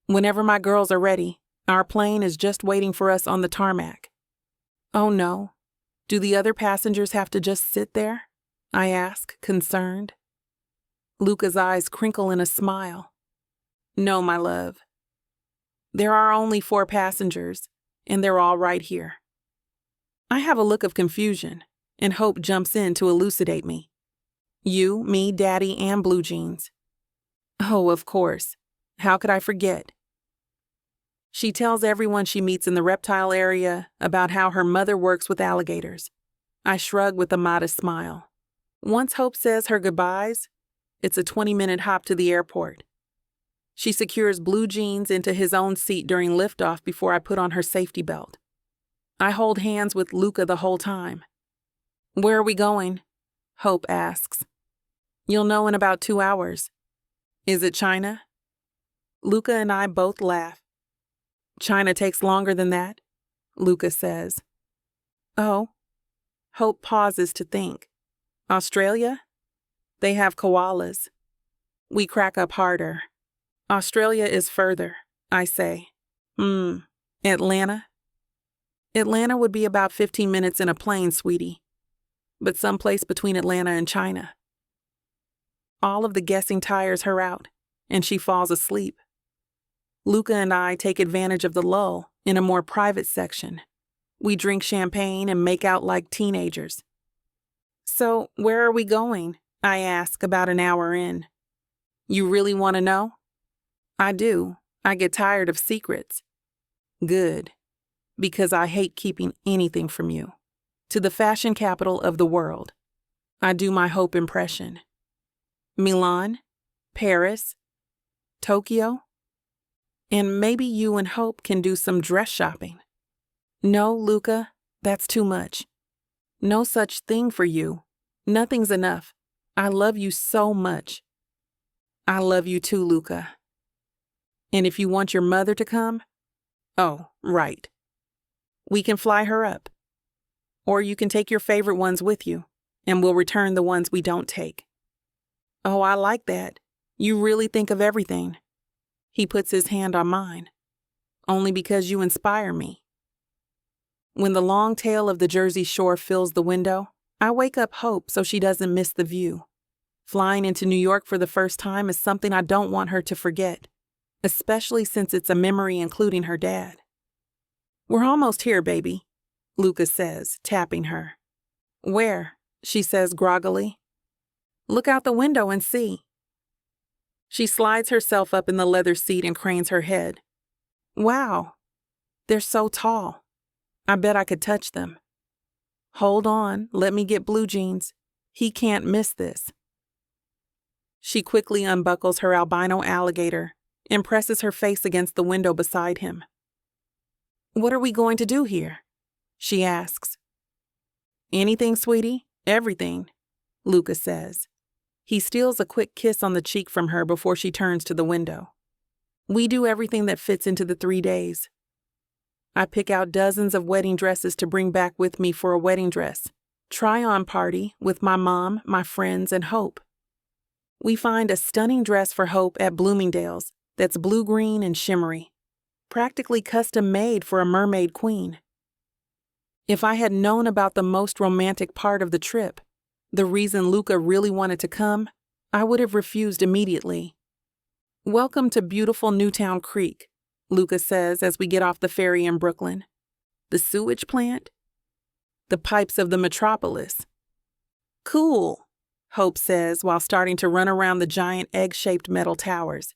Whenever my girls are ready, our plane is just waiting for us on the tarmac. Oh no. Do the other passengers have to just sit there? I ask, concerned. Luca's eyes crinkle in a smile. No, my love. There are only 4 passengers, and they're all right here. I have a look of confusion, and Hope jumps in to elucidate me. You, me, Daddy, and Blue Jeans. Oh, of course. How could I forget? She tells everyone she meets in the reptile area about how her mother works with alligators. I shrug with a modest smile. Once Hope says her goodbyes, it's a 20-minute hop to the airport. She secures Blue Jeans into his own seat during liftoff before I put on her safety belt. I hold hands with Luca the whole time. Where are we going? Hope asks. You'll know in about 2 hours. Is it China? Luca and I both laugh. China takes longer than that, Luca says. Oh. Hope pauses to think. Australia? They have koalas. We crack up harder. Australia is further, I say. Atlanta? Atlanta would be about 15 minutes in a plane, sweetie. But someplace between Atlanta and China. All of the guessing tires her out, and she falls asleep. Luca and I take advantage of the lull in a more private section. We drink champagne and make out like teenagers. So, where are we going? I ask about an hour in. You really want to know? I do. I get tired of secrets. Good. Because I hate keeping anything from you. To the fashion capital of the world. I do my Hope impression. Milan? Paris? Tokyo? And maybe you and Hope can do some dress shopping. No, Luca, that's too much. No such thing for you. Nothing's enough. I love you so much. I love you too, Luca. And if you want your mother to come? Oh, right. We can fly her up. Or you can take your favorite ones with you, and we'll return the ones we don't take. Oh, I like that. You really think of everything. He puts his hand on mine. Only because you inspire me. When the long tail of the Jersey Shore fills the window, I wake up Hope so she doesn't miss the view. Flying into New York for the first time is something I don't want her to forget, especially since it's a memory including her dad. We're almost here, baby, Luca says, tapping her. Where? She says groggily. Look out the window and see. She slides herself up in the leather seat and cranes her head. Wow, they're so tall. I bet I could touch them. Hold on, let me get Blue Jeans. He can't miss this. She quickly unbuckles her albino alligator and presses her face against the window beside him. What are we going to do here? She asks. Anything, sweetie, everything, Luca says. He steals a quick kiss on the cheek from her before she turns to the window. We do everything that fits into the 3 days. I pick out dozens of wedding dresses to bring back with me for a wedding dress, try-on party with my mom, my friends, and Hope. We find a stunning dress for Hope at Bloomingdale's that's blue-green and shimmery, practically custom-made for a mermaid queen. If I had known about the most romantic part of the trip, the reason Luca really wanted to come, I would have refused immediately. "Welcome to beautiful Newtown Creek," Luca says as we get off the ferry in Brooklyn. "The sewage plant? The pipes of the metropolis." "Cool," Hope says while starting to run around the giant egg-shaped metal towers.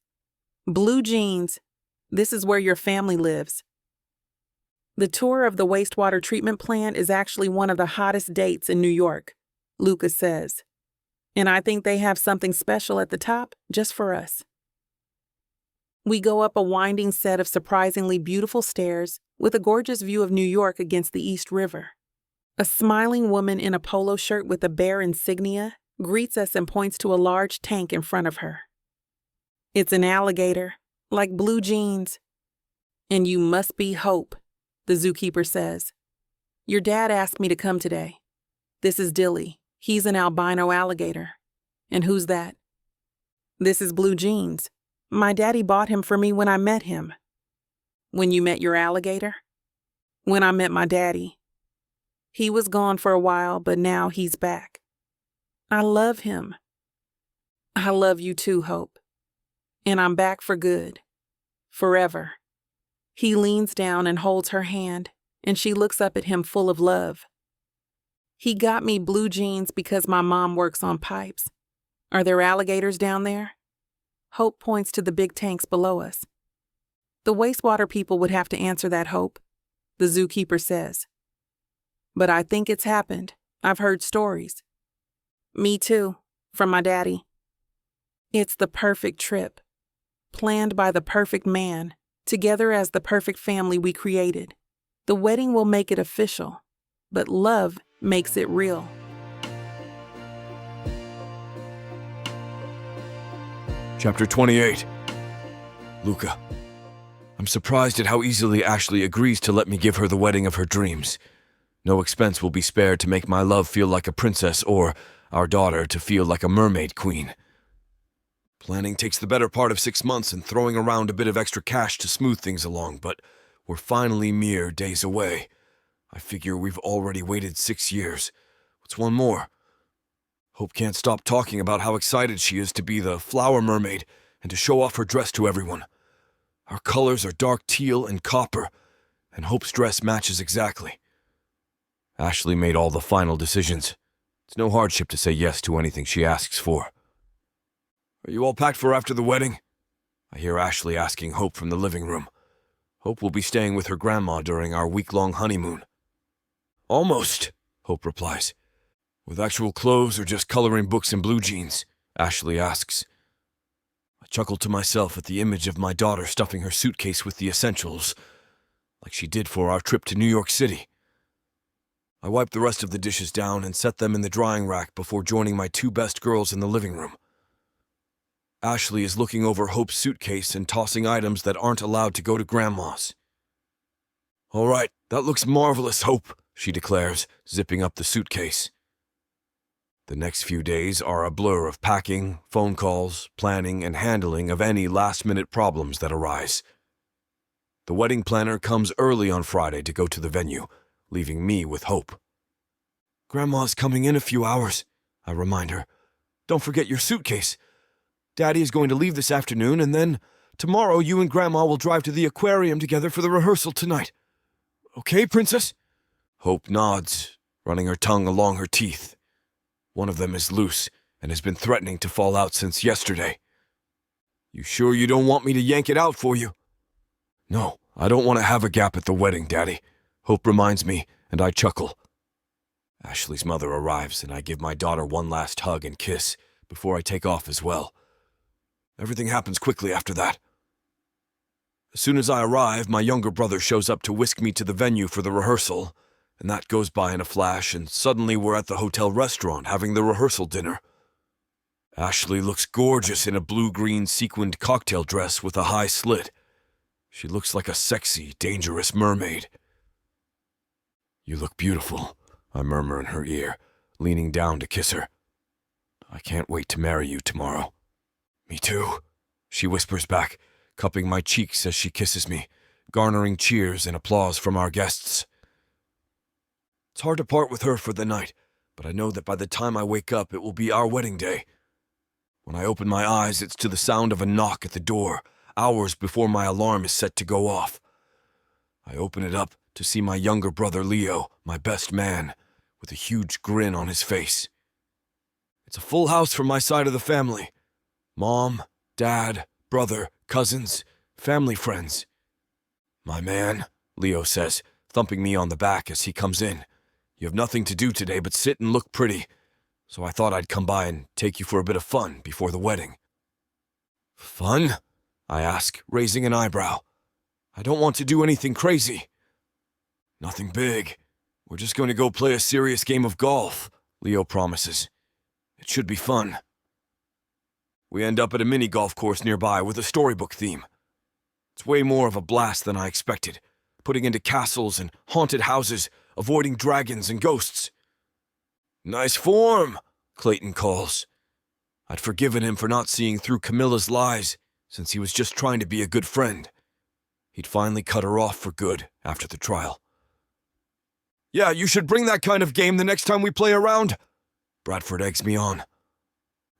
"Blue jeans. This is where your family lives." The tour of the wastewater treatment plant is actually one of the hottest dates in New York, Luca says. And I think they have something special at the top just for us. We go up a winding set of surprisingly beautiful stairs with a gorgeous view of New York against the East River. A smiling woman in a polo shirt with a bear insignia greets us and points to a large tank in front of her. "It's an alligator, like blue jeans." "And you must be Hope," the zookeeper says. "Your dad asked me to come today. This is Dilly. He's an albino alligator." "And who's that?" "This is Blue Jeans. My daddy bought him for me when I met him." "When you met your alligator?" "When I met my daddy. He was gone for a while, but now he's back. I love him." "I love you too, Hope. And I'm back for good. Forever." He leans down and holds her hand, and she looks up at him full of love. "He got me blue jeans because my mom works on pipes. Are there alligators down there?" Hope points to the big tanks below us. "The wastewater people would have to answer that, Hope," the zookeeper says. "But I think it's happened. I've heard stories." "Me too, from my daddy." It's the perfect trip, planned by the perfect man, together as the perfect family we created. The wedding will make it official, but love makes it real. Chapter 28. Luca. I'm surprised at how easily Ashley agrees to let me give her the wedding of her dreams. No expense will be spared to make my love feel like a princess or our daughter to feel like a mermaid queen. Planning takes the better part of 6 months and throwing around a bit of extra cash to smooth things along, but we're finally mere days away. I figure we've already waited 6 years. What's one more? Hope can't stop talking about how excited she is to be the flower mermaid and to show off her dress to everyone. Our colors are dark teal and copper, and Hope's dress matches exactly. Ashley made all the final decisions. It's no hardship to say yes to anything she asks for. Are you all packed for after the wedding? I hear Ashley asking Hope from the living room. Hope will be staying with her grandma during our week-long honeymoon. Almost, Hope replies. With actual clothes or just coloring books and blue jeans? Ashley asks. I chuckle to myself at the image of my daughter stuffing her suitcase with the essentials, like she did for our trip to New York City. I wipe the rest of the dishes down and set them in the drying rack before joining my 2 best girls in the living room. Ashley is looking over Hope's suitcase and tossing items that aren't allowed to go to Grandma's. All right, that looks marvelous, Hope, she declares, zipping up the suitcase. The next few days are a blur of packing, phone calls, planning, and handling of any last-minute problems that arise. The wedding planner comes early on Friday to go to the venue, leaving me with Hope. Grandma's coming in a few hours, I remind her. Don't forget your suitcase. Daddy is going to leave this afternoon, and then tomorrow you and Grandma will drive to the aquarium together for the rehearsal tonight. Okay, Princess? Hope nods, running her tongue along her teeth. One of them is loose and has been threatening to fall out since yesterday. You sure you don't want me to yank it out for you? No, I don't want to have a gap at the wedding, Daddy. Hope reminds me, and I chuckle. Ashley's mother arrives, and I give my daughter one last hug and kiss before I take off as well. Everything happens quickly after that. As soon as I arrive, my younger brother shows up to whisk me to the venue for the rehearsal, and that goes by in a flash, and suddenly we're at the hotel restaurant having the rehearsal dinner. Ashley looks gorgeous in a blue-green sequined cocktail dress with a high slit. She looks like a sexy, dangerous mermaid. You look beautiful, I murmur in her ear, leaning down to kiss her. I can't wait to marry you tomorrow. Me too, she whispers back, cupping my cheeks as she kisses me, garnering cheers and applause from our guests. It's hard to part with her for the night, but I know that by the time I wake up, it will be our wedding day. When I open my eyes, it's to the sound of a knock at the door, hours before my alarm is set to go off. I open it up to see my younger brother Leo, my best man, with a huge grin on his face. It's a full house from my side of the family. Mom, Dad, brother, cousins, family friends. My man, Leo says, thumping me on the back as he comes in. You have nothing to do today but sit and look pretty, so I thought I'd come by and take you for a bit of fun before the wedding. Fun? I ask, raising an eyebrow. I don't want to do anything crazy. Nothing big. We're just going to go play a serious game of golf, Leo promises. It should be fun. We end up at a mini golf course nearby with a storybook theme. It's way more of a blast than I expected, putting into castles and haunted houses, avoiding dragons and ghosts. Nice form, Clayton calls. I'd forgiven him for not seeing through Camilla's lies, since he was just trying to be a good friend. He'd finally cut her off for good after the trial. Yeah, you should bring that kind of game the next time we play around, Bradford eggs me on.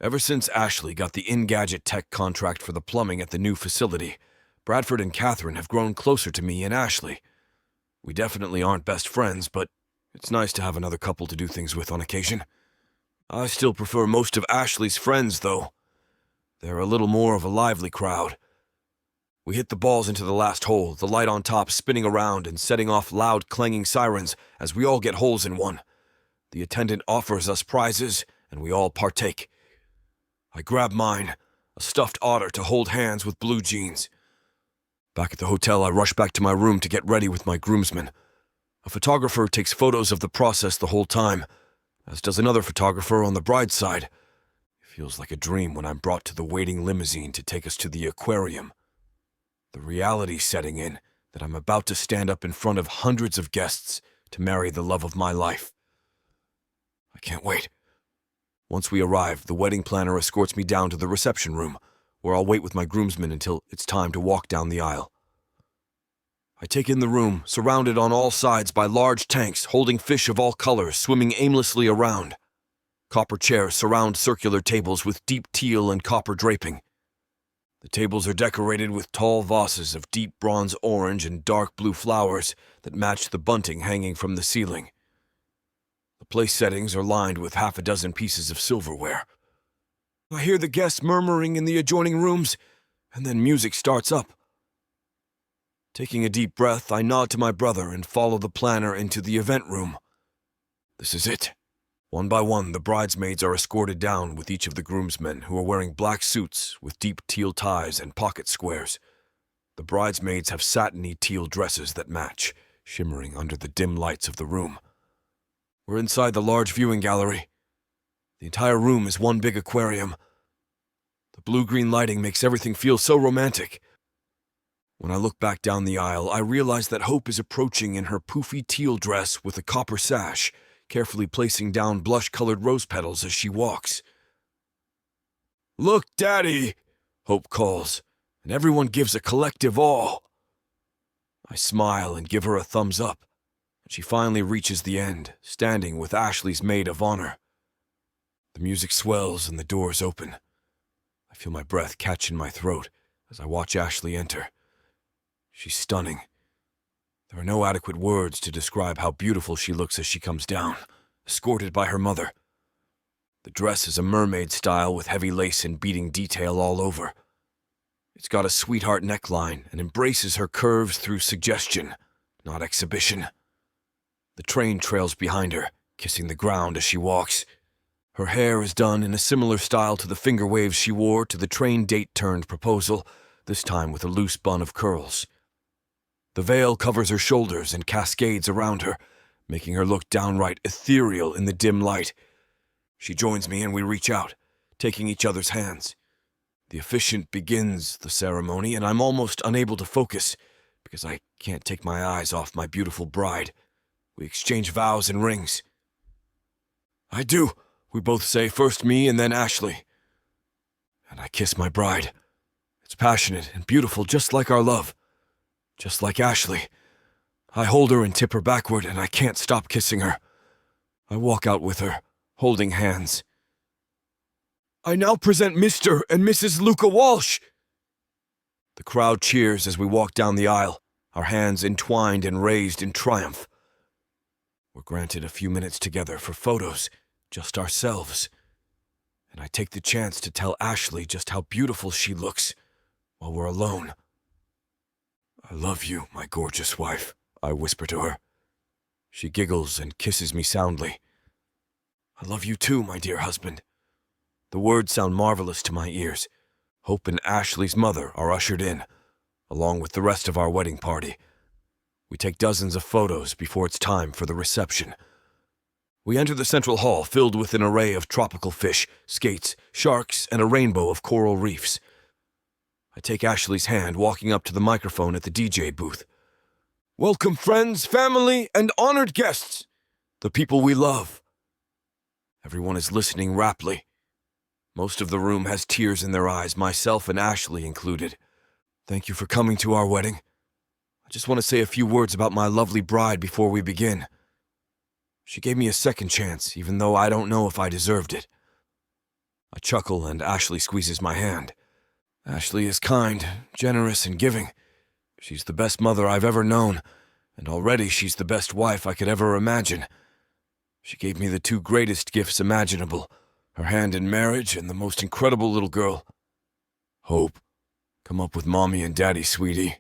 Ever since Ashley got the Engadget tech contract for the plumbing at the new facility, Bradford and Catherine have grown closer to me and Ashley. We definitely aren't best friends, but it's nice to have another couple to do things with on occasion. I still prefer most of Ashley's friends, though. They're a little more of a lively crowd. We hit the balls into the last hole, the light on top spinning around and setting off loud clanging sirens as we all get holes in one. The attendant offers us prizes, and we all partake. I grab mine, a stuffed otter to hold hands with blue jeans. Back at the hotel, I rush back to my room to get ready with my groomsmen. A photographer takes photos of the process the whole time, as does another photographer on the bride's side. It feels like a dream when I'm brought to the waiting limousine to take us to the aquarium. The reality setting in that I'm about to stand up in front of hundreds of guests to marry the love of my life. I can't wait. Once we arrive, the wedding planner escorts me down to the reception room, where I'll wait with my groomsmen until it's time to walk down the aisle. I take in the room, surrounded on all sides by large tanks holding fish of all colors swimming aimlessly around. Copper chairs surround circular tables with deep teal and copper draping. The tables are decorated with tall vases of deep bronze orange and dark blue flowers that match the bunting hanging from the ceiling. The place settings are lined with half a dozen pieces of silverware. I hear the guests murmuring in the adjoining rooms, and then music starts up. Taking a deep breath, I nod to my brother and follow the planner into the event room. This is it. One by one, the bridesmaids are escorted down with each of the groomsmen, who are wearing black suits with deep teal ties and pocket squares. The bridesmaids have satiny teal dresses that match, shimmering under the dim lights of the room. We're inside the large viewing gallery. The entire room is one big aquarium. The blue-green lighting makes everything feel so romantic. When I look back down the aisle, I realize that Hope is approaching in her poofy teal dress with a copper sash, carefully placing down blush-colored rose petals as she walks. "Look, Daddy!" Hope calls, and everyone gives a collective awe. I smile and give her a thumbs up, and she finally reaches the end, standing with Ashley's maid of honor. The music swells and the doors open. I feel my breath catch in my throat as I watch Ashley enter. She's stunning. There are no adequate words to describe how beautiful she looks as she comes down, escorted by her mother. The dress is a mermaid style with heavy lace and beading detail all over. It's got a sweetheart neckline and embraces her curves through suggestion, not exhibition. The train trails behind her, kissing the ground as she walks. Her hair is done in a similar style to the finger waves she wore to the train date-turned proposal, this time with a loose bun of curls. The veil covers her shoulders and cascades around her, making her look downright ethereal in the dim light. She joins me and we reach out, taking each other's hands. The officiant begins the ceremony, and I'm almost unable to focus because I can't take my eyes off my beautiful bride. We exchange vows and rings. "I do," we both say, first me and then Ashley. and I kiss my bride. It's passionate and beautiful, just like our love. Just like Ashley. I hold her and tip her backward, and I can't stop kissing her. I walk out with her, holding hands. I now present Mr. and Mrs. Luca Walsh. The crowd cheers as we walk down the aisle, our hands entwined and raised in triumph. We're granted a few minutes together for photos, just ourselves. And I take the chance to tell Ashley just how beautiful she looks while we're alone. I love you, my gorgeous wife, I whisper to her. She giggles and kisses me soundly. I love you too, my dear husband. The words sound marvelous to my ears. Hope and Ashley's mother are ushered in, along with the rest of our wedding party. We take dozens of photos before it's time for the reception. We enter the central hall filled with an array of tropical fish, skates, sharks, and a rainbow of coral reefs. I take Ashley's hand, walking up to the microphone at the DJ booth. Welcome, friends, family, and honored guests, the people we love. Everyone is listening raptly. Most of the room has tears in their eyes, myself and Ashley included. Thank you for coming to our wedding. I just want to say a few words about my lovely bride before we begin. She gave me a second chance, even though I don't know if I deserved it. I chuckle and Ashley squeezes my hand. Ashley is kind, generous, and giving. She's the best mother I've ever known, and already she's the best wife I could ever imagine. She gave me the two greatest gifts imaginable, her hand in marriage and the most incredible little girl. Hope, come up with Mommy and Daddy, sweetie.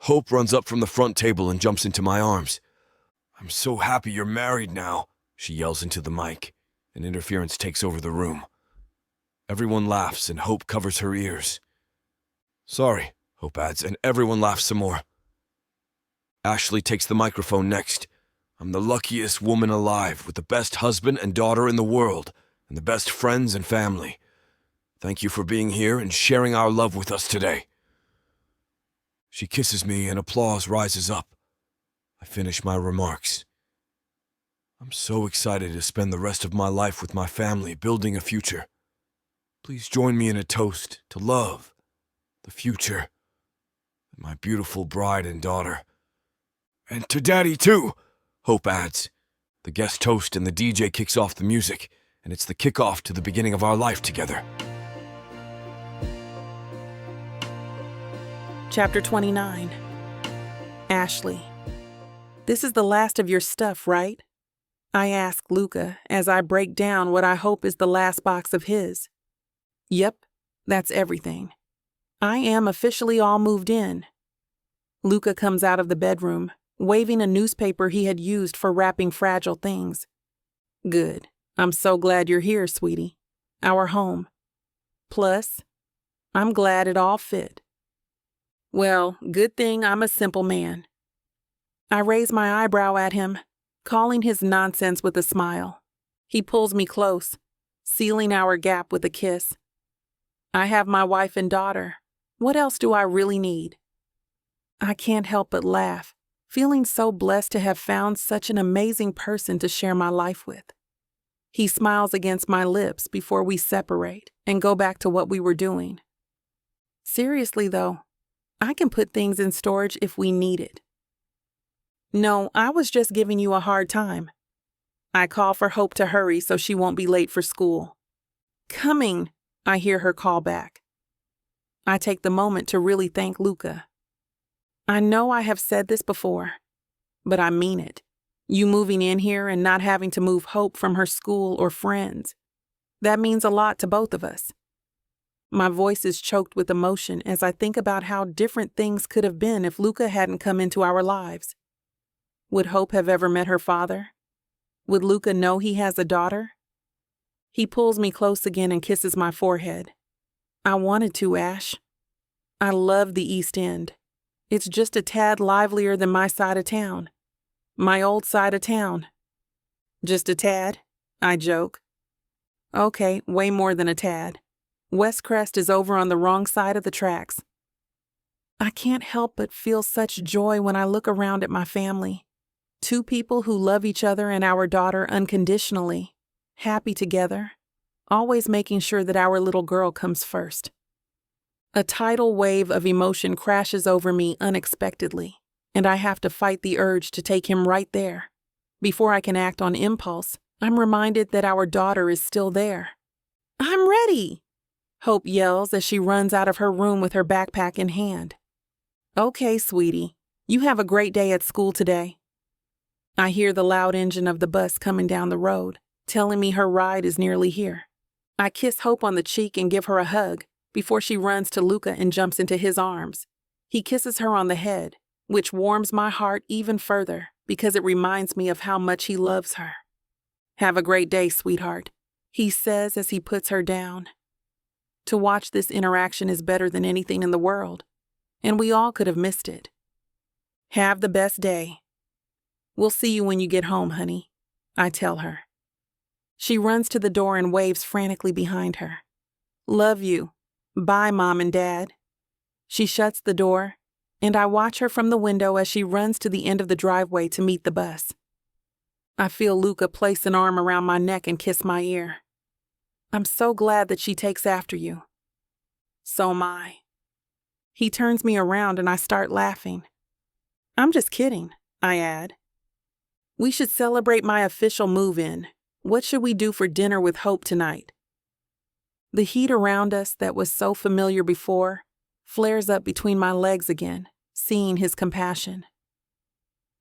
Hope runs up from the front table and jumps into my arms. I'm so happy you're married now, she yells into the mic, and interference takes over the room. Everyone laughs and Hope covers her ears. Sorry, Hope adds, and everyone laughs some more. Ashley takes the microphone next. I'm the luckiest woman alive, with the best husband and daughter in the world, and the best friends and family. Thank you for being here and sharing our love with us today. She kisses me and applause rises up. I finish my remarks. I'm so excited to spend the rest of my life with my family, building a future. Please join me in a toast to love, the future, and my beautiful bride and daughter. And to Daddy, too, Hope adds. The guest toast and the DJ kicks off the music, and it's the kickoff to the beginning of our life together. Chapter 29. Ashley. This is the last of your stuff, right? I ask Luca as I break down what I hope is the last box of his. Yep, that's everything. I am officially all moved in. Luca comes out of the bedroom, waving a newspaper he had used for wrapping fragile things. Good. I'm so glad you're here, sweetie. Our home. Plus, I'm glad it all fit. Well, good thing I'm a simple man. I raise my eyebrow at him, calling his nonsense with a smile. He pulls me close, sealing our gap with a kiss. I have my wife and daughter. What else do I really need? I can't help but laugh, feeling so blessed to have found such an amazing person to share my life with. He smiles against my lips before we separate and go back to what we were doing. Seriously, though, I can put things in storage if we need it. No, I was just giving you a hard time. I call for Hope to hurry so she won't be late for school. Coming, I hear her call back. I take the moment to really thank Luca. I know I have said this before, but I mean it. You moving in here and not having to move Hope from her school or friends. That means a lot to both of us. My voice is choked with emotion as I think about how different things could have been if Luca hadn't come into our lives. Would Hope have ever met her father? Would Luca know he has a daughter? He pulls me close again and kisses my forehead. I wanted to, Ash. I love the East End. It's just a tad livelier than my side of town. My old side of town. Just a tad? I joke. Okay, way more than a tad. West Crest is over on the wrong side of the tracks. I can't help but feel such joy when I look around at my family. Two people who love each other and our daughter unconditionally, happy together. always making sure that our little girl comes first. A tidal wave of emotion crashes over me unexpectedly, and I have to fight the urge to take him right there. Before I can act on impulse, I'm reminded that our daughter is still there. "I'm ready!" Hope yells as she runs out of her room with her backpack in hand. "Okay, sweetie, you have a great day at school today." I hear the loud engine of the bus coming down the road, telling me her ride is nearly here. I kiss Hope on the cheek and give her a hug before she runs to Luca and jumps into his arms. He kisses her on the head, which warms my heart even further because it reminds me of how much he loves her. "Have a great day, sweetheart," he says as he puts her down. To watch this interaction is better than anything in the world, and we all could have missed it. "Have the best day. We'll see you when you get home, honey," I tell her. She runs to the door and waves frantically behind her. "Love you. Bye, Mom and Dad." She shuts the door, and I watch her from the window as she runs to the end of the driveway to meet the bus. I feel Luca place an arm around my neck and kiss my ear. "I'm so glad that she takes after you." "So am I." He turns me around and I start laughing. "I'm just kidding," I add. "We should celebrate my official move-in. What should we do for dinner with Hope tonight?" The heat around us that was so familiar before flares up between my legs again, seeing his compassion.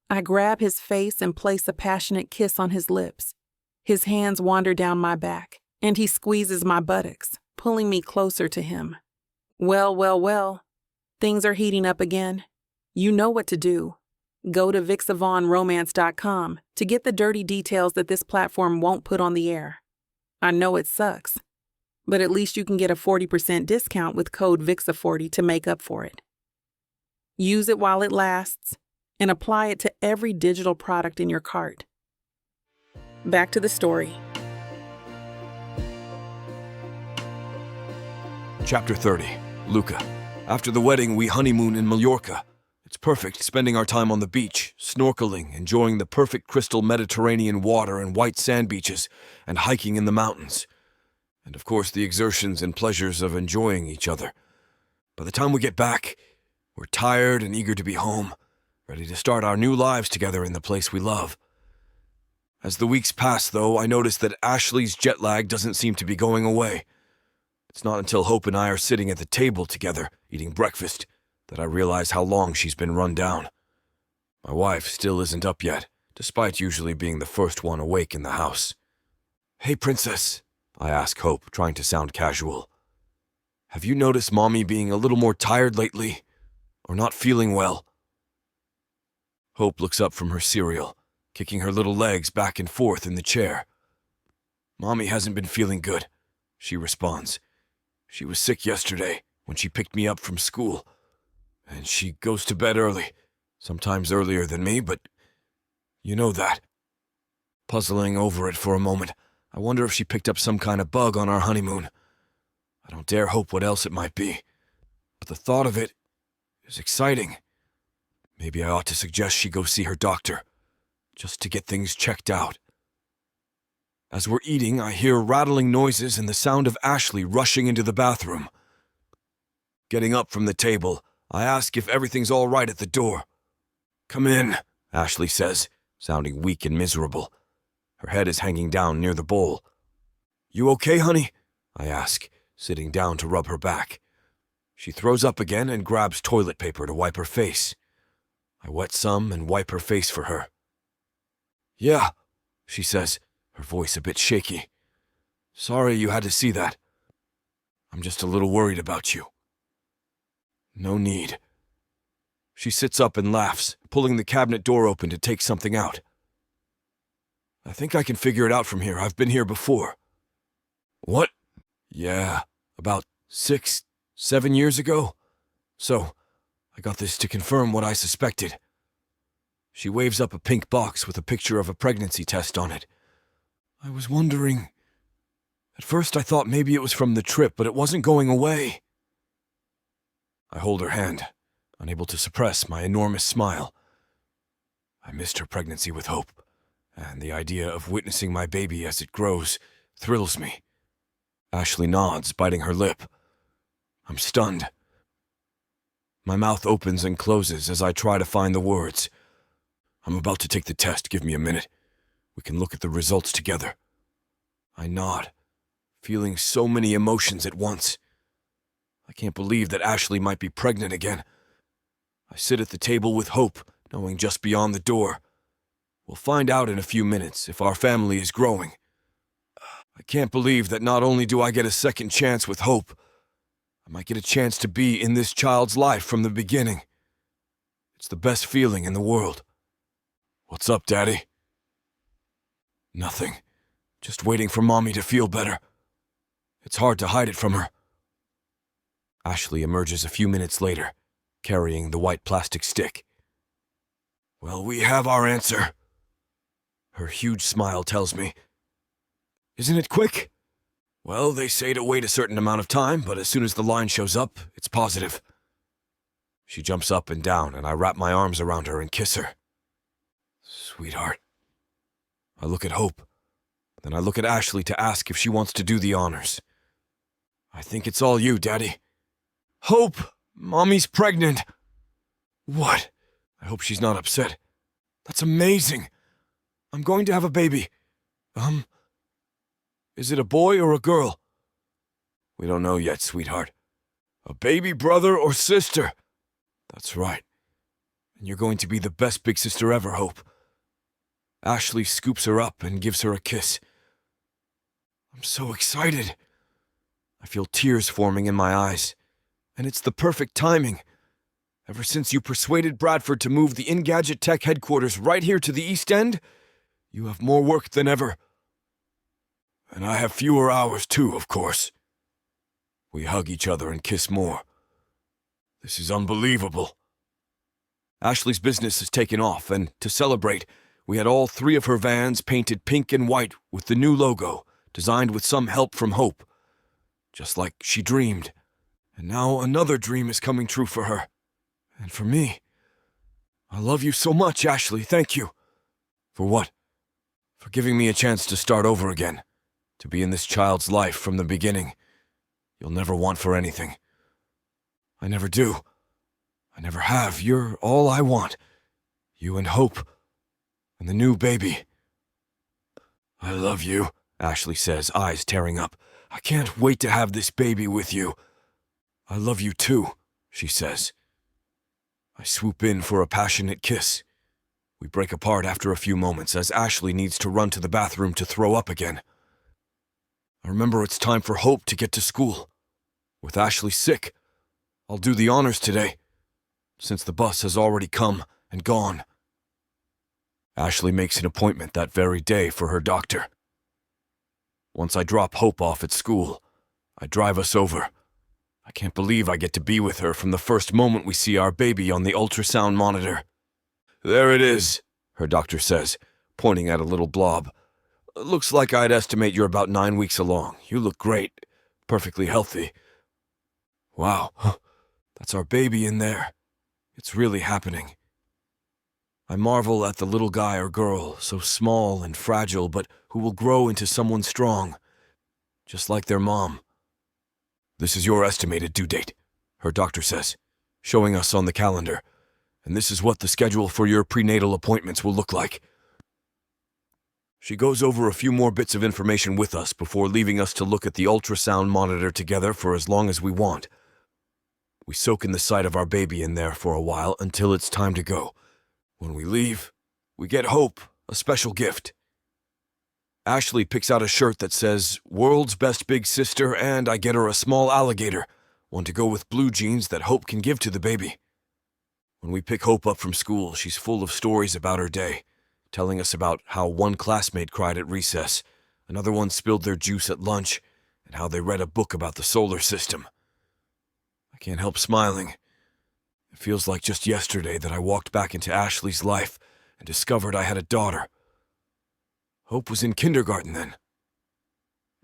I grab his face and place a passionate kiss on his lips. His hands wander down my back, and he squeezes my buttocks, pulling me closer to him. Well. Things are heating up again. You know what to do. Go to VixAvaughnRomance.com to get the dirty details that this platform won't put on the air. I know it sucks, but at least you can get a 40% discount with code VIXA40 to make up for it. Use it while it lasts, and apply it to every digital product in your cart. Back to the story. Chapter 30. Luca. After the wedding, we honeymoon in Mallorca. It's perfect, spending our time on the beach, snorkeling, enjoying the perfect crystal Mediterranean water and white sand beaches, and hiking in the mountains. And of course, the exertions and pleasures of enjoying each other. By the time we get back, we're tired and eager to be home, ready to start our new lives together in the place we love. As the weeks pass, though, I notice that Ashley's jet lag doesn't seem to be going away. It's not until Hope and I are sitting at the table together, eating breakfast, that I realize how long she's been run down. My wife still isn't up yet, despite usually being the first one awake in the house. "Hey, Princess," I ask Hope, trying to sound casual. "Have you noticed Mommy being a little more tired lately? Or not feeling well?" Hope looks up from her cereal, kicking her little legs back and forth in the chair. "Mommy hasn't been feeling good," she responds. "She was sick yesterday when she picked me up from school, and she goes to bed early, sometimes earlier than me, but you know that." Puzzling over it for a moment, I wonder if she picked up some kind of bug on our honeymoon. I don't dare hope what else it might be, but the thought of it is exciting. Maybe I ought to suggest she go see her doctor, just to get things checked out. As we're eating, I hear rattling noises and the sound of Ashley rushing into the bathroom. Getting up from the table, I ask if everything's all right at the door. "Come in," Ashley says, sounding weak and miserable. Her head is hanging down near the bowl. "You okay, honey?" I ask, sitting down to rub her back. She throws up again and grabs toilet paper to wipe her face. I wet some and wipe her face for her. "Yeah," she says, her voice a bit shaky. "Sorry you had to see that. I'm just a little worried about you." "No need." She sits up and laughs, pulling the cabinet door open to take something out. "I think I can figure it out from here. I've been here before." "What?" "Yeah, about 6, 7 years ago. So, I got this to confirm what I suspected." She waves up a pink box with a picture of a pregnancy test on it. "I was wondering. At first I thought maybe it was from the trip, but it wasn't going away." I hold her hand, unable to suppress my enormous smile. I missed her pregnancy with Hope, and the idea of witnessing my baby as it grows thrills me. Ashley nods, biting her lip. I'm stunned. My mouth opens and closes as I try to find the words. I'm about to take the test. Give me a minute. We can look at the results together. I nod, feeling so many emotions at once. I can't believe that Ashley might be pregnant again. I sit at the table with hope, knowing just beyond the door. We'll find out in a few minutes if our family is growing. I can't believe that not only do I get a second chance with hope, I might get a chance to be in this child's life from the beginning. It's the best feeling in the world. What's up, Daddy? Nothing. Just waiting for Mommy to feel better. It's hard to hide it from her. Ashley emerges a few minutes later, carrying the white plastic stick. Well, we have our answer. Her huge smile tells me. Isn't it quick? Well, they say to wait a certain amount of time, but as soon as the line shows up, it's positive. She jumps up and down, and I wrap my arms around her and kiss her. Sweetheart. I look at Hope. Then I look at Ashley to ask if she wants to do the honors. I think it's all you, Daddy. Hope! Mommy's pregnant! What? I hope she's not upset. That's amazing! I'm going to have a baby. Is it a boy or a girl? We don't know yet, sweetheart. A baby brother or sister? That's right. And you're going to be the best big sister ever, Hope. Ashley scoops her up and gives her a kiss. I'm so excited. I feel tears forming in my eyes. And it's the perfect timing. Ever since you persuaded Bradford to move the Engadget Tech headquarters right here to the East End, you have more work than ever. And I have fewer hours too, of course. We hug each other and kiss more. This is unbelievable. Ashley's business has taken off, and to celebrate, we had all 3 of her vans painted pink and white with the new logo, designed with some help from Hope. Just like she dreamed. And now another dream is coming true for her. And for me. I love you so much, Ashley. Thank you. For what? For giving me a chance to start over again. To be in this child's life from the beginning. You'll never want for anything. I never do. I never have. You're all I want. You and Hope. And the new baby. I love you, Ashley says, eyes tearing up. I can't wait to have this baby with you. I love you too, she says. I swoop in for a passionate kiss. We break apart after a few moments as Ashley needs to run to the bathroom to throw up again. I remember it's time for Hope to get to school. With Ashley sick, I'll do the honors today, since the bus has already come and gone. Ashley makes an appointment that very day for her doctor. Once I drop Hope off at school, I drive us over. I can't believe I get to be with her from the first moment we see our baby on the ultrasound monitor. There it is, her doctor says, pointing at a little blob. Looks like I'd estimate you're about 9 weeks along. You look great. Perfectly healthy. Wow, that's our baby in there. It's really happening. I marvel at the little guy or girl, so small and fragile, but who will grow into someone strong, just like their mom. This is your estimated due date, her doctor says, showing us on the calendar, and this is what the schedule for your prenatal appointments will look like. She goes over a few more bits of information with us before leaving us to look at the ultrasound monitor together for as long as we want. We soak in the sight of our baby in there for a while until it's time to go. When we leave, we get Hope a special gift. Ashley picks out a shirt that says, World's Best Big Sister, and I get her a small alligator, one to go with blue jeans that Hope can give to the baby. When we pick Hope up from school, she's full of stories about her day, telling us about how one classmate cried at recess, another one spilled their juice at lunch, and how they read a book about the solar system. I can't help smiling. It feels like just yesterday that I walked back into Ashley's life and discovered I had a daughter. Hope was in kindergarten then.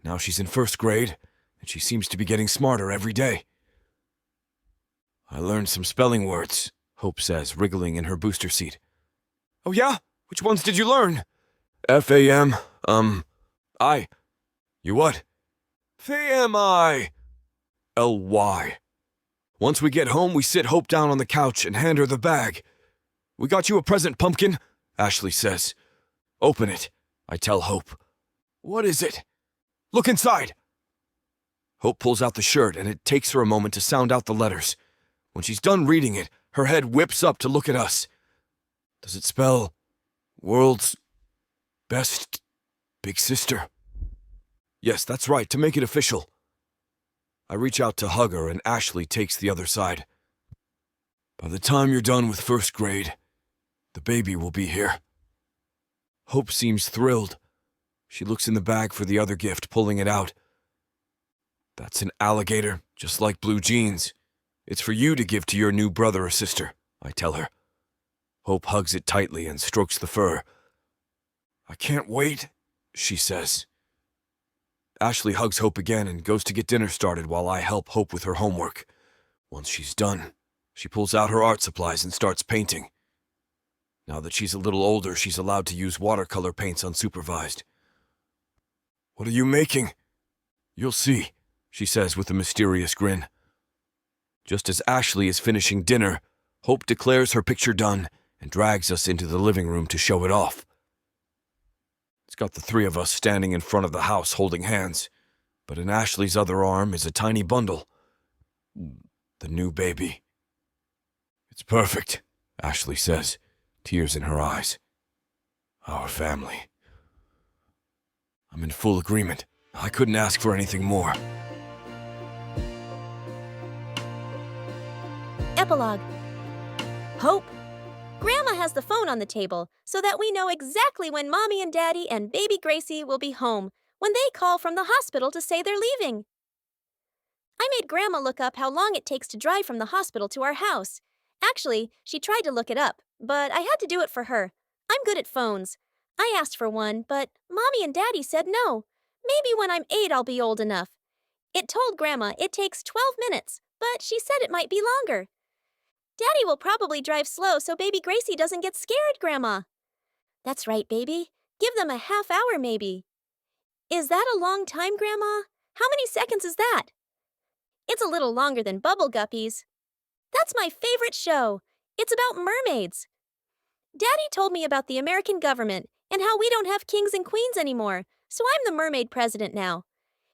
Now she's in 1st grade, and she seems to be getting smarter every day. I learned some spelling words, Hope says, wriggling in her booster seat. Oh yeah? Which ones did you learn? F-A-M, I. You what? Family. L-Y. Once we get home, we sit Hope down on the couch and hand her the bag. We got you a present, Pumpkin, Ashley says. Open it, I tell Hope. What is it? Look inside. Hope pulls out the shirt, and it takes her a moment to sound out the letters. When she's done reading it, her head whips up to look at us. Does it spell world's best big sister? Yes, that's right, to make it official. I reach out to hug her, and Ashley takes the other side. By the time you're done with first grade, the baby will be here. Hope seems thrilled. She looks in the bag for the other gift, pulling it out. That's an alligator, just like blue jeans. It's for you to give to your new brother or sister, I tell her. Hope hugs it tightly and strokes the fur. I can't wait, she says. Ashley hugs Hope again and goes to get dinner started while I help Hope with her homework. Once she's done, she pulls out her art supplies and starts painting. Now that she's a little older, she's allowed to use watercolor paints unsupervised. What are you making? You'll see, she says with a mysterious grin. Just as Ashley is finishing dinner, Hope declares her picture done and drags us into the living room to show it off. It's got the three of us standing in front of the house holding hands, but in Ashley's other arm is a tiny bundle. The new baby. It's perfect, Ashley says, tears in her eyes. Our family. I'm in full agreement. I couldn't ask for anything more. Epilogue. Hope. Grandma has the phone on the table so that we know exactly when Mommy and Daddy and baby Gracie will be home when they call from the hospital to say they're leaving. I made Grandma look up how long it takes to drive from the hospital to our house. Actually, she tried to look it up, but I had to do it for her. I'm good at phones. I asked for one, but Mommy and Daddy said no. Maybe when I'm 8 I'll be old enough. It told Grandma it takes 12 minutes, but she said it might be longer. Daddy will probably drive slow so baby Gracie doesn't get scared, Grandma. That's right, baby. Give them a half hour, maybe. Is that a long time, Grandma? How many seconds is that? It's a little longer than Bubble Guppies. That's my favorite show. It's about mermaids. Daddy told me about the American government and how we don't have kings and queens anymore, so I'm the mermaid president now.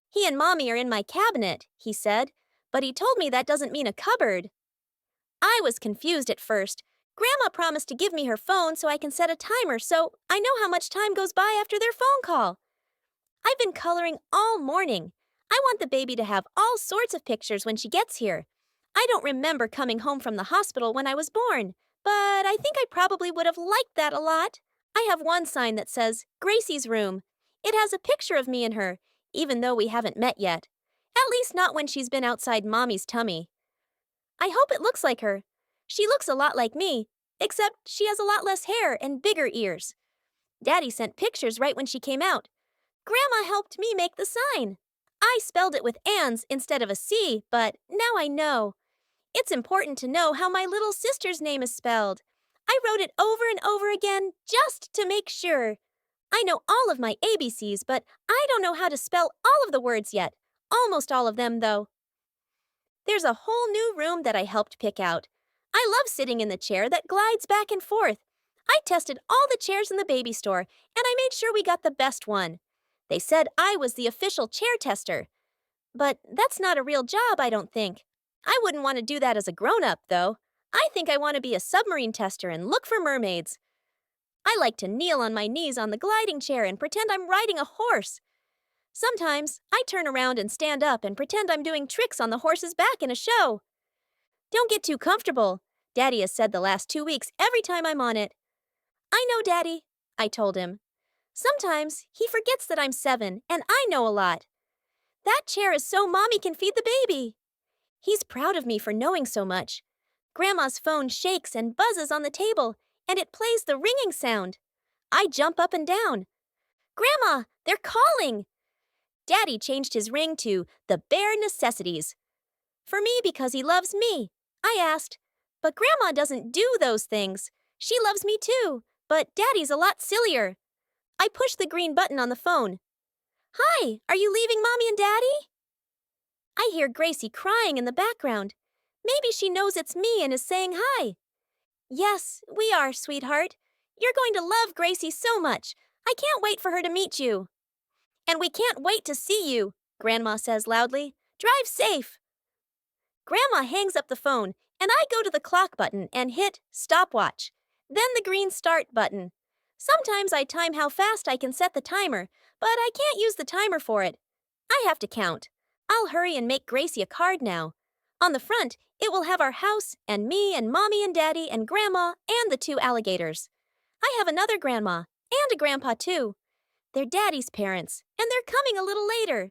He and Mommy are in my cabinet, he said, but he told me that doesn't mean a cupboard. I was confused at first. Grandma promised to give me her phone so I can set a timer so I know how much time goes by after their phone call. I've been coloring all morning. I want the baby to have all sorts of pictures when she gets here. I don't remember coming home from the hospital when I was born, but I think I probably would have liked that a lot. I have one sign that says, Gracie's room. It has a picture of me and her, even though we haven't met yet. At least not when she's been outside Mommy's tummy. I hope it looks like her. She looks a lot like me, except she has a lot less hair and bigger ears. Daddy sent pictures right when she came out. Grandma helped me make the sign. I spelled it with ands instead of a C, but now I know. It's important to know how my little sister's name is spelled. I wrote it over and over again just to make sure. I know all of my ABCs, but I don't know how to spell all of the words yet. Almost all of them, though. There's a whole new room that I helped pick out. I love sitting in the chair that glides back and forth. I tested all the chairs in the baby store, and I made sure we got the best one. They said I was the official chair tester. But that's not a real job, I don't think. I wouldn't want to do that as a grown-up, though. I think I want to be a submarine tester and look for mermaids. I like to kneel on my knees on the gliding chair and pretend I'm riding a horse. Sometimes I turn around and stand up and pretend I'm doing tricks on the horse's back in a show. Don't get too comfortable, Daddy has said the last 2 weeks every time I'm on it. I know, Daddy, I told him. Sometimes he forgets that I'm 7 and I know a lot. That chair is so Mommy can feed the baby. He's proud of me for knowing so much. Grandma's phone shakes and buzzes on the table, and it plays the ringing sound. I jump up and down. Grandma, they're calling! Daddy changed his ring to the bare necessities. For me because he loves me. I asked, but Grandma doesn't do those things. She loves me too, but Daddy's a lot sillier. I pushed the green button on the phone. Hi, are you leaving Mommy and Daddy? I hear Gracie crying in the background. Maybe she knows it's me and is saying hi. Yes, we are, sweetheart. You're going to love Gracie so much. I can't wait for her to meet you. And we can't wait to see you, Grandma says loudly. Drive safe. Grandma hangs up the phone, and I go to the clock button and hit stopwatch, then the green start button. Sometimes I time how fast I can set the timer, but I can't use the timer for it. I have to count. I'll hurry and make Gracie a card now. On the front, it will have our house and me and Mommy and Daddy and Grandma and the 2 alligators. I have another grandma and a grandpa too. They're Daddy's parents, and they're coming a little later.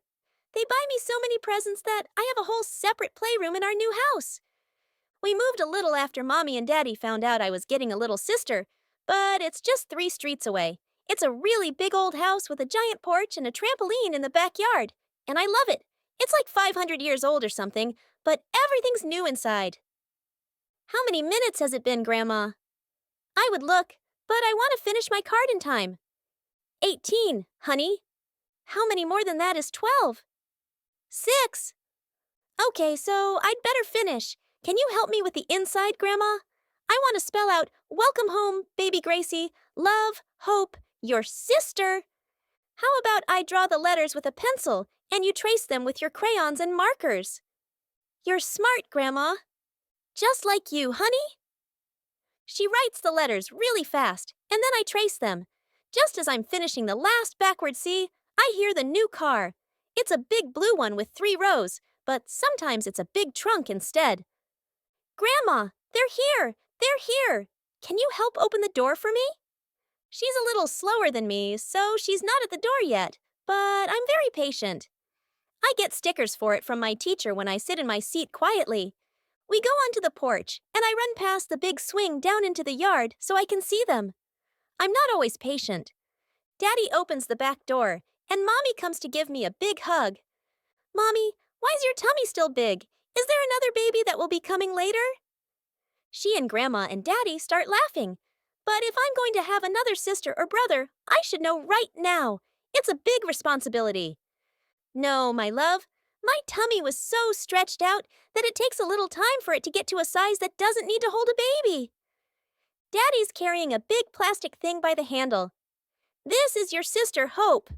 They buy me so many presents that I have a whole separate playroom in our new house. We moved a little after Mommy and Daddy found out I was getting a little sister, but it's just 3 streets away. It's a really big old house with a giant porch and a trampoline in the backyard, and I love it. It's like 500 years old or something, but everything's new inside. How many minutes has it been, Grandma? I would look, but I want to finish my card in time. 18, honey. How many more than that is 12? 6. Okay, so I'd better finish. Can you help me with the inside, Grandma? I want to spell out, welcome home, baby Gracie, love, hope, your sister. How about I draw the letters with a pencil and you trace them with your crayons and markers? You're smart, Grandma. Just like you, honey. She writes the letters really fast, and then I trace them. Just as I'm finishing the last backward C, I hear the new car. It's a big blue one with 3 rows, but sometimes it's a big trunk instead. Grandma, they're here! They're here! Can you help open the door for me? She's a little slower than me, so she's not at the door yet, but I'm very patient. I get stickers for it from my teacher when I sit in my seat quietly. We go onto the porch, and I run past the big swing down into the yard so I can see them. I'm not always patient. Daddy opens the back door, and Mommy comes to give me a big hug. Mommy, why's your tummy still big? Is there another baby that will be coming later? She and Grandma and Daddy start laughing. But if I'm going to have another sister or brother, I should know right now. It's a big responsibility. No, my love. My tummy was so stretched out that it takes a little time for it to get to a size that doesn't need to hold a baby. Daddy's carrying a big plastic thing by the handle. This is your sister, Hope.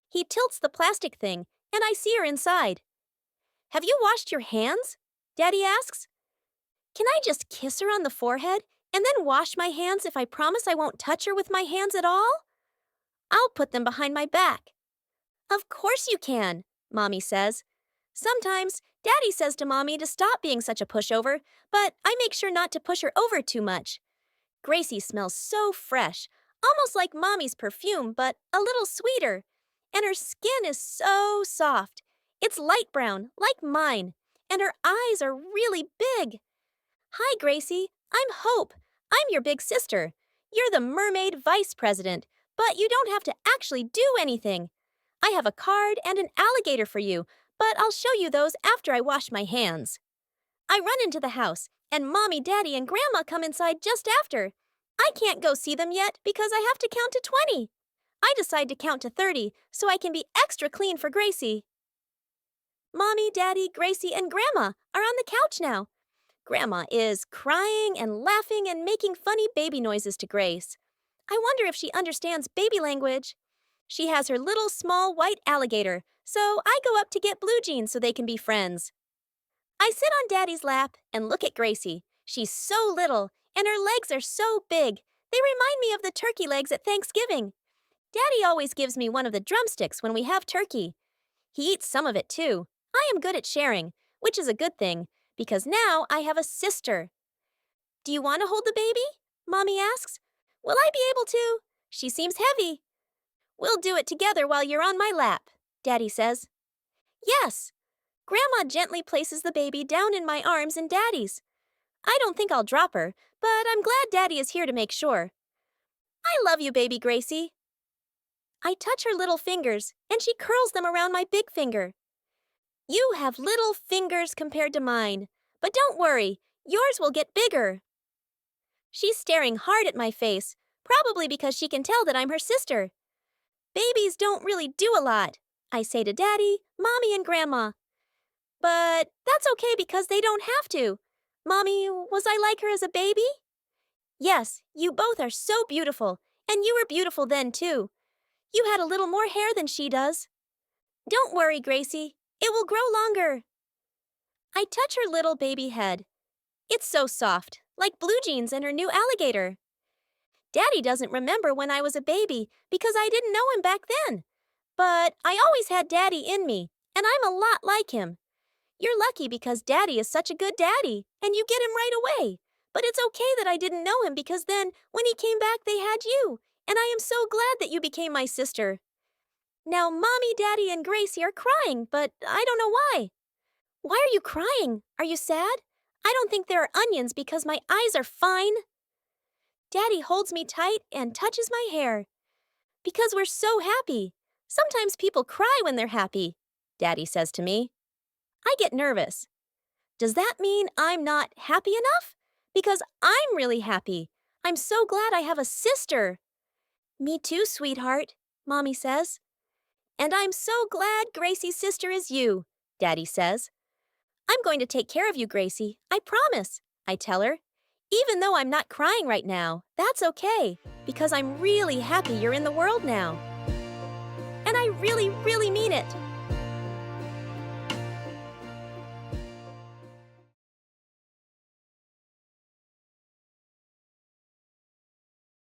He tilts the plastic thing, and I see her inside. Have you washed your hands? Daddy asks. Can I just kiss her on the forehead and then wash my hands if I promise I won't touch her with my hands at all? I'll put them behind my back. Of course you can, Mommy says. Sometimes Daddy says to Mommy to stop being such a pushover, but I make sure not to push her over too much. Gracie smells so fresh, almost like Mommy's perfume, but a little sweeter. And her skin is so soft. It's light brown, like mine, and her eyes are really big. Hi, Gracie. I'm Hope. I'm your big sister. You're the mermaid vice president, but you don't have to actually do anything. I have a card and an alligator for you, but I'll show you those after I wash my hands. I run into the house, and Mommy, Daddy, and Grandma come inside just after. I can't go see them yet because I have to count to 20. I decide to count to 30 so I can be extra clean for Gracie. Mommy, Daddy, Gracie, and Grandma are on the couch now. Grandma is crying and laughing and making funny baby noises to Grace. I wonder if she understands baby language. She has her little small white alligator, so I go up to get Blue Jeans so they can be friends. I sit on Daddy's lap and look at Gracie. She's so little, and her legs are so big. They remind me of the turkey legs at Thanksgiving. Daddy always gives me one of the drumsticks when we have turkey. He eats some of it too. I am good at sharing, which is a good thing, because now I have a sister. Do you want to hold the baby? Mommy asks. Will I be able to? She seems heavy. We'll do it together while you're on my lap, Daddy says. Yes. Grandma gently places the baby down in my arms and Daddy's. I don't think I'll drop her, but I'm glad Daddy is here to make sure. I love you, baby Gracie. I touch her little fingers, and she curls them around my big finger. You have little fingers compared to mine, but don't worry, yours will get bigger. She's staring hard at my face, probably because she can tell that I'm her sister. Babies don't really do a lot, I say to Daddy, Mommy, and Grandma. But that's okay because they don't have to. Mommy, was I like her as a baby? Yes, you both are so beautiful, and you were beautiful then too. You had a little more hair than she does. Don't worry, Gracie. It will grow longer. I touch her little baby head. It's so soft, like blue jeans and her new alligator. Daddy doesn't remember when I was a baby because I didn't know him back then. But I always had Daddy in me, and I'm a lot like him. You're lucky because Daddy is such a good daddy, and you get him right away. But it's okay that I didn't know him because then, when he came back, they had you. And I am so glad that you became my sister. Now, Mommy, Daddy, and Gracie are crying, but I don't know why. Why are you crying? Are you sad? I don't think there are onions because my eyes are fine. Daddy holds me tight and touches my hair. Because we're so happy. Sometimes people cry when they're happy, Daddy says to me. I get nervous. Does that mean I'm not happy enough? Because I'm really happy. I'm so glad I have a sister. Me too, sweetheart, Mommy says. And I'm so glad Gracie's sister is you, Daddy says. I'm going to take care of you, Gracie. I promise, I tell her. Even though I'm not crying right now, that's okay, because I'm really happy you're in the world now. And I really, really mean it.